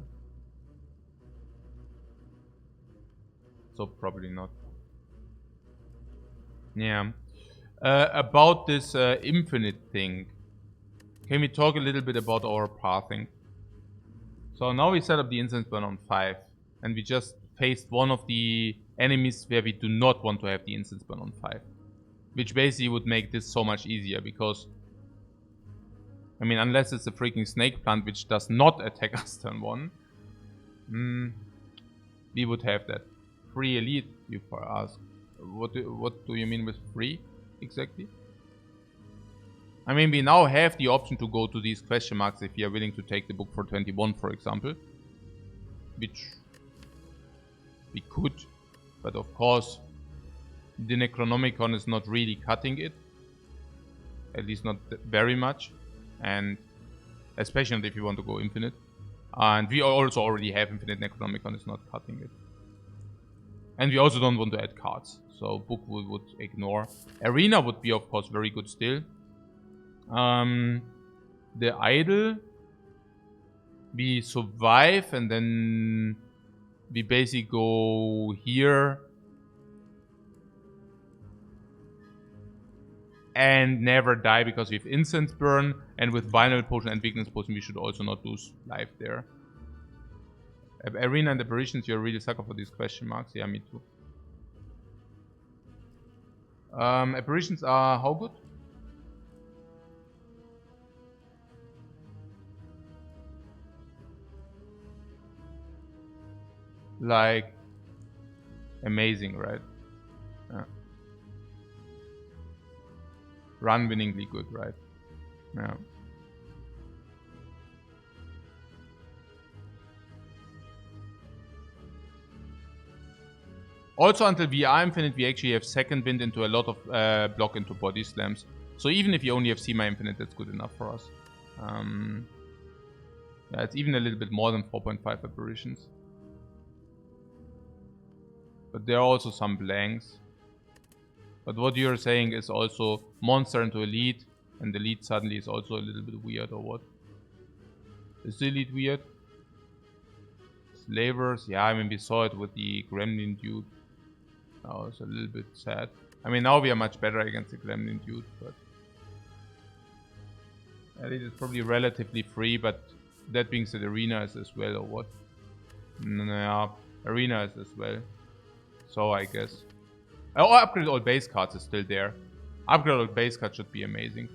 So probably not. Yeah. About this infinite thing, can we talk a little bit about our pathing? So now we set up the instance burn on 5, and we just faced one of the enemies where we do not want to have the instance burn on 5. Which basically would make this so much easier, because I mean, unless it's a freaking snake plant which does not attack us turn 1, we would have that. Free elite, you ask. What do you mean with free, exactly? I mean, we now have the option to go to these question marks if we are willing to take the book for 21, for example. Which we could, but of course, the Necronomicon is not really cutting it. At least not very much. And especially if you want to go infinite. And we also already have infinite. Necronomicon is not cutting it. And we also don't want to add cards. So book would ignore. Arena would be of course very good still. The idol, we survive and then we basically go here and never die because we have Incense Burn, and with Vinyl Potion and Weakness Potion we should also not lose life there. Arena and Apparitions, you're really sucker for these question marks. Yeah, me too. Apparitions are how good? Like amazing, right? Yeah. Run-winningly good, right? Yeah. Also, until we are infinite, we actually have second wind into a lot of block into body slams. So even if you only have Sema infinite, that's good enough for us. Yeah, it's even a little bit more than 4.5 apparitions. But there are also some blanks. But what you're saying is also monster into elite, and elite suddenly is also a little bit weird, or what? Is the elite weird? Slavers, yeah, I mean we saw it with the Gremlin dude. That was a little bit sad. I mean now we are much better against the Gremlin dude, but elite is probably relatively free, but that being said, Arena is as well, or what? Nah, Arena is as well. So I guess. Oh, upgrade all base cards is still there. Upgrade all base cards should be amazing.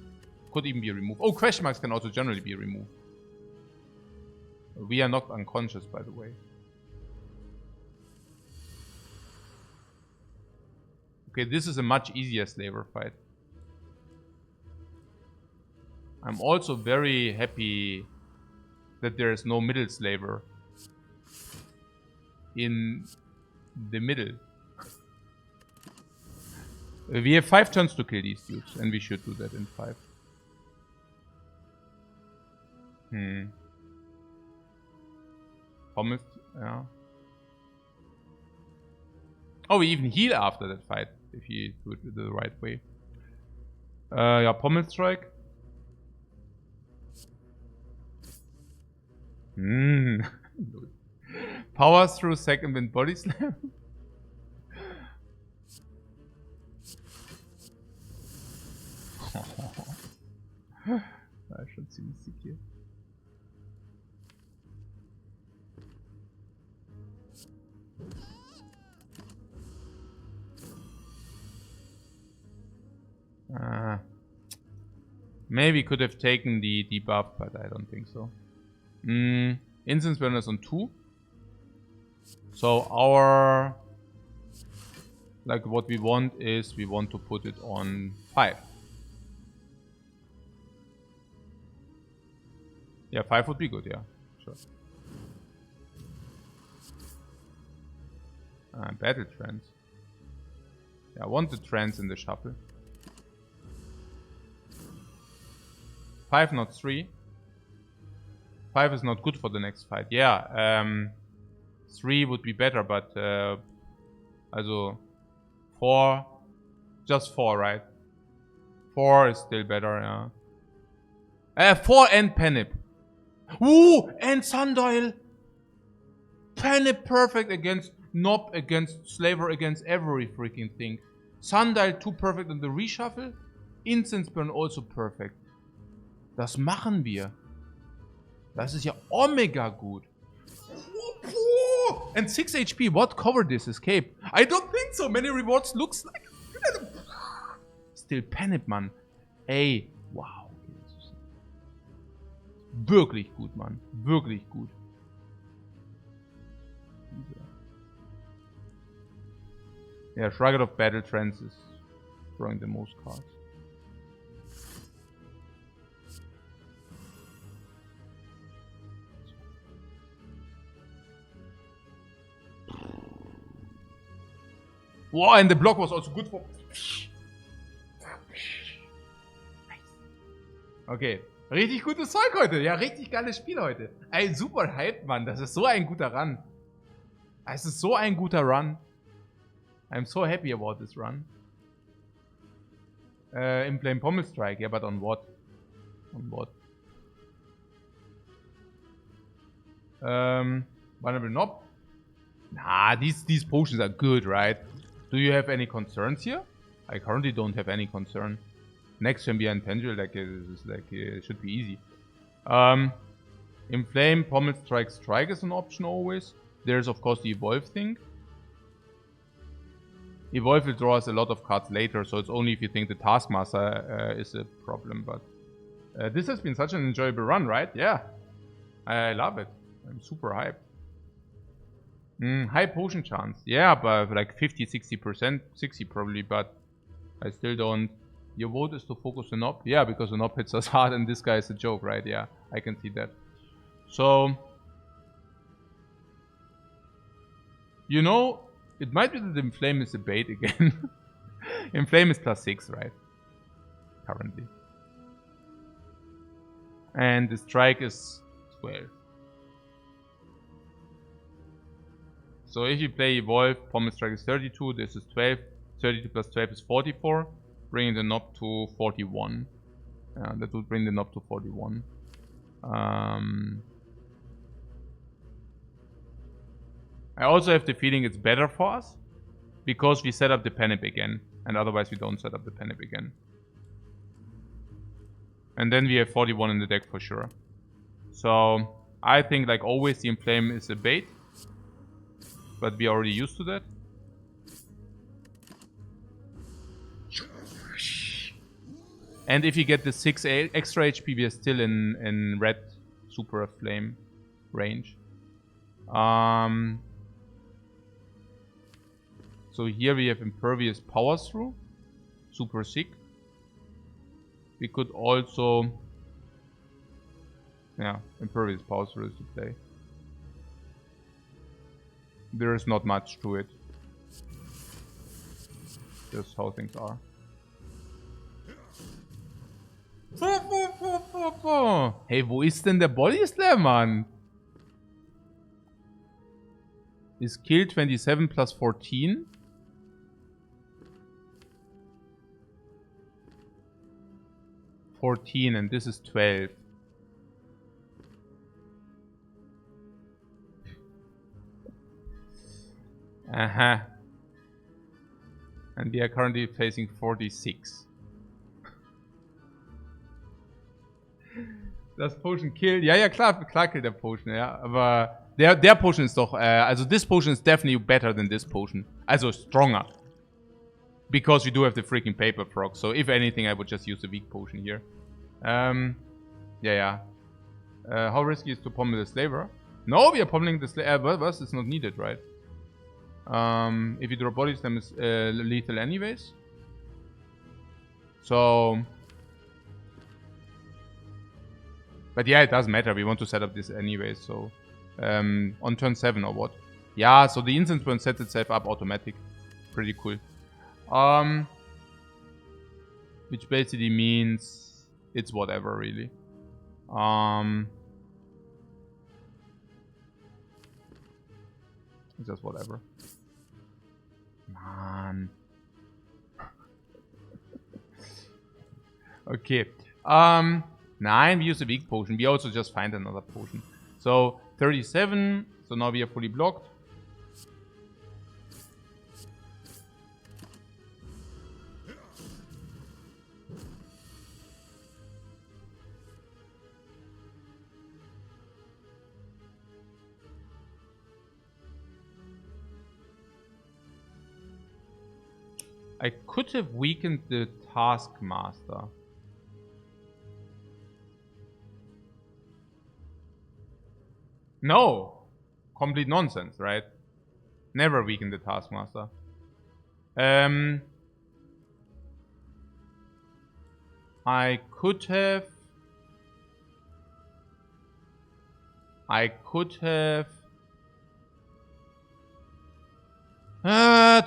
Could even be removed. Oh, question marks can also generally be removed. We are knocked unconscious, by the way. Okay, this is a much easier slaver fight. I'm also very happy that there is no middle slaver. in the middle. We have 5 turns to kill these dudes, and we should do that in 5. Thomas, yeah. Oh, we even heal after that fight, if you do it the right way. Yeah, Pommel Strike. Power through second wind body slam. War schon ziemlich sick hier. Maybe could have taken the debuff, but I don't think so. Instance burn is on 2. So our... like what we want is we want to put it on 5. Yeah, 5 would be good, yeah. Sure. Battle trance. Yeah, I want the trance in the shuffle. 5, not 3. 5 is not good for the next fight. Yeah, 3 would be better, but also 4, just 4, right? 4 is still better, yeah. 4 and Penip. Ooh, and Sundial. Penip perfect against Knob, against Slaver, against every freaking thing. Sundial 2 perfect in the reshuffle. Instance Burn also perfect. Das machen wir. Das ist ja omega gut. And 6 HP, what covered this escape? I don't think so. Many rewards looks like... Still Penip, man. Ey, wow. Wirklich gut, Mann. Wirklich gut. Yeah, Shrugged of Battle Trance is throwing the most cards. Wow, and the block was also good for... Okay. Richtig gutes Zeug heute. Ja, richtig geiles Spiel heute. Ey, super Hype, Mann. Das ist so ein guter Run. Es ist so ein guter Run. I'm so happy about this run. In Flame Pommel Strike. Yeah, but on what? On what? Vulnerable Knob. Nah, these potions are good, right? Do you have any concerns here? I currently don't have any concern. Next can be Untangible, like it should be easy. In Flame, Pommel Strike is an option always. There's of course the Evolve thing. Evolve will draw us a lot of cards later, so it's only if you think the Taskmaster is a problem. But this has been such an enjoyable run, right? Yeah, I love it. I'm super hyped. High potion chance, yeah, but like 50-60%, 60 probably, but I still don't. Your vote is to focus the Knob? Yeah, because the Knob hits us hard and this guy is a joke, right? Yeah, I can see that. So, you know, it might be that Inflame is a bait again. Inflame is +6, right? Currently. And the strike is 12. So if you play Evolve, Pommel Strike is 32, this is 12. 32 plus 12 is 44. Bringing the Knob to 41. That would bring the Knob to 41. I also have the feeling it's better for us because we set up the Penip again, and otherwise we don't set up the Penip again. And then we have 41 in the deck for sure. So I think, like always, the Inflame is a bait, but we are already used to that. And if you get the 6 extra HP, we are still in red super flame range. So here we have Impervious Power Through. Super sick. We could also... yeah, Impervious Power Through is to play. There's not much to it. Just how things are. Hey, wo ist denn der Body Slam, Mann? Is kill 27 plus 14? And this is 12. And we are currently facing 46. Das Potion kill. Ja, klar killt der Potion, ja. Aber der Potion ist doch, also this Potion is definitely better than this Potion. Also stronger. Because we do have the freaking Paper Frog. So if anything, I would just use the weak Potion here. Yeah. How risky is to pommel the Slaver? No, we are pommeling the Slaver. But it's not needed, right? If you draw body slam, is lethal anyways. So... But yeah, it doesn't matter. We want to set up this anyway, so... on turn 7 or what? Yeah, so the instance burn sets itself up automatic. Pretty cool. Which basically means... it's whatever, really. It's just whatever. Man. Okay. Nine, we use a weak potion. We also just find another potion. So 37. So now we are fully blocked. I could have weakened the Taskmaster. No! Complete nonsense, right? Never weaken the Taskmaster. I could have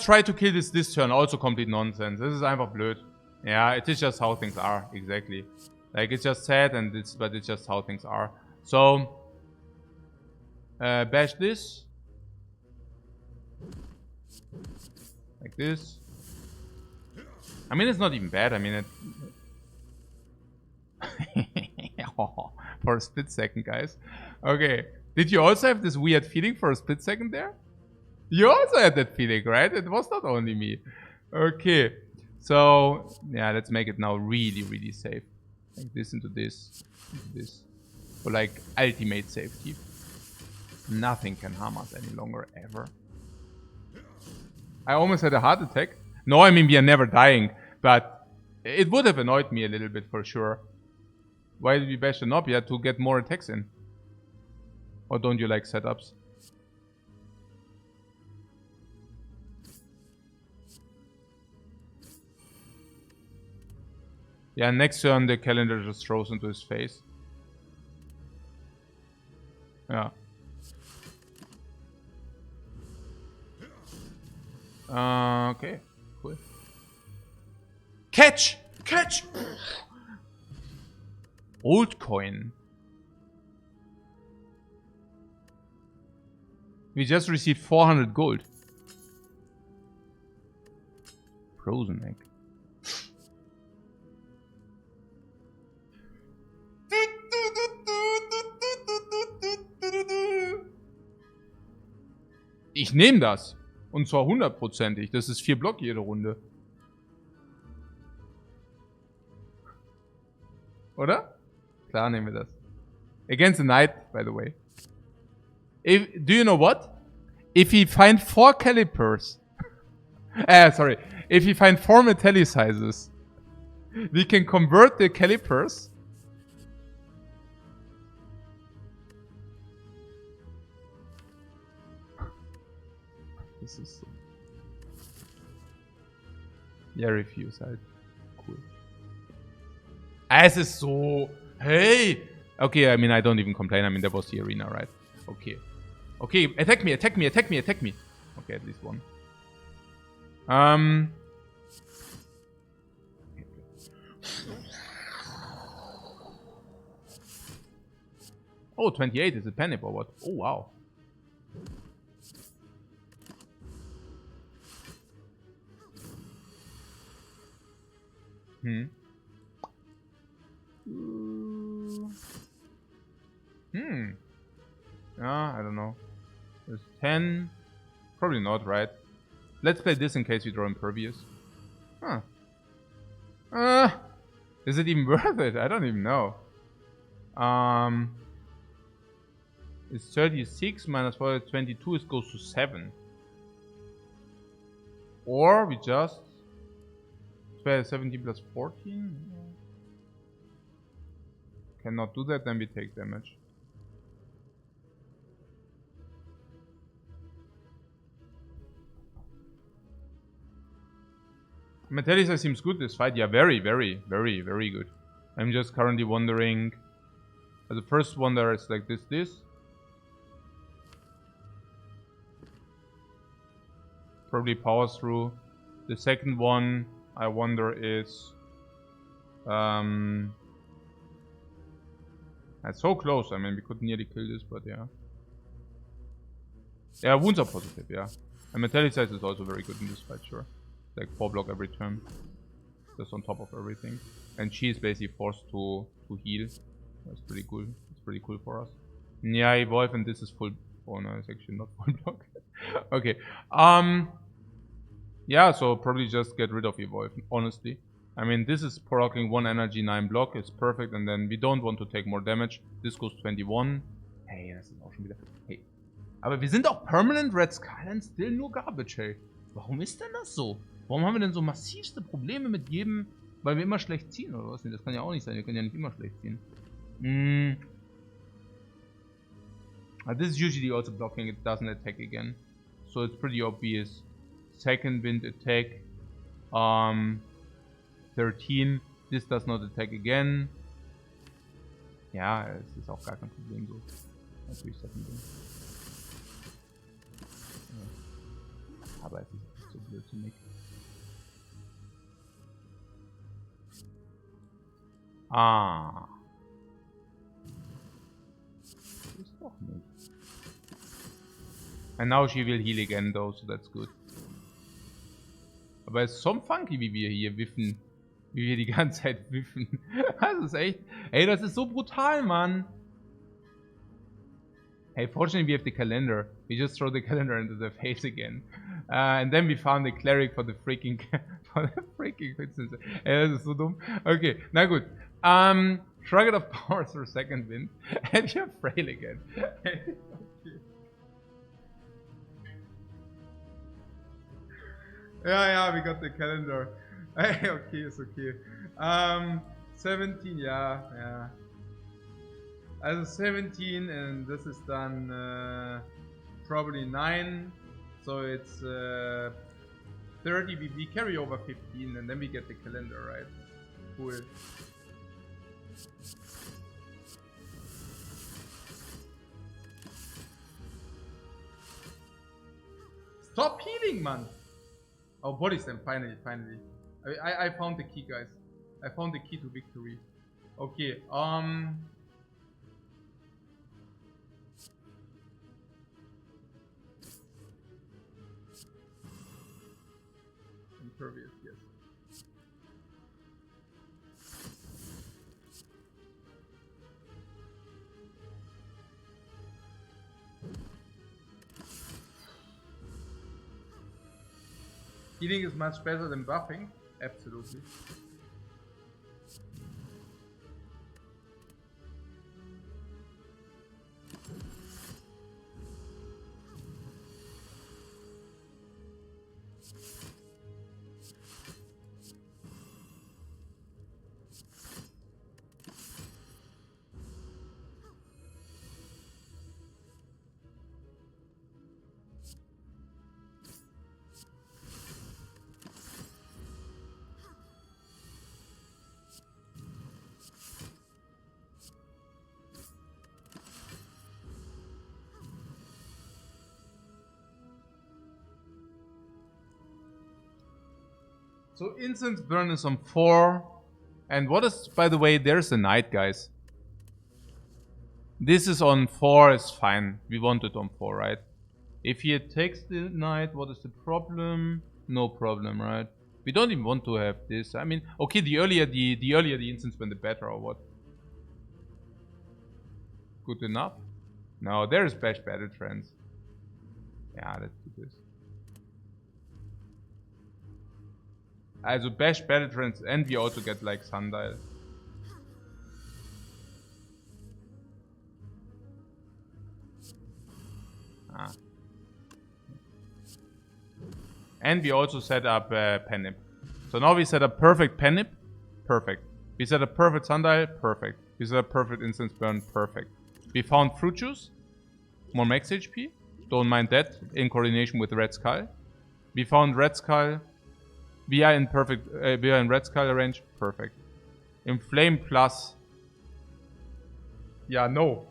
try to kill this turn. Also complete nonsense. This is einfach blöd. Yeah, it is just how things are. Exactly. Like, it's just sad, but it's just how things are. So, bash this. Like this. I mean, it's not even bad. I mean, it... for a split second, guys. Okay. Did you also have this weird feeling for a split second there? You also had that feeling, right? It was not only me. Okay. So, yeah, let's make it now really, really safe. Like this into this. Into this. For like ultimate safety. Nothing can harm us any longer, ever. I almost had a heart attack. No, I mean, we are never dying. But it would have annoyed me a little bit for sure. Why did we bash the knob? Yeah, to get more attacks in. Or don't you like setups? Yeah, next turn the calendar just throws into his face. Yeah. Okay, cool. Catch! Catch! Old coin. We just received 400 gold. Frozen egg. Ich nehme das. Und zwar 100%ig. Das ist 4 Block jede Runde. Oder? Klar nehmen wir das. Against the Knight, by the way. Do you know what? If we find 4 calipers... sorry. If we find 4 metallicizers, we can convert the calipers... Das ist so. Ja, refuse halt. Cool. Es ist so. Hey! Okay, I mean, I don't even complain. I mean, that was the arena, right? Okay. Okay, attack me. Okay, at least one. Oh, 28 is a panic or what? Oh, wow. I don't know. There's 10. Probably not, right? Let's play this in case we draw Impervious. Huh. Is it even worth it? I don't even know. It's 36 minus 4, 22. It goes to 7. Or we just 17 plus 14. Cannot do that, then we take damage. Metallica seems good this fight. Yeah, very good. I'm just currently wondering. The first wonder is like this. Probably power through. The second one I wonder is that's so close. I mean, we could nearly kill this, but yeah. Yeah, wounds are positive, yeah. And Metallica is also very good in this fight, sure. Like 4 block every turn. Just on top of everything. And she is basically forced to heal. That's pretty cool. It's pretty cool for us. Yeah, evolve and this is full. Oh no, it's actually not full block. Okay. Yeah, so probably just get rid of evolve, honestly. I mean, this is proccing 1 energy, 9 block. It's perfect. And then we don't want to take more damage. This goes 21. Hey, das ist auch schon wieder. Hey. Aber wir sind auch permanent Red Skyline still nur Garbage, hey. Warum ist denn das so? Warum haben wir denn so massivste Probleme mit jedem, weil wir immer schlecht ziehen oder was? Nee, das kann ja auch nicht sein, wir können ja nicht immer schlecht ziehen. This is usually also blocking, it doesn't attack again. So it's pretty obvious. Second wind attack. 13. This does not attack again. Ja, es ist auch gar kein Problem so. Natürlich Second Wind. Ja. Aber es ist so blödsinnig. Ist doch nicht. And now she will heal again though, so that's good. Aber es ist so funky, wie wir hier wiffen. Wie wir die ganze Zeit wiffen. Das ist echt... Ey, das ist so brutal, Mann. Hey, fortunately we have the calendar. We just throw the calendar into the face again. And then we found the cleric for the freaking... Ey, das ist so dumm. Okay, na gut. Shrug it of power through second wind. And you're frail again. Okay. Yeah, we got the calendar. Okay, it's okay. 17, yeah. Also 17, and this is done probably 9. So it's 30 BB carry over 15, and then we get the calendar, right? Cool. Stop healing, man! Oh, body slam, finally. I found the key, guys. I found the key to victory. Okay, Impervious, yes. Healing is much better than buffing. Absolutely. So instance burn is on 4. And what is, by the way, there's the knight, guys. This is on 4, is fine. We want it on 4, right? If he takes the knight, what is the problem? No problem, right? We don't even want to have this. I mean, okay, the earlier the instance burn, the better, or what? Good enough? No, there is Bash Battle Trance. Yeah, let's do this. Also Bash Battle Trance, and we also get like Sundial. Ah. And we also set up Penip. So now we set up perfect Penip. Perfect. We set up perfect Sundial. Perfect. We set up perfect Instance Burn. Perfect. We found Fruit Juice. More max HP. Don't mind that. In coordination with Red Skull. We found Red Skull. We are in perfect. We are in Red Skull range. Perfect. Inflame plus. Yeah, no.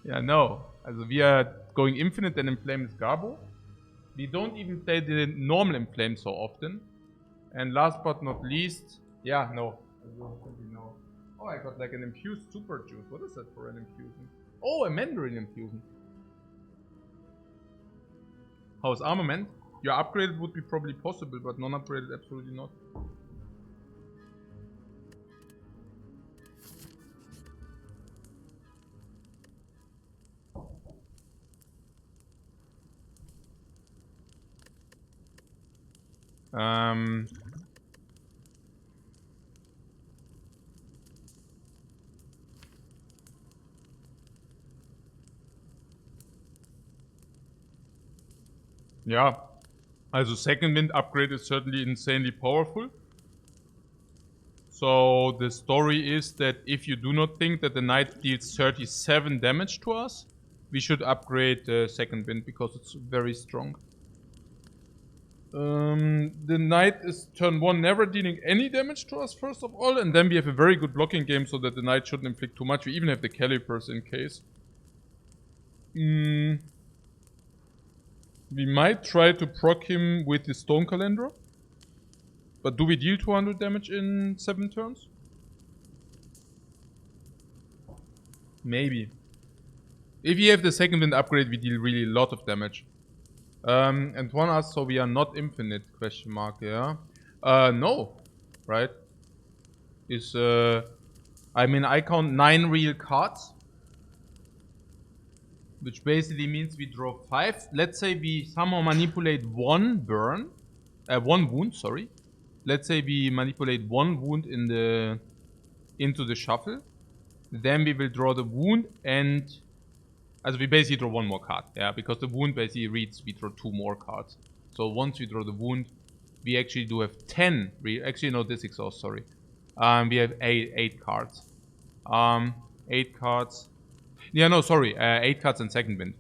Yeah, no. Also we are going infinite, and Inflame is Garbo. We don't even play the normal Inflame so often. And last but not least, yeah, no. Oh, I got like an infused super juice. What is that for an infusion? Oh, a Mandarin infusion. How's armament? Yeah, upgraded would be probably possible, but non-upgraded absolutely not. Yeah. Also second wind upgrade is certainly insanely powerful. So the story is that if you do not think that the knight deals 37 damage to us, we should upgrade the second wind because it's very strong. The knight is turn 1 never dealing any damage to us first of all, and then we have a very good blocking game so that the knight shouldn't inflict too much. We even have the calipers in case. We might try to proc him with the Stone Calendar. But do we deal 200 damage in 7 turns? Maybe. If you have the second wind upgrade, we deal really a lot of damage. And one asks, so we are not infinite, question mark, yeah? No, right? I mean, I count 9 real cards. Which basically means we draw 5. Let's say we somehow manipulate 1 burn. 1 wound, sorry. Let's say we manipulate 1 wound into the shuffle. Then we will draw the wound and... Also we basically draw 1 more card, yeah, because the wound basically reads we draw 2 more cards. So once we draw the wound, we actually do have 10. Actually, no, this exhausts, sorry. We have 8 cards. 8 cards. Yeah, no, sorry. 8 cards and second wind.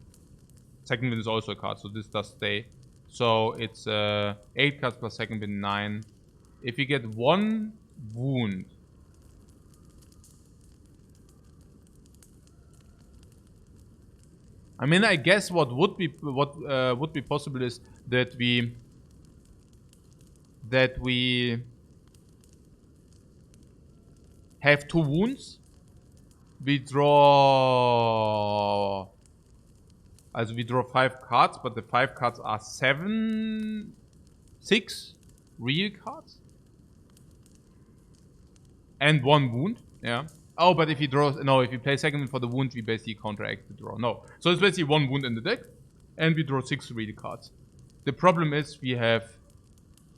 Second wind is also a card, so this does stay. So it's 8 cards plus second wind, 9. If you get 1 wound, I mean, I guess what would be possible is that we have 2 wounds. We draw. Also we draw 5 cards, but the 5 cards are 6 real cards. And 1 wound, yeah. Oh, but if he draws, no, if you play second wind for the wound, we basically counteract the draw. No. So it's basically 1 wound in the deck, and we draw 6 real cards. The problem is we have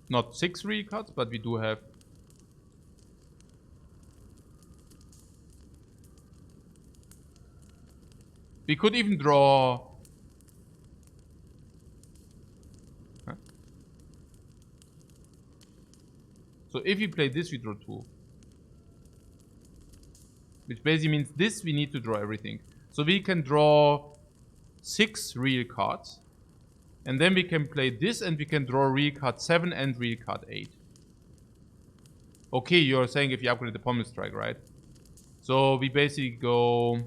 not 6 real cards, but we do have... We could even draw... Huh? So if you play this, we draw 2. Which basically means this we need to draw everything. So we can draw 6 real cards. And then we can play this and we can draw real card 7 and real card 8. Okay, you're saying if you upgrade the Pommel Strike, right? So we basically go...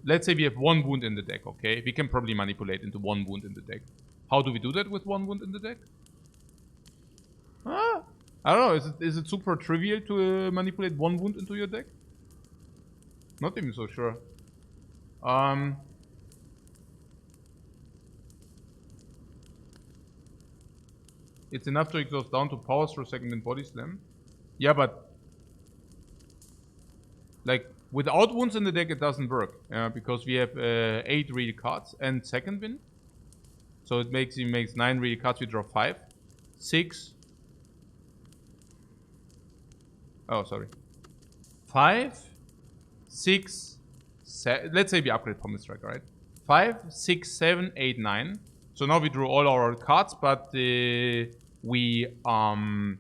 Let's say we have 1 wound in the deck, okay? We can probably manipulate into 1 wound in the deck. How do we do that with 1 wound in the deck? I don't know. Is it super trivial to manipulate 1 wound into your deck? Not even so sure. It's enough to exhaust down to powers for second wind body slam. Yeah, but like without wounds in the deck, it doesn't work because we have 8 real cards and second wind. So it makes 9 real cards. We draw 5, 6. Oh, sorry. 5, 6, 7. Let's say we upgrade Pommel Strike, right? 5, 6, 7, 8, 9. So now we drew all our cards, but we don't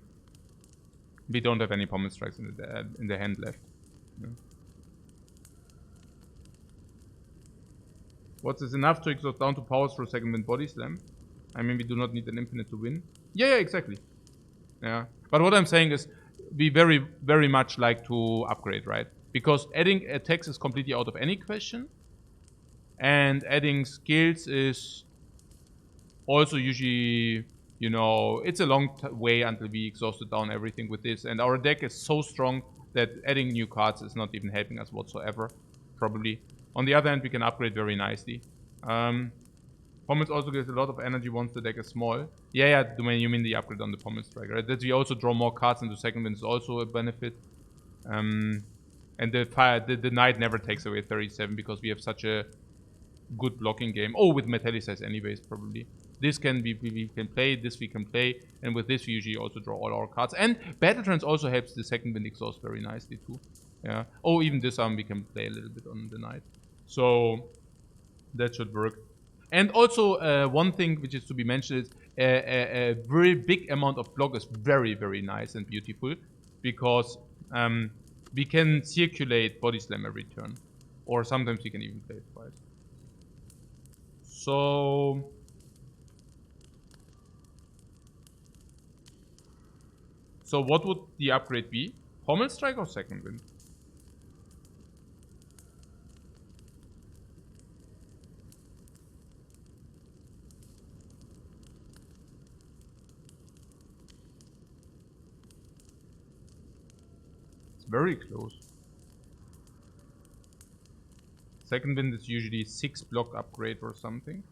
have any Pommel Strikes in the hand left. Yeah. What is enough to exhaust down to powers for a second wind body slam? I mean, we do not need an infinite to win. Yeah, exactly. Yeah. But what I'm saying is, we very, very much like to upgrade, right? Because adding attacks is completely out of any question. And adding skills is also usually, you know, it's a long way until we exhausted down everything with this. And our deck is so strong that adding new cards is not even helping us whatsoever, probably. On the other hand, we can upgrade very nicely. Pommels also gives a lot of energy once the deck is small. Yeah, you mean the upgrade on the Pommel Strike, right? That we also draw more cards into second wind is also a benefit. And the Knight never takes away 37 because we have such a good blocking game. Oh, with Metallicize anyways, probably. This we can play, this we can play, and with this we usually also draw all our cards. And Battle Trance also helps the second wind exhaust very nicely too. Yeah. Oh, even Disarm we can play a little bit on the Knight. So that should work. And also one thing which is to be mentioned is a very big amount of block is very, very nice and beautiful because we can circulate Body Slam every turn, or sometimes we can even play it twice. So what would the upgrade be? Pommel Strike or second wind? Very close. Second wind is usually 6 block upgrade or something.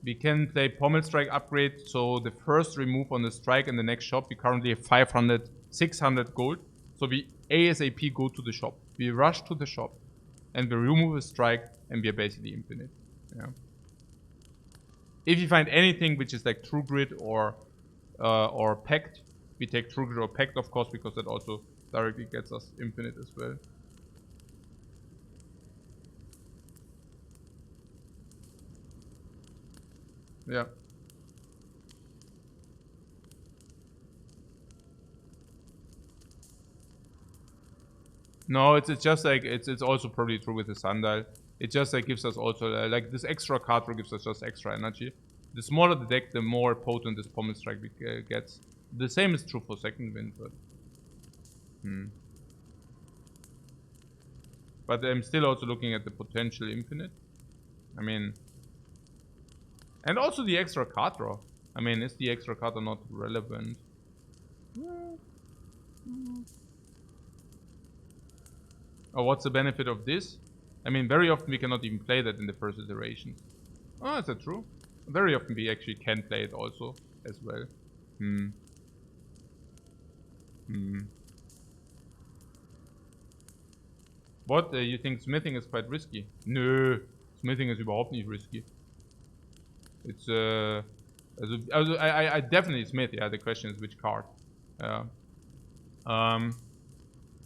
We can play Pommel Strike upgrade, so the first remove on the strike and the next shop, we currently have 500, 600 gold. So we ASAP go to the shop. We rush to the shop and we remove a strike and we are basically infinite. Yeah. If you find anything which is like True Grit or Pact, we take True Grit or Pact, of course, because that also directly gets us infinite as well. Yeah. No, it's just like it's also probably true with the Sundial. It just like gives us also like this extra card draw gives us just extra energy. The smaller the deck, the more potent this Pommel Strike gets. The same is true for second wind, but I'm still also looking at the potential infinite. I mean, and also the extra card draw. I mean, is the extra card or not relevant? Oh, what's the benefit of this? I mean, very often we cannot even play that in the first iteration. Oh, is that true? Very often we actually can play it also as well. What? You think smithing is quite risky? No, smithing is überhaupt nicht risky. It's I definitely smith. Yeah, the question is which card.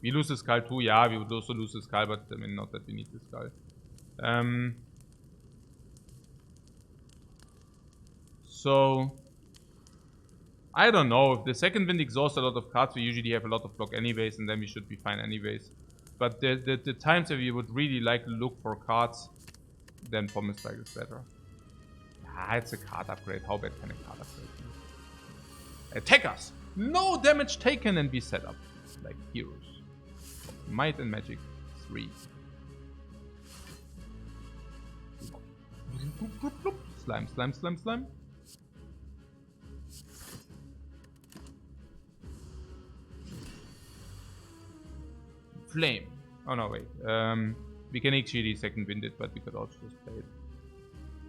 We lose the skull too. Yeah, we would also lose the skull, but I mean, not that we need the skull. So I don't know. If the second wind exhausts a lot of cards, we usually have a lot of block anyways, and then we should be fine anyways. But the times that we would really like to look for cards, then Pommel Strike is better. Ah, it's a card upgrade. How bad can a card upgrade be? Attack us! No damage taken, and we set up like heroes. Might and Magic 3. Slime, slime, slime, slime. Flame. Oh no, wait. We can actually second wind it, but we could also just play it.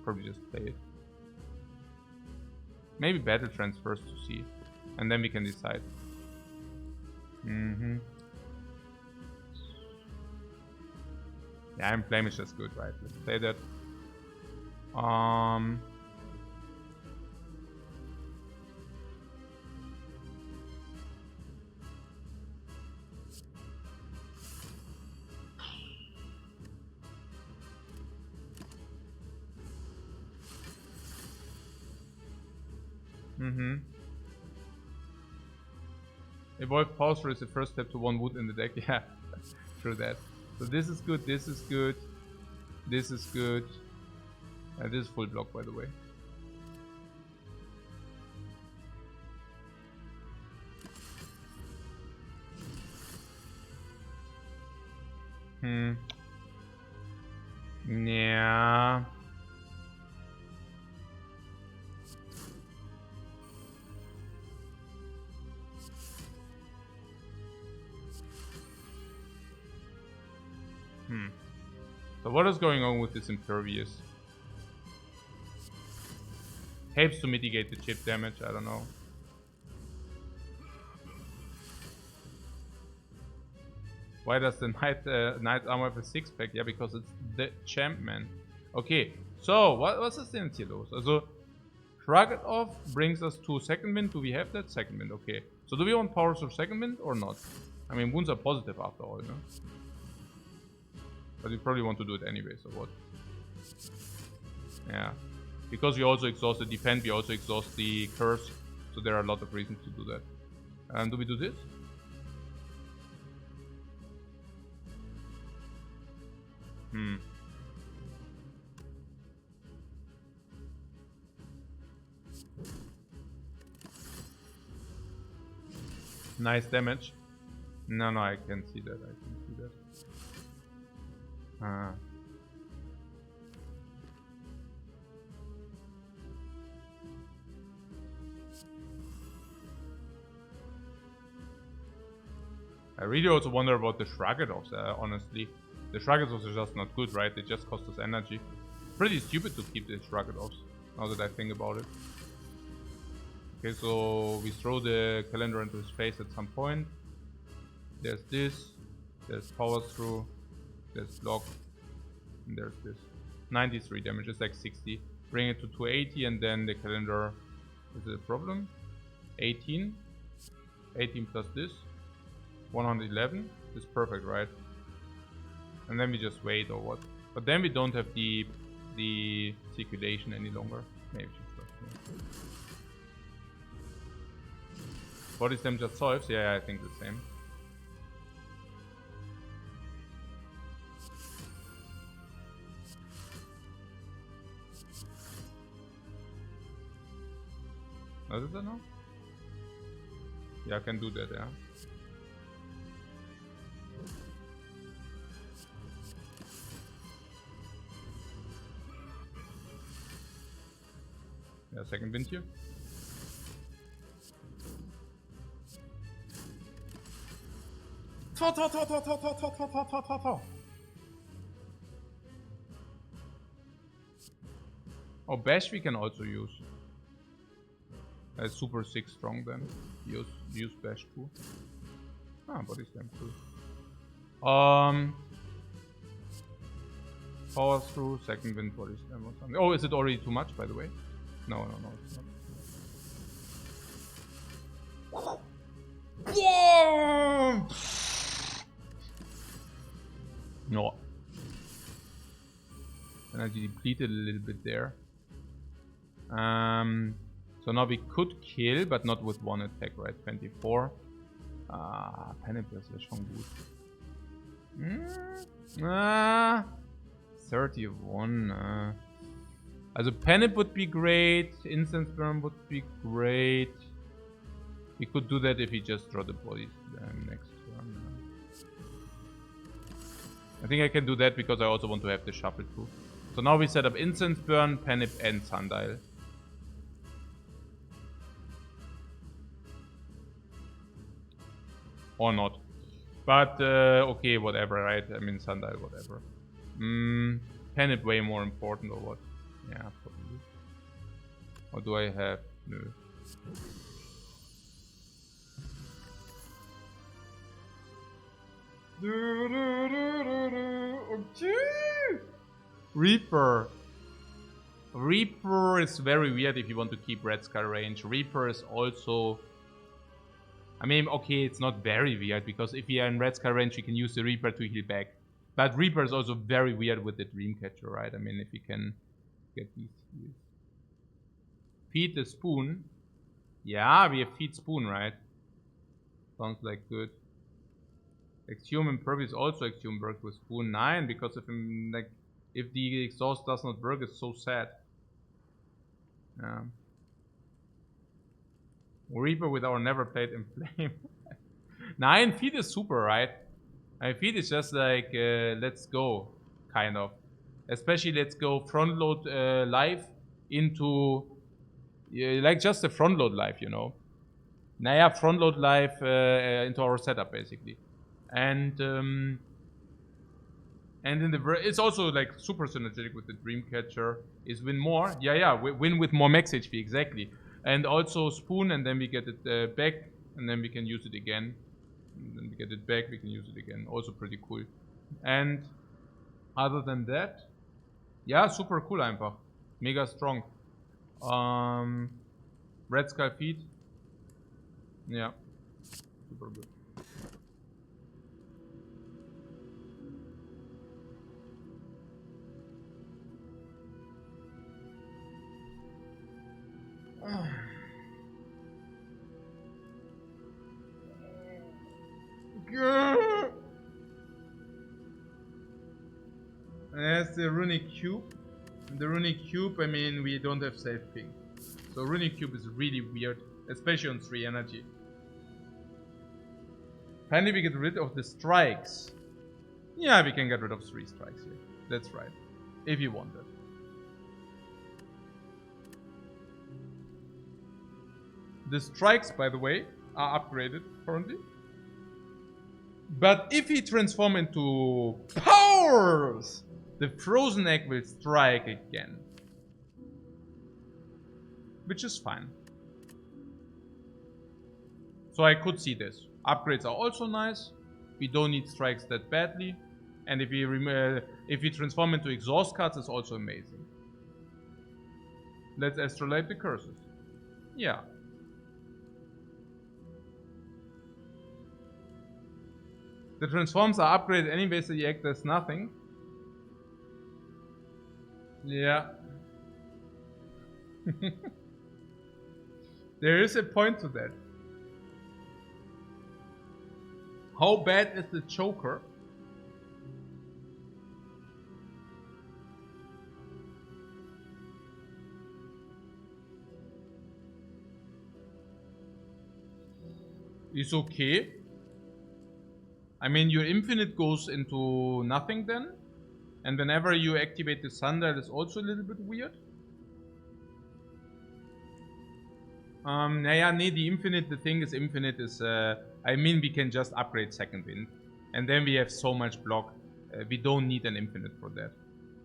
Probably just play it. Maybe battle trance first to see. And then we can decide. Yeah, and flame is just good, right? Let's play that. Evolve Pulsar is the first step to 1 wood in the deck. Yeah, true that. So this is good, this is good, this is good. This is full block, by the way. Yeah. So what is going on with this Impervious? Helps to mitigate the chip damage, I don't know. Why does the Knight Armor have a 6-pack? Yeah, because it's the champ, man. Okay, so was ist denn hier los? Also, Shrug It Off brings us to second wind. Do we have that? Second wind, okay. So do we want powers of second wind or not? I mean, wounds are positive after all, no? But you probably want to do it anyway, so what? Yeah. Because we also exhaust the defend, we also exhaust the curse. So there are a lot of reasons to do that. And do we do this? Nice damage. No, I can see that. I can see that. I really also wonder about the Shrug It Offs, honestly. The Shrug It Offs are just not good, right? They just cost us energy. Pretty stupid to keep the Shrug It Offs, now that I think about it. Okay, so we throw the calendar into his face at some point. There's this. There's power through. There's block. And there's this. 93 damage, it's like 60. Bring it to 280 and then the calendar. Is it a problem? 18. 18 plus this. 111. It's perfect, right? And then we just wait or what? But then we don't have the circulation any longer. Maybe just like Body slam just solves? Yeah, I think the same. Does it now? Yeah, I can do that, yeah. Yeah, second wind here. Oh, Bash we can also use. Super 6 strong then. Use Bash too. Ah, body slam too. Power through, second wind, body slam or something. Oh, is it already too much, by the way? No, it's not. Whoa! No. Energy depleted a little bit there. So now we could kill, but not with one attack, right? 24. Penipus wäre schon gut. 31. Also Penip would be great. Incense Burn would be great. We could do that if we just draw the bodies next turn. I think I can do that because I also want to have the shuffle too. So now we set up Incense Burn, Penip, and Sundial. Or not. But, okay, whatever, right? I mean, Sundial, whatever. Penip way more important, or what? Yeah, probably. Or do I have? No. Okay. Reaper. Reaper is very weird if you want to keep Red Skull range. Reaper is also... I mean, okay, it's not very weird, because if we are in Red Skull range, we can use the Reaper to heal back. But Reaper is also very weird with the Dreamcatcher, right? I mean, if you can get these heals. Feed the Spoon. Yeah, we have Feed Spoon, right? Sounds like good. Exhume Impervious also Exhume work with Spoon 9, because if the exhaust does not work, it's so sad. Yeah. Reaper with our never played in flame. 9 feet is super, right? I feet is just like let's go, kind of. Especially let's go front load life into like just a front load life, you know. Naya front load life into our setup basically, and in the it's also like super synergetic with the Dreamcatcher. Is win more, yeah, win with more max HP exactly. And also Spoon, and then we get it back, and then we can use it again. And then we get it back, we can use it again. Also pretty cool. And other than that, yeah, super cool einfach. Mega strong. Red Skull Feet. Yeah, super good. There's the Runic Cube. The Runic Cube, I mean, we don't have safe ping. So Runic Cube is really weird, especially on 3 energy. Finally, we get rid of the strikes. Yeah, we can get rid of 3 strikes here. That's right. If you want that. The strikes, by the way, are upgraded currently. But if he transform into powers, the Frozen Egg will strike again. Which is fine. So I could see this. Upgrades are also nice. We don't need strikes that badly. And if we transform into exhaust cards, it's also amazing. Let's astrolate the curses. Yeah. The transforms are upgraded anyway, so the act does nothing. Yeah. There is a point to that. How bad is the choker? It's okay. I mean, your infinite goes into nothing then. And whenever you activate the Sundial, it's also a little bit weird. Naja, nee, the infinite, the thing is infinite is, I mean, we can just upgrade second wind. And then we have so much block. We don't need an infinite for that.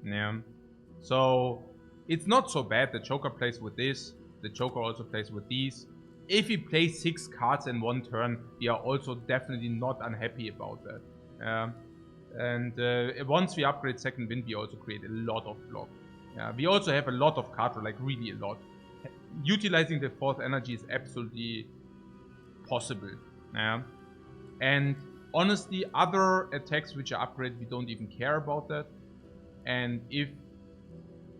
Yeah. So, it's not so bad. The Joker plays with this. The Joker also plays with these. If we play 6 cards in one turn, we are also definitely not unhappy about that. And once we upgrade second wind, we also create a lot of block. We also have a lot of card draw, like really a lot. Utilizing the 4th energy is absolutely possible. And honestly, other attacks which are upgraded, we don't even care about that. And if,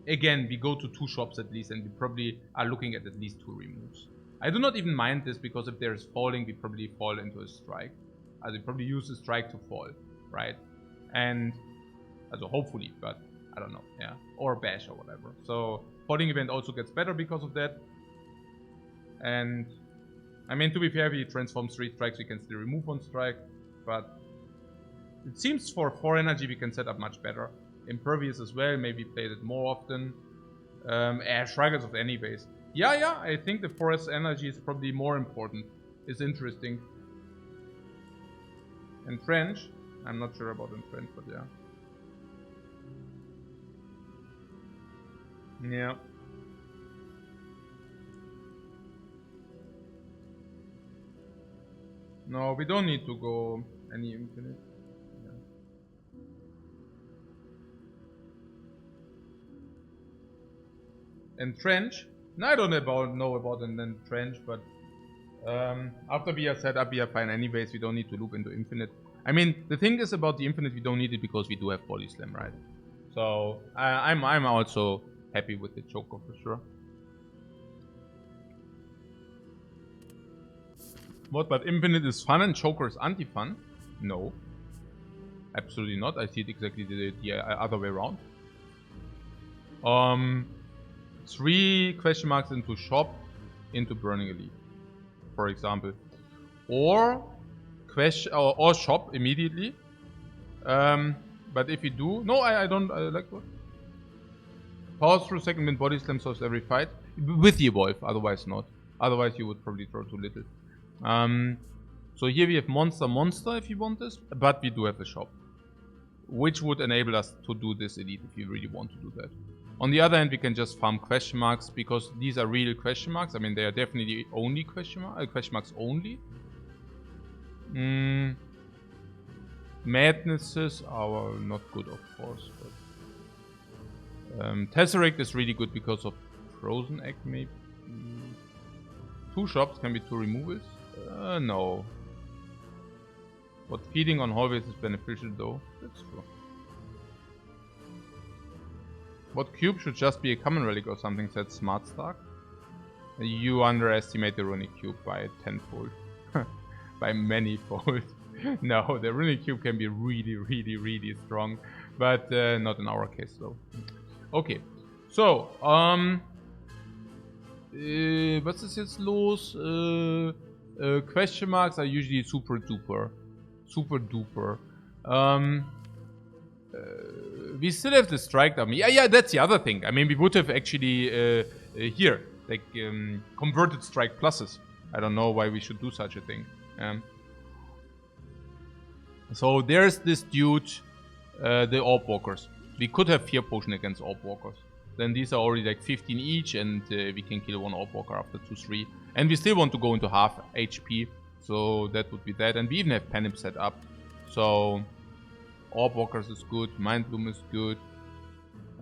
again, we go to 2 shops at least, and we probably are looking at least 2 removes. I do not even mind this, because if there is falling, we probably fall into a strike. We probably use the strike to fall, right? And, also hopefully, but I don't know, yeah. Or bash or whatever. So, falling event also gets better because of that. And, I mean, to be fair, we transform 3 strikes, we can still remove 1 strike. But, it seems for 4 energy we can set up much better. Impervious as well, maybe played it more often. Strikers of any base. Yeah, I think the forest energy is probably more important. It's interesting. Entrench? I'm not sure about Entrench, but yeah. Yeah. No, we don't need to go any infinite. Entrench? No, I don't know about an Entrench, but after we are set up, we are fine anyways. We don't need to loop into infinite. I mean, the thing is about the infinite, we don't need it because we do have body slam, right? So I'm also happy with the choker for sure. What? But infinite is fun and choker is anti-fun? No, absolutely not. I see it exactly the other way around. 3 question marks into shop, into burning elite, for example, or shop immediately. But if you do, no, I don't like what. Pause through second wind body slam solves every fight with the evolve. Otherwise not. Otherwise you would probably draw too little. So here we have monster if you want this, but we do have the shop, which would enable us to do this elite if you really want to do that. On the other hand, we can just farm question marks because these are real question marks. I mean, they are definitely only question marks only. Madnesses are not good, of course. But Tesseract is really good because of Frozen Egg, maybe. 2 shops can be 2 removals. No. But feeding on hallways is beneficial, though. That's true. What cube should just be a common relic or something, said Smart Stark. You underestimate the runic cube by 10-fold. By many-fold. No, the runic cube can be really strong. But not in our case, though. Okay. So, was ist jetzt los? Question marks are usually super duper. We still have the strike dummy. Yeah, that's the other thing. I mean, we would have actually here, like converted strike pluses. I don't know why we should do such a thing. So there's this dude, the Orb Walkers. We could have Fear Potion against Orb Walkers. Then these are already like 15 each, and we can kill 1 Orb Walker after 2-3. And we still want to go into half HP, so that would be that. And we even have Panim set up. So Orb Walkers is good, Mind Bloom is good.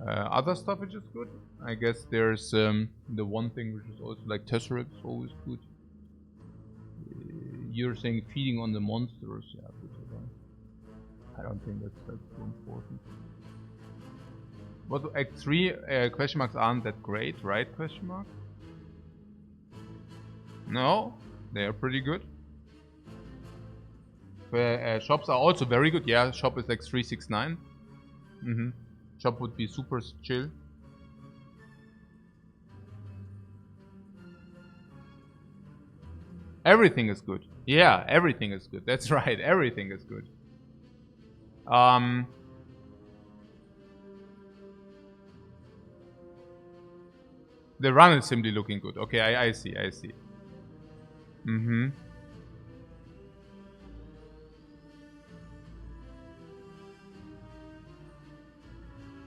Other stuff which is good. I guess there's the one thing which is also like Tesseract is always good. You're saying feeding on the monsters. Yeah, I don't think that's too important. What Act 3 question marks aren't that great, right? Question mark? No, they are pretty good. Shops are also very good. Yeah, shop is like 369. Shop would be super chill. Everything is good. Yeah, everything is good. That's right. Everything is good. The run is simply looking good. Okay, I see.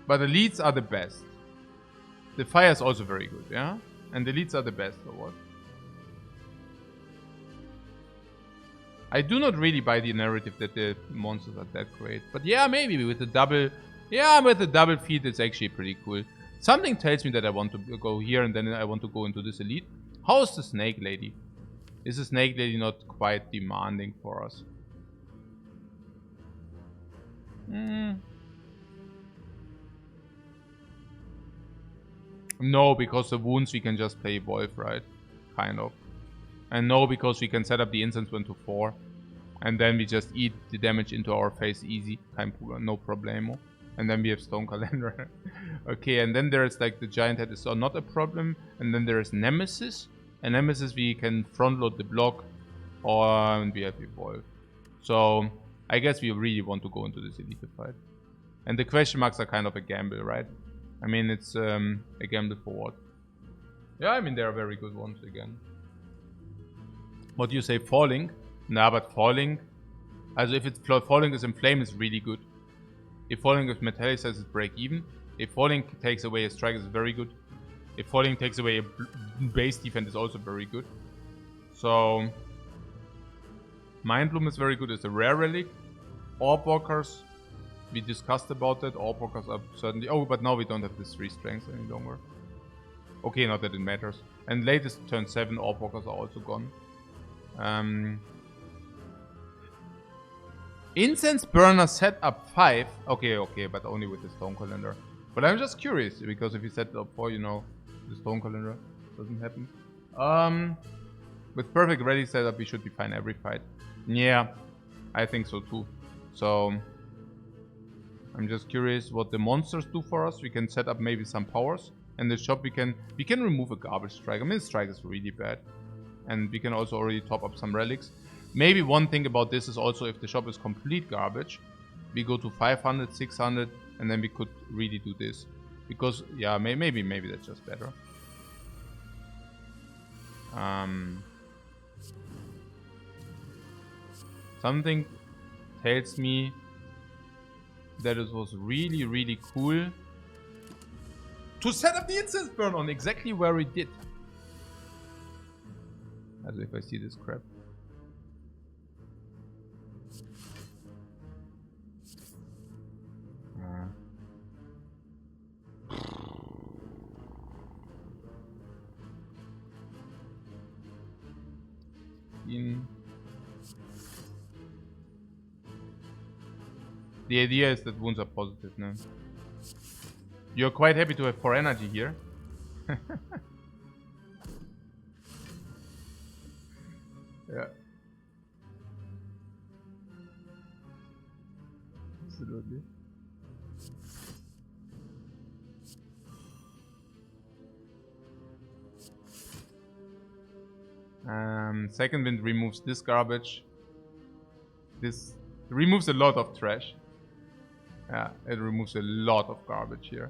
But the leads are the best. The fire is also very good, yeah? And the leads are the best, or what? I do not really buy the narrative that the monsters are that great. But yeah, maybe with the double... Yeah, with the double feed, it's actually pretty cool. Something tells me that I want to go here and then I want to go into this elite. How is the Snake Lady? Is the Snake Lady not quite demanding for us? No, because the wounds we can just play Evolve, right? Kind of. And no, because we can set up the instance 1 to 4. And then we just eat the damage into our face easy. No problemo. And then we have Stone Calendar. Okay, and then there's like the Giant Head is not a problem. And then there's Nemesis. And Nemesis we can front load the block. Or we have Evolve. So I guess we really want to go into this elite fight. And the question marks are kind of a gamble, right? I mean, it's a gamble for what? Yeah, I mean, they are very good ones again. What do you say, falling? Nah, but falling... Also, if it's falling is in flame, it's really good. If falling with metallic says it's break even. If falling takes away a strike, it's very good. If falling takes away a base defense, is also very good. So... Mind Bloom is very good. It's a rare relic. Orb Walkers... We discussed about that. Orb Walkers are certainly... Oh, but now we don't have this 3 strengths any longer. Okay, not that it matters. And latest turn 7 Orb Walkers are also gone. Incense Burner set up 5. Okay, but only with the Stone Calendar. But I'm just curious, because if you set it up 4, you know, the Stone Calendar doesn't happen. With perfect ready setup, we should be fine every fight. Yeah, I think so too. So... I'm just curious what the monsters do for us. We can set up maybe some powers. And the shop we can remove a garbage strike. I mean, strike is really bad. And we can also already top up some relics. Maybe one thing about this is also if the shop is complete garbage, we go to 500, 600, and then we could really do this. Because, yeah, maybe that's just better. Something tells me that it was really, really cool to set up the incense burn on exactly where we did. As if I see this crap. The idea is that wounds are positive now. You're quite happy to have 4 energy here. Yeah. Absolutely. Second wind removes this garbage. This removes a lot of trash. Yeah, it removes a lot of garbage here.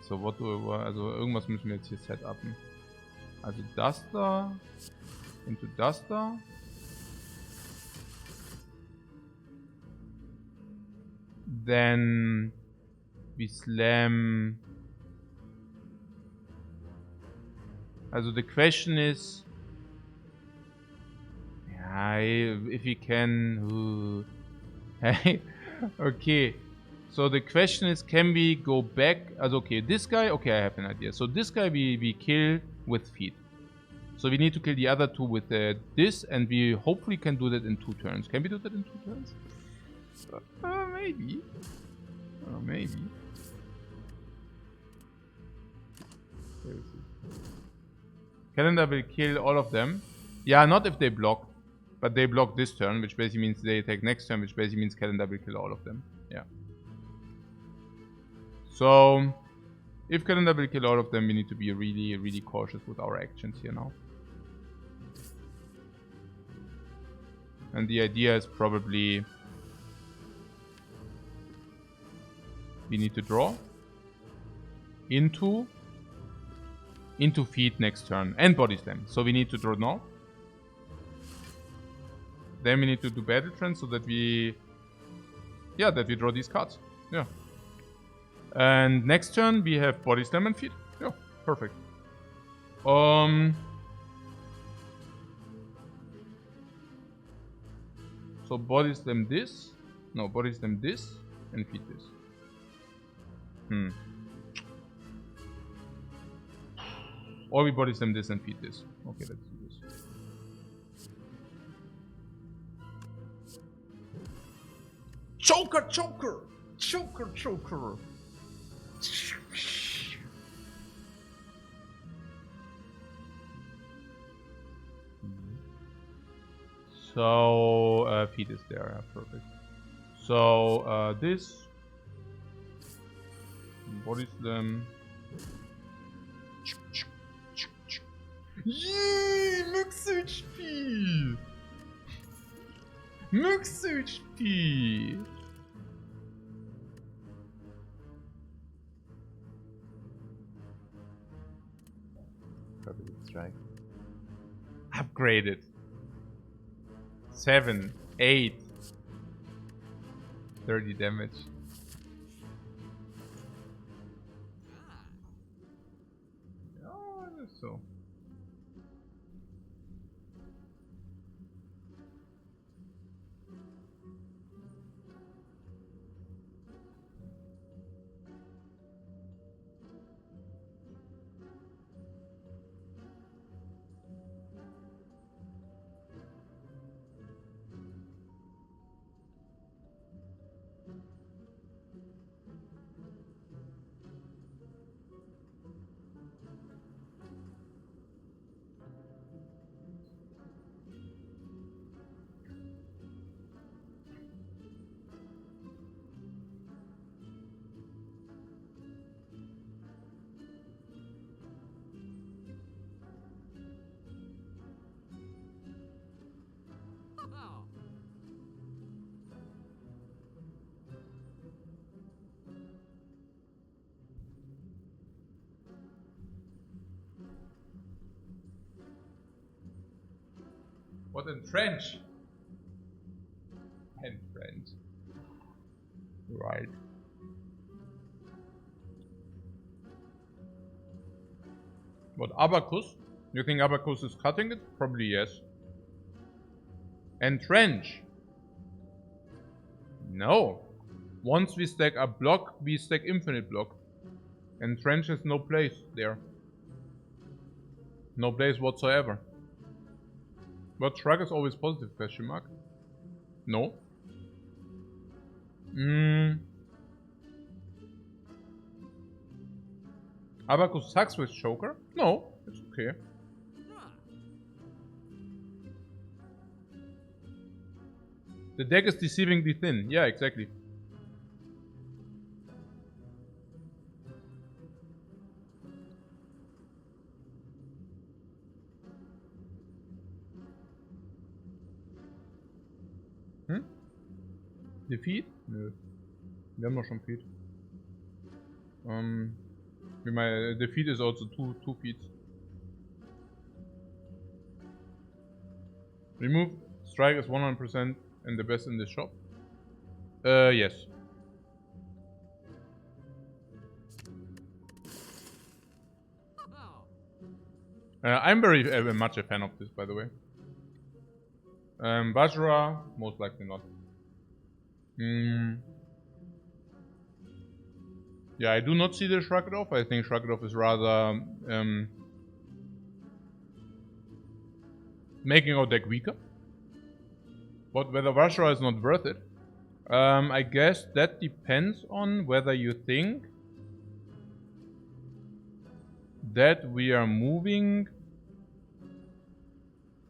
So what do we... Also irgendwas müssen wir jetzt hier setupen. Also das da... Into das da. Then... We slam... Also the question is... Yeah, if we can... Okay. So the question is, can we go back? Also okay, this guy... Okay, I have an idea. So this guy we kill with feet. So we need to kill the other 2 with this, and we hopefully can do that in 2 turns. Can we do that in 2 turns? Maybe. Maybe. Calendar will kill all of them. Yeah, not if they block. But they block this turn, which basically means they attack next turn, which basically means Calendar will kill all of them. Yeah. So, if Calendar will kill all of them, we need to be really, really cautious with our actions here now. And the idea is probably... We need to draw. Into feed next turn. And body slam. So we need to draw now. Then we need to do battle trend so that we... Yeah, that we draw these cards. Yeah. And next turn we have body slam and feed. Yeah, perfect. So body slam this. No, body slam this and feed this. Or we body slam this and feed this. Okay, let's do this. Choker, choker! Choker, choker! So, feed is there, yeah, perfect. So, this. Body slam. Yay! Max HP! Max HP! Probably strike. Upgraded. 7, 8. 30 damage. Oh, so. What entrench? Entrench. Right. What, Abacus? You think Abacus is cutting it? Probably yes. Entrench. No. Once we stack a block, we stack infinite block. Entrench has no place there. No place whatsoever. But shrug is always positive, question mark? No. Abacus sucks with choker? No, it's okay. The deck is deceivingly thin. Yeah, exactly. Defeat? Nö. Wir haben doch schon Feed. My defeat is also two feeds. Remove. Strike is 100% and the best in the shop. Yes. I'm very much a fan of this, by the way. Vajra, most likely not. Yeah, I do not see the Shrug It Off. I think Shrug It Off is rather making our deck weaker. But whether Vajra is not worth it, I guess that depends on whether you think that we are moving.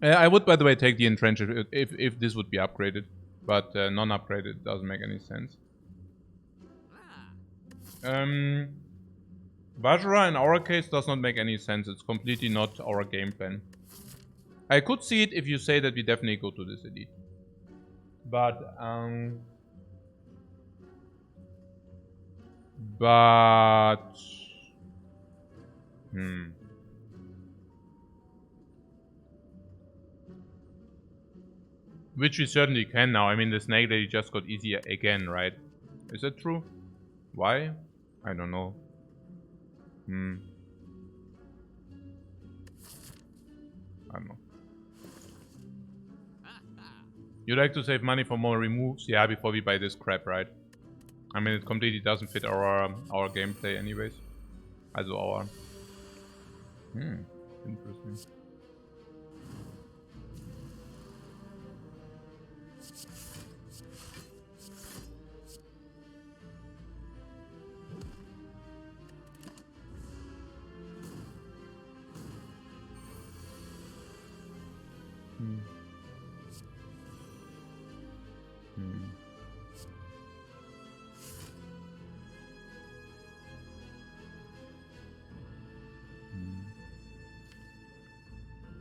I would, by the way, take the Entrench if this would be upgraded, but non-upgraded doesn't make any sense. Vajra in our case does not make any sense. It's completely not our game plan. I could see it if you say that we definitely go to this elite. But which we certainly can now. I mean, the Snake Lady just got easier again, right? Is that true? Why? I don't know. I don't know. You like to save money for more removes? Yeah, before we buy this crap, right? I mean, it completely doesn't fit our gameplay anyways. Also our... interesting.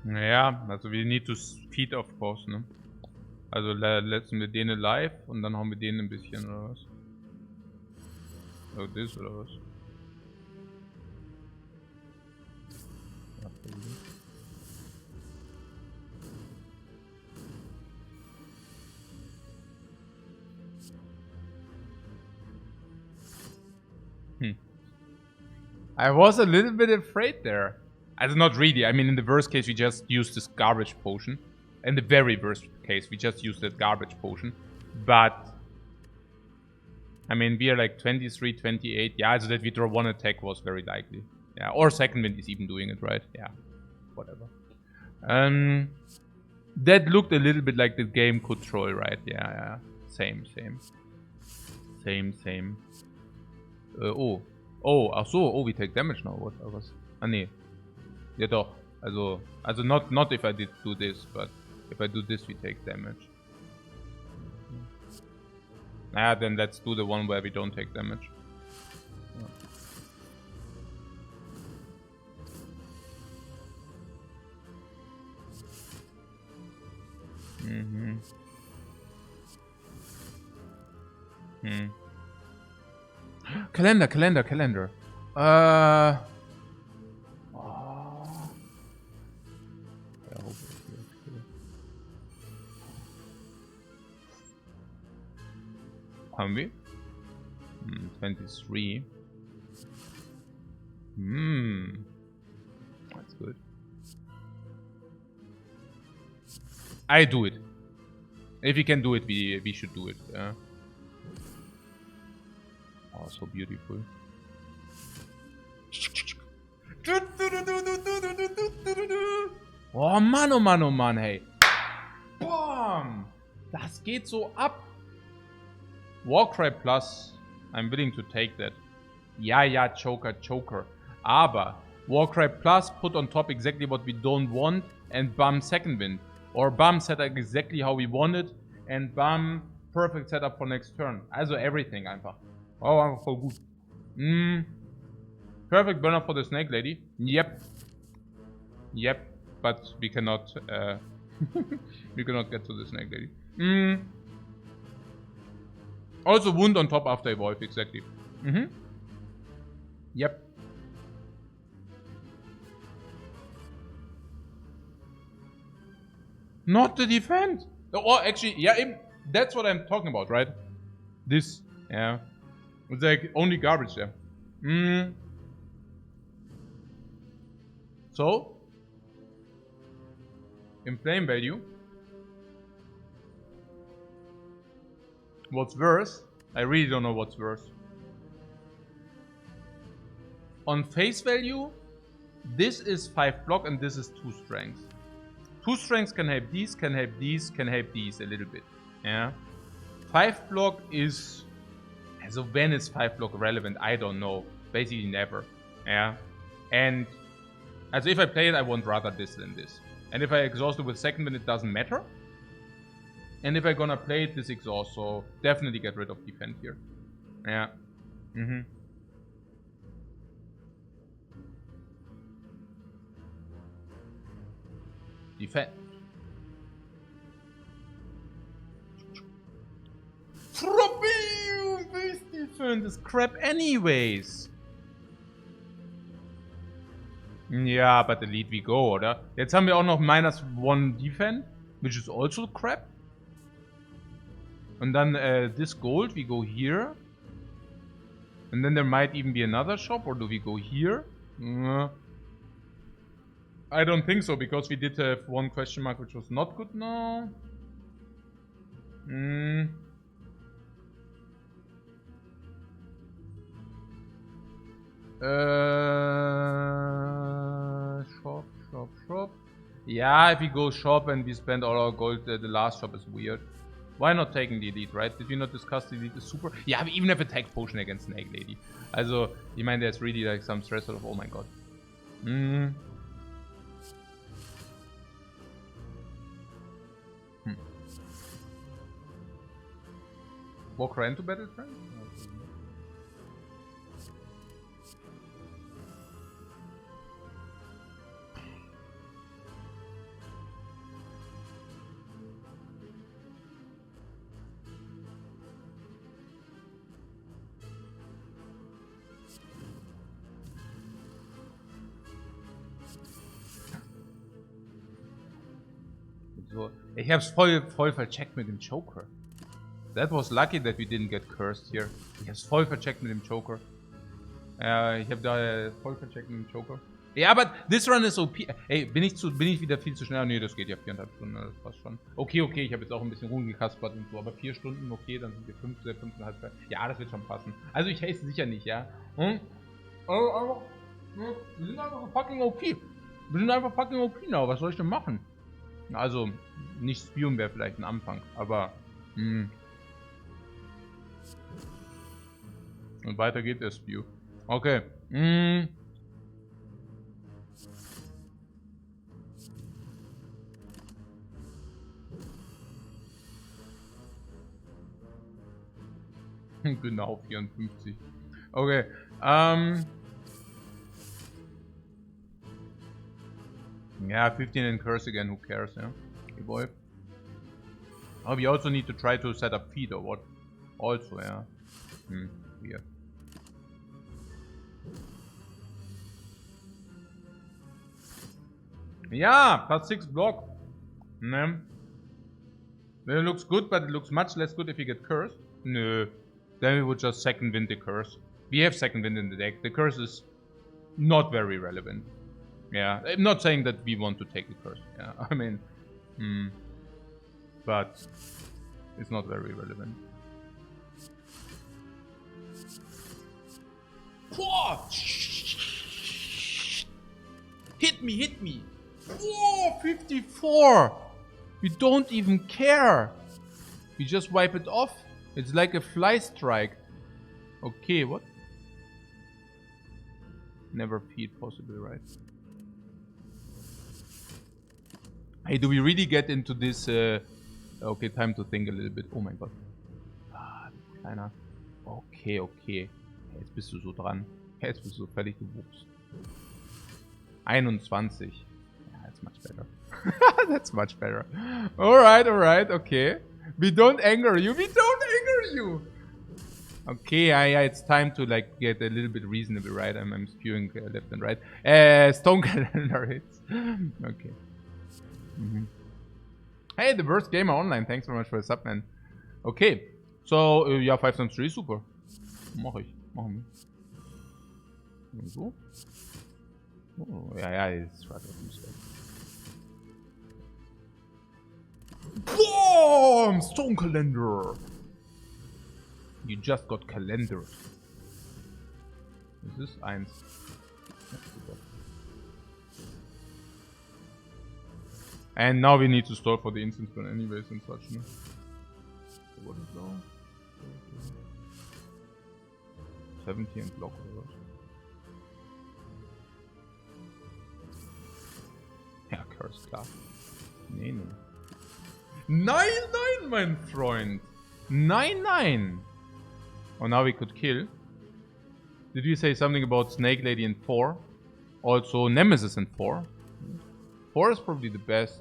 Ja, also wir need to feed, of course, ne? Also lassen wir den alive und dann hauen wir den ein bisschen, oder was? Oh, das oder was? I was a little bit afraid there. Also not really. I mean, in the worst case, we just used this garbage potion. In the very worst case, we just used that garbage potion. But I mean, we are like 23, 28. Yeah, so that we draw one attack was very likely. Yeah, or second wind is even doing it, right? Yeah, whatever. That looked a little bit like the game could troll, right? Yeah. Same. Ach so, we take damage now, what? Ah, nee. Ja doch. Also not if I did do this, but if I do this, we take damage. Then let's do the one where we don't take damage. Calendar. Haben wir? 23. That's good. I do it. If we can do it, we should do it. Yeah. Oh, so beautiful. Oh Mann, hey. Boom! Das geht so ab. Warcry Plus. I'm willing to take that. Ja, Choker. Aber Warcry Plus put on top exactly what we don't want and bam, second wind. Or bam, set up exactly how we want it and bam, perfect setup for next turn. Also everything einfach. Oh, einfach voll gut. Perfect burner for the snake lady. Yep, but we cannot we cannot get to the snake lady. Also wound on top after evolve, exactly. Yep. Not the defense. Oh, actually, yeah, that's what I'm talking about, right? This, yeah. It's like only garbage there. So, in flame value, what's worse? I really don't know what's worse. On face value, this is 5 block and this is 2 strength. 2 strengths can help these, can help these, can help these a little bit. Yeah. 5 block is... So when is 5 block relevant? I don't know. Basically never. Yeah. And... Also if I play it, I want rather this than this. And if I exhaust it with second wind, it doesn't matter. And if I'm gonna play it, this exhaust. So definitely get rid of defend here. Yeah. Defend. Base defense is crap anyways. Ja, but Elite we go, oder? Jetzt haben wir auch noch -1 Defend, which is also crap. Und dann this gold, we go here. And then there might even be another shop, or do we go here? I don't think so, because we did have 1 question mark, which was not good now. Shop. Yeah, if we go shop and we spend all our gold, the last shop is weird. Why not taking the elite, right? Did we not discuss the elite is super? Yeah, we even have attack potion against Snake Lady. Also, ich meine, there's really like some stress of, oh my god. Walk right into battle friend? So, ich hab's voll vercheckt mit dem Joker. That was lucky that we didn't get cursed here. Ich hab's voll vercheckt mit dem Joker. Ich hab da voll vercheckt mit dem Joker. Ja, aber this run is OP. Ey, bin ich wieder viel zu schnell? Nee, das geht ja 4,5 Stunden, das passt schon. Okay, ich habe jetzt auch ein bisschen rumgekaspert und so, aber 4 Stunden, okay, dann sind wir 5,5. Ja, das wird schon passen. Also ich haste sicher nicht, ja. Wir sind einfach fucking OP. Wir sind einfach fucking OP now, was soll ich denn machen? Also, nicht Spion wäre vielleicht ein Anfang, aber... Und weiter geht der Spew. Okay. Genau, 54. Okay. Yeah, 15 and curse again, who cares, yeah? Evolve. Oh, we also need to try to set up feed or what? Also, yeah. Weird. Yeah, +6 block. It looks good, but it looks much less good if you get cursed. No. Then we would just second wind the curse. We have second wind in the deck. The curse is not very relevant. Yeah, I'm not saying that we want to take the curse. Yeah, I mean, but it's not very relevant. Whoa! Hit me! Whoa, 54! We don't even care. We just wipe it off. It's like a fly strike. Okay, what? Never feed possible, right? Hey, do we really get into this? Okay, time to think a little bit. Oh mein Gott. Ah, kleiner. Okay. Jetzt bist du so dran. Jetzt bist du völlig gewuchst. 21. Yeah, that's much better. That's much better. Alright, okay. We don't anger you. Okay, yeah, it's time to like get a little bit reasonable, right? I'm spewing left and right. Stone calendar hits. Okay. Hey, the worst gamer online. Thanks very much for the sub, man. Okay. So, ja, 5 times 3, super. Machen wir. So. Oh, ja, jetzt right auf dem Spell. Boom! Stone calendar! You just got calendar. This is 1. And now we need to store for the instant burn anyways and such, no? So what is now? 70 and block or what? Ja, curse, klar. Nee. 9-9, mein Freund! 9-9! Oh, now we could kill. Did you say something about Snake Lady in 4? Also Nemesis in 4? 4 is probably the best.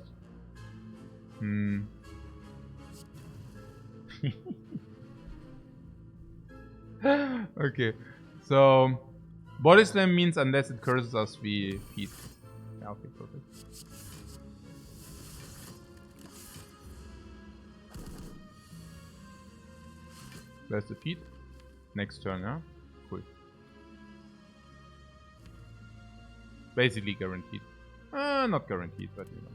Okay. So, Body Slam means unless it curses us, we feed. Yeah, okay, perfect. There's the feed. Next turn, yeah? Cool. Basically guaranteed. Not guaranteed, but you know.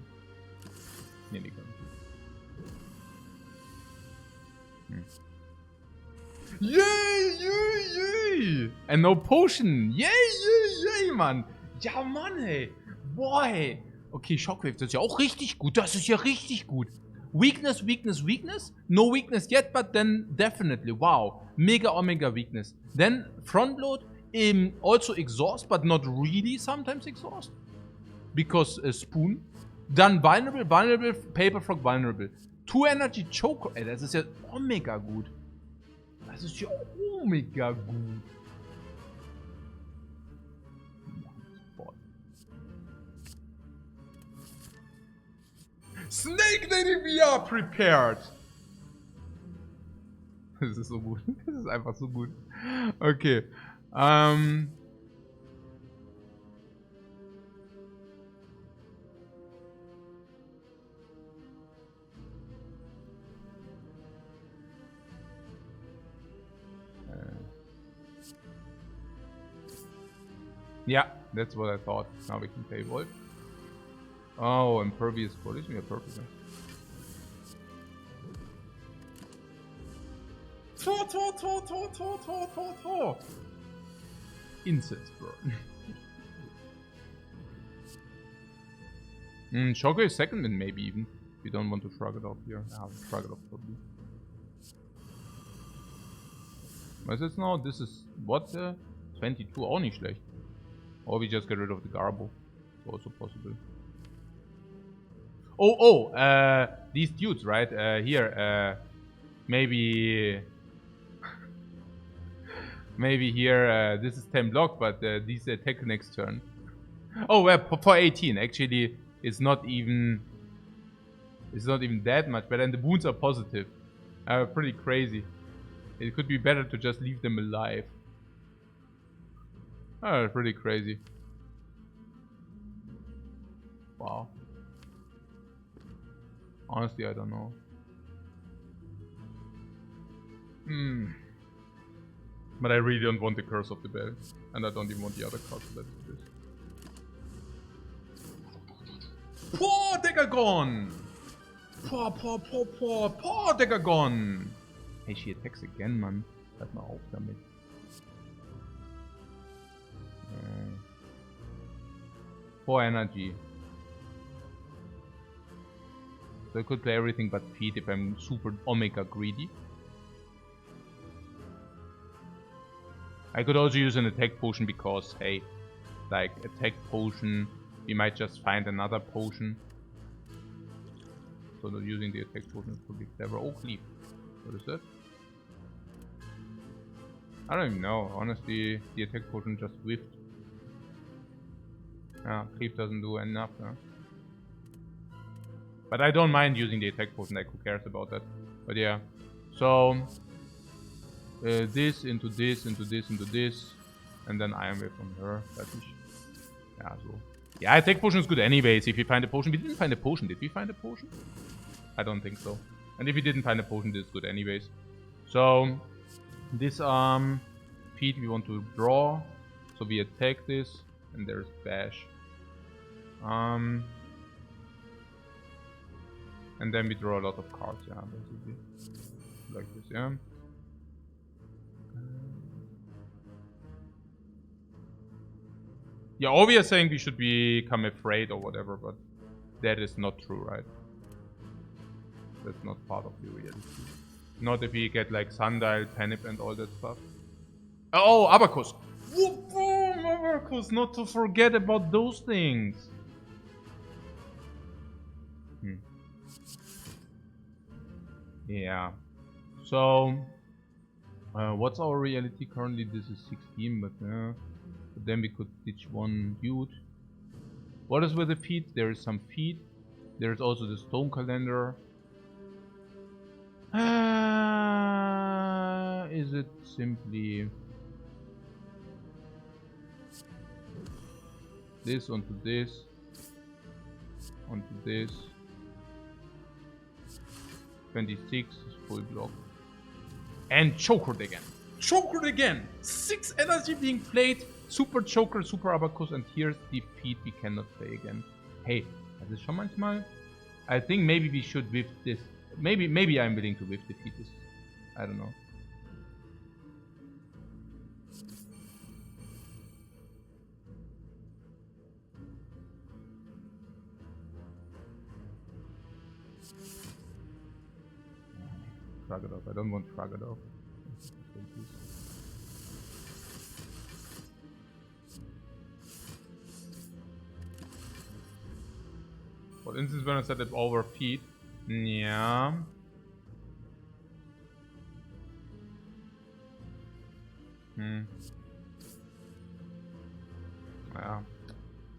Nearly guaranteed. Yay! And no potion! Yay, Mann! Ja, Mann, ey! Boy! Okay, Shockwave, das ist ja auch richtig gut. Das ist ja richtig gut. Weakness. No weakness yet, but then definitely. Wow. Mega Omega weakness. Then front load, also exhaust, but not really sometimes exhaust. Because Spoon. Dann vulnerable, Paper Frog vulnerable. 2 Energy Choker. Ey, das ist ja Omega gut. Das ist ja Omega gut. Snake Lady, we are prepared. Das ist so gut. Das ist einfach so gut. Okay. Yeah, that's what I thought. Now we can play Wolf. Oh, impervious collision. Yeah, perfect. Incense burn. Shocker is second then maybe even. We don't want to shrug it off here. We'll shrug it off probably. Was it now? This is what? 22, auch nicht schlecht. Or we just get rid of the Garbo. It's also possible. These dudes, right? Here, maybe... maybe here, this is 10 block, but these attack next turn. Oh, well, for 18, actually, it's not even that much, but then the wounds are positive. Pretty crazy. It could be better to just leave them alive. Pretty crazy. Wow. Honestly, I don't know. But I really don't want the Curse of the Bell. And I don't even want the other cards. Let's do this. Poor Decagon! Poor Decagon! Hey, she attacks again, man. Hört mal auf damit. Poor energy. So I could play everything but feed if I'm super omega greedy. I could also use an attack potion because, hey, like attack potion, we might just find another potion. So not using the attack potion could be clever. Oh, Cleave. What is that? I don't even know. Honestly, the attack potion just whiffed. Cleave doesn't do enough. But I don't mind using the attack potion, like who cares about that. But yeah. So this into this, into this, into this. And then Iron Wave from her. Yeah, so. Yeah, attack potion is good anyways if you find a potion. We didn't find a potion. Did we find a potion? I don't think so. And if we didn't find a potion, this is good anyways. So this feat we want to draw. So we attack this. And there's bash. And then we draw a lot of cards, yeah, basically. Like this, yeah. Yeah, or we are saying we should become afraid or whatever, but that is not true, right? That's not part of the reality. Not if we get like Sundial, Panip and all that stuff. Oh, Abacus! Abacus, not to forget about those things. Yeah. So, what's our reality currently? This is 16, but then we could ditch one dude. What is with the feet? There is some feet. There is also the stone calendar. Is it simply this onto this onto this? 26 is full block. And chokered again. Chokered again! 6 energy being played. Super Choker, Super Abacus, and here's the feat we cannot play again. Hey, das ist schon manchmal. I think maybe we should whiff this. Maybe I'm willing to whiff the feat this. I don't know. Shrug it off. I don't want to shrug it off. For instance, when I set it over feet. Yeah. Yeah.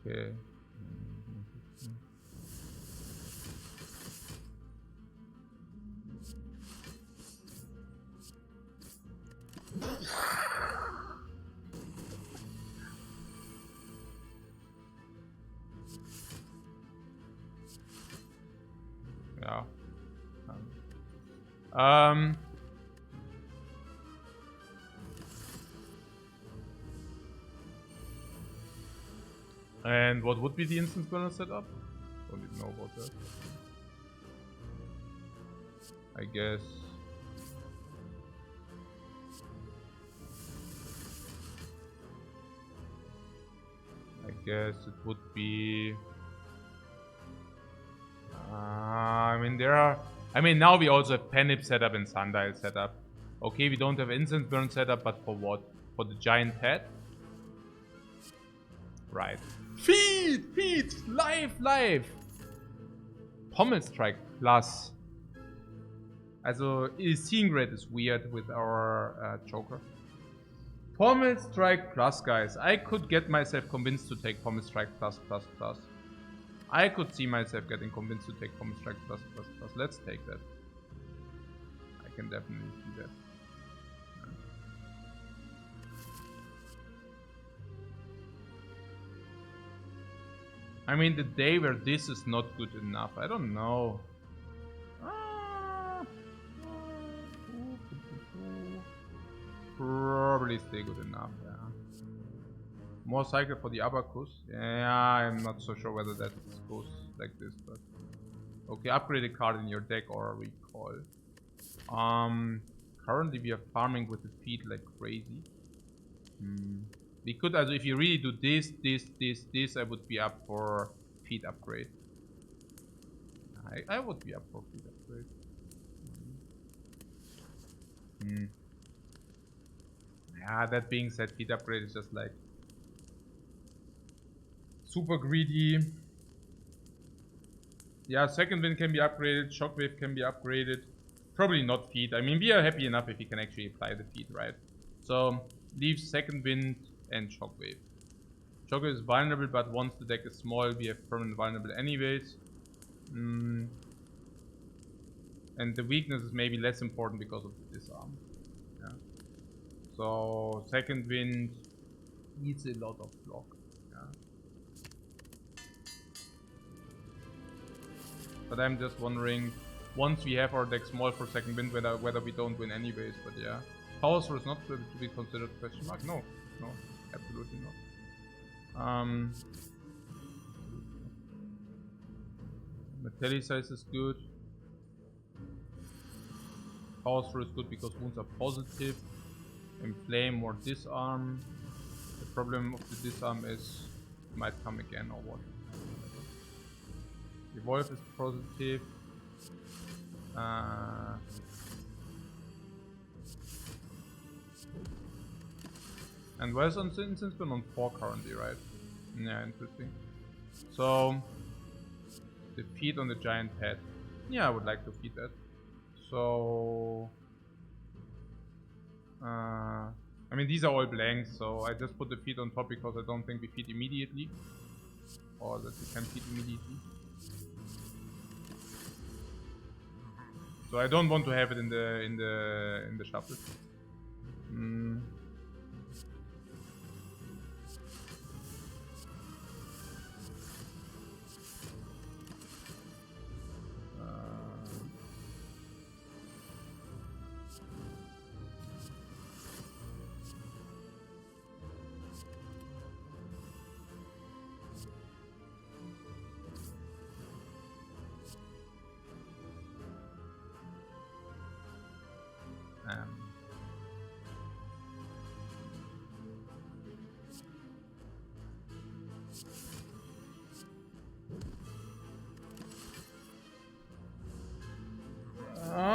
Okay. Yeah. And what would be the instant burner setup? Don't even know about that. I guess. It would be. I mean, there are. I mean, now we also have Penip setup and Sundial setup. Okay, we don't have instant burn setup, but for what? For the giant head? Right. Feed! Live! Pommel Strike plus. Also, seeing rate is weird with our Joker. Pommel Strike plus, guys. I could get myself convinced to take Pommel Strike plus. I could see myself getting convinced to take Pommel Strike plus. Let's take that. I can definitely see that. I mean, the day where this is not good enough. I don't know. Probably stay good enough, yeah. More cycle for the abacus. Yeah, I'm not so sure whether that goes like this, but okay, upgrade a card in your deck or a recall. Currently we are farming with the feet like crazy. We could also, if you really do this, I would be up for feet upgrade. I would be up for feet upgrade. Yeah, that being said, feet upgrade is just like super greedy. Yeah, second wind can be upgraded, shockwave can be upgraded. Probably not feet. I mean, we are happy enough if we can actually apply the feet, right? So leave second wind and shockwave. Shockwave is vulnerable, but once the deck is small, we have permanent vulnerable anyways. And the weakness is maybe less important because of the disarm. Yeah. So second wind eats a lot of block. Yeah. But I'm just wondering, once we have our deck small for second wind, whether we don't win anyways. But yeah, Power Soul is not to be considered question mark. No, absolutely not. Metallicize is good. Power Soul is good because wounds are positive. Inflame or disarm. The problem of the disarm is it might come again or what. Evolve is positive. And where's on Since been on 4 currently, right? Yeah, interesting. So the feet on the giant head. Yeah, I would like to feed that. So I mean, these are all blanks, so I just put the feet on top because I don't think we feed immediately, or that we can feed immediately. So I don't want to have it in the shuffle.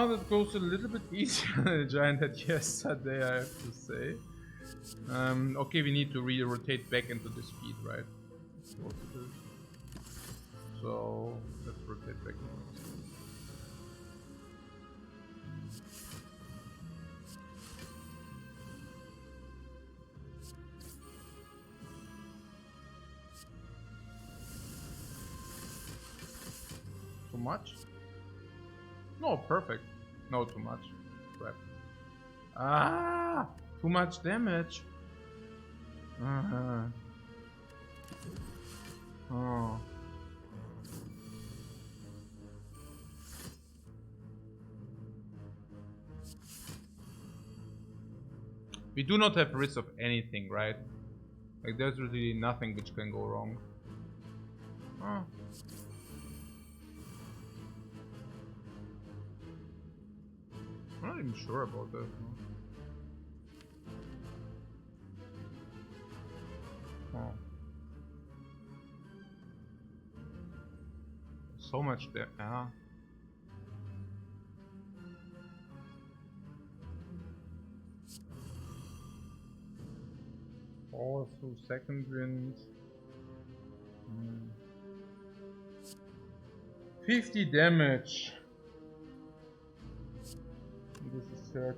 That goes a little bit easier than the giant head yesterday, I have to say. Okay, we need to rotate back into the speed, right? So let's rotate back into the speed. Too much? No, perfect. No, too much. Crap. Ah! Too much damage. Oh. We do not have risk of anything, right? Like, there's really nothing which can go wrong. Oh. I'm not even sure about that. No. Oh. So much there. Yeah. Also, second wind. 50 damage. This is 30.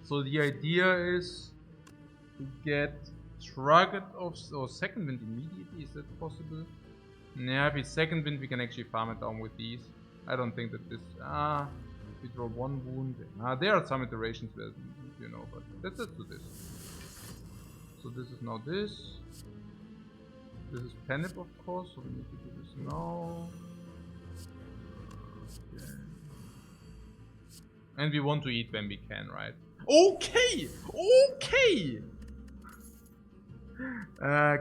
So the idea is to get target of or second wind immediately. Is that possible? Yeah, if it's second wind, we can actually farm it down with these. I don't think that this. We draw one wound. There are some iterations where you know, but let's do this. So this is now this. This is Penip, of course. So we need to do this now. Okay. And we want to eat when we can, right? Okay! Okay!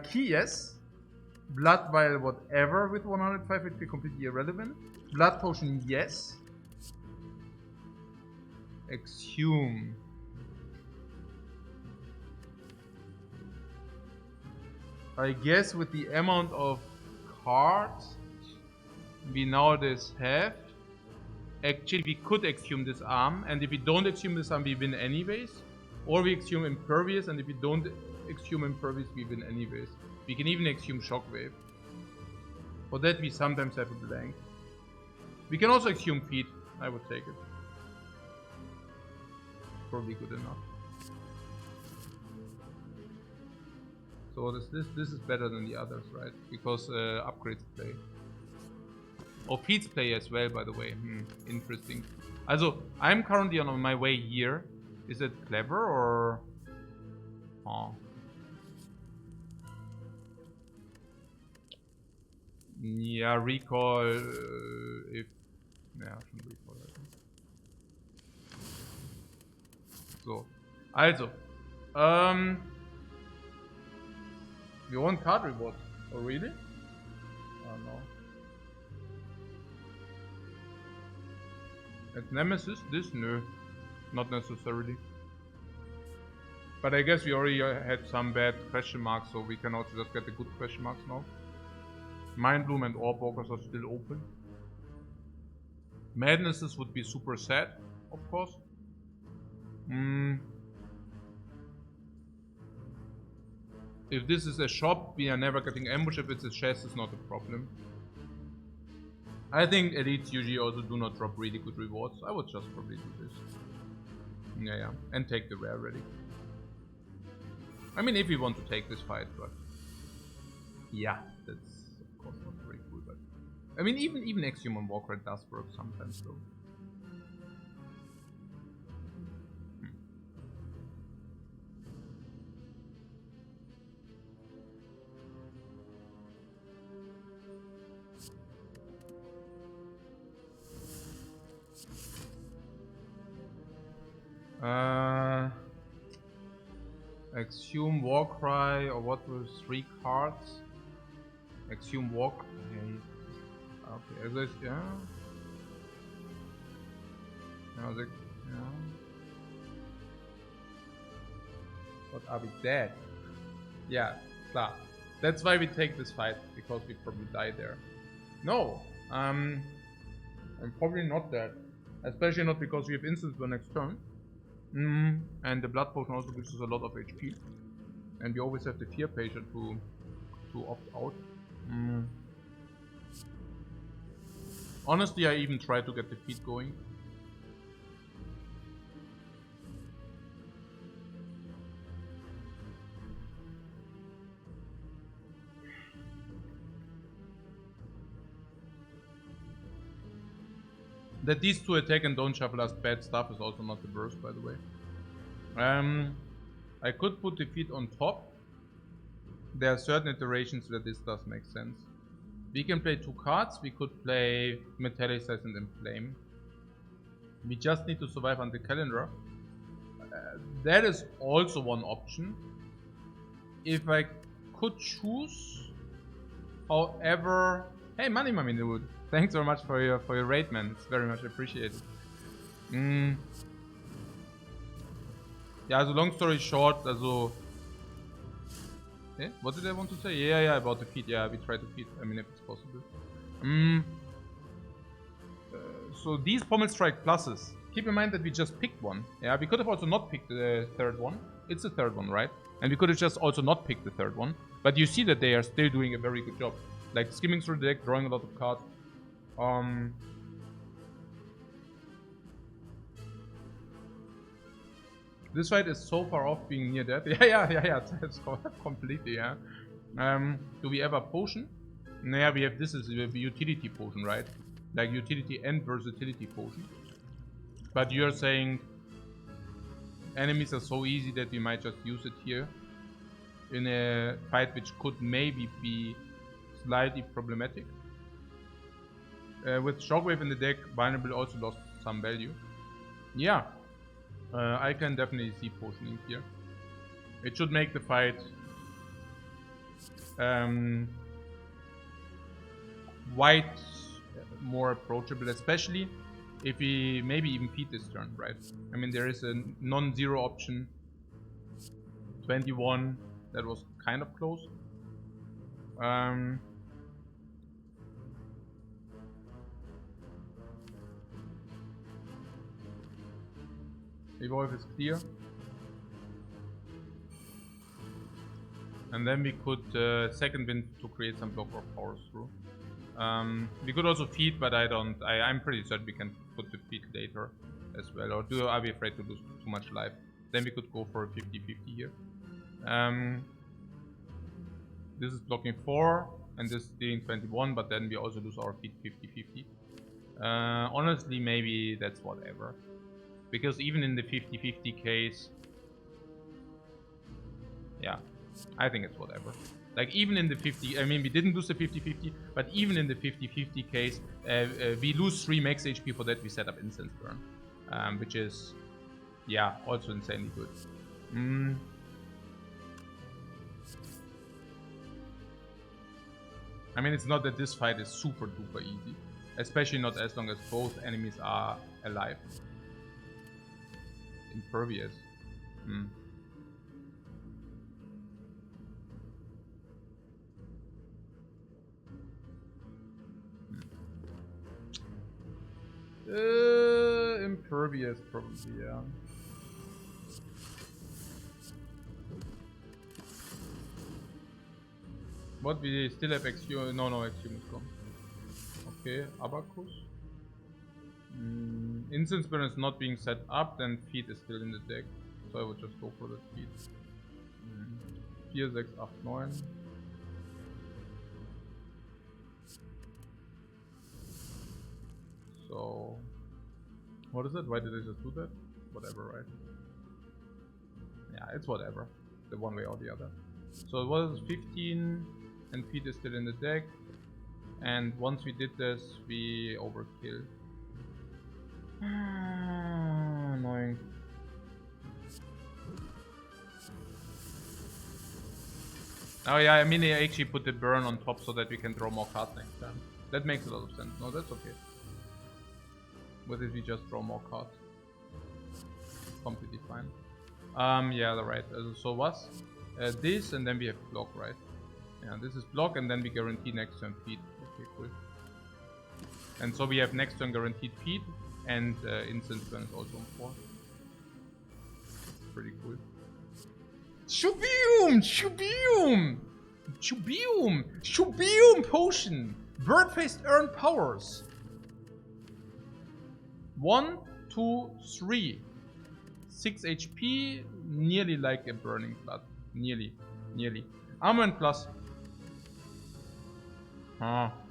Key, yes. Blood vial, whatever, with 105 would be completely irrelevant. Blood potion, yes. Exhume. I guess with the amount of cards we nowadays have, actually we could exhume this arm, and if we don't exhume this arm we win anyways. Or we exhume impervious, and if we don't exhume impervious we win anyways. We can even exhume shockwave. For that we sometimes have a blank. We can also exhume feet. I would take it. Probably good enough. So this is better than the others, right? Because upgrades play. Or feats play as well, by the way. Interesting. Also, I'm currently on my way here. Is it clever or? Oh. Yeah, recall. If yeah, I shouldn't recall that. So, also, you want card reward? Oh really? Oh no. At Nemesis, this? No, not necessarily. But I guess we already had some bad question marks, so we can also just get the good question marks now. Mind Bloom and Orb Walkers are still open. Madnesses would be super sad, of course. If this is a shop, we are never getting ambush. If it's a chest, it's not a problem. I think elites usually also do not drop really good rewards. I would just probably do this. Yeah, and take the rare ready. I mean, if we want to take this fight, but yeah, that's of course not very cool. But I mean, even Exhume on Walker does work sometimes, though. Exhume Warcry, or what was 3 cards? Exhume Walk. Okay, as I, yeah. Yeah. What are we dead? Yeah, klar. That's why we take this fight, because we probably die there. No, I'm probably not dead. Especially not because we have instance burn next turn. And the blood potion also gives us a lot of HP. And we always have the fear patient to opt out. Honestly, I even tried to get the feet going. That these two attack and don't shuffle us bad stuff is also not the worst, by the way. I could put defeat on top. There are certain iterations where this does make sense. We can play 2 cards. We could play Metallicize and Inflame. We just need to survive on the calendar. That is also one option. If I could choose. However, hey, Money Mummy Dude, thanks very much for your raid, man. It's very much appreciated. Yeah, so long story short, also. What did I want to say? Yeah, about the feed. Yeah, we try to feed. I mean, if it's possible. So these Pommel Strike pluses. Keep in mind that we just picked one. Yeah, we could have also not picked the third one. It's the third one, right? And we could have just also not picked the third one. But you see that they are still doing a very good job. Like skimming through the deck, drawing a lot of cards. This fight is so far off being near death. Yeah, it's completely, yeah. Do we ever potion? Yeah, we have this is a utility potion, right? Like utility and versatility potion. But you're saying enemies are so easy that we might just use it here in a fight which could maybe be slightly problematic. With Shockwave in the deck, Vulnerable also lost some value. Yeah. I can definitely see potioning here. It should make the fight quite more approachable, especially if we maybe even feed this turn, right? I mean, there is a non-zero option. 21, that was kind of close. Evolve is clear. And then we could second wind to create some block or powers through. We could also feed, but I'm pretty certain we can put the feed later as well. Or are we afraid to lose too much life? Then we could go for a 50-50 here. This is blocking 4 and this is dealing 21, but then we also lose our feed 50-50. Honestly, maybe that's whatever. Because even in the 50-50 case, yeah, I think it's whatever. Like even in the 50, I mean we didn't lose the 50-50, but even in the 50-50 case, we lose 3 max HP for that we set up Incense Burn. Which is, yeah, also insanely good. I mean, it's not that this fight is super duper easy. Especially not as long as both enemies are alive. Impervious. Impervious probably, yeah. What, we still have Exhume? No, Exhume is gone. Okay, Abacus. Incense Burn is not being set up, then Feed is still in the deck. So I would just go for the Feed. 4, 6, 8, 9. So, what is it? Why did I just do that? Whatever, right? Yeah, it's whatever. The one way or the other. So it was 15, and Feed is still in the deck. And once we did this, we overkill. Annoying. Oh yeah, I mean I actually put the burn on top so that we can draw more cards next time. That makes a lot of sense. No, that's okay. What if we just draw more cards? Completely fine. Yeah, right. So what's this, and then we have block, right? Yeah, this is block, and then we guarantee next turn feed. Okay, cool. And so we have next turn guaranteed feed, and Incense Burn is also on 4. Pretty cool. Shubium! Shubium! Shubium! Shubium potion! Bird-faced earn powers. 1, 2, 3. 6 HP, nearly like a burning blood. Nearly. Armor and plus.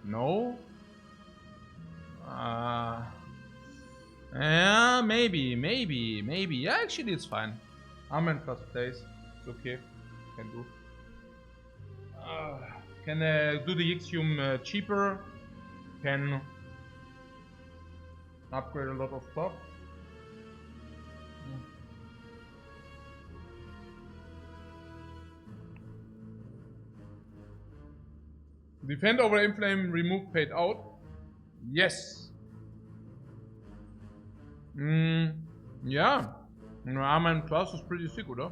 No. Yeah, maybe. Yeah, actually it's fine. I'm in first place. It's okay. Can do. Can do the Ixium cheaper. Can upgrade a lot of stuff. Defend over Inflame, remove paid out. Yes. Yeah. Armor and Class is pretty sick, oder?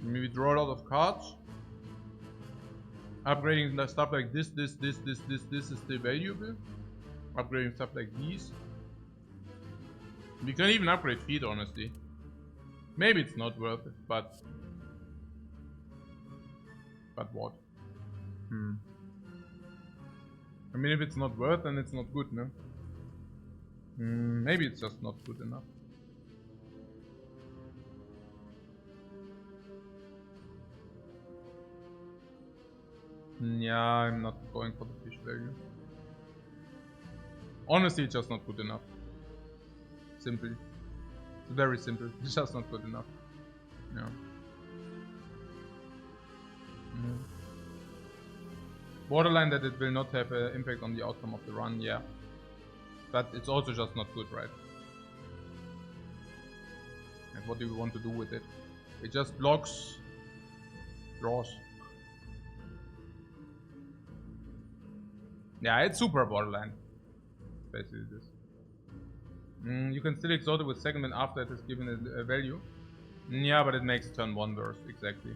Maybe draw a lot of cards. Upgrading stuff like this is still valuable. Upgrading stuff like these. We can even upgrade feet, honestly. Maybe it's not worth it, but what? I mean, if it's not worth, then it's not good, no? Maybe it's just not good enough. Yeah, I'm not going for the fish value. Honestly, it's just not good enough. Simply. It's very simple. It's just not good enough. Yeah. Borderline that it will not have an impact on the outcome of the run, yeah. But it's also just not good, right? And what do we want to do with it? It just blocks, draws. Yeah, it's super borderline. Basically this. You can still exalt it with second and after it has given a value. Yeah, but it makes turn 1 worse, exactly.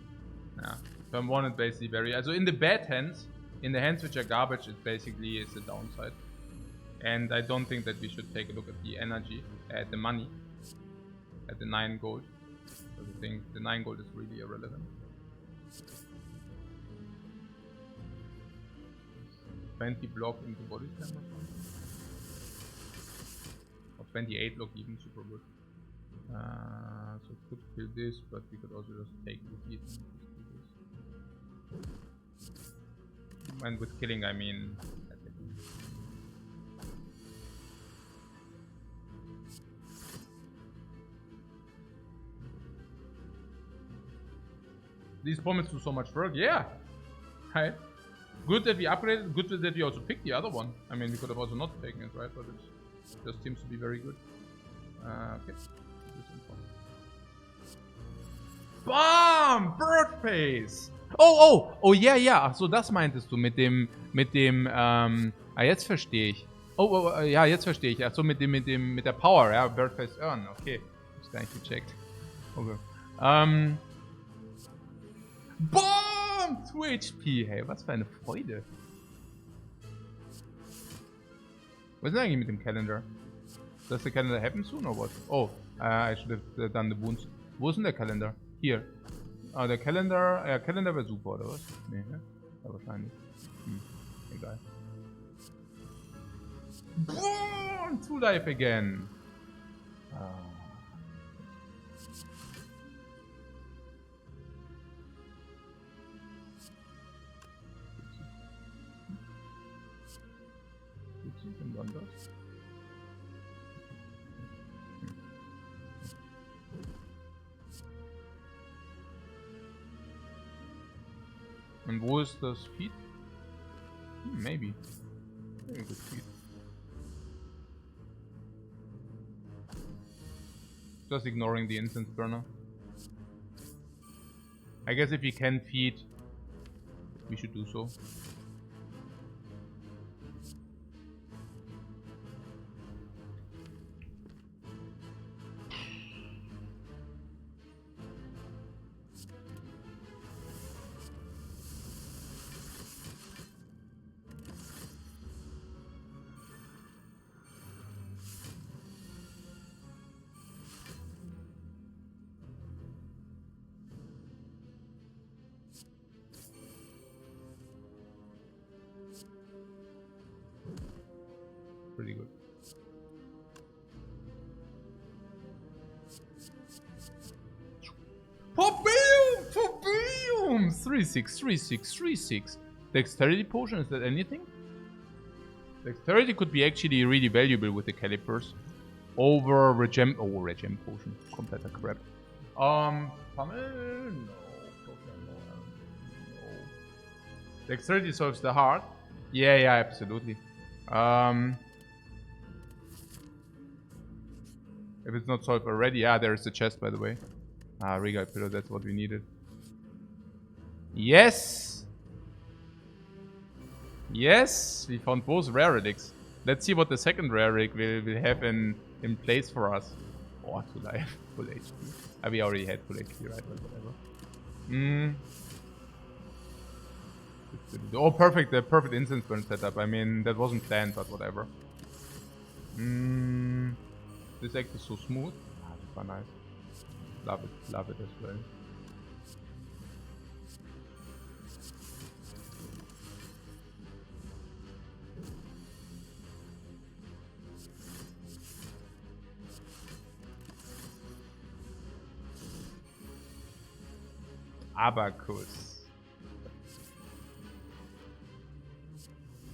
Yeah. Turn 1 is basically very... So in the bad hands, in the hands which are garbage, it basically is a downside. And I don't think that we should take a look at the energy, at the money, at the 9 gold. Because I think the 9 gold is really irrelevant. 20 block into body slam or something. Or 28 block even, super good. So could kill this, but we could also just take the heat and just do this. And with killing I mean attacking. These pommes do so much work, yeah! Right? Good that we upgraded, good that we also picked the other one. I mean, we could have also not taken it, right? But it just seems to be very good. Okay. Bam! Bird face! Oh, ja. Ach so, das meintest du mit dem, jetzt verstehe ich. Ja, jetzt verstehe ich. Ach so, mit der Power, ja, Birdface Earn, okay. Hab's gar nicht gecheckt. Okay. Boom! 2 HP, hey, was für eine Freude. Was ist denn eigentlich mit dem Calendar? Does the calendar happen soon or what? Oh, I should have done the wounds. Wo ist denn der Kalender? Hier. Ah, der Kalender. Ja, Kalender wäre super, oder was? Nee, ne? Ja, wahrscheinlich. Egal. Boom! 2 life again. Und dann das. Und wo ist das Feed? Maybe. Very good feed. Just ignoring the incense burner. I guess if we can feed, we should do so. Pretty good. Popeum! 36. Dexterity potion, is that anything? Dexterity could be actually really valuable with the calipers. Over regen potion. Complete crap. Pummel? No. No. Dexterity solves the heart. Yeah, absolutely. If it's not solved already, there's the chest, by the way. Regal pillow, that's what we needed. Yes! Yes! We found both rare relics. Let's see what the second rare relic will have in place for us. Oh, to life. Full HP. We already had full HP, right? But whatever. Oh, perfect. The perfect incense burn setup. I mean, that wasn't planned, but whatever. This act is so smooth. Super nice. Love it as well. Abacus.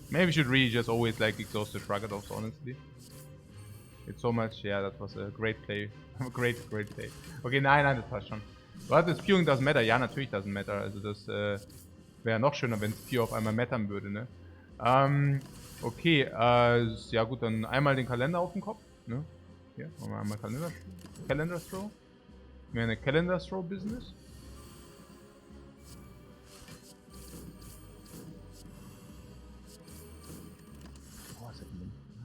Maybe we should really just always like exhaust the Shruggados, honestly. It's so much, yeah, that was a great play. great play. Okay, nein, das passt schon. Was, das Spewing doesn't matter? Ja, natürlich doesn't matter. Also das wäre noch schöner, wenn Spew auf einmal mattern würde, ne? Okay, ja gut, dann einmal den Kalender auf den Kopf, ne? Hier, machen wir einmal Calendar Throw. Wir haben eine Calendar Throw Business.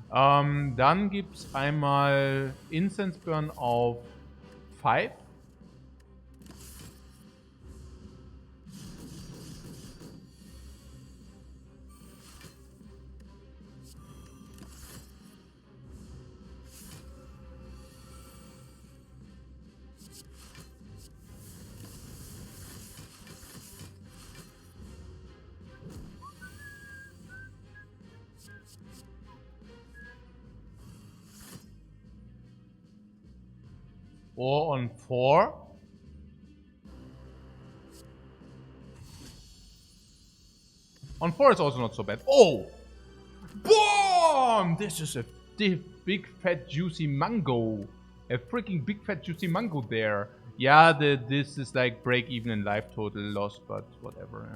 Dann gibt es einmal Incense Burn auf 5. Or on 4. On 4 is also not so bad. Oh! Boom! This is a big fat juicy mango. A freaking big fat juicy mango there. Yeah, this is like break even in life total loss, but whatever.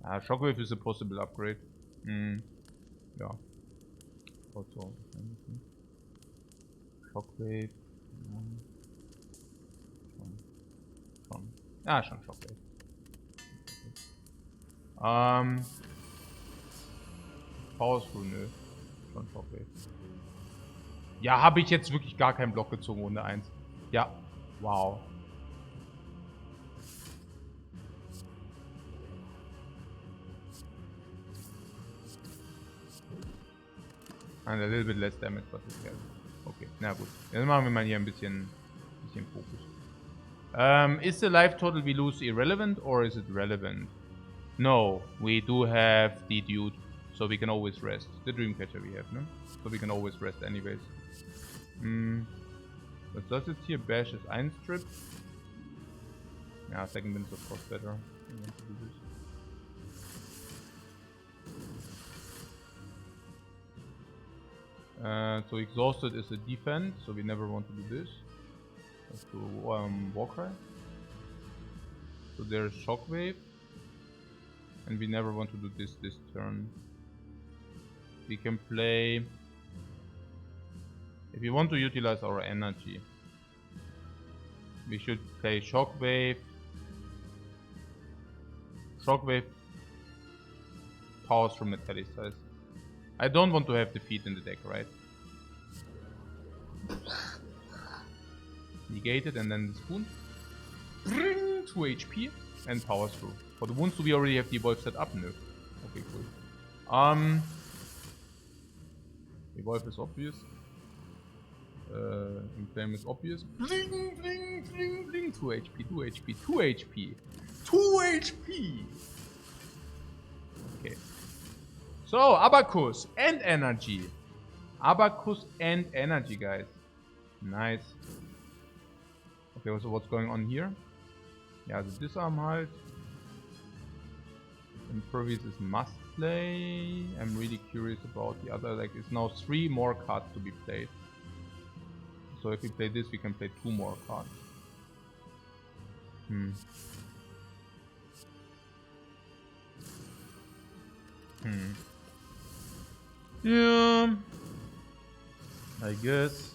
Yeah. Shockwave is a possible upgrade. Yeah. Also. Shockwave. Schon Shockwave. Powerful, nö. Schon Shockwave. Ja, habe ich jetzt wirklich gar keinen Block gezogen, Runde 1. Ja. Wow. And a little bit less damage, but okay. Okay, na gut. Jetzt machen wir mal hier ein bisschen Fokus. Is the life total we lose irrelevant or is it relevant? No, we do have the dude, so we can always rest. The Dreamcatcher we have, no? So we can always rest anyways. Was does it here? Bash is 1 strip. Yeah, second wind is of course better. So exhausted is a defense, so we never want to do this. Let's do Warcry. So there's Shockwave. And we never want to do this turn. We can play... If we want to utilize our energy, we should play Shockwave. Shockwave powers from Metallicize. I don't want to have defeat in the deck, right? Negate it and then the spoon. Bring 2 HP and power through. For the wounds, do we already have the evolve set up? No. Okay, cool. Evolve is obvious. Inflame is obvious. Bling, bling, bling, bling. 2 HP, 2 HP, 2 HP. 2 HP! Okay. So, Abacus and energy. Abacus and energy, guys. Nice. Okay, so what's going on here? Yeah, the disarm halt. Impervious is must play. I'm really curious about the other. Like, it's now 3 more cards to be played. So if we play this, we can play 2 more cards. Yeah, I guess.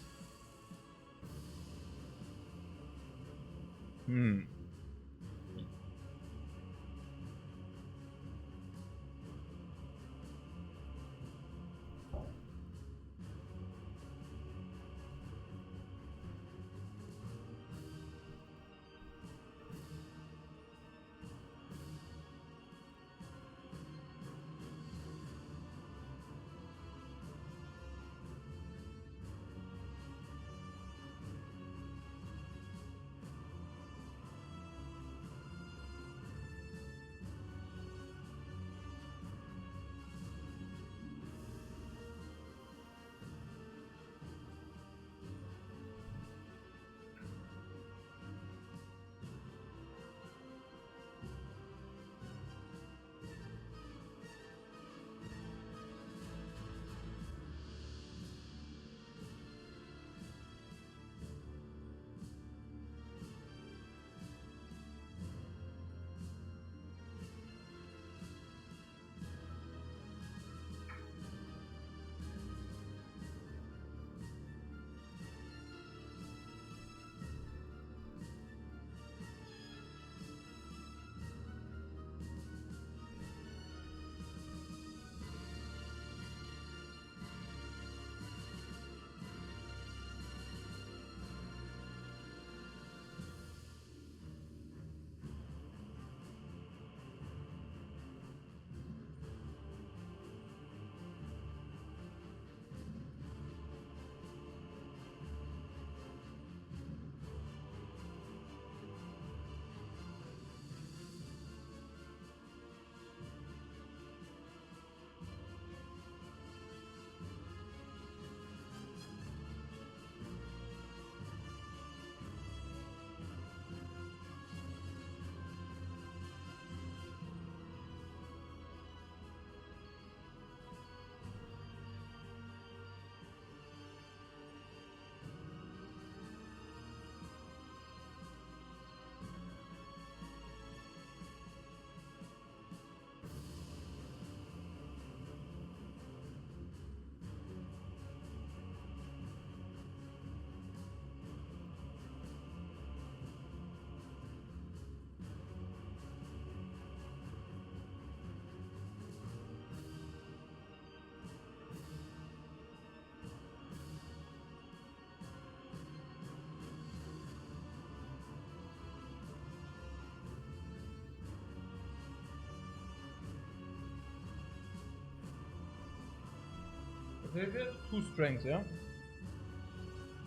Okay, we have 2 strengths, yeah?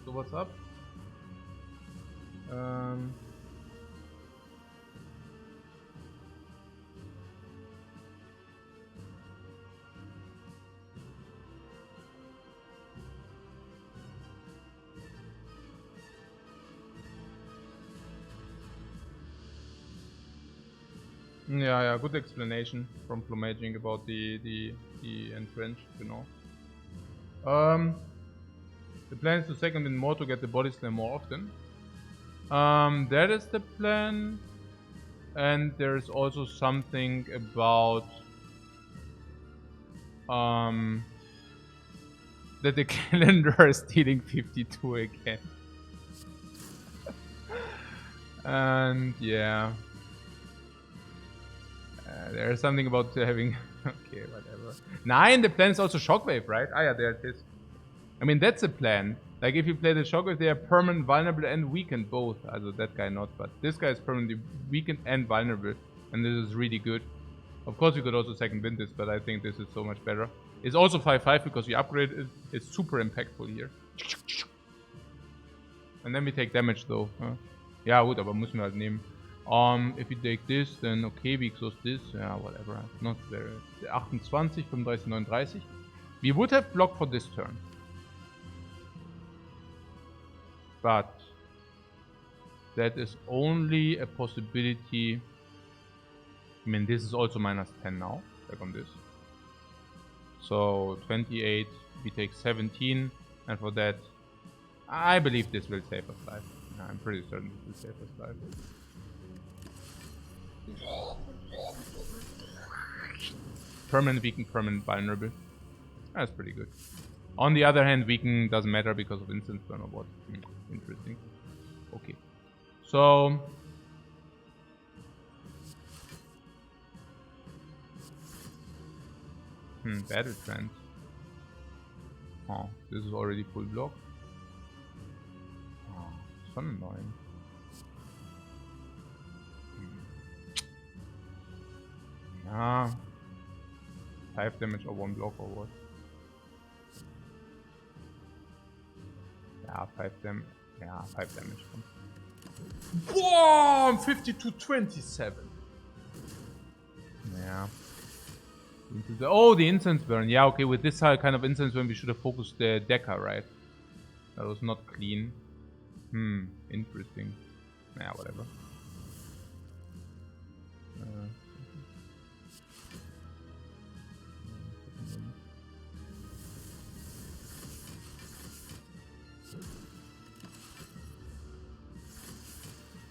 So what's up? Yeah, good explanation from Plumaging about the entrenched, you know. The plan is to second in more to get the body slam more often. That is the plan. And there's also something about that the calendar is stealing 52 again. And yeah. There's something about having okay, whatever. 9, the plan is also Shockwave, right? Ah yeah, there it is. I mean, that's a plan. Like, if you play the Shockwave, they are permanent, vulnerable, and weakened both. Also, that guy not, but this guy is permanently weakened and vulnerable. And this is really good. Of course, you could also second wind this, but I think this is so much better. It's also 5/5 because we upgraded it. It's super impactful here. And then we take damage, though. Huh? Ja, gut, aber müssen wir halt nehmen. If you take this, then okay, we exhaust this. Yeah, whatever. Not very. 28, 35, 39. We would have blocked for this turn. But that is only a possibility I mean, this is also minus 10 now, back on this. So 28, we take 17, and for that, I believe this will save us life. I'm pretty certain this will save us life. Permanent weaken, permanent vulnerable. That's pretty good. On the other hand, weaken doesn't matter because of instant burn or what. Interesting. Okay. So battle trend. Oh, this is already full block. Oh, so annoying. Yeah. 5 damage or 1 block or what? Yeah, 5 damage. Yeah, 5 damage. Boom! 52-27. Yeah. Oh, the incense burn. Yeah, okay, with this kind of incense burn, we should have focused the Decker, right? That was not clean. Interesting. Yeah, whatever.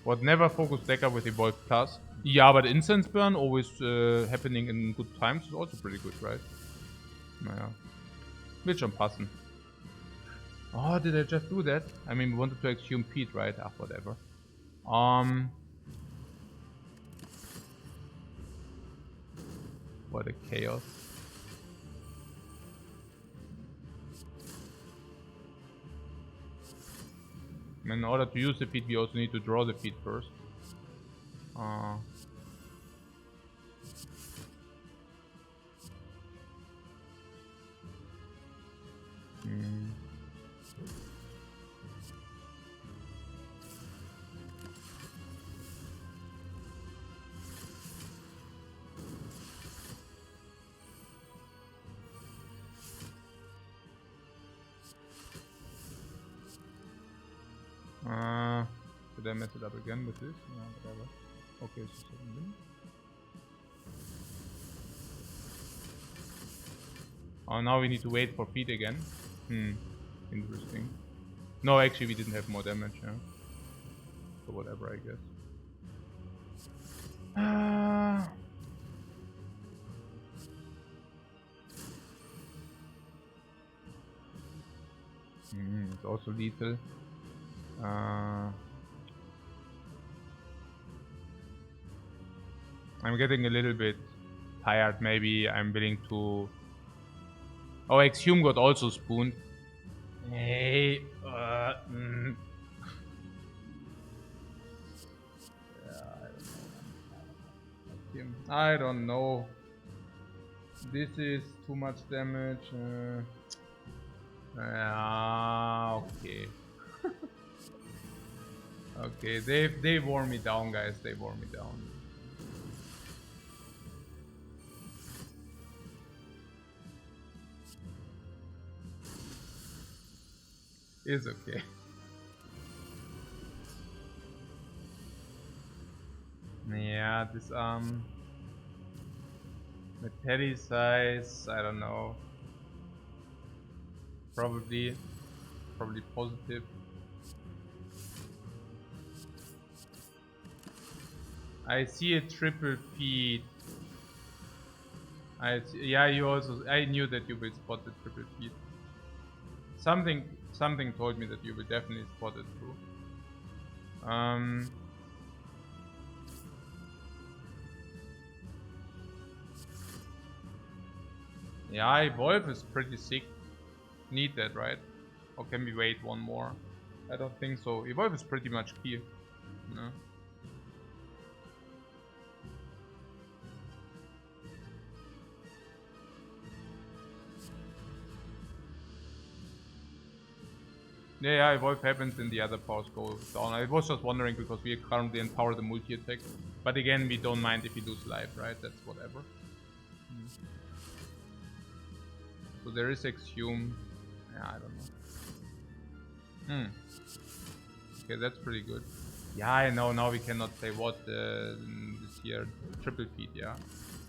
What, never focus Decker with Evolve Plus? Yeah, but Incense Burn always happening in good times is also pretty good, right? Naja. Wird schon passen. Oh, did I just do that? I mean, we wanted to exhume Pete, right? Ah, whatever. What a chaos. In order to use the feed, we also need to draw the feed first. Did I mess it up again with this? No, whatever. Okay, so 7 minutes. Oh, now we need to wait for feed again. Interesting. No, actually we didn't have more damage, yeah. So whatever, I guess. It's also lethal. I'm getting a little bit tired. Maybe I'm willing to... Oh, Exhume got also spooned. Hey, I don't know. This is too much damage. Okay. Okay, they wore me down, guys. They wore me down. It's okay. Yeah, this Metalli size, I don't know. Probably positive. I see a triple feed. Yeah, you also. I knew that you will spot the triple feed. Something told me that you will definitely spot it too. Yeah, Evolve is pretty sick. Need that, right? Or can we wait one more? I don't think so. Evolve is pretty much key. No? Yeah, Evolve happens and the other powers go down. I was just wondering because we currently empower the multi-attack. But again, we don't mind if we lose life, right? That's whatever. So there is Exhume. Yeah, I don't know. Okay, that's pretty good. Yeah, I know. Now we cannot play what this year. Triple feed, yeah.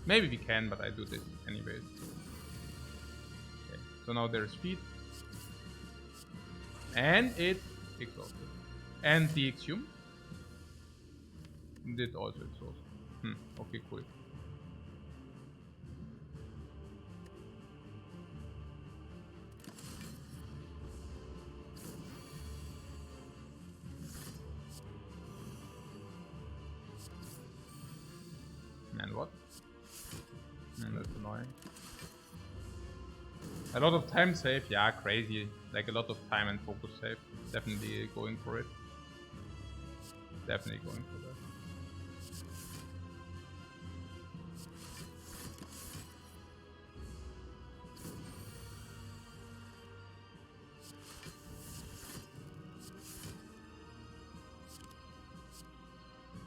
Maybe we can, but I do this anyways. Okay. So now there's feed. And it exhausted. And the exhume did also exhaust. Okay, cool. And what? And that's annoying. A lot of time save, yeah, crazy. Like a lot of time and focus save. Definitely going for it. Definitely going for that.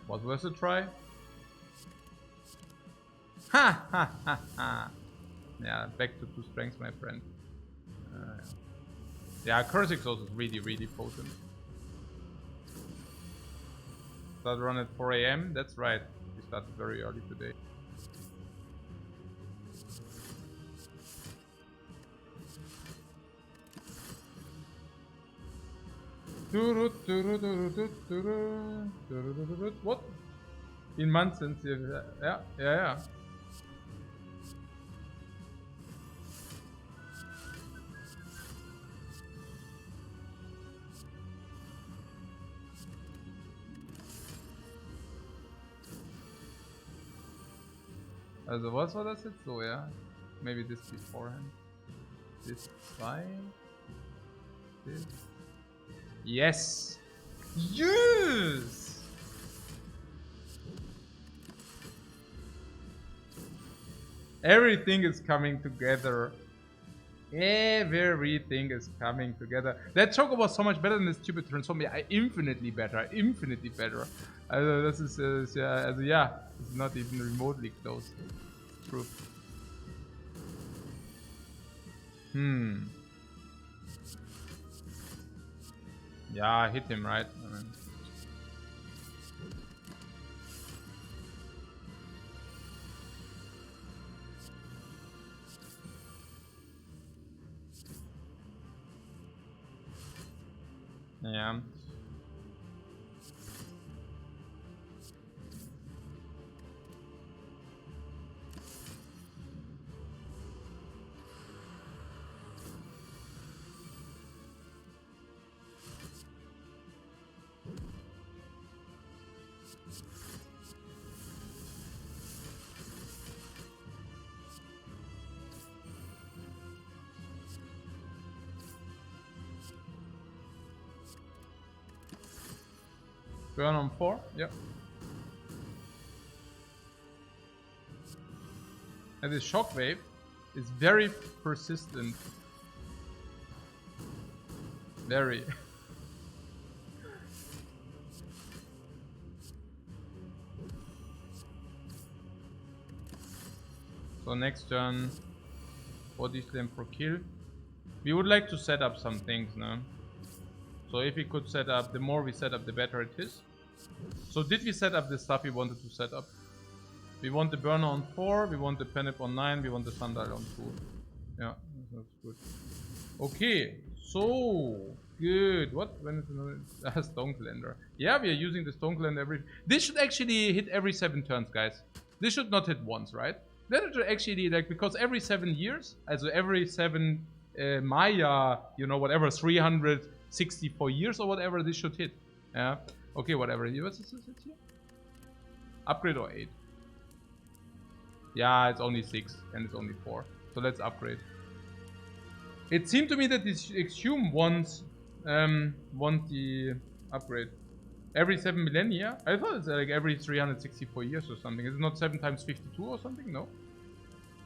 What was the try? Ha ha ha ha. Yeah, back to 2 strengths, my friend. Yeah, Curse Exhaust is really, really potent. Start run at 4 AM? That's right. We started very early today. What? In months since yeah. Also was war das jetzt so, ja? Maybe this beforehand. This fine. This. Yes! Yes! Everything is coming together. Everything is coming together. That Choco was so much better than the stupid Transform. Yeah, infinitely better. Infinitely better. Also, das ist, ja, also ja, it's not even remotely close. It's true. Yeah, hit him, right? Yeah. Burn on 4, yep. And this shockwave is very persistent. Very. So next turn, body slam for kill. We would like to set up some things now. So if we could set up, the more we set up, the better it is. So did we set up the stuff we wanted to set up? We want the burner on 4, we want the penip on 9, we want the sundial on 2. Yeah, that's good. Okay, so good. What? When is another Stone Calendar? Yeah, we are using the Stone Calendar every. This should actually hit every 7 turns, guys. This should not hit once, right? That should actually, like, because every 7 years, also every 7 Maya, you know, whatever, 364 years or whatever, this should hit. Yeah. Okay, whatever. What's this here? Upgrade or 8? Yeah, it's only 6 and it's only 4. So let's upgrade. It seemed to me that this Exhume wants the upgrade. Every 7 millennia? I thought it's like every 364 years or something. Is it not 7 times 52 or something? No?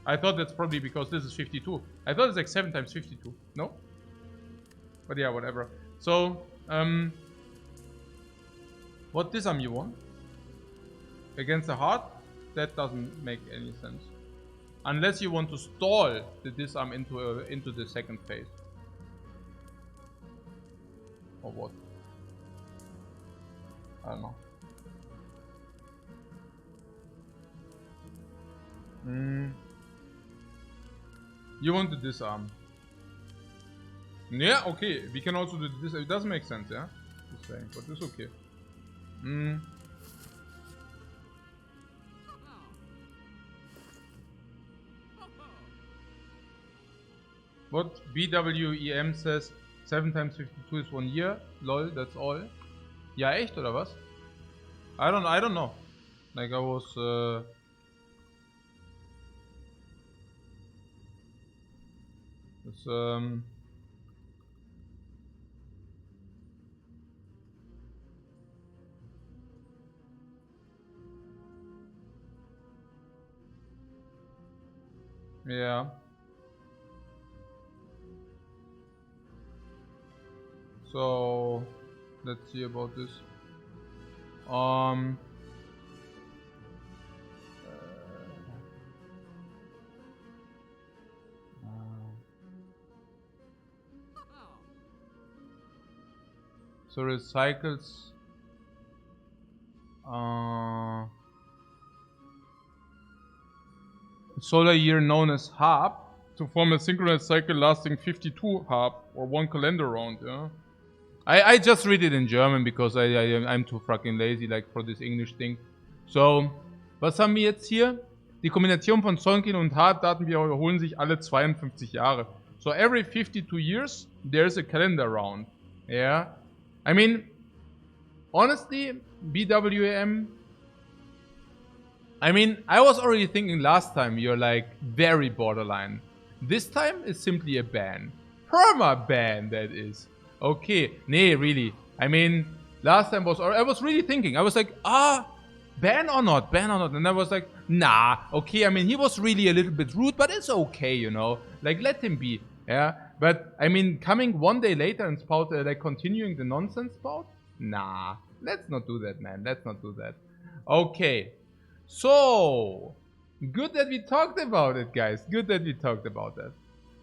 I thought that's probably because this is 52. I thought it's like 7 times 52. No? But yeah, whatever. So, what disarm you want? Against the heart? That doesn't make any sense. Unless you want to stall the disarm into the second phase. Or what? I don't know. You want to disarm. Yeah, okay. We can also do this. It doesn't make sense, yeah? Just saying, but it's okay. What BWEM says 7 times 52 is 1 year. Lol, that's all. Ja, echt oder was? I don't know. Like I was it's yeah. So let's see about this. So it cycles solar year known as harp to form a synchronous cycle lasting 52 harp or 1 calendar round, yeah. I just read it in German because I'm too fucking lazy like for this English thing. So, was haben wir jetzt hier? Die Kombination von Zonkin und Harp-Daten wiederholen sich alle 52 Jahre. So every 52 years there's a calendar round. Yeah. I mean, honestly, BWM. I mean, I was already thinking last time you're like very borderline. This time it's simply a ban. Perma ban, that is. Okay, nee, really. I mean, last time I was really thinking. I was like, ban or not, ban or not. And I was like, nah, okay. I mean, he was really a little bit rude, but it's okay, you know. Like, let him be, yeah. But, I mean, coming 1 day later and spout, like, continuing the nonsense spout? Nah, let's not do that, man. Let's not do that. Okay. So, good that we talked about it, guys. Good that we talked about that.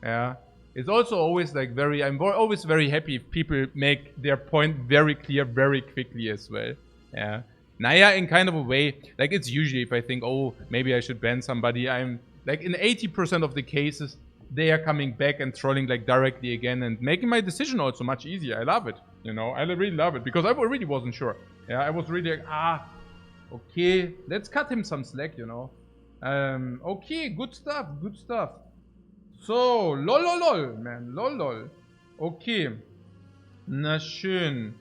Yeah. It's also always like I'm always very happy if people make their point very clear very quickly as well. Yeah. Naya, in kind of a way, like it's usually if I think, oh, maybe I should ban somebody, I'm like in 80% of the cases, they are coming back and trolling like directly again and making my decision also much easier. I love it. You know, I really love it because I really wasn't sure. Yeah, I was really like, okay, let's cut him some slack, you know. Okay, good stuff, good stuff. So, lol, man, lol. Okay. Na schön.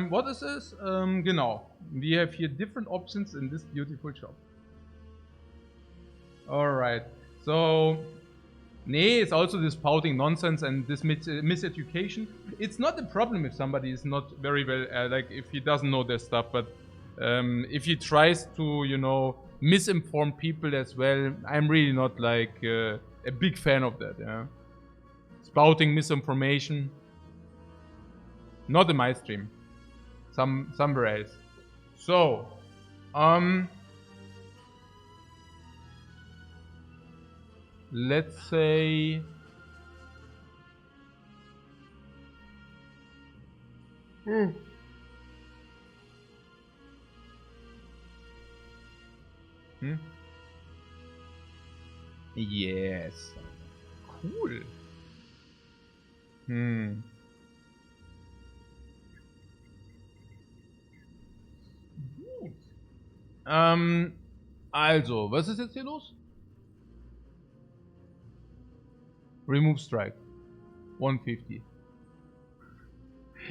What is this? Genau. We have here different options in this beautiful shop. Alright. So, nee, it's also this pouting nonsense and this miseducation. It's not a problem if somebody is not very well, like if he doesn't know their stuff, but if he tries to, you know, misinform people as well, I'm really not like a big fan of that, yeah. Spouting misinformation. Not in my stream. Somewhere else. So, let's say Yes. Cool. Gut. Also, was ist jetzt hier los? Remove strike. 150.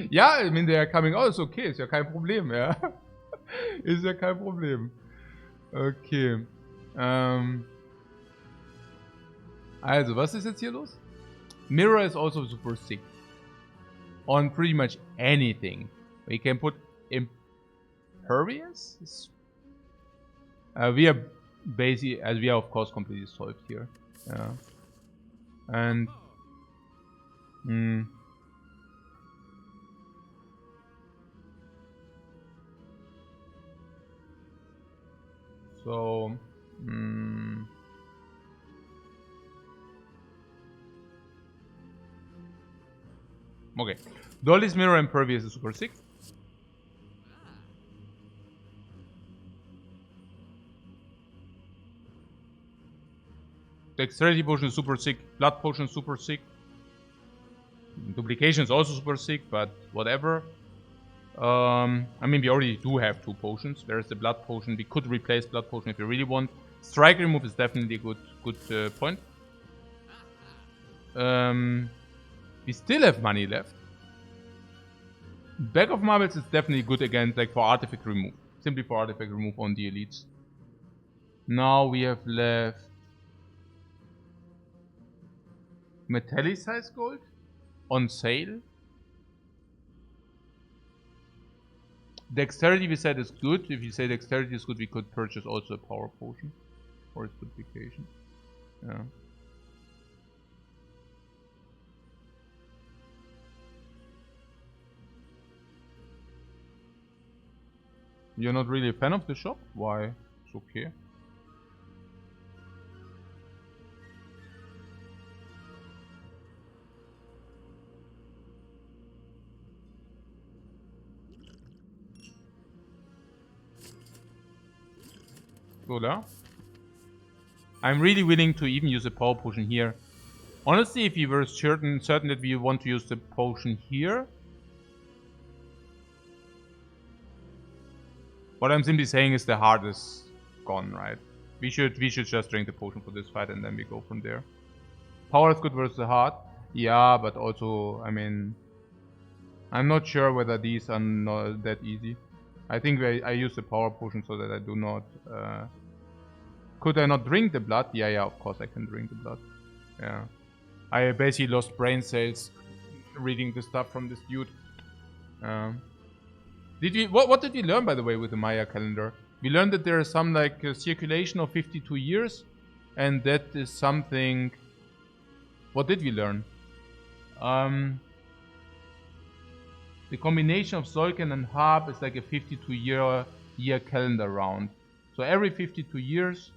Ja, I mean, they are coming out, ist okay, ist ja kein Problem, ja. Ist ja kein Problem. Okay. Also, was ist jetzt hier los? Mirror is also super sick. On pretty much anything. We can put impervious? We are basically, as we are of course completely solved here. Yeah. And so okay. Dolly's mirror impervious is super sick. Dexterity potion is super sick. Blood potion is super sick. Duplication is also super sick, but whatever. I mean, we already do have 2 potions. There's the blood potion. We could replace blood potion if we really want. Strike remove is definitely a good point. We still have money left. Bag of marbles is definitely good again, like for artifact remove. Simply for artifact remove on the elites. Now we have left metallicized gold on sale. Dexterity we said is good. If you say dexterity is good, we could purchase also a power potion for its duplication. Yeah. You're not really a fan of the shop? Why? It's okay. Voila. I'm really willing to even use a power potion here. Honestly, if you were certain that we want to use the potion here. What I'm simply saying is the heart is gone, right? We should just drink the potion for this fight and then we go from there. Power is good versus the heart. Yeah, but also, I mean, I'm not sure whether these are not that easy. I think I use the power potion so that I do not... Could I not drink the blood? Yeah, of course I can drink the blood. Yeah. I basically lost brain cells reading the stuff from this dude. What did we learn, by the way, with the Maya calendar? We learned that there is some, like, circulation of 52 years. And that is something... What did we learn? The combination of Solken and Harp is like a 52-year calendar round. So every 52 years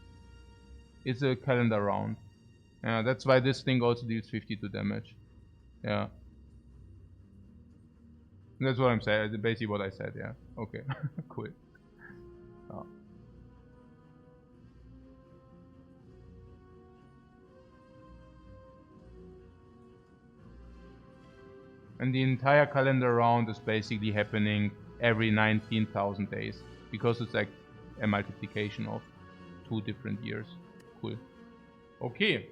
is a calendar round. Yeah, that's why this thing also deals 52 damage. Yeah. That's what I'm saying. Basically what I said, yeah. Okay, cool. Oh. And the entire calendar round is basically happening every 19,000 days. Because it's like a multiplication of 2 different years. Cool. Okay.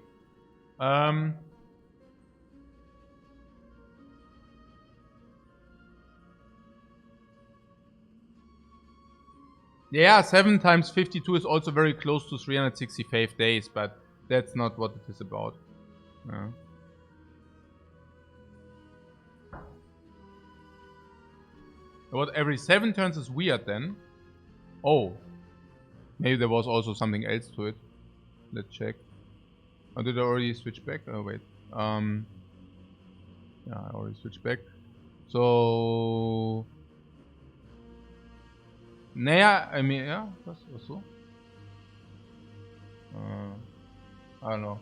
Yeah, 7 times 52 is also very close to 365 days, but that's not what it is about. What, every 7 turns is weird then? Oh. Maybe there was also something else to it. Let's check. Oh, did I already switch back? Oh, wait. Yeah, I already switched back. So... Naja, I mean, ja, was so? I don't know.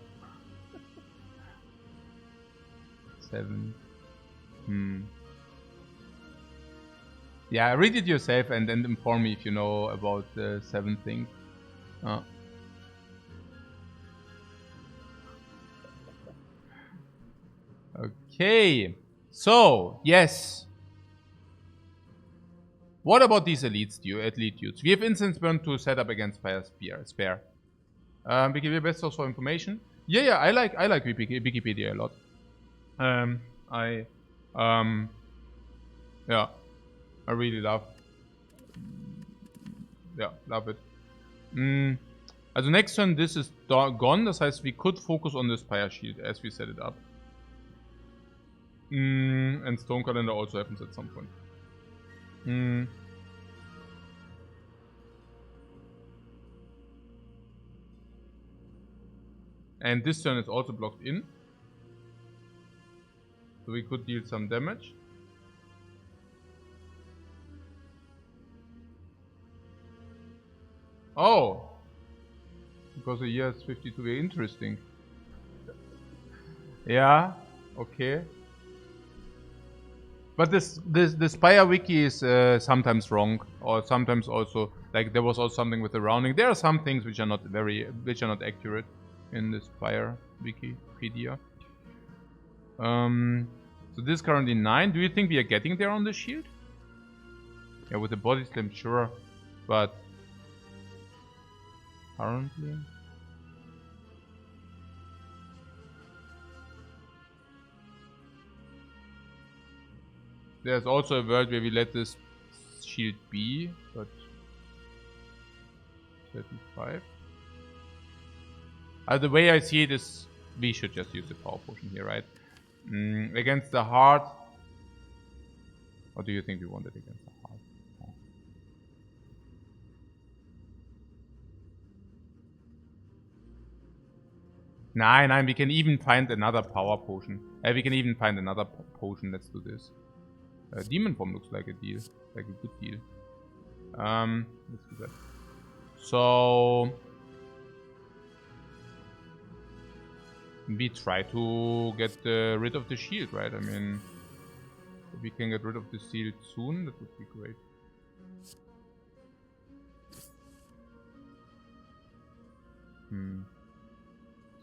7. Yeah, read it yourself and then inform me if you know about the 7 thing. Okay, so yes. What about these elite dudes? We have instance burn to set up against Spire. We give you best source for information. Yeah, I like Wikipedia a lot. Yeah, I really love. Yeah, love it. Also next turn, this is gone. Das heißt, we could focus on the Spire shield as we set it up. And Stone Calendar also happens at some point. And this turn is also blocked in. So we could deal some damage. Oh! Because the year is 52, very interesting. Yeah, okay. But the Spire wiki is sometimes wrong, or sometimes also like there was also something with the rounding. There are some things which are not accurate. in the Spire Wikipedia. So this is currently 9. Do you think we are getting there on the shield? Yeah, with the body slam, sure. But currently... There's also a world where we let this shield be, but 35. The way I see it is, we should just use the power potion here, right? Against the heart. Or do you think we want it against the heart? Oh. Nine. We can even find another power potion. We can even find another potion. Let's do this. Demon form looks like a deal, like a good deal. Let's do that. So we try to get rid of the shield, right? I mean, if we can get rid of the shield soon, that would be great.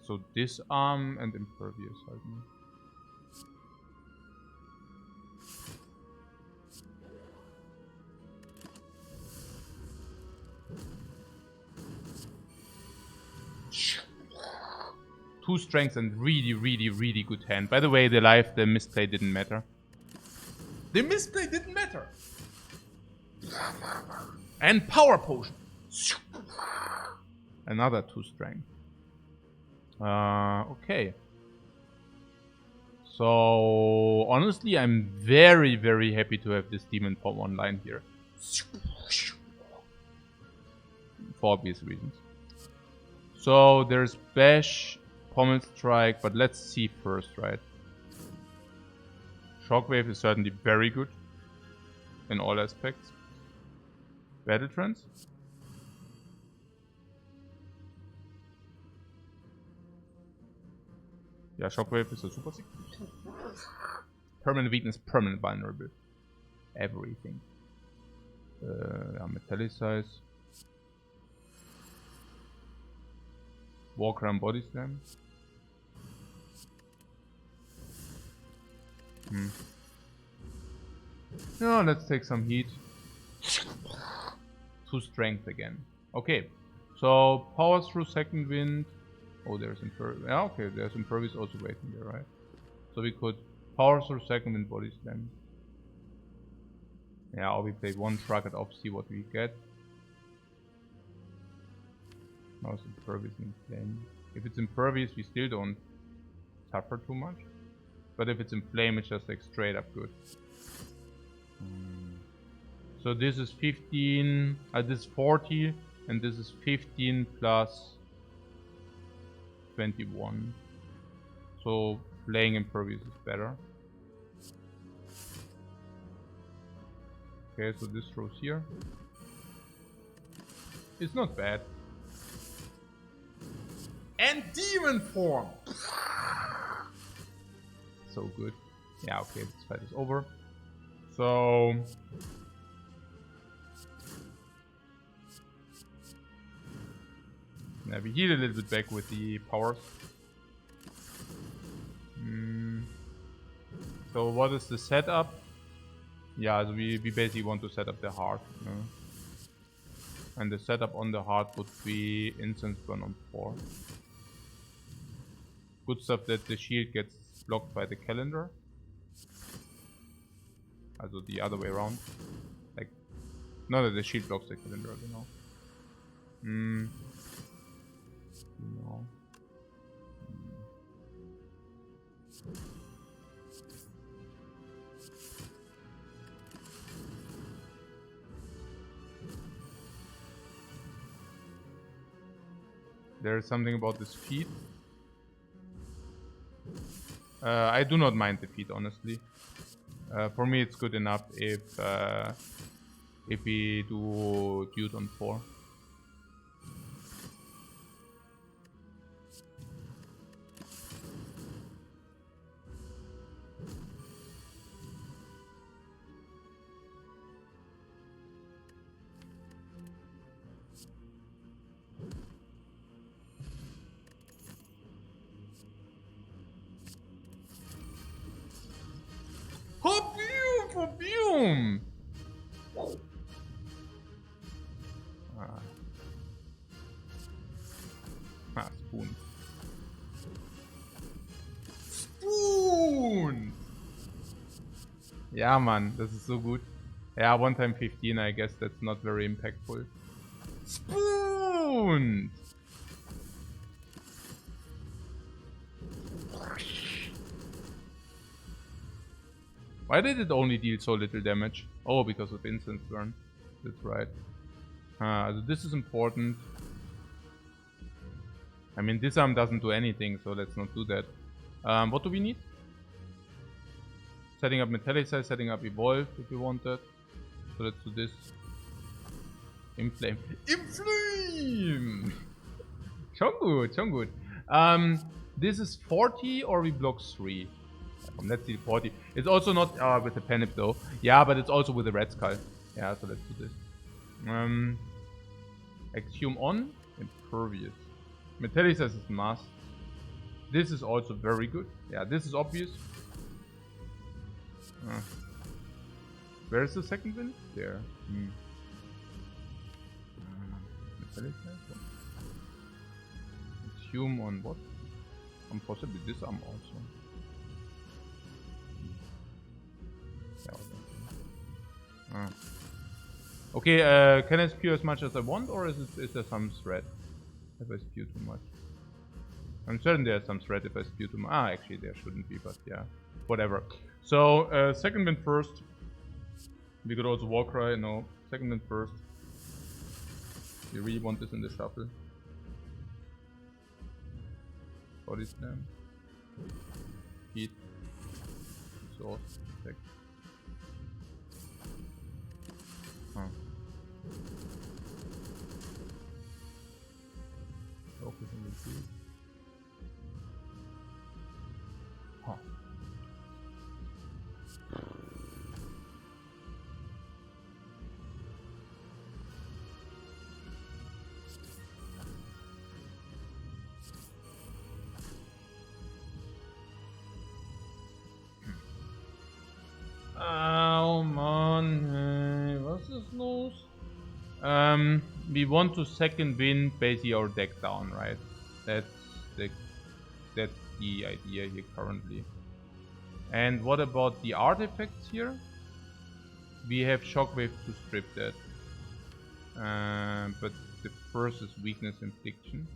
So disarm and impervious, I think. Two strengths and really good hand. By the way, the misplay didn't matter. The misplay didn't matter. And power potion. Another 2 strength. Okay. So honestly, I'm very happy to have this demon form online here. For obvious reasons. So there's bash, pommel strike, but let's see first, right? Shockwave is certainly very good in all aspects. Battle trance. Yeah, Shockwave is a super sick. Permanent weakness, permanent vulnerable. Everything. Metallicize. Walk around body slam. No, let's take some heat. 2 strength again. Okay. So power through second wind. Oh, there's impervious. Yeah, okay, there's impervious also waiting there, right? So we could power through second wind body slam. Yeah, or we play 1 truck it off, see what we get. Now it's impervious in flame. If it's impervious, we still don't suffer too much. But if it's in flame, it's just like straight up good. So this is 15, this is 40, and this is 15 plus 21. So playing impervious is better. Okay, so this throws here. It's not bad. And demon form! So good. Yeah, okay, this fight is over. So yeah, we heal a little bit back with the powers. So what is the setup? Yeah, so we basically want to set up the heart. And the setup on the heart would be incense burn on 4. Good stuff that the shield gets blocked by the calendar. Also the other way around. Like, not that the shield blocks the calendar, you know. No. There's something about this feat. I do not mind the feat, honestly. For me, it's good enough if we do dude on 4. Spoon. Spoon! Ja, man, das ist so gut. Ja, 1 time 15, I guess that's not very impactful. Spoon! Why did it only deal so little damage? Oh, because of Incense Burn. That's right. So this is important. I mean, Disarm doesn't do anything, so let's not do that. What do we need? Setting up Metallicize, setting up Evolve if you want that. So let's do this. Inflame. Inflame! Schon gut, schon gut. This is 40 or we block 3? Let's see 40. It's also not with the Penip though. Yeah, but it's also with the Red Skull. Yeah, so let's do this. Exhume on. Impervious. Metallicize is must. This is also very good. Yeah, this is obvious. Where is the second wind? There. Exhume on what? On possibly Disarm also. Okay, can I spew as much as I want, or is there some threat if I spew too much? I'm certain there's some threat if I spew too much. Actually there shouldn't be, but yeah, whatever. So, second wind first. We could also Warcry, no. Second wind first. You really want this in the shuffle. Body slam. Heat. Exhaust. Effect. Focus on the field. Oh man, was ist los? We want to second wind basically our deck down, right? That's the idea here currently. And what about the artifacts here? We have Shockwave to strip that. But the first is Weakness Infliction.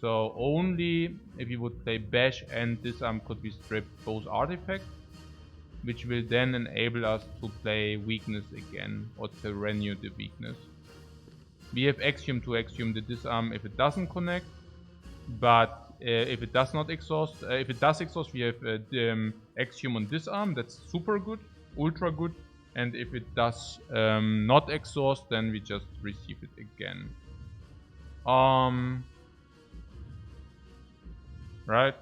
So only if you would play Bash and Disarm could we strip both artifacts, which will then enable us to play Weakness again, or to renew the Weakness. We have Axiom to Axiom the Disarm if it doesn't connect, but if it does not exhaust, if it does exhaust, we have Axiom on Disarm, that's super good, ultra good, and if it does not exhaust, then we just receive it again. Right?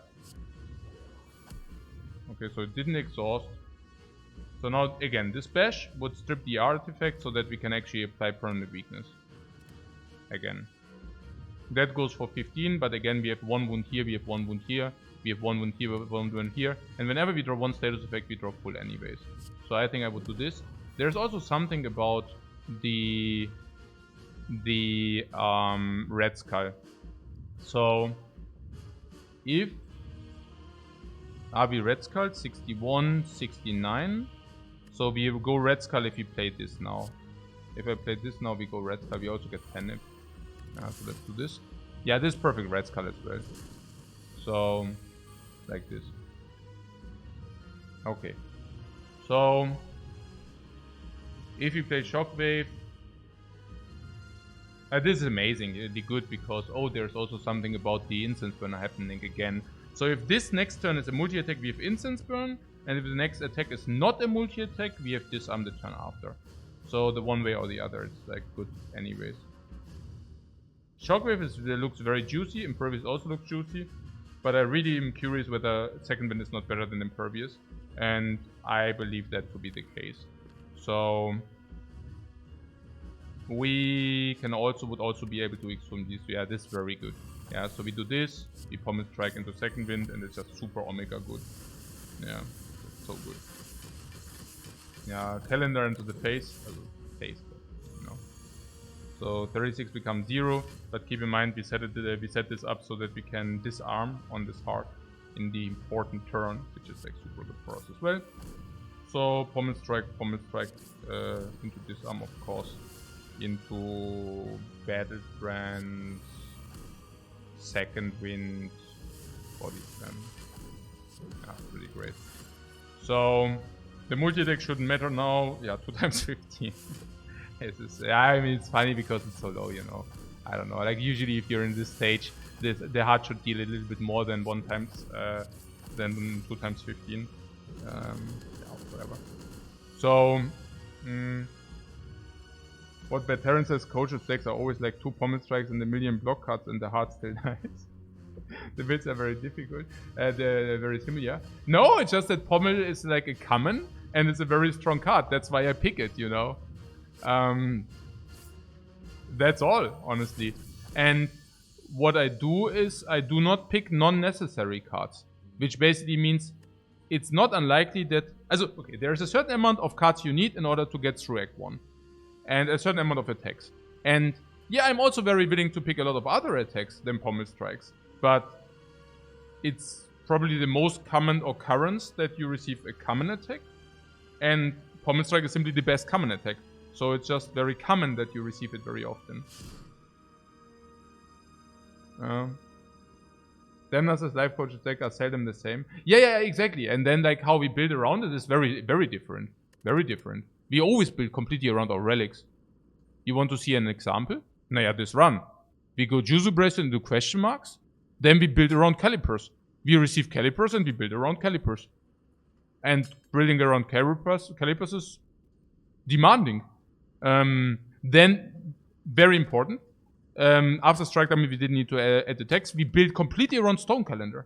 Okay, so it didn't exhaust. So now, again, this Bash would strip the artifact so that we can actually apply permanent weakness. Again. That goes for 15, but again, we have 1 wound here, we have 1 wound here, we have 1 wound here, we have 1 wound here. And whenever we draw 1 status effect, we draw full anyways. So I think I would do this. There's also something about the Red Skull. So, if we Red Skull 61, 69. So we go Red Skull if we play this now. If I play this now, we go Red Skull. We also get Panic. So let's do this. Yeah, this is perfect Red Skull as well. So, like this. Okay. So, if you play Shockwave, this is amazing. It'll be good because, oh, there's also something about the Incense Burn happening again. So if this next turn is a multi-attack, we have Incense Burn. And if the next attack is not a multi-attack, we have Disarm the turn after. So the one way or the other, it's like good anyways. Shockwave looks very juicy. Impervious also looks juicy. But I really am curious whether second wind is not better than Impervious. And I believe that to be the case. So we can would also be able to exhume these. Yeah, this is very good. Yeah, so we do this, we Pommel Strike into second wind, and it's just super Omega good. Yeah, so good. Yeah, Calendar into the face, but, you know. So 36 becomes 0, but keep in mind we set this up so that we can disarm on this heart in the important turn, which is like super good for us as well. So pommel strike into disarm, of course, into battle trance, second wind, body slam. Yeah, really great. So the multi-attack shouldn't matter now. Yeah, 2 times 15. I mean, it's funny because it's so low, you know. I don't know. Like usually, if you're in this stage, the heart should deal a little bit more than 1 times, than 2 times 15. Yeah, whatever. So, what Veteran says, coach's decks are always like 2 pommel strikes and a million block cards, and the heart still dies. The builds are very difficult. They're very similar. No, it's just that pommel is like a common, and it's a very strong card. That's why I pick it, you know. That's all, honestly. And what I do is I do not pick non-necessary cards, which basically means it's not unlikely that... okay, there's a certain amount of cards you need in order to get through Act 1. And a certain amount of attacks. And yeah, I'm also very willing to pick a lot of other attacks than pommel strikes. But it's probably the most common occurrence that you receive a common attack. And pommel strike is simply the best common attack. So it's just very common that you receive it very often. Demna's Lifecoach deck are seldom the same. Yeah, exactly. And then like how we build around it is very, very different. Very different. We always build completely around our relics. You want to see an example? Naja, this run. We go Juzu Bracelet into question marks. Then we build around calipers. We receive calipers and we build around calipers. And building around calipers is demanding. Then, very important, after Strike Dummy we didn't need to add the text. We built completely around Stone Calendar.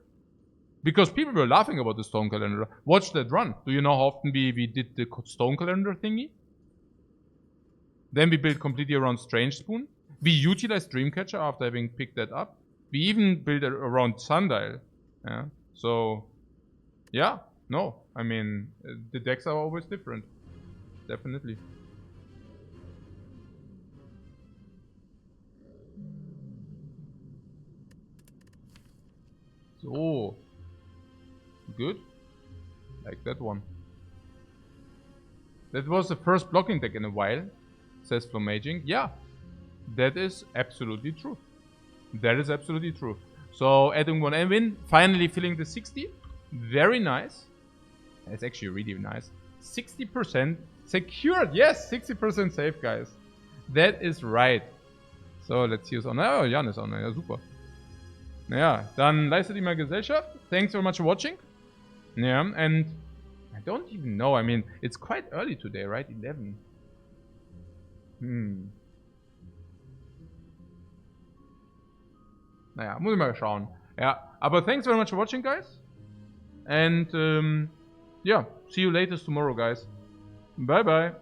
Because people were laughing about the Stone Calendar. Watch that run. Do you know how often we did the Stone Calendar thingy? Then we built completely around Strange Spoon. We utilized Dreamcatcher after having picked that up. We even built around Sundial. Yeah. So, yeah. No. I mean, the decks are always different. Definitely. So. Good. Like that one. That was the first blocking deck in a while, says Flomaging. Yeah. That is absolutely true. That is absolutely true. So adding 1 win, finally filling the 60. Very nice. It's actually really nice. 60% secured. Yes, 60% safe, guys. That is right. So let's use on. Oh, Jan ist on. Ja, super. Naja, dann leistet ihr mal Gesellschaft. Thanks very much for watching. Yeah, and I don't even know. I mean, it's quite early today, right? 11. Naja, muss ich mal schauen. Ja, aber thanks very much for watching, guys. And, yeah, see you later tomorrow, guys. Bye-bye.